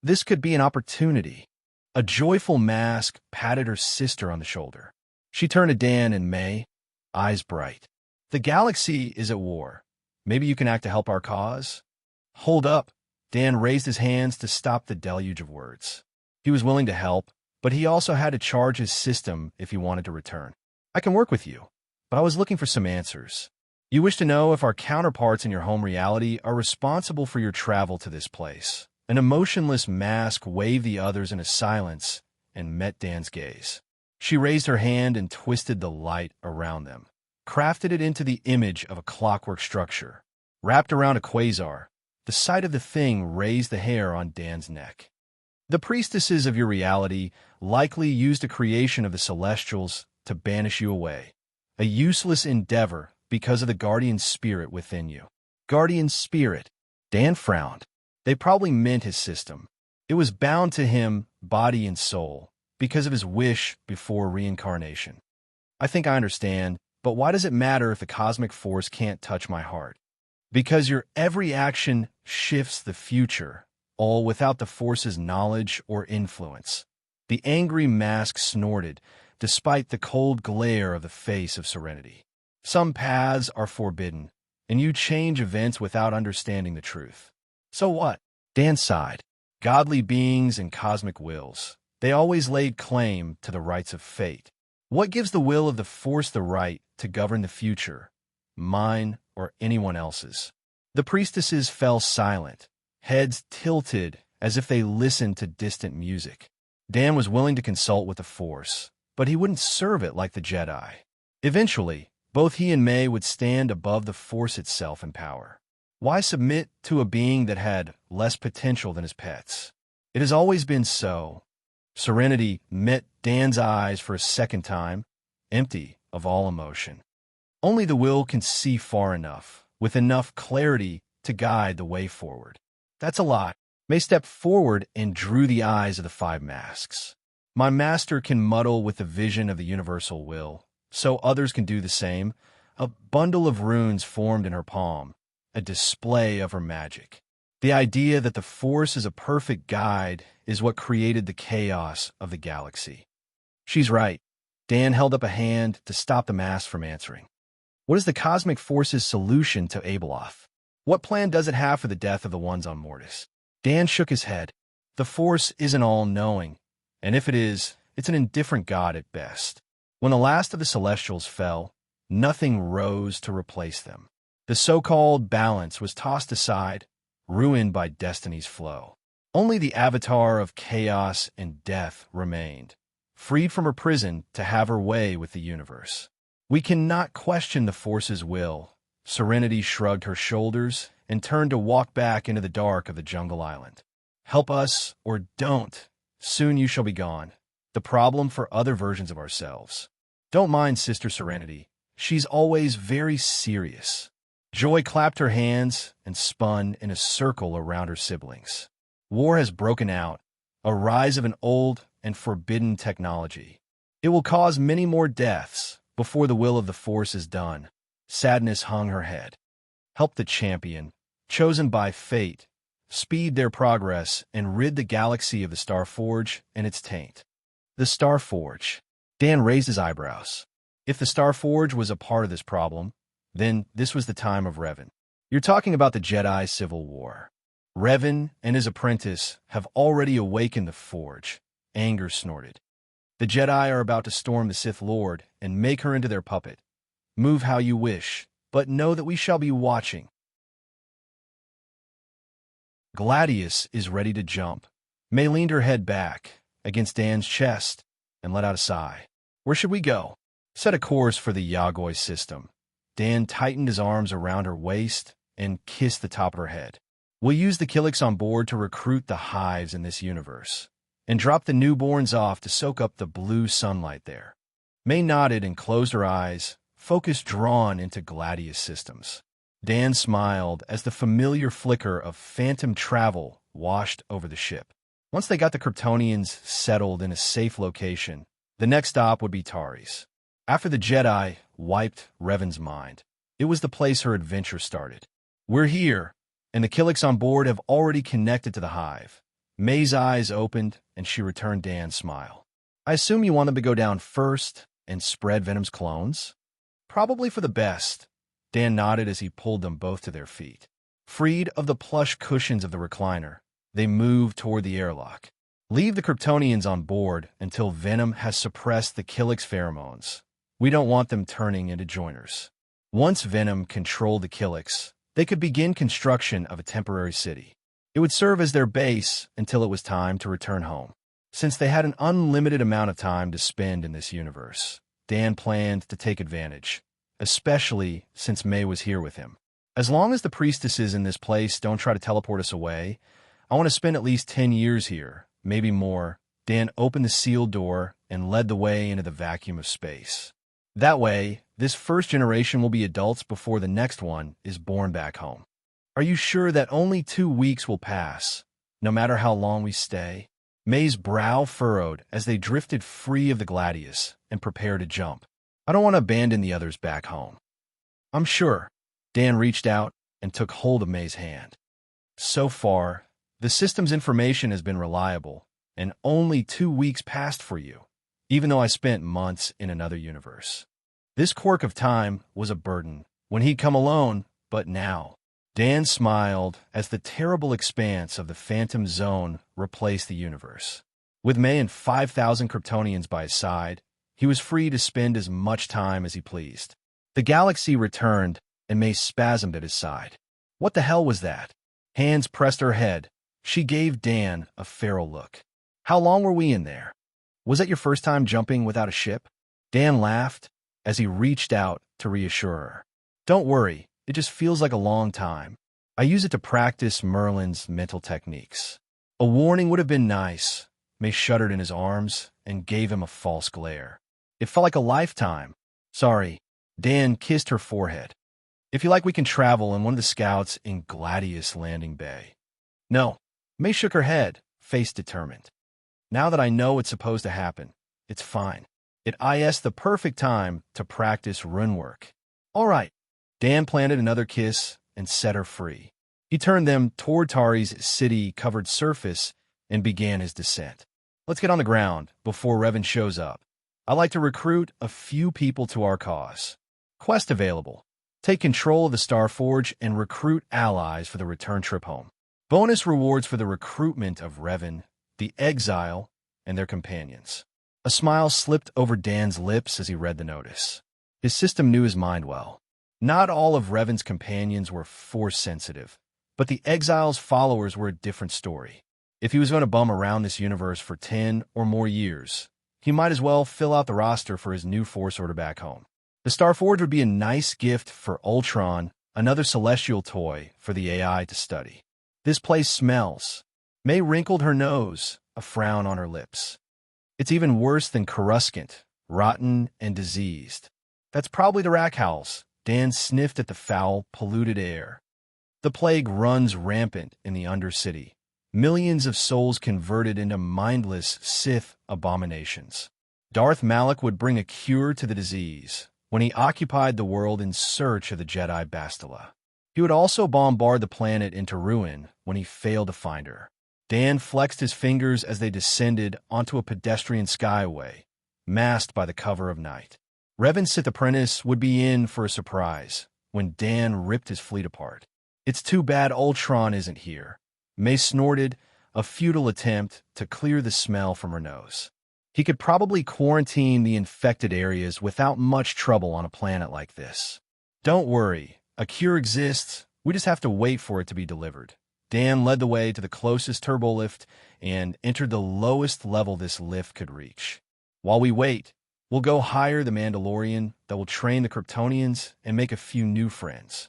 This could be an opportunity. A joyful mask patted her sister on the shoulder. She turned to Dan and May, eyes bright. The galaxy is at war. Maybe you can act to help our cause? Hold up. Dan raised his hands to stop the deluge of words. He was willing to help, but he also had to charge his system if he wanted to return. I can work with you, but I was looking for some answers. You wish to know if our counterparts in your home reality are responsible for your travel to this place. An emotionless mask waved the others into silence and met Dan's gaze. She raised her hand and twisted the light around them, crafted it into the image of a clockwork structure. Wrapped around a quasar, the sight of the thing raised the hair on Dan's neck. The priestesses of your reality likely used a creation of the Celestials to banish you away. A useless endeavor because of the guardian spirit within you. Guardian spirit. Dan frowned. They probably meant his system. It was bound to him, body and soul, because of his wish before reincarnation. I think I understand, but why does it matter if the cosmic force can't touch my heart? Because your every action shifts the future, all without the force's knowledge or influence. The angry mask snorted, despite the cold glare of the face of Serenity. Some paths are forbidden, and you change events without understanding the truth. So what? Dan sighed. Godly beings and cosmic wills. They always laid claim to the rights of fate. What gives the will of the Force the right to govern the future? Mine or anyone else's? The priestesses fell silent, heads tilted as if they listened to distant music. Dan was willing to consult with the Force, but he wouldn't serve it like the Jedi. Eventually, both he and May would stand above the Force itself in power. Why submit to a being that had less potential than his pets? It has always been so. Serenity met Dan's eyes for a second time, empty of all emotion. Only the will can see far enough, with enough clarity to guide the way forward. That's a lot. May stepped forward and drew the eyes of the five masks. My master can muddle with the vision of the universal will, so others can do the same. A bundle of runes formed in her palm, a display of her magic. The idea that the Force is a perfect guide is what created the chaos of the galaxy. She's right. Dan held up a hand to stop the mask from answering. What is the cosmic force's solution to Abeloth? What plan does it have for the death of the ones on Mortis? Dan shook his head. The Force isn't all-knowing, and if it is, it's an indifferent god at best. When the last of the Celestials fell, nothing rose to replace them. The so-called balance was tossed aside, ruined by destiny's flow. Only the avatar of chaos and death remained, freed from her prison to have her way with the universe. We cannot question the Force's will. Serenity shrugged her shoulders and turned to walk back into the dark of the jungle island. Help us or don't. Soon you shall be gone. The problem for other versions of ourselves. Don't mind Sister Serenity. She's always very serious. Joy clapped her hands and spun in a circle around her siblings. War has broken out, a rise of an old and forbidden technology. It will cause many more deaths before the will of the Force is done. Sadness hung her head. Help the champion, chosen by fate, speed their progress and rid the galaxy of the Starforge and its taint. The Starforge. Dan raised his eyebrows. If the Starforge was a part of this problem, then this was the time of Revan. You're talking about the Jedi Civil War. Revan and his apprentice have already awakened the Forge. Anger snorted. The Jedi are about to storm the Sith Lord and make her into their puppet. Move how you wish, but know that we shall be watching. Gladius is ready to jump. May leaned her head back against Dan's chest and let out a sigh. Where should we go? Set a course for the Yagoi system. Dan tightened his arms around her waist and kissed the top of her head. We'll use the Killiks on board to recruit the hives in this universe, and drop the newborns off to soak up the blue sunlight there. May nodded and closed her eyes, focus drawn into Gladius systems. Dan smiled as the familiar flicker of phantom travel washed over the ship. Once they got the Kryptonians settled in a safe location, the next stop would be Tari's. After the Jedi wiped Revan's mind, it was the place her adventure started. We're here, and the Killiks on board have already connected to the hive. May's eyes opened, and she returned Dan's smile. I assume you want them to go down first and spread Venom's clones? Probably for the best. Dan nodded as he pulled them both to their feet. Freed of the plush cushions of the recliner, they moved toward the airlock. Leave the Kryptonians on board until Venom has suppressed the Killiks' pheromones. We don't want them turning into joiners. Once Venom controlled the Killiks, they could begin construction of a temporary city. It would serve as their base until it was time to return home. Since they had an unlimited amount of time to spend in this universe, Dan planned to take advantage, especially since May was here with him. As long as the priestesses in this place don't try to teleport us away, I want to spend at least 10 years here, maybe more. Dan opened the sealed door and led the way into the vacuum of space. That way, this first generation will be adults before the next one is born back home. Are you sure that only 2 weeks will pass, no matter how long we stay? May's brow furrowed as they drifted free of the Gladius and prepared to jump. I don't want to abandon the others back home. I'm sure. Dan reached out and took hold of May's hand. So far, the system's information has been reliable, and only 2 weeks passed for you, even though I spent months in another universe. This quirk of time was a burden when he'd come alone, but now. Dan smiled as the terrible expanse of the Phantom Zone replaced the universe. With May and 5,000 Kryptonians by his side, he was free to spend as much time as he pleased. The galaxy returned, and May spasmed at his side. What the hell was that? Hands pressed her head. She gave Dan a feral look. How long were we in there? Was that your first time jumping without a ship? Dan laughed as he reached out to reassure her. Don't worry, it just feels like a long time. I use it to practice Merlin's mental techniques. A warning would have been nice. May shuddered in his arms and gave him a false glare. It felt like a lifetime. Sorry. Dan kissed her forehead. If you like, we can travel in one of the scouts in Gladius Landing Bay. No. May shook her head, face determined. Now that I know it's supposed to happen, it's fine. It is the perfect time to practice rune work. All right. Dan planted another kiss and set her free. He turned them toward Tari's city-covered surface and began his descent. Let's get on the ground before Revan shows up. I'd like to recruit a few people to our cause. Quest available. Take control of the Starforge and recruit allies for the return trip home. Bonus rewards for the recruitment of Revan, the Exile, and their companions. A smile slipped over Dan's lips as he read the notice. His system knew his mind well. Not all of Revan's companions were Force-sensitive, but the Exile's followers were a different story. If he was going to bum around this universe for 10 or more years, he might as well fill out the roster for his new Force order back home. The Starforge would be a nice gift for Ultron, another celestial toy for the AI to study. This place smells. May wrinkled her nose, a frown on her lips. It's even worse than Coruscant, rotten and diseased. That's probably the Rakhals. Dan sniffed at the foul, polluted air. The plague runs rampant in the Undercity. Millions of souls converted into mindless Sith abominations. Darth Malak would bring a cure to the disease when he occupied the world in search of the Jedi Bastila. He would also bombard the planet into ruin when he failed to find her. Dan flexed his fingers as they descended onto a pedestrian skyway, masked by the cover of night. Revan's Sith apprentice would be in for a surprise when Dan ripped his fleet apart. It's too bad Ultron isn't here. May snorted, a futile attempt to clear the smell from her nose. He could probably quarantine the infected areas without much trouble on a planet like this. Don't worry, a cure exists. We just have to wait for it to be delivered. Dan led the way to the closest turbolift and entered the lowest level this lift could reach. While we wait, we'll go hire the Mandalorian that will train the Kryptonians and make a few new friends.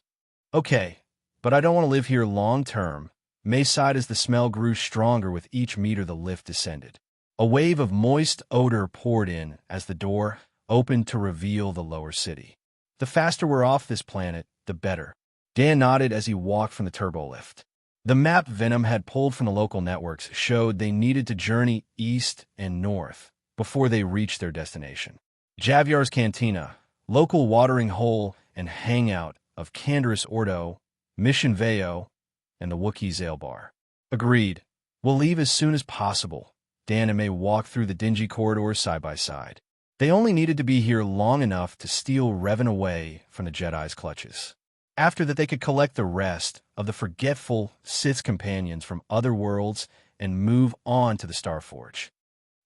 Okay, but I don't want to live here long-term. May sighed as the smell grew stronger with each meter the lift descended. A wave of moist odor poured in as the door opened to reveal the lower city. The faster we're off this planet, the better. Dan nodded as he walked from the turbolift. The map Venom had pulled from the local networks showed they needed to journey east and north before they reached their destination. Javiar's Cantina, local watering hole and hangout of Canderous Ordo, Mission Veo, and the Wookiee Ale Bar. Agreed. We'll leave as soon as possible. Dan and May walked through the dingy corridors side by side. They only needed to be here long enough to steal Revan away from the Jedi's clutches. After that, they could collect the rest of the forgetful Sith's companions from other worlds and move on to the Starforge.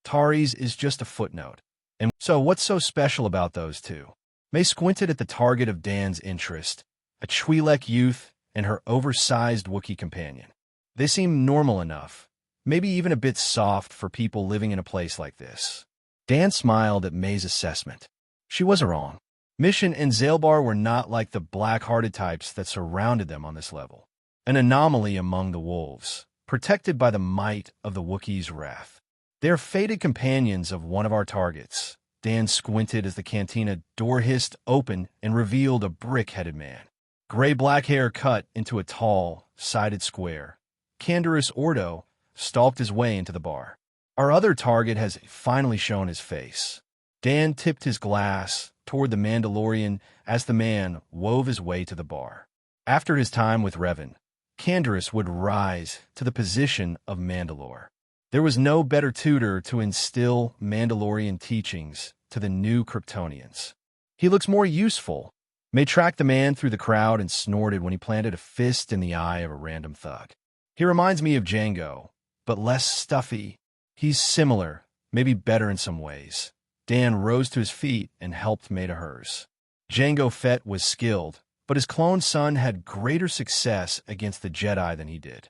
Tari's is just a footnote. And so what's so special about those two? May squinted at the target of Dan's interest, a Twi'lek youth and her oversized Wookiee companion. They seemed normal enough, maybe even a bit soft for people living in a place like this. Dan smiled at May's assessment. She wasn't wrong. Mission and Zailbar were not like the black-hearted types that surrounded them on this level. An anomaly among the wolves, protected by the might of the Wookiee's wrath. They're fated companions of one of our targets. Dan squinted as the cantina door hissed open and revealed a brick-headed man. Gray-black hair cut into a tall, sided square. Canderous Ordo stalked his way into the bar. Our other target has finally shown his face. Dan tipped his glass toward the Mandalorian as the man wove his way to the bar. After his time with Revan, Canderous would rise to the position of Mandalore. There was no better tutor to instill Mandalorian teachings to the new Kryptonians. He looks more useful. May tracked the man through the crowd and snorted when he planted a fist in the eye of a random thug. He reminds me of Django, but less stuffy. He's similar, maybe better in some ways. Dan rose to his feet and helped May to hers. Jango Fett was skilled, but his clone son had greater success against the Jedi than he did.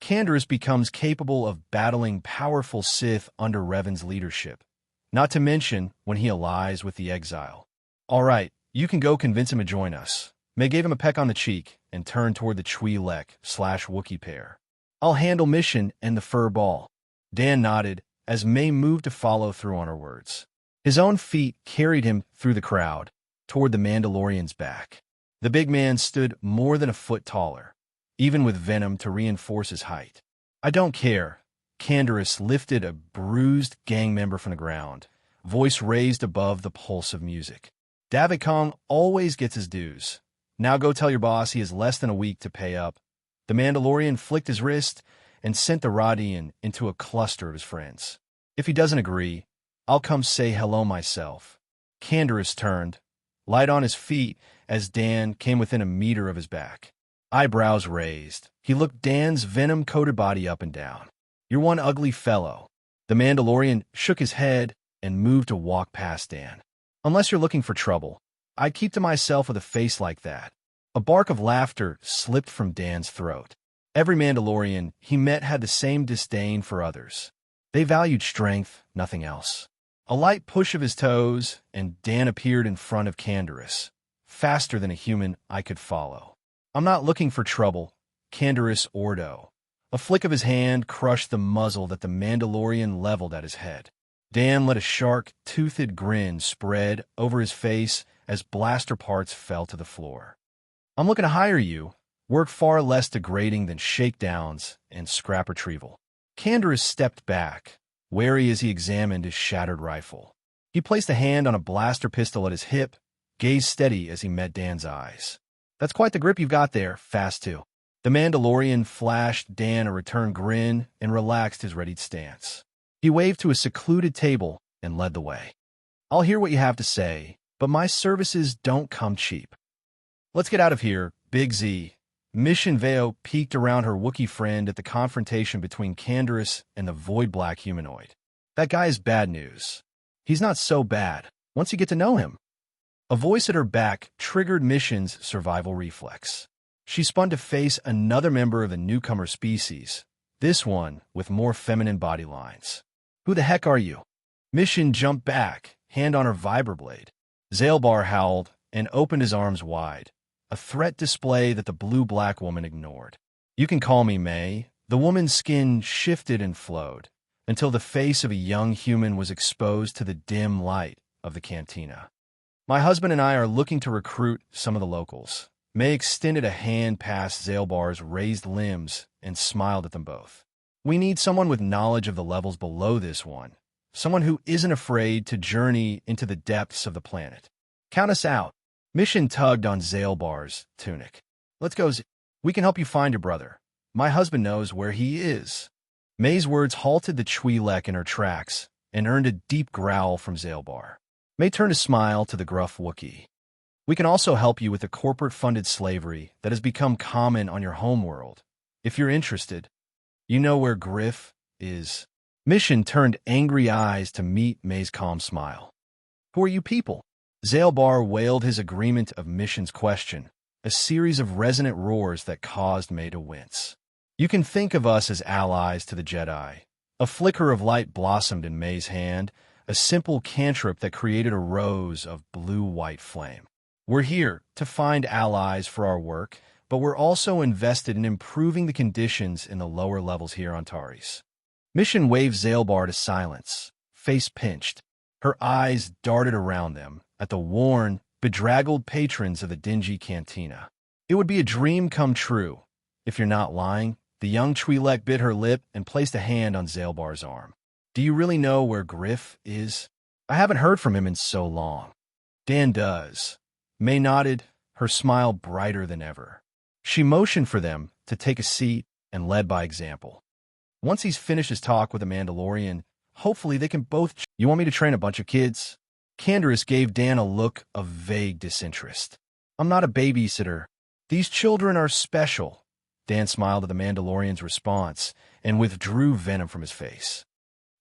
Canderous becomes capable of battling powerful Sith under Revan's leadership, not to mention when he allies with the Exile. All right, you can go convince him to join us. May gave him a peck on the cheek and turned toward the Twi'lek/Wookiee pair. I'll handle mission and the fur ball. Dan nodded as May moved to follow through on her words. His own feet carried him through the crowd, toward the Mandalorian's back. The big man stood more than a foot taller, even with venom to reinforce his height. I don't care. Canderous lifted a bruised gang member from the ground, voice raised above the pulse of music. Davik Kong always gets his dues. Now go tell your boss he has less than a week to pay up. The Mandalorian flicked his wrist and sent the Rodian into a cluster of his friends. If he doesn't agree, I'll come say hello myself. Canderous turned, light on his feet as Dan came within a meter of his back. Eyebrows raised, he looked Dan's venom-coated body up and down. You're one ugly fellow. The Mandalorian shook his head and moved to walk past Dan. Unless you're looking for trouble, I'd keep to myself with a face like that. A bark of laughter slipped from Dan's throat. Every Mandalorian he met had the same disdain for others. They valued strength, nothing else. A light push of his toes, and Dan appeared in front of Canderous, faster than a human I could follow. I'm not looking for trouble, Canderous Ordo. A flick of his hand crushed the muzzle that the Mandalorian leveled at his head. Dan let a shark-toothed grin spread over his face as blaster parts fell to the floor. I'm looking to hire you. Work far less degrading than shakedowns and scrap retrieval. Canderous stepped back, wary as he examined his shattered rifle. He placed a hand on a blaster pistol at his hip, gazed steady as he met Dan's eyes. That's quite the grip you've got there, fast too. The Mandalorian flashed Dan a return grin and relaxed his readied stance. He waved to a secluded table and led the way. I'll hear what you have to say, but my services don't come cheap. Let's get out of here, Big Z. Mission Veo peeked around her Wookiee friend at the confrontation between Canderous and the void-black humanoid. That guy is bad news. He's not so bad, once you get to know him. A voice at her back triggered Mission's survival reflex. She spun to face another member of the newcomer species, this one with more feminine body lines. Who the heck are you? Mission jumped back, hand on her vibroblade. Zaelbar howled and opened his arms wide, a threat display that the blue-black woman ignored. You can call me May. The woman's skin shifted and flowed, until the face of a young human was exposed to the dim light of the cantina. My husband and I are looking to recruit some of the locals. May extended a hand past Zaelbar's raised limbs and smiled at them both. We need someone with knowledge of the levels below this one, someone who isn't afraid to journey into the depths of the planet. Count us out. Mission tugged on Zaelbar's tunic. Let's go. We can help you find your brother. My husband knows where he is. May's words halted the Twi'lek in her tracks and earned a deep growl from Zaelbar. May turned a smile to the gruff Wookiee. We can also help you with the corporate-funded slavery that has become common on your homeworld. If you're interested, you know where Griff is. Mission turned angry eyes to meet May's calm smile. Who are you people? Zaelbar wailed his agreement of Mission's question, a series of resonant roars that caused May to wince. You can think of us as allies to the Jedi. A flicker of light blossomed in May's hand, a simple cantrip that created a rose of blue-white flame. We're here to find allies for our work, but we're also invested in improving the conditions in the lower levels here on Taris. Mission waved Zaelbar to silence, face pinched. Her eyes darted around them at the worn, bedraggled patrons of the dingy cantina. It would be a dream come true. If you're not lying, the young Twi'lek bit her lip and placed a hand on Zaelbar's arm. Do you really know where Griff is? I haven't heard from him in so long. Dan does. May nodded, her smile brighter than ever. She motioned for them to take a seat and led by example. Once he's finished his talk with the Mandalorian, hopefully they can both... You want me to train a bunch of kids? Canderous gave Dan a look of vague disinterest. I'm not a babysitter. These children are special. Dan smiled at the Mandalorian's response and withdrew venom from his face.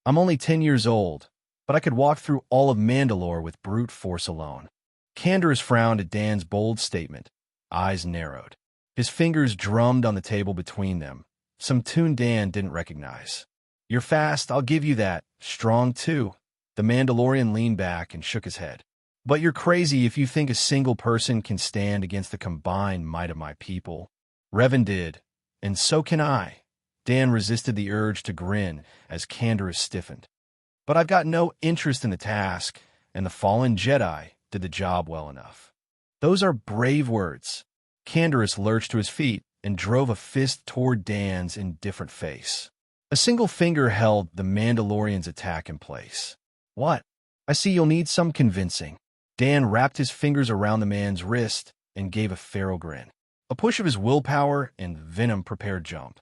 I'm only 10 years old, but I could walk through all of Mandalore with brute force alone. Canderous frowned at Dan's bold statement. Eyes narrowed. His fingers drummed on the table between them, some tune Dan didn't recognize. You're fast, I'll give you that. Strong, too. The Mandalorian leaned back and shook his head. But you're crazy if you think a single person can stand against the combined might of my people. Revan did, and so can I. Dan resisted the urge to grin as Canderous stiffened. But I've got no interest in the task, and the fallen Jedi did the job well enough. Those are brave words. Canderous lurched to his feet and drove a fist toward Dan's indifferent face. A single finger held the Mandalorian's attack in place. What? I see you'll need some convincing. Dan wrapped his fingers around the man's wrist and gave a feral grin. A push of his willpower and venom prepared jump.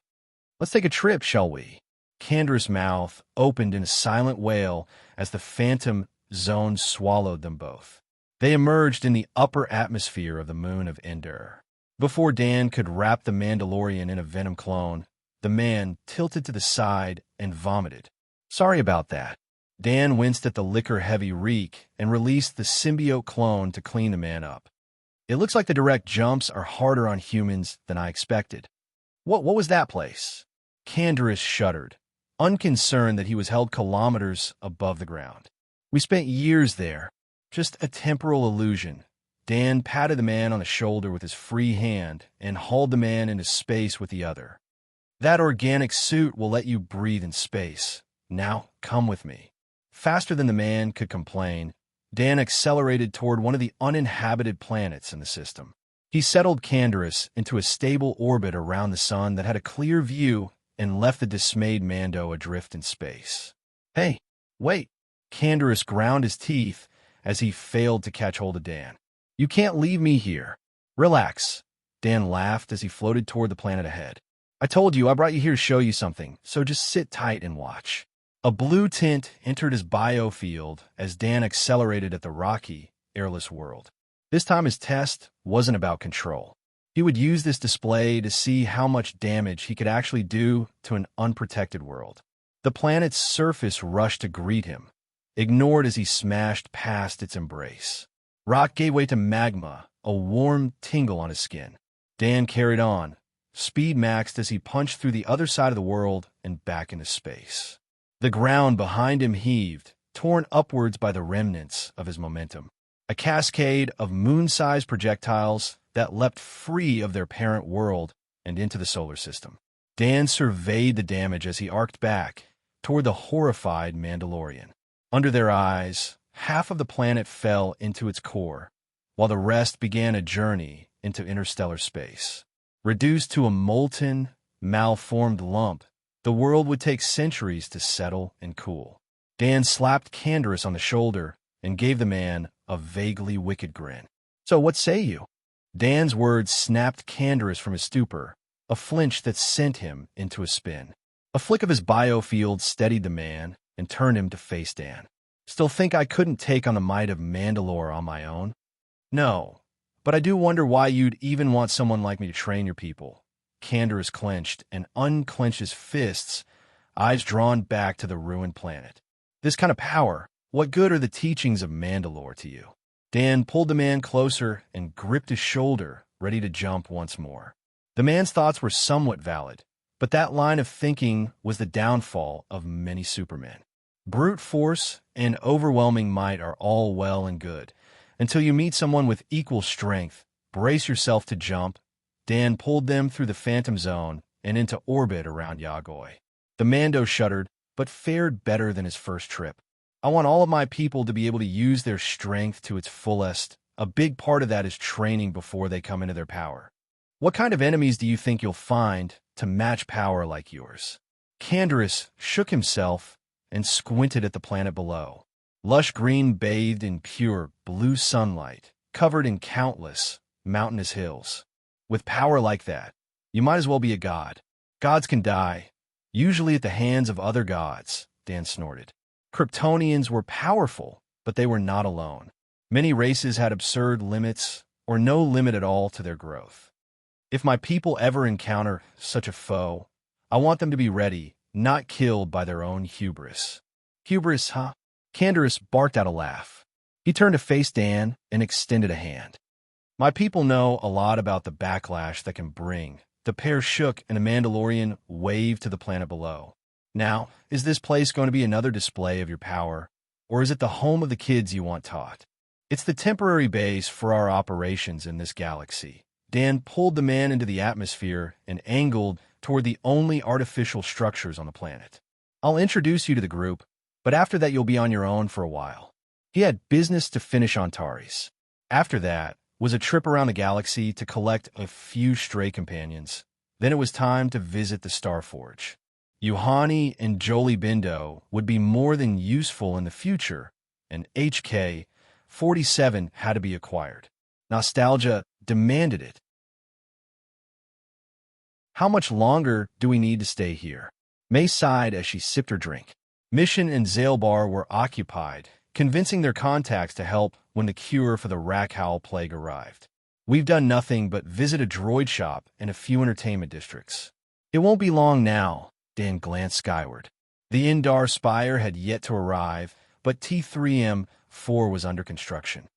Let's take a trip, shall we? Canderous' mouth opened in a silent wail as the phantom zone swallowed them both. They emerged in the upper atmosphere of the moon of Endor. Before Dan could wrap the Mandalorian in a venom clone, the man tilted to the side and vomited. Sorry about that. Dan winced at the liquor-heavy reek and released the symbiote clone to clean the man up. It looks like the direct jumps are harder on humans than I expected. What was that place? Canderous shuddered, unconcerned that he was held kilometers above the ground. We spent years there. Just a temporal illusion. Dan patted the man on the shoulder with his free hand and hauled the man into space with the other. That organic suit will let you breathe in space. Now, come with me. Faster than the man could complain, Dan accelerated toward one of the uninhabited planets in the system. He settled Canderous into a stable orbit around the sun that had a clear view and left the dismayed Mando adrift in space. Hey, wait! Canderous ground his teeth as he failed to catch hold of Dan. You can't leave me here. Relax. Dan laughed as he floated toward the planet ahead. I told you I brought you here to show you something, so just sit tight and watch. A blue tint entered his biofield as Dan accelerated at the rocky, airless world. This time his test wasn't about control. He would use this display to see how much damage he could actually do to an unprotected world. The planet's surface rushed to greet him, ignored as he smashed past its embrace. Rock gave way to magma, a warm tingle on his skin. Dan carried on, speed maxed as he punched through the other side of the world and back into space. The ground behind him heaved, torn upwards by the remnants of his momentum. A cascade of moon-sized projectiles that leapt free of their parent world and into the solar system. Dan surveyed the damage as he arced back toward the horrified Mandalorian. Under their eyes, half of the planet fell into its core, while the rest began a journey into interstellar space. Reduced to a molten, malformed lump, the world would take centuries to settle and cool. Dan slapped Canderous on the shoulder and gave the man a vaguely wicked grin. So what say you? Dan's words snapped Canderous from his stupor, a flinch that sent him into a spin. A flick of his biofield steadied the man and turned him to face Dan. Still think I couldn't take on the might of Mandalore on my own? No, but I do wonder why you'd even want someone like me to train your people. Canderous clenched and unclenched his fists, eyes drawn back to the ruined planet. This kind of power, what good are the teachings of Mandalore to you? Dan pulled the man closer and gripped his shoulder, ready to jump once more. The man's thoughts were somewhat valid, but that line of thinking was the downfall of many supermen. Brute force and overwhelming might are all well and good, until you meet someone with equal strength. Brace yourself to jump. Dan pulled them through the phantom zone and into orbit around Yagoi. The Mando shuddered, but fared better than his first trip. I want all of my people to be able to use their strength to its fullest. A big part of that is training before they come into their power. What kind of enemies do you think you'll find to match power like yours? Canderous shook himself and squinted at the planet below. Lush green bathed in pure blue sunlight, covered in countless mountainous hills. With power like that, you might as well be a god. Gods can die, Usually at the hands of other gods, Dan snorted. Kryptonians were powerful, but they were not alone. Many races had absurd limits, or no limit at all to their growth. If my people ever encounter such a foe, I want them to be ready, not killed by their own hubris. Hubris, huh? Canderous barked out a laugh. He turned to face Dan and extended a hand. My people know a lot about the backlash that can bring. The pair shook and a Mandalorian waved to the planet below. Now, is this place going to be another display of your power, or is it the home of the kids you want taught? It's the temporary base for our operations in this galaxy. Dan pulled the man into the atmosphere and angled toward the only artificial structures on the planet. I'll introduce you to the group, but after that you'll be on your own for a while. He had business to finish on Taris. After that was a trip around the galaxy to collect a few stray companions. Then it was time to visit the Starforge. Yuhani and Jolie Bindo would be more than useful in the future, and HK-47 had to be acquired. Nostalgia demanded it. How much longer do we need to stay here? May sighed as she sipped her drink. Mission and Zailbar were occupied, convincing their contacts to help when the cure for the Rakhowl plague arrived. We've done nothing but visit a droid shop and a few entertainment districts. It won't be long now. Dan glanced skyward. The Indar Spire had yet to arrive, but T3M-4 was under construction.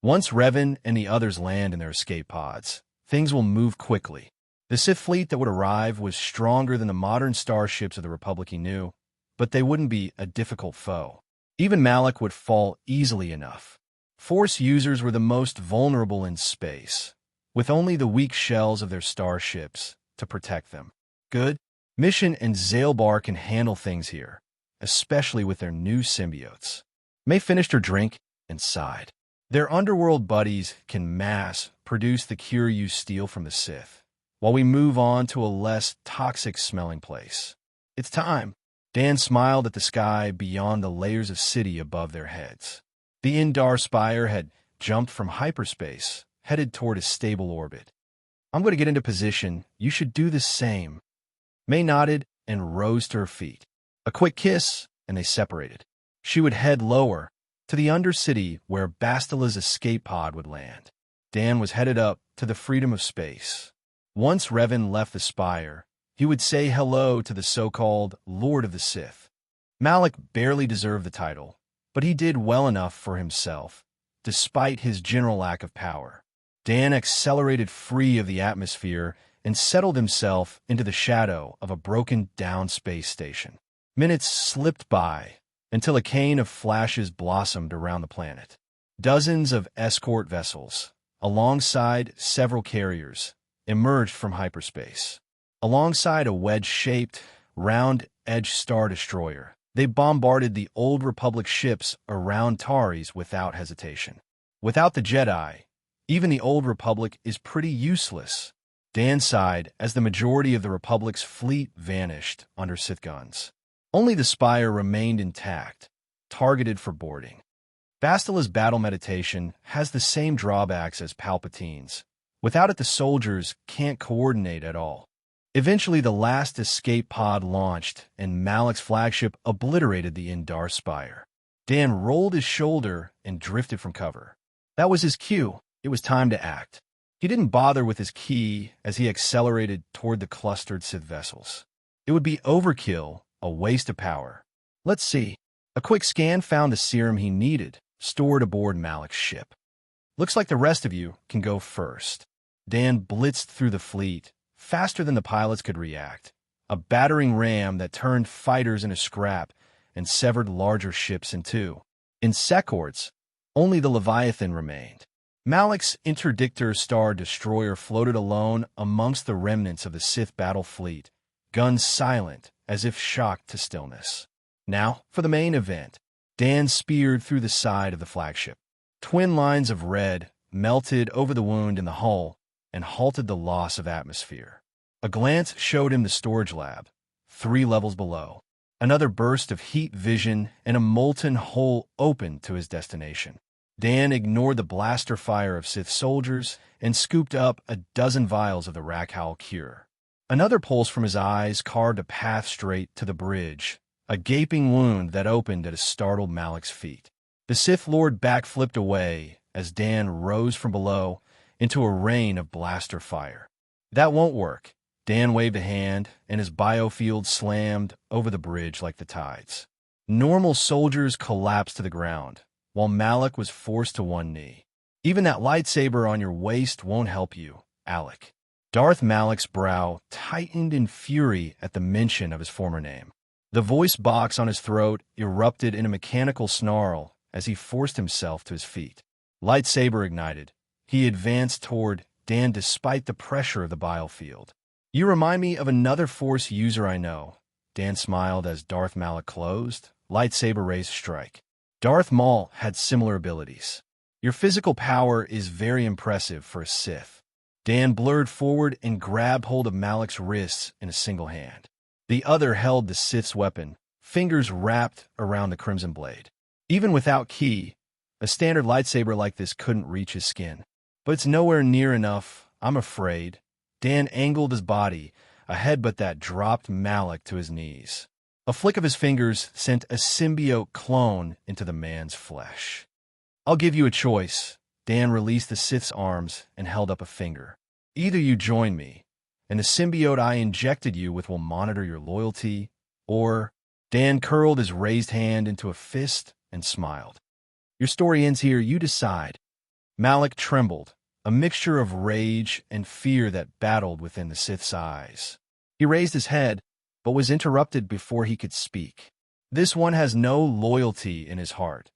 Once Revan and the others land in their escape pods, things will move quickly. The Sith fleet that would arrive was stronger than the modern starships of the Republic he knew, but they wouldn't be a difficult foe. Even Malak would fall easily enough. Force users were the most vulnerable in space, with only the weak shells of their starships to protect them. Good. Mission and Zailbar can handle things here, especially with their new symbiotes. May finished her drink and sighed. Their underworld buddies can mass-produce the cure you steal from the Sith, while we move on to a less toxic-smelling place. It's time. Dan smiled at the sky beyond the layers of city above their heads. The Indar Spire had jumped from hyperspace, headed toward a stable orbit. I'm going to get into position. You should do the same. May nodded and rose to her feet. A quick kiss, and they separated. She would head lower, to the Undercity where Bastila's escape pod would land. Dan was headed up to the freedom of space. Once Revan left the Spire, he would say hello to the so-called Lord of the Sith. Malak barely deserved the title, but he did well enough for himself, despite his general lack of power. Dan accelerated free of the atmosphere and settled himself into the shadow of a broken-down space station. Minutes slipped by until a cane of flashes blossomed around the planet. Dozens of escort vessels, alongside several carriers, emerged from hyperspace. Alongside a wedge-shaped, round-edged Star Destroyer, they bombarded the Old Republic ships around Taris without hesitation. Without the Jedi, even the Old Republic is pretty useless. Dan sighed as the majority of the Republic's fleet vanished under Sith guns. Only the Spire remained intact, targeted for boarding. Bastila's battle meditation has the same drawbacks as Palpatine's. Without it, the soldiers can't coordinate at all. Eventually, the last escape pod launched, and Malak's flagship obliterated the Indar Spire. Dan rolled his shoulder and drifted from cover. That was his cue. It was time to act. He didn't bother with his key as he accelerated toward the clustered Sith vessels. It would be overkill, a waste of power. Let's see. A quick scan found the serum he needed, stored aboard Malak's ship. Looks like the rest of you can go first. Dan blitzed through the fleet, faster than the pilots could react. A battering ram that turned fighters into scrap and severed larger ships in two. In seconds, only the Leviathan remained. Malak's interdictor Star Destroyer floated alone amongst the remnants of the Sith battle fleet, guns silent as if shocked to stillness. Now, for the main event. Dan speared through the side of the flagship. Twin lines of red melted over the wound in the hull and halted the loss of atmosphere. A glance showed him the storage lab, 3 levels below. Another burst of heat vision and a molten hole opened to his destination. Dan ignored the blaster fire of Sith soldiers and scooped up a dozen vials of the Rakhowl cure. Another pulse from his eyes carved a path straight to the bridge, a gaping wound that opened at a startled Malik's feet. The Sith Lord backflipped away as Dan rose from below into a rain of blaster fire. That won't work. Dan waved a hand, and his biofield slammed over the bridge like the tides. Normal soldiers collapsed to the ground, while Malik was forced to one knee. Even that lightsaber on your waist won't help you, Alec. Darth Malik's brow tightened in fury at the mention of his former name. The voice box on his throat erupted in a mechanical snarl as he forced himself to his feet. Lightsaber ignited. He advanced toward Dan despite the pressure of the biofield. You remind me of another Force user I know. Dan smiled as Darth Malik closed, lightsaber raised strike. Darth Maul had similar abilities. Your physical power is very impressive for a Sith. Dan blurred forward and grabbed hold of Malik's wrists in a single hand. The other held the Sith's weapon, fingers wrapped around the crimson blade. Even without ki, a standard lightsaber like this couldn't reach his skin. But it's nowhere near enough, I'm afraid. Dan angled his body, a headbutt that dropped Malik to his knees. A flick of his fingers sent a symbiote clone into the man's flesh. I'll give you a choice. Dan released the Sith's arms and held up a finger. Either you join me, and the symbiote I injected you with will monitor your loyalty, or... Dan curled his raised hand into a fist and smiled. Your story ends here, you decide. Malik trembled, a mixture of rage and fear that battled within the Sith's eyes. He raised his head, but was interrupted before he could speak. This one has no loyalty in his heart,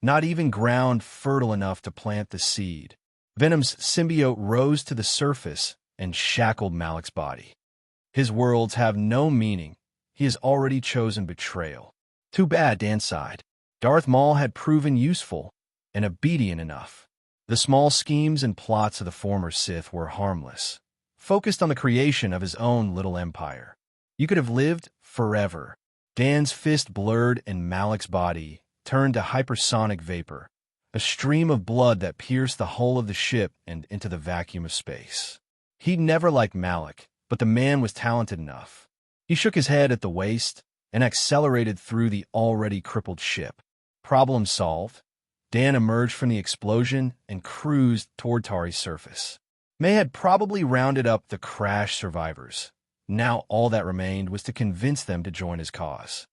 not even ground fertile enough to plant the seed. Venom's symbiote rose to the surface and shackled Malik's body. His worlds have no meaning. He has already chosen betrayal. Too bad, Dan sighed. Darth Maul had proven useful and obedient enough. The small schemes and plots of the former Sith were harmless, focused on the creation of his own little empire. You could have lived forever. Dan's fist blurred and Malik's body turned to hypersonic vapor, a stream of blood that pierced the hull of the ship and into the vacuum of space. He'd never liked Malik, but the man was talented enough. He shook his head at the waist and accelerated through the already crippled ship. Problem solved. Dan emerged from the explosion and cruised toward Tari's surface. May had probably rounded up the crash survivors. Now all that remained was to convince them to join his cause.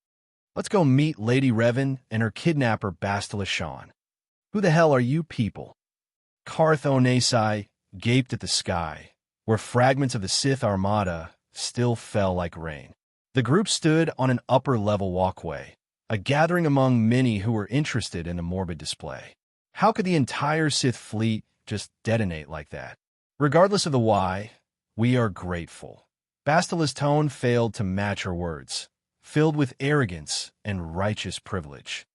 Let's go meet Lady Revan and her kidnapper Bastila Shan. Who the hell are you people? Karth Onasai gaped at the sky, where fragments of the Sith Armada still fell like rain. The group stood on an upper-level walkway, a gathering among many who were interested in the morbid display. How could the entire Sith fleet just detonate like that? Regardless of the why, we are grateful. Bastila's tone failed to match her words, filled with arrogance and righteous privilege.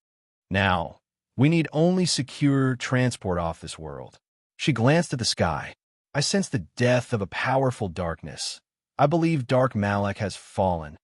Now, we need only secure transport off this world. She glanced at the sky. I sense the death of a powerful darkness. I believe Dark Malak has fallen.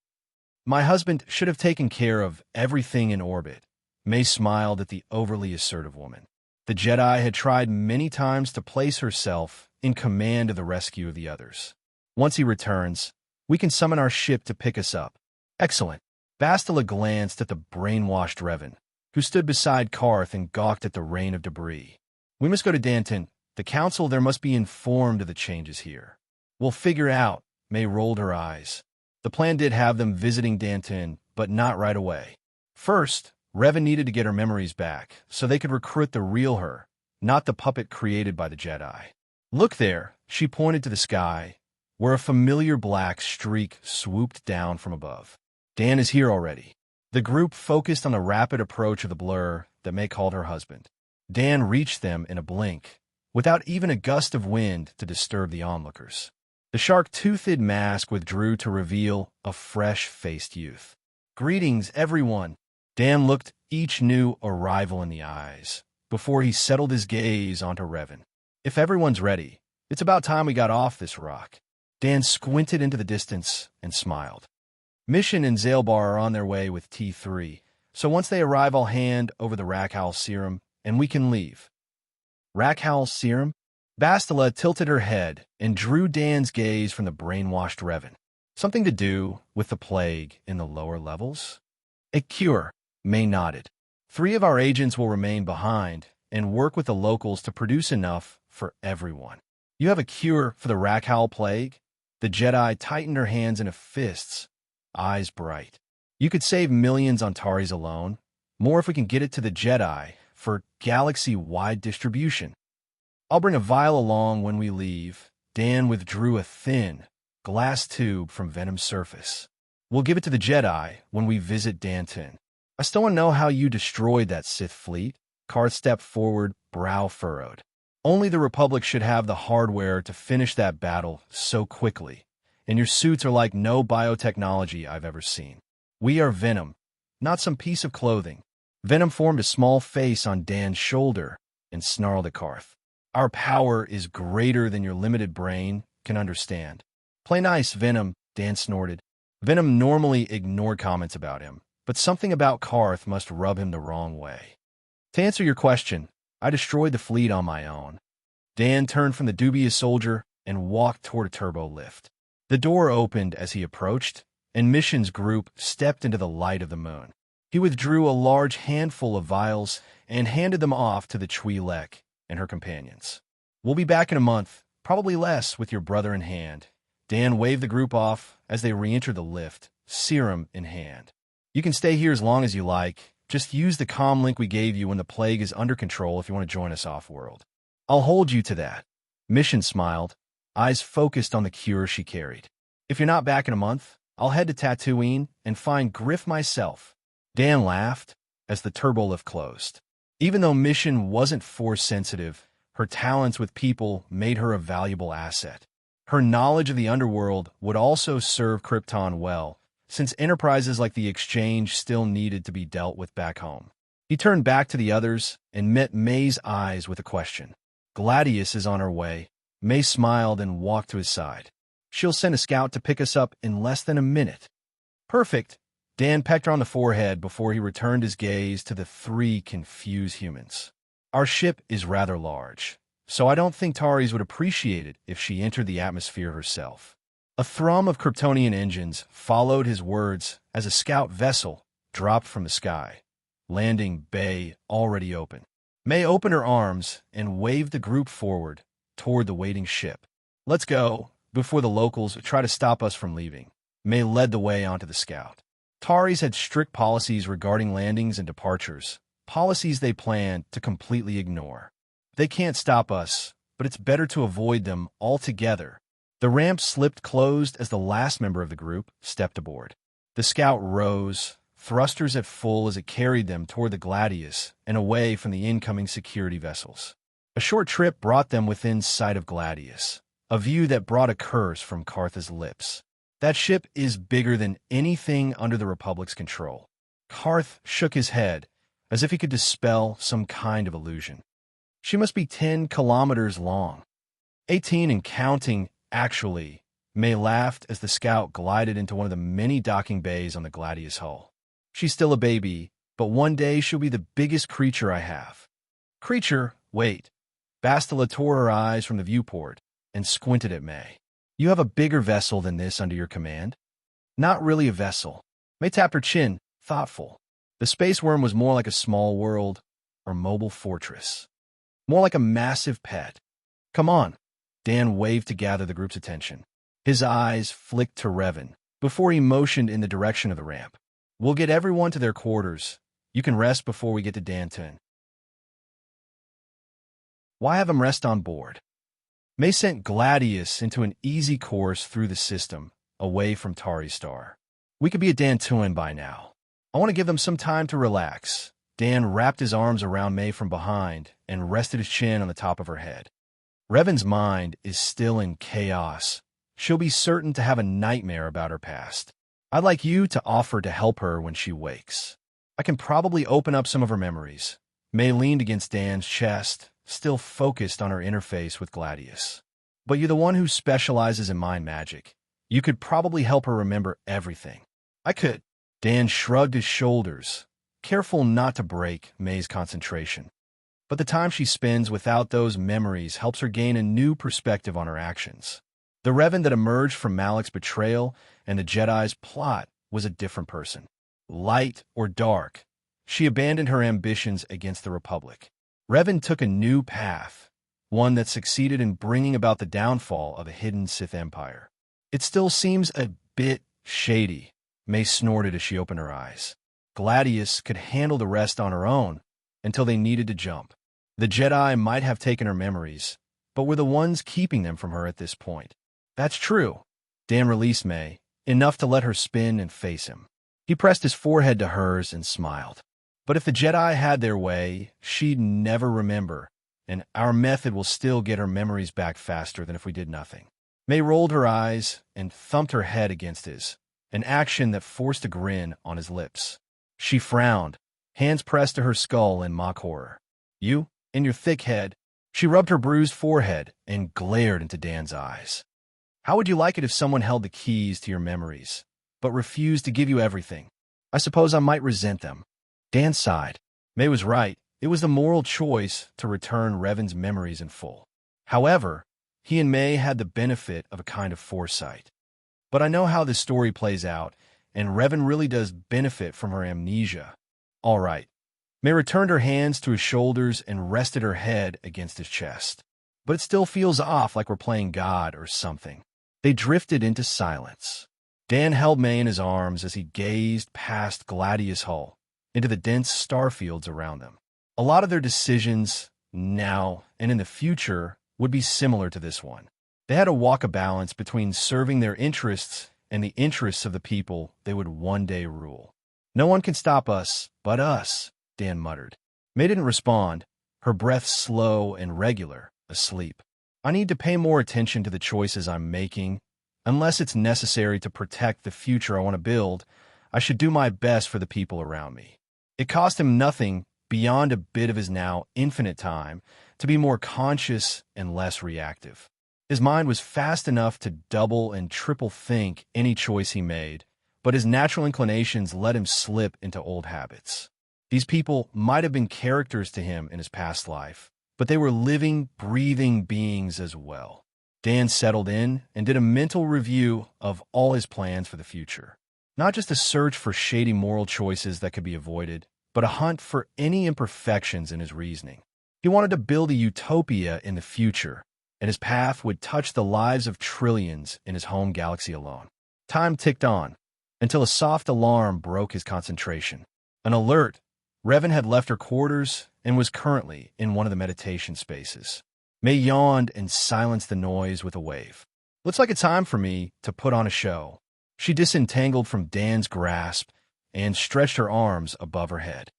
My husband should have taken care of everything in orbit. May smiled at the overly assertive woman. The Jedi had tried many times to place herself in command of the rescue of the others. Once he returns, we can summon our ship to pick us up. Excellent. Bastila glanced at the brainwashed Revan, who stood beside Karth and gawked at the rain of debris. We must go to Danton. The council there must be informed of the changes here. We'll figure out. May rolled her eyes. The plan did have them visiting Danton, but not right away. First, Revan needed to get her memories back, so they could recruit the real her, not the puppet created by the Jedi. Look there, she pointed to the sky, where a familiar black streak swooped down from above. Dan is here already. The group focused on the rapid approach of the blur that May called her husband. Dan reached them in a blink, without even a gust of wind to disturb the onlookers. The shark-toothed mask withdrew to reveal a fresh-faced youth. Greetings, everyone. Dan looked each new arrival in the eyes, before he settled his gaze onto Revan. If everyone's ready, it's about time we got off this rock. Dan squinted into the distance and smiled. Mission and Zailbar are on their way with T3, so once they arrive I'll hand over the Rakhal serum, and we can leave. Rakhal serum? Bastila tilted her head and drew Dan's gaze from the brainwashed Revan. Something to do with the plague in the lower levels? A cure, May nodded. 3 of our agents will remain behind and work with the locals to produce enough for everyone. You have a cure for the Rakhowl plague? The Jedi tightened her hands into fists, eyes bright. You could save millions on Taris alone, more if we can get it to the Jedi for galaxy-wide distribution. I'll bring a vial along when we leave. Dan withdrew a thin, glass tube from Venom's surface. We'll give it to the Jedi when we visit Danton. I still want to know how you destroyed that Sith fleet. Karth stepped forward, brow furrowed. Only the Republic should have the hardware to finish that battle so quickly, and your suits are like no biotechnology I've ever seen. We are Venom, not some piece of clothing. Venom formed a small face on Dan's shoulder and snarled at Karth. Our power is greater than your limited brain can understand. Play nice, Venom, Dan snorted. Venom normally ignored comments about him, but something about Karth must rub him the wrong way. To answer your question, I destroyed the fleet on my own. Dan turned from the dubious soldier and walked toward a turbo lift. The door opened as he approached, and Mission's group stepped into the light of the moon. He withdrew a large handful of vials and handed them off to the Twi'lek and her companions. We'll be back in a month, probably less, with your brother in hand. Dan waved the group off as they re-entered the lift, serum in hand. You can stay here as long as you like. Just use the comm link we gave you when the plague is under control if you want to join us off-world. I'll hold you to that. Mission smiled, eyes focused on the cure she carried. If you're not back in a month, I'll head to Tatooine and find Griff myself. Dan laughed as the turbolift closed. Even though Mission wasn't force-sensitive, her talents with people made her a valuable asset. Her knowledge of the underworld would also serve Krypton well, since enterprises like the Exchange still needed to be dealt with back home. He turned back to the others and met May's eyes with a question. Gladius is on her way. May smiled and walked to his side. She'll send a scout to pick us up in less than a minute. Perfect. Dan pecked her on the forehead before he returned his gaze to the 3 confused humans. Our ship is rather large, so I don't think Taris would appreciate it if she entered the atmosphere herself. A thrum of Kryptonian engines followed his words as a scout vessel dropped from the sky, landing bay already open. May opened her arms and waved the group forward toward the waiting ship. Let's go, before the locals try to stop us from leaving. May led the way onto the scout. Taris had strict policies regarding landings and departures, policies they planned to completely ignore. They can't stop us, but it's better to avoid them altogether. The ramp slipped closed as the last member of the group stepped aboard. The scout rose, thrusters at full as it carried them toward the Gladius and away from the incoming security vessels. A short trip brought them within sight of Gladius, a view that brought a curse from Karth's lips. That ship is bigger than anything under the Republic's control. Karth shook his head, as if he could dispel some kind of illusion. She must be 10 kilometers long. 18 and counting, actually. May laughed as the scout glided into one of the many docking bays on the Gladius hull. She's still a baby, but one day she'll be the biggest creature I have. Creature? Wait. Bastila tore her eyes from the viewport and squinted at May. You have a bigger vessel than this under your command? Not really a vessel. May tapped her chin, thoughtful. The space worm was more like a small world or mobile fortress. More like a massive pet. Come on. Dan waved to gather the group's attention. His eyes flicked to Revan before he motioned in the direction of the ramp. We'll get everyone to their quarters. You can rest before we get to Danton. Why have him rest on board? May sent Gladius into an easy course through the system, away from Taris Star. We could be at Tatooine by now. I want to give them some time to relax. Dan wrapped his arms around May from behind and rested his chin on the top of her head. Revan's mind is still in chaos. She'll be certain to have a nightmare about her past. I'd like you to offer to help her when she wakes. I can probably open up some of her memories. May leaned against Dan's chest, still focused on her interface with Gladius. But you're the one who specializes in mind magic. You could probably help her remember everything. I could. Dan shrugged his shoulders, careful not to break May's concentration. But the time she spends without those memories helps her gain a new perspective on her actions. The Revan that emerged from Malik's betrayal and the Jedi's plot was a different person. Light or dark, she abandoned her ambitions against the Republic. Revan took a new path, one that succeeded in bringing about the downfall of a hidden Sith Empire. It still seems a bit shady, May snorted as she opened her eyes. Gladius could handle the rest on her own until they needed to jump. The Jedi might have taken her memories, but were the ones keeping them from her at this point. That's true. Dan released May, enough to let her spin and face him. He pressed his forehead to hers and smiled. But if the Jedi had their way, she'd never remember, and our method will still get her memories back faster than if we did nothing. May rolled her eyes and thumped her head against his, an action that forced a grin on his lips. She frowned, hands pressed to her skull in mock horror. You, in your thick head. She rubbed her bruised forehead and glared into Dan's eyes. How would you like it if someone held the keys to your memories, but refused to give you everything? I suppose I might resent them. Dan sighed. May was right. It was the moral choice to return Revan's memories in full. However, he and May had the benefit of a kind of foresight. But I know how this story plays out, and Revan really does benefit from her amnesia. All right. May returned her hands to his shoulders and rested her head against his chest. But it still feels off, like we're playing God or something. They drifted into silence. Dan held May in his arms as he gazed past Gladius Hull into the dense starfields around them. A lot of their decisions, now and in the future, would be similar to this one. They had to walk a balance between serving their interests and the interests of the people they would one day rule. No one can stop us but us, Dan muttered. May didn't respond, her breath slow and regular, asleep. I need to pay more attention to the choices I'm making. Unless it's necessary to protect the future I want to build, I should do my best for the people around me. It cost him nothing beyond a bit of his now infinite time to be more conscious and less reactive. His mind was fast enough to double and triple think any choice he made, but his natural inclinations let him slip into old habits. These people might have been characters to him in his past life, but they were living, breathing beings as well. Dan settled in and did a mental review of all his plans for the future. Not just a search for shady moral choices that could be avoided, but a hunt for any imperfections in his reasoning. He wanted to build a utopia in the future, and his path would touch the lives of trillions in his home galaxy alone. Time ticked on, until a soft alarm broke his concentration. An alert. Revan had left her quarters and was currently in one of the meditation spaces. May yawned and silenced the noise with a wave. Looks like a time for me to put on a show. She disentangled from Dan's grasp and stretched her arms above her head.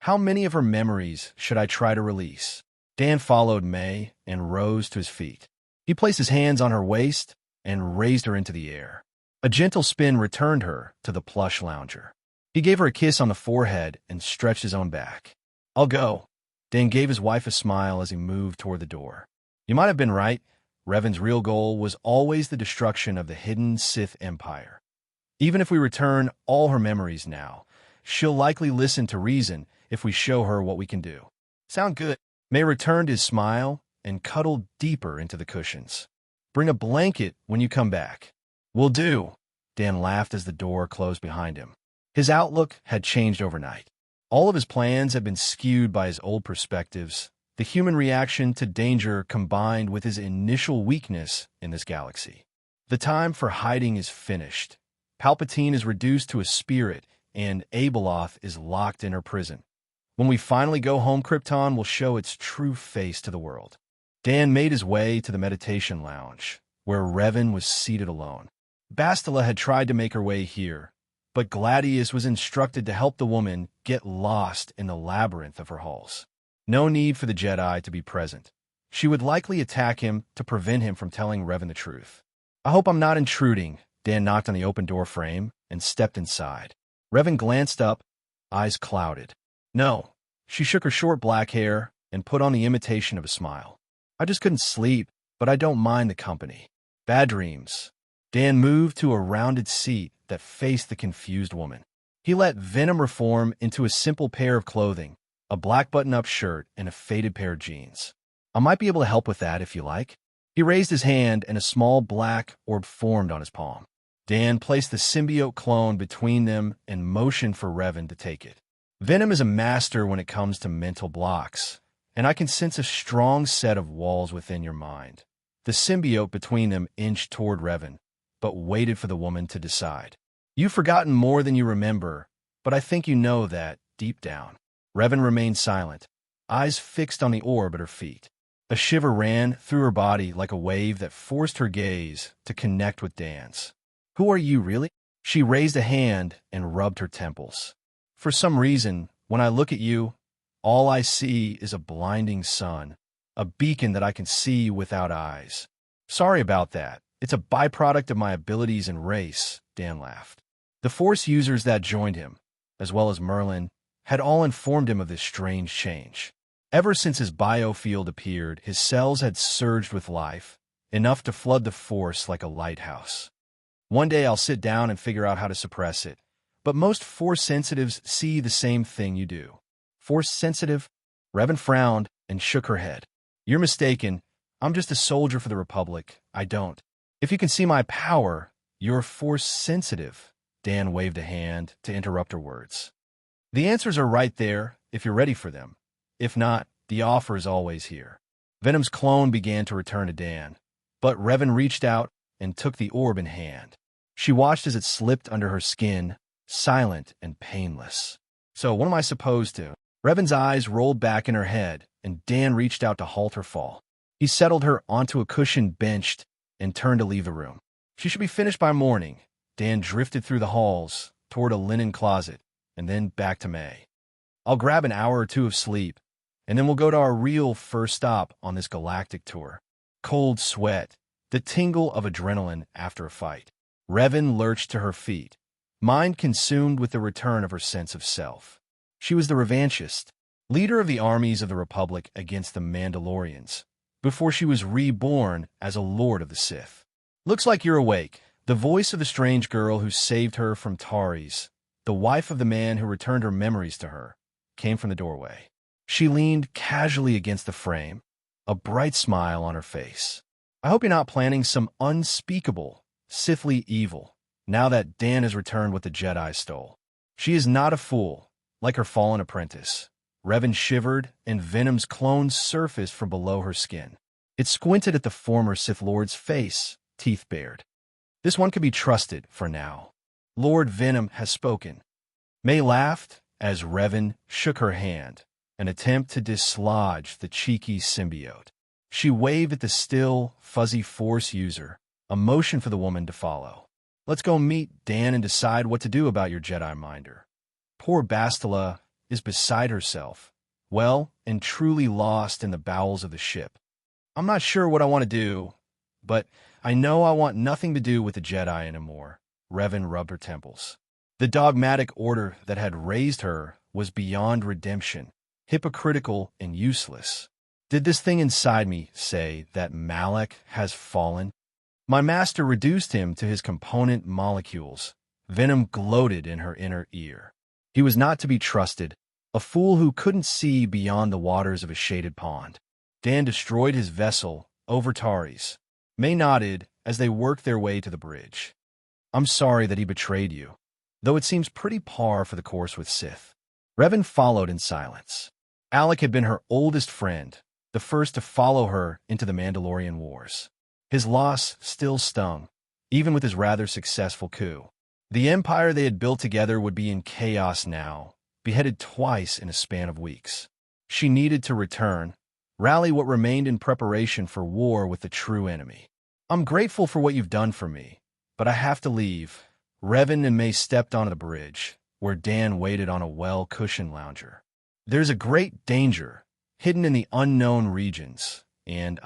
How many of her memories should I try to release? Dan followed May and rose to his feet. He placed his hands on her waist and raised her into the air. A gentle spin returned her to the plush lounger. He gave her a kiss on the forehead and stretched his own back. I'll go. Dan gave his wife a smile as he moved toward the door. You might have been right. Revan's real goal was always the destruction of the hidden Sith Empire. Even if we return all her memories now, she'll likely listen to reason if we show her what we can do. Sound good? May returned his smile and cuddled deeper into the cushions. Bring a blanket when you come back. Will do. Dan laughed as the door closed behind him. His outlook had changed overnight. All of his plans had been skewed by his old perspectives, the human reaction to danger combined with his initial weakness in this galaxy. The time for hiding is finished. Palpatine is reduced to a spirit, and Abeloth is locked in her prison. When we finally go home, Krypton will show its true face to the world. Dan made his way to the meditation lounge, where Revan was seated alone. Bastila had tried to make her way here, but Gladius was instructed to help the woman get lost in the labyrinth of her halls. No need for the Jedi to be present. She would likely attack him to prevent him from telling Revan the truth. I hope I'm not intruding. Dan knocked on the open door frame and stepped inside. Revan glanced up, eyes clouded. No. She shook her short black hair and put on the imitation of a smile. I just couldn't sleep, but I don't mind the company. Bad dreams. Dan moved to a rounded seat that faced the confused woman. He let Venom reform into a simple pair of clothing, a black button-up shirt and a faded pair of jeans. I might be able to help with that if you like. He raised his hand, and a small black orb formed on his palm. Dan placed the symbiote clone between them and motioned for Revan to take it. Venom is a master when it comes to mental blocks, and I can sense a strong set of walls within your mind. The symbiote between them inched toward Revan, but waited for the woman to decide. You've forgotten more than you remember, but I think you know that, deep down. Revan remained silent, eyes fixed on the orb at her feet. A shiver ran through her body like a wave that forced her gaze to connect with Dan's. Who are you, really? She raised a hand and rubbed her temples. For some reason, when I look at you, all I see is a blinding sun, a beacon that I can see without eyes. Sorry about that. It's a byproduct of my abilities and race, Dan laughed. The Force users that joined him, as well as Merlin, had all informed him of this strange change. Ever since his biofield appeared, his cells had surged with life, enough to flood the Force like a lighthouse. One day I'll sit down and figure out how to suppress it, but most Force sensitives see the same thing you do. Force sensitive? Revan frowned and shook her head. You're mistaken. I'm just a soldier for the Republic. I don't. If you can see my power, you're Force sensitive. Dan waved a hand to interrupt her words. The answers are right there, if you're ready for them. If not, the offer is always here. Venom's clone began to return to Dan, but Revan reached out and took the orb in hand. She watched as it slipped under her skin, silent and painless. So what am I supposed to? Revan's eyes rolled back in her head, and Dan reached out to halt her fall. He settled her onto a cushioned bench and turned to leave the room. She should be finished by morning. Dan drifted through the halls, toward a linen closet, and then back to May. I'll grab an hour or two of sleep, and then we'll go to our real first stop on this galactic tour. Cold sweat, the tingle of adrenaline after a fight. Revan lurched to her feet, mind consumed with the return of her sense of self. She was the revanchist, leader of the armies of the Republic against the Mandalorians, before she was reborn as a Lord of the Sith. Looks like you're awake. The voice of the strange girl who saved her from Taris, the wife of the man who returned her memories to her, came from the doorway. She leaned casually against the frame, a bright smile on her face. I hope you're not planning some unspeakable, Sithly evil, now that Dan has returned what the Jedi stole. She is not a fool, like her fallen apprentice. Revan shivered, and Venom's clone surfaced from below her skin. It squinted at the former Sith Lord's face, teeth bared. This one can be trusted for now. Lord Venom has spoken. May laughed as Revan shook her hand, an attempt to dislodge the cheeky symbiote. She waved at the still, fuzzy Force user, a motion for the woman to follow. Let's go meet Dan and decide what to do about your Jedi minder. Poor Bastila is beside herself, well and truly lost in the bowels of the ship. I'm not sure what I want to do, but I know I want nothing to do with the Jedi anymore. Revan rubbed her temples. The dogmatic order that had raised her was beyond redemption, hypocritical and useless. Did this thing inside me say that Malak has fallen? My master reduced him to his component molecules. Venom gloated in her inner ear. He was not to be trusted, a fool who couldn't see beyond the waters of a shaded pond. Dan destroyed his vessel over Taris. May nodded as they worked their way to the bridge. I'm sorry that he betrayed you, though it seems pretty par for the course with Sith. Revan followed in silence. Alec had been her oldest friend, the first to follow her into the Mandalorian Wars. His loss still stung, even with his rather successful coup. The empire they had built together would be in chaos now, beheaded twice in a span of weeks. She needed to return, rally what remained in preparation for war with the true enemy. I'm grateful for what you've done for me, but I have to leave. Revan and May stepped onto the bridge, where Dan waited on a well-cushioned lounger. There's a great danger hidden in the unknown regions, and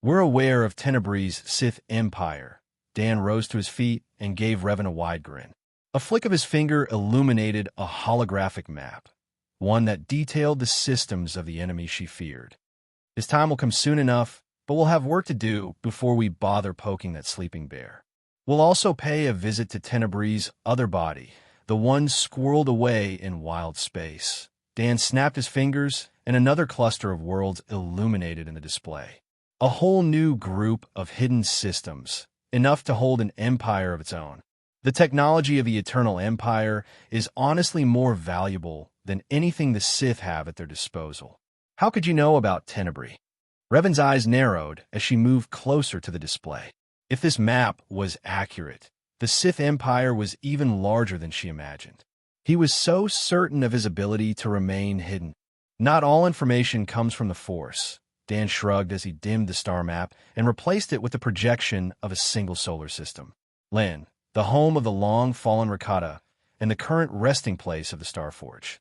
we're aware of Tenebrae's Sith Empire. Dan rose to his feet and gave Revan a wide grin. A flick of his finger illuminated a holographic map, one that detailed the systems of the enemy she feared. His time will come soon enough, but we'll have work to do before we bother poking that sleeping bear. We'll also pay a visit to Tenebrae's other body, the one squirreled away in wild space. Dan snapped his fingers, and another cluster of worlds illuminated in the display. A whole new group of hidden systems, enough to hold an empire of its own. The technology of the Eternal Empire is honestly more valuable than anything the Sith have at their disposal. How could you know about Tenebrae? Revan's eyes narrowed as she moved closer to the display. If this map was accurate, the Sith Empire was even larger than she imagined. He was so certain of his ability to remain hidden. Not all information comes from the Force. Dan shrugged as he dimmed the star map and replaced it with the projection of a single solar system. Lin, the home of the long-fallen Rakata and the current resting place of the Starforge.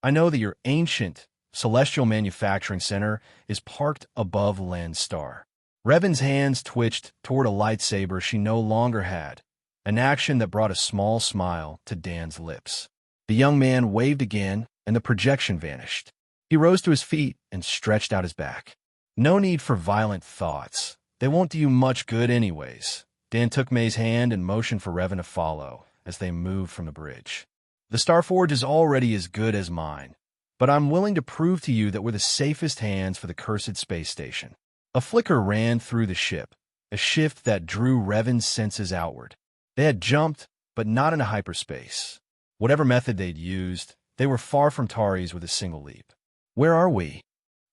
I know that your ancient celestial manufacturing center is parked above Len's star. Revan's hands twitched toward a lightsaber she no longer had, an action that brought a small smile to Dan's lips. The young man waved again, and the projection vanished. He rose to his feet and stretched out his back. No need for violent thoughts. They won't do you much good anyways. Dan took May's hand and motioned for Revan to follow as they moved from the bridge. The Starforge is already as good as mine, but I'm willing to prove to you that we're the safest hands for the cursed space station. A flicker ran through the ship, a shift that drew Revan's senses outward. They had jumped, but not into hyperspace. Whatever method they'd used, they were far from Tari's with a single leap. Where are we?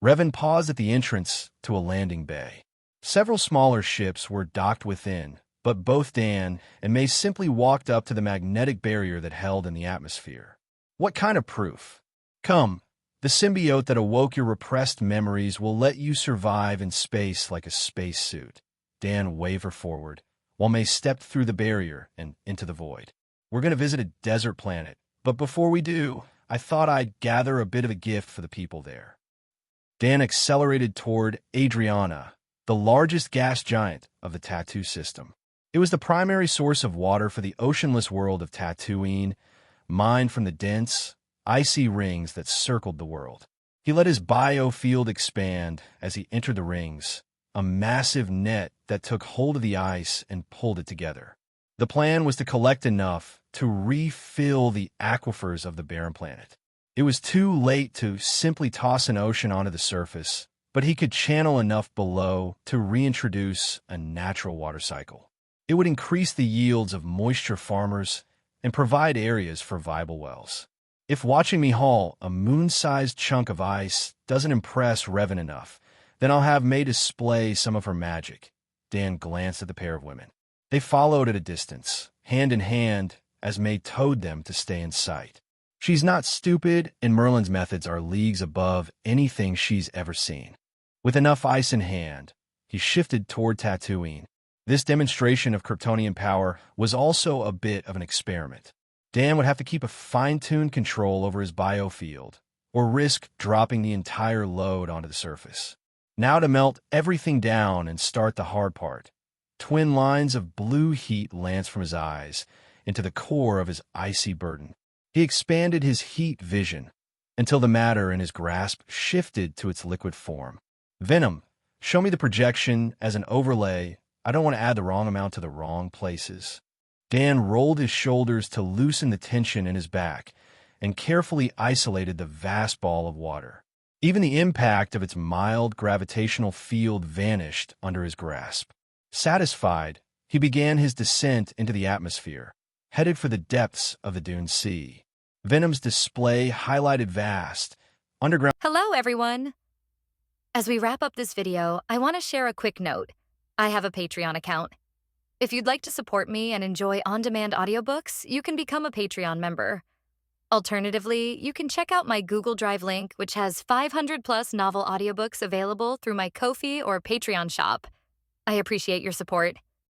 Revan paused at the entrance to a landing bay. Several smaller ships were docked within, but both Dan and May simply walked up to the magnetic barrier that held in the atmosphere. What kind of proof? Come, the symbiote that awoke your repressed memories will let you survive in space like a spacesuit. Dan waved her forward, while May stepped through the barrier and into the void. We're going to visit a desert planet, but before we do, I thought I'd gather a bit of a gift for the people there. Dan accelerated toward Adriana, the largest gas giant of the Tatoo system. It was the primary source of water for the oceanless world of Tatooine, mined from the dense, icy rings that circled the world. He let his biofield expand as he entered the rings, a massive net that took hold of the ice and pulled it together. The plan was to collect enough to refill the aquifers of the barren planet. It was too late to simply toss an ocean onto the surface, but he could channel enough below to reintroduce a natural water cycle. It would increase the yields of moisture farmers and provide areas for viable wells. If watching me haul a moon-sized chunk of ice doesn't impress Revan enough, then I'll have May display some of her magic. Dan glanced at the pair of women. They followed at a distance, hand in hand, as May towed them to stay in sight. She's not stupid, and Merlin's methods are leagues above anything she's ever seen. With enough ice in hand, he shifted toward Tatooine. This demonstration of Kryptonian power was also a bit of an experiment. Dan would have to keep a fine-tuned control over his biofield, or risk dropping the entire load onto the surface. Now to melt everything down and start the hard part. Twin lines of blue heat lanced from his eyes into the core of his icy burden. He expanded his heat vision until the matter in his grasp shifted to its liquid form. Venom, show me the projection as an overlay. I don't want to add the wrong amount to the wrong places. Dan rolled his shoulders to loosen the tension in his back and carefully isolated the vast ball of water. Even the impact of its mild gravitational field vanished under his grasp. Satisfied, he began his descent into the atmosphere, headed for the depths of the Dune Sea. Venom's display highlighted vast, underground... Hello, everyone! As we wrap up this video, I want to share a quick note. I have a Patreon account. If you'd like to support me and enjoy on-demand audiobooks, you can become a Patreon member. Alternatively, you can check out my Google Drive link, which has 500-plus novel audiobooks available through my Ko-fi or Patreon shop. I appreciate your support.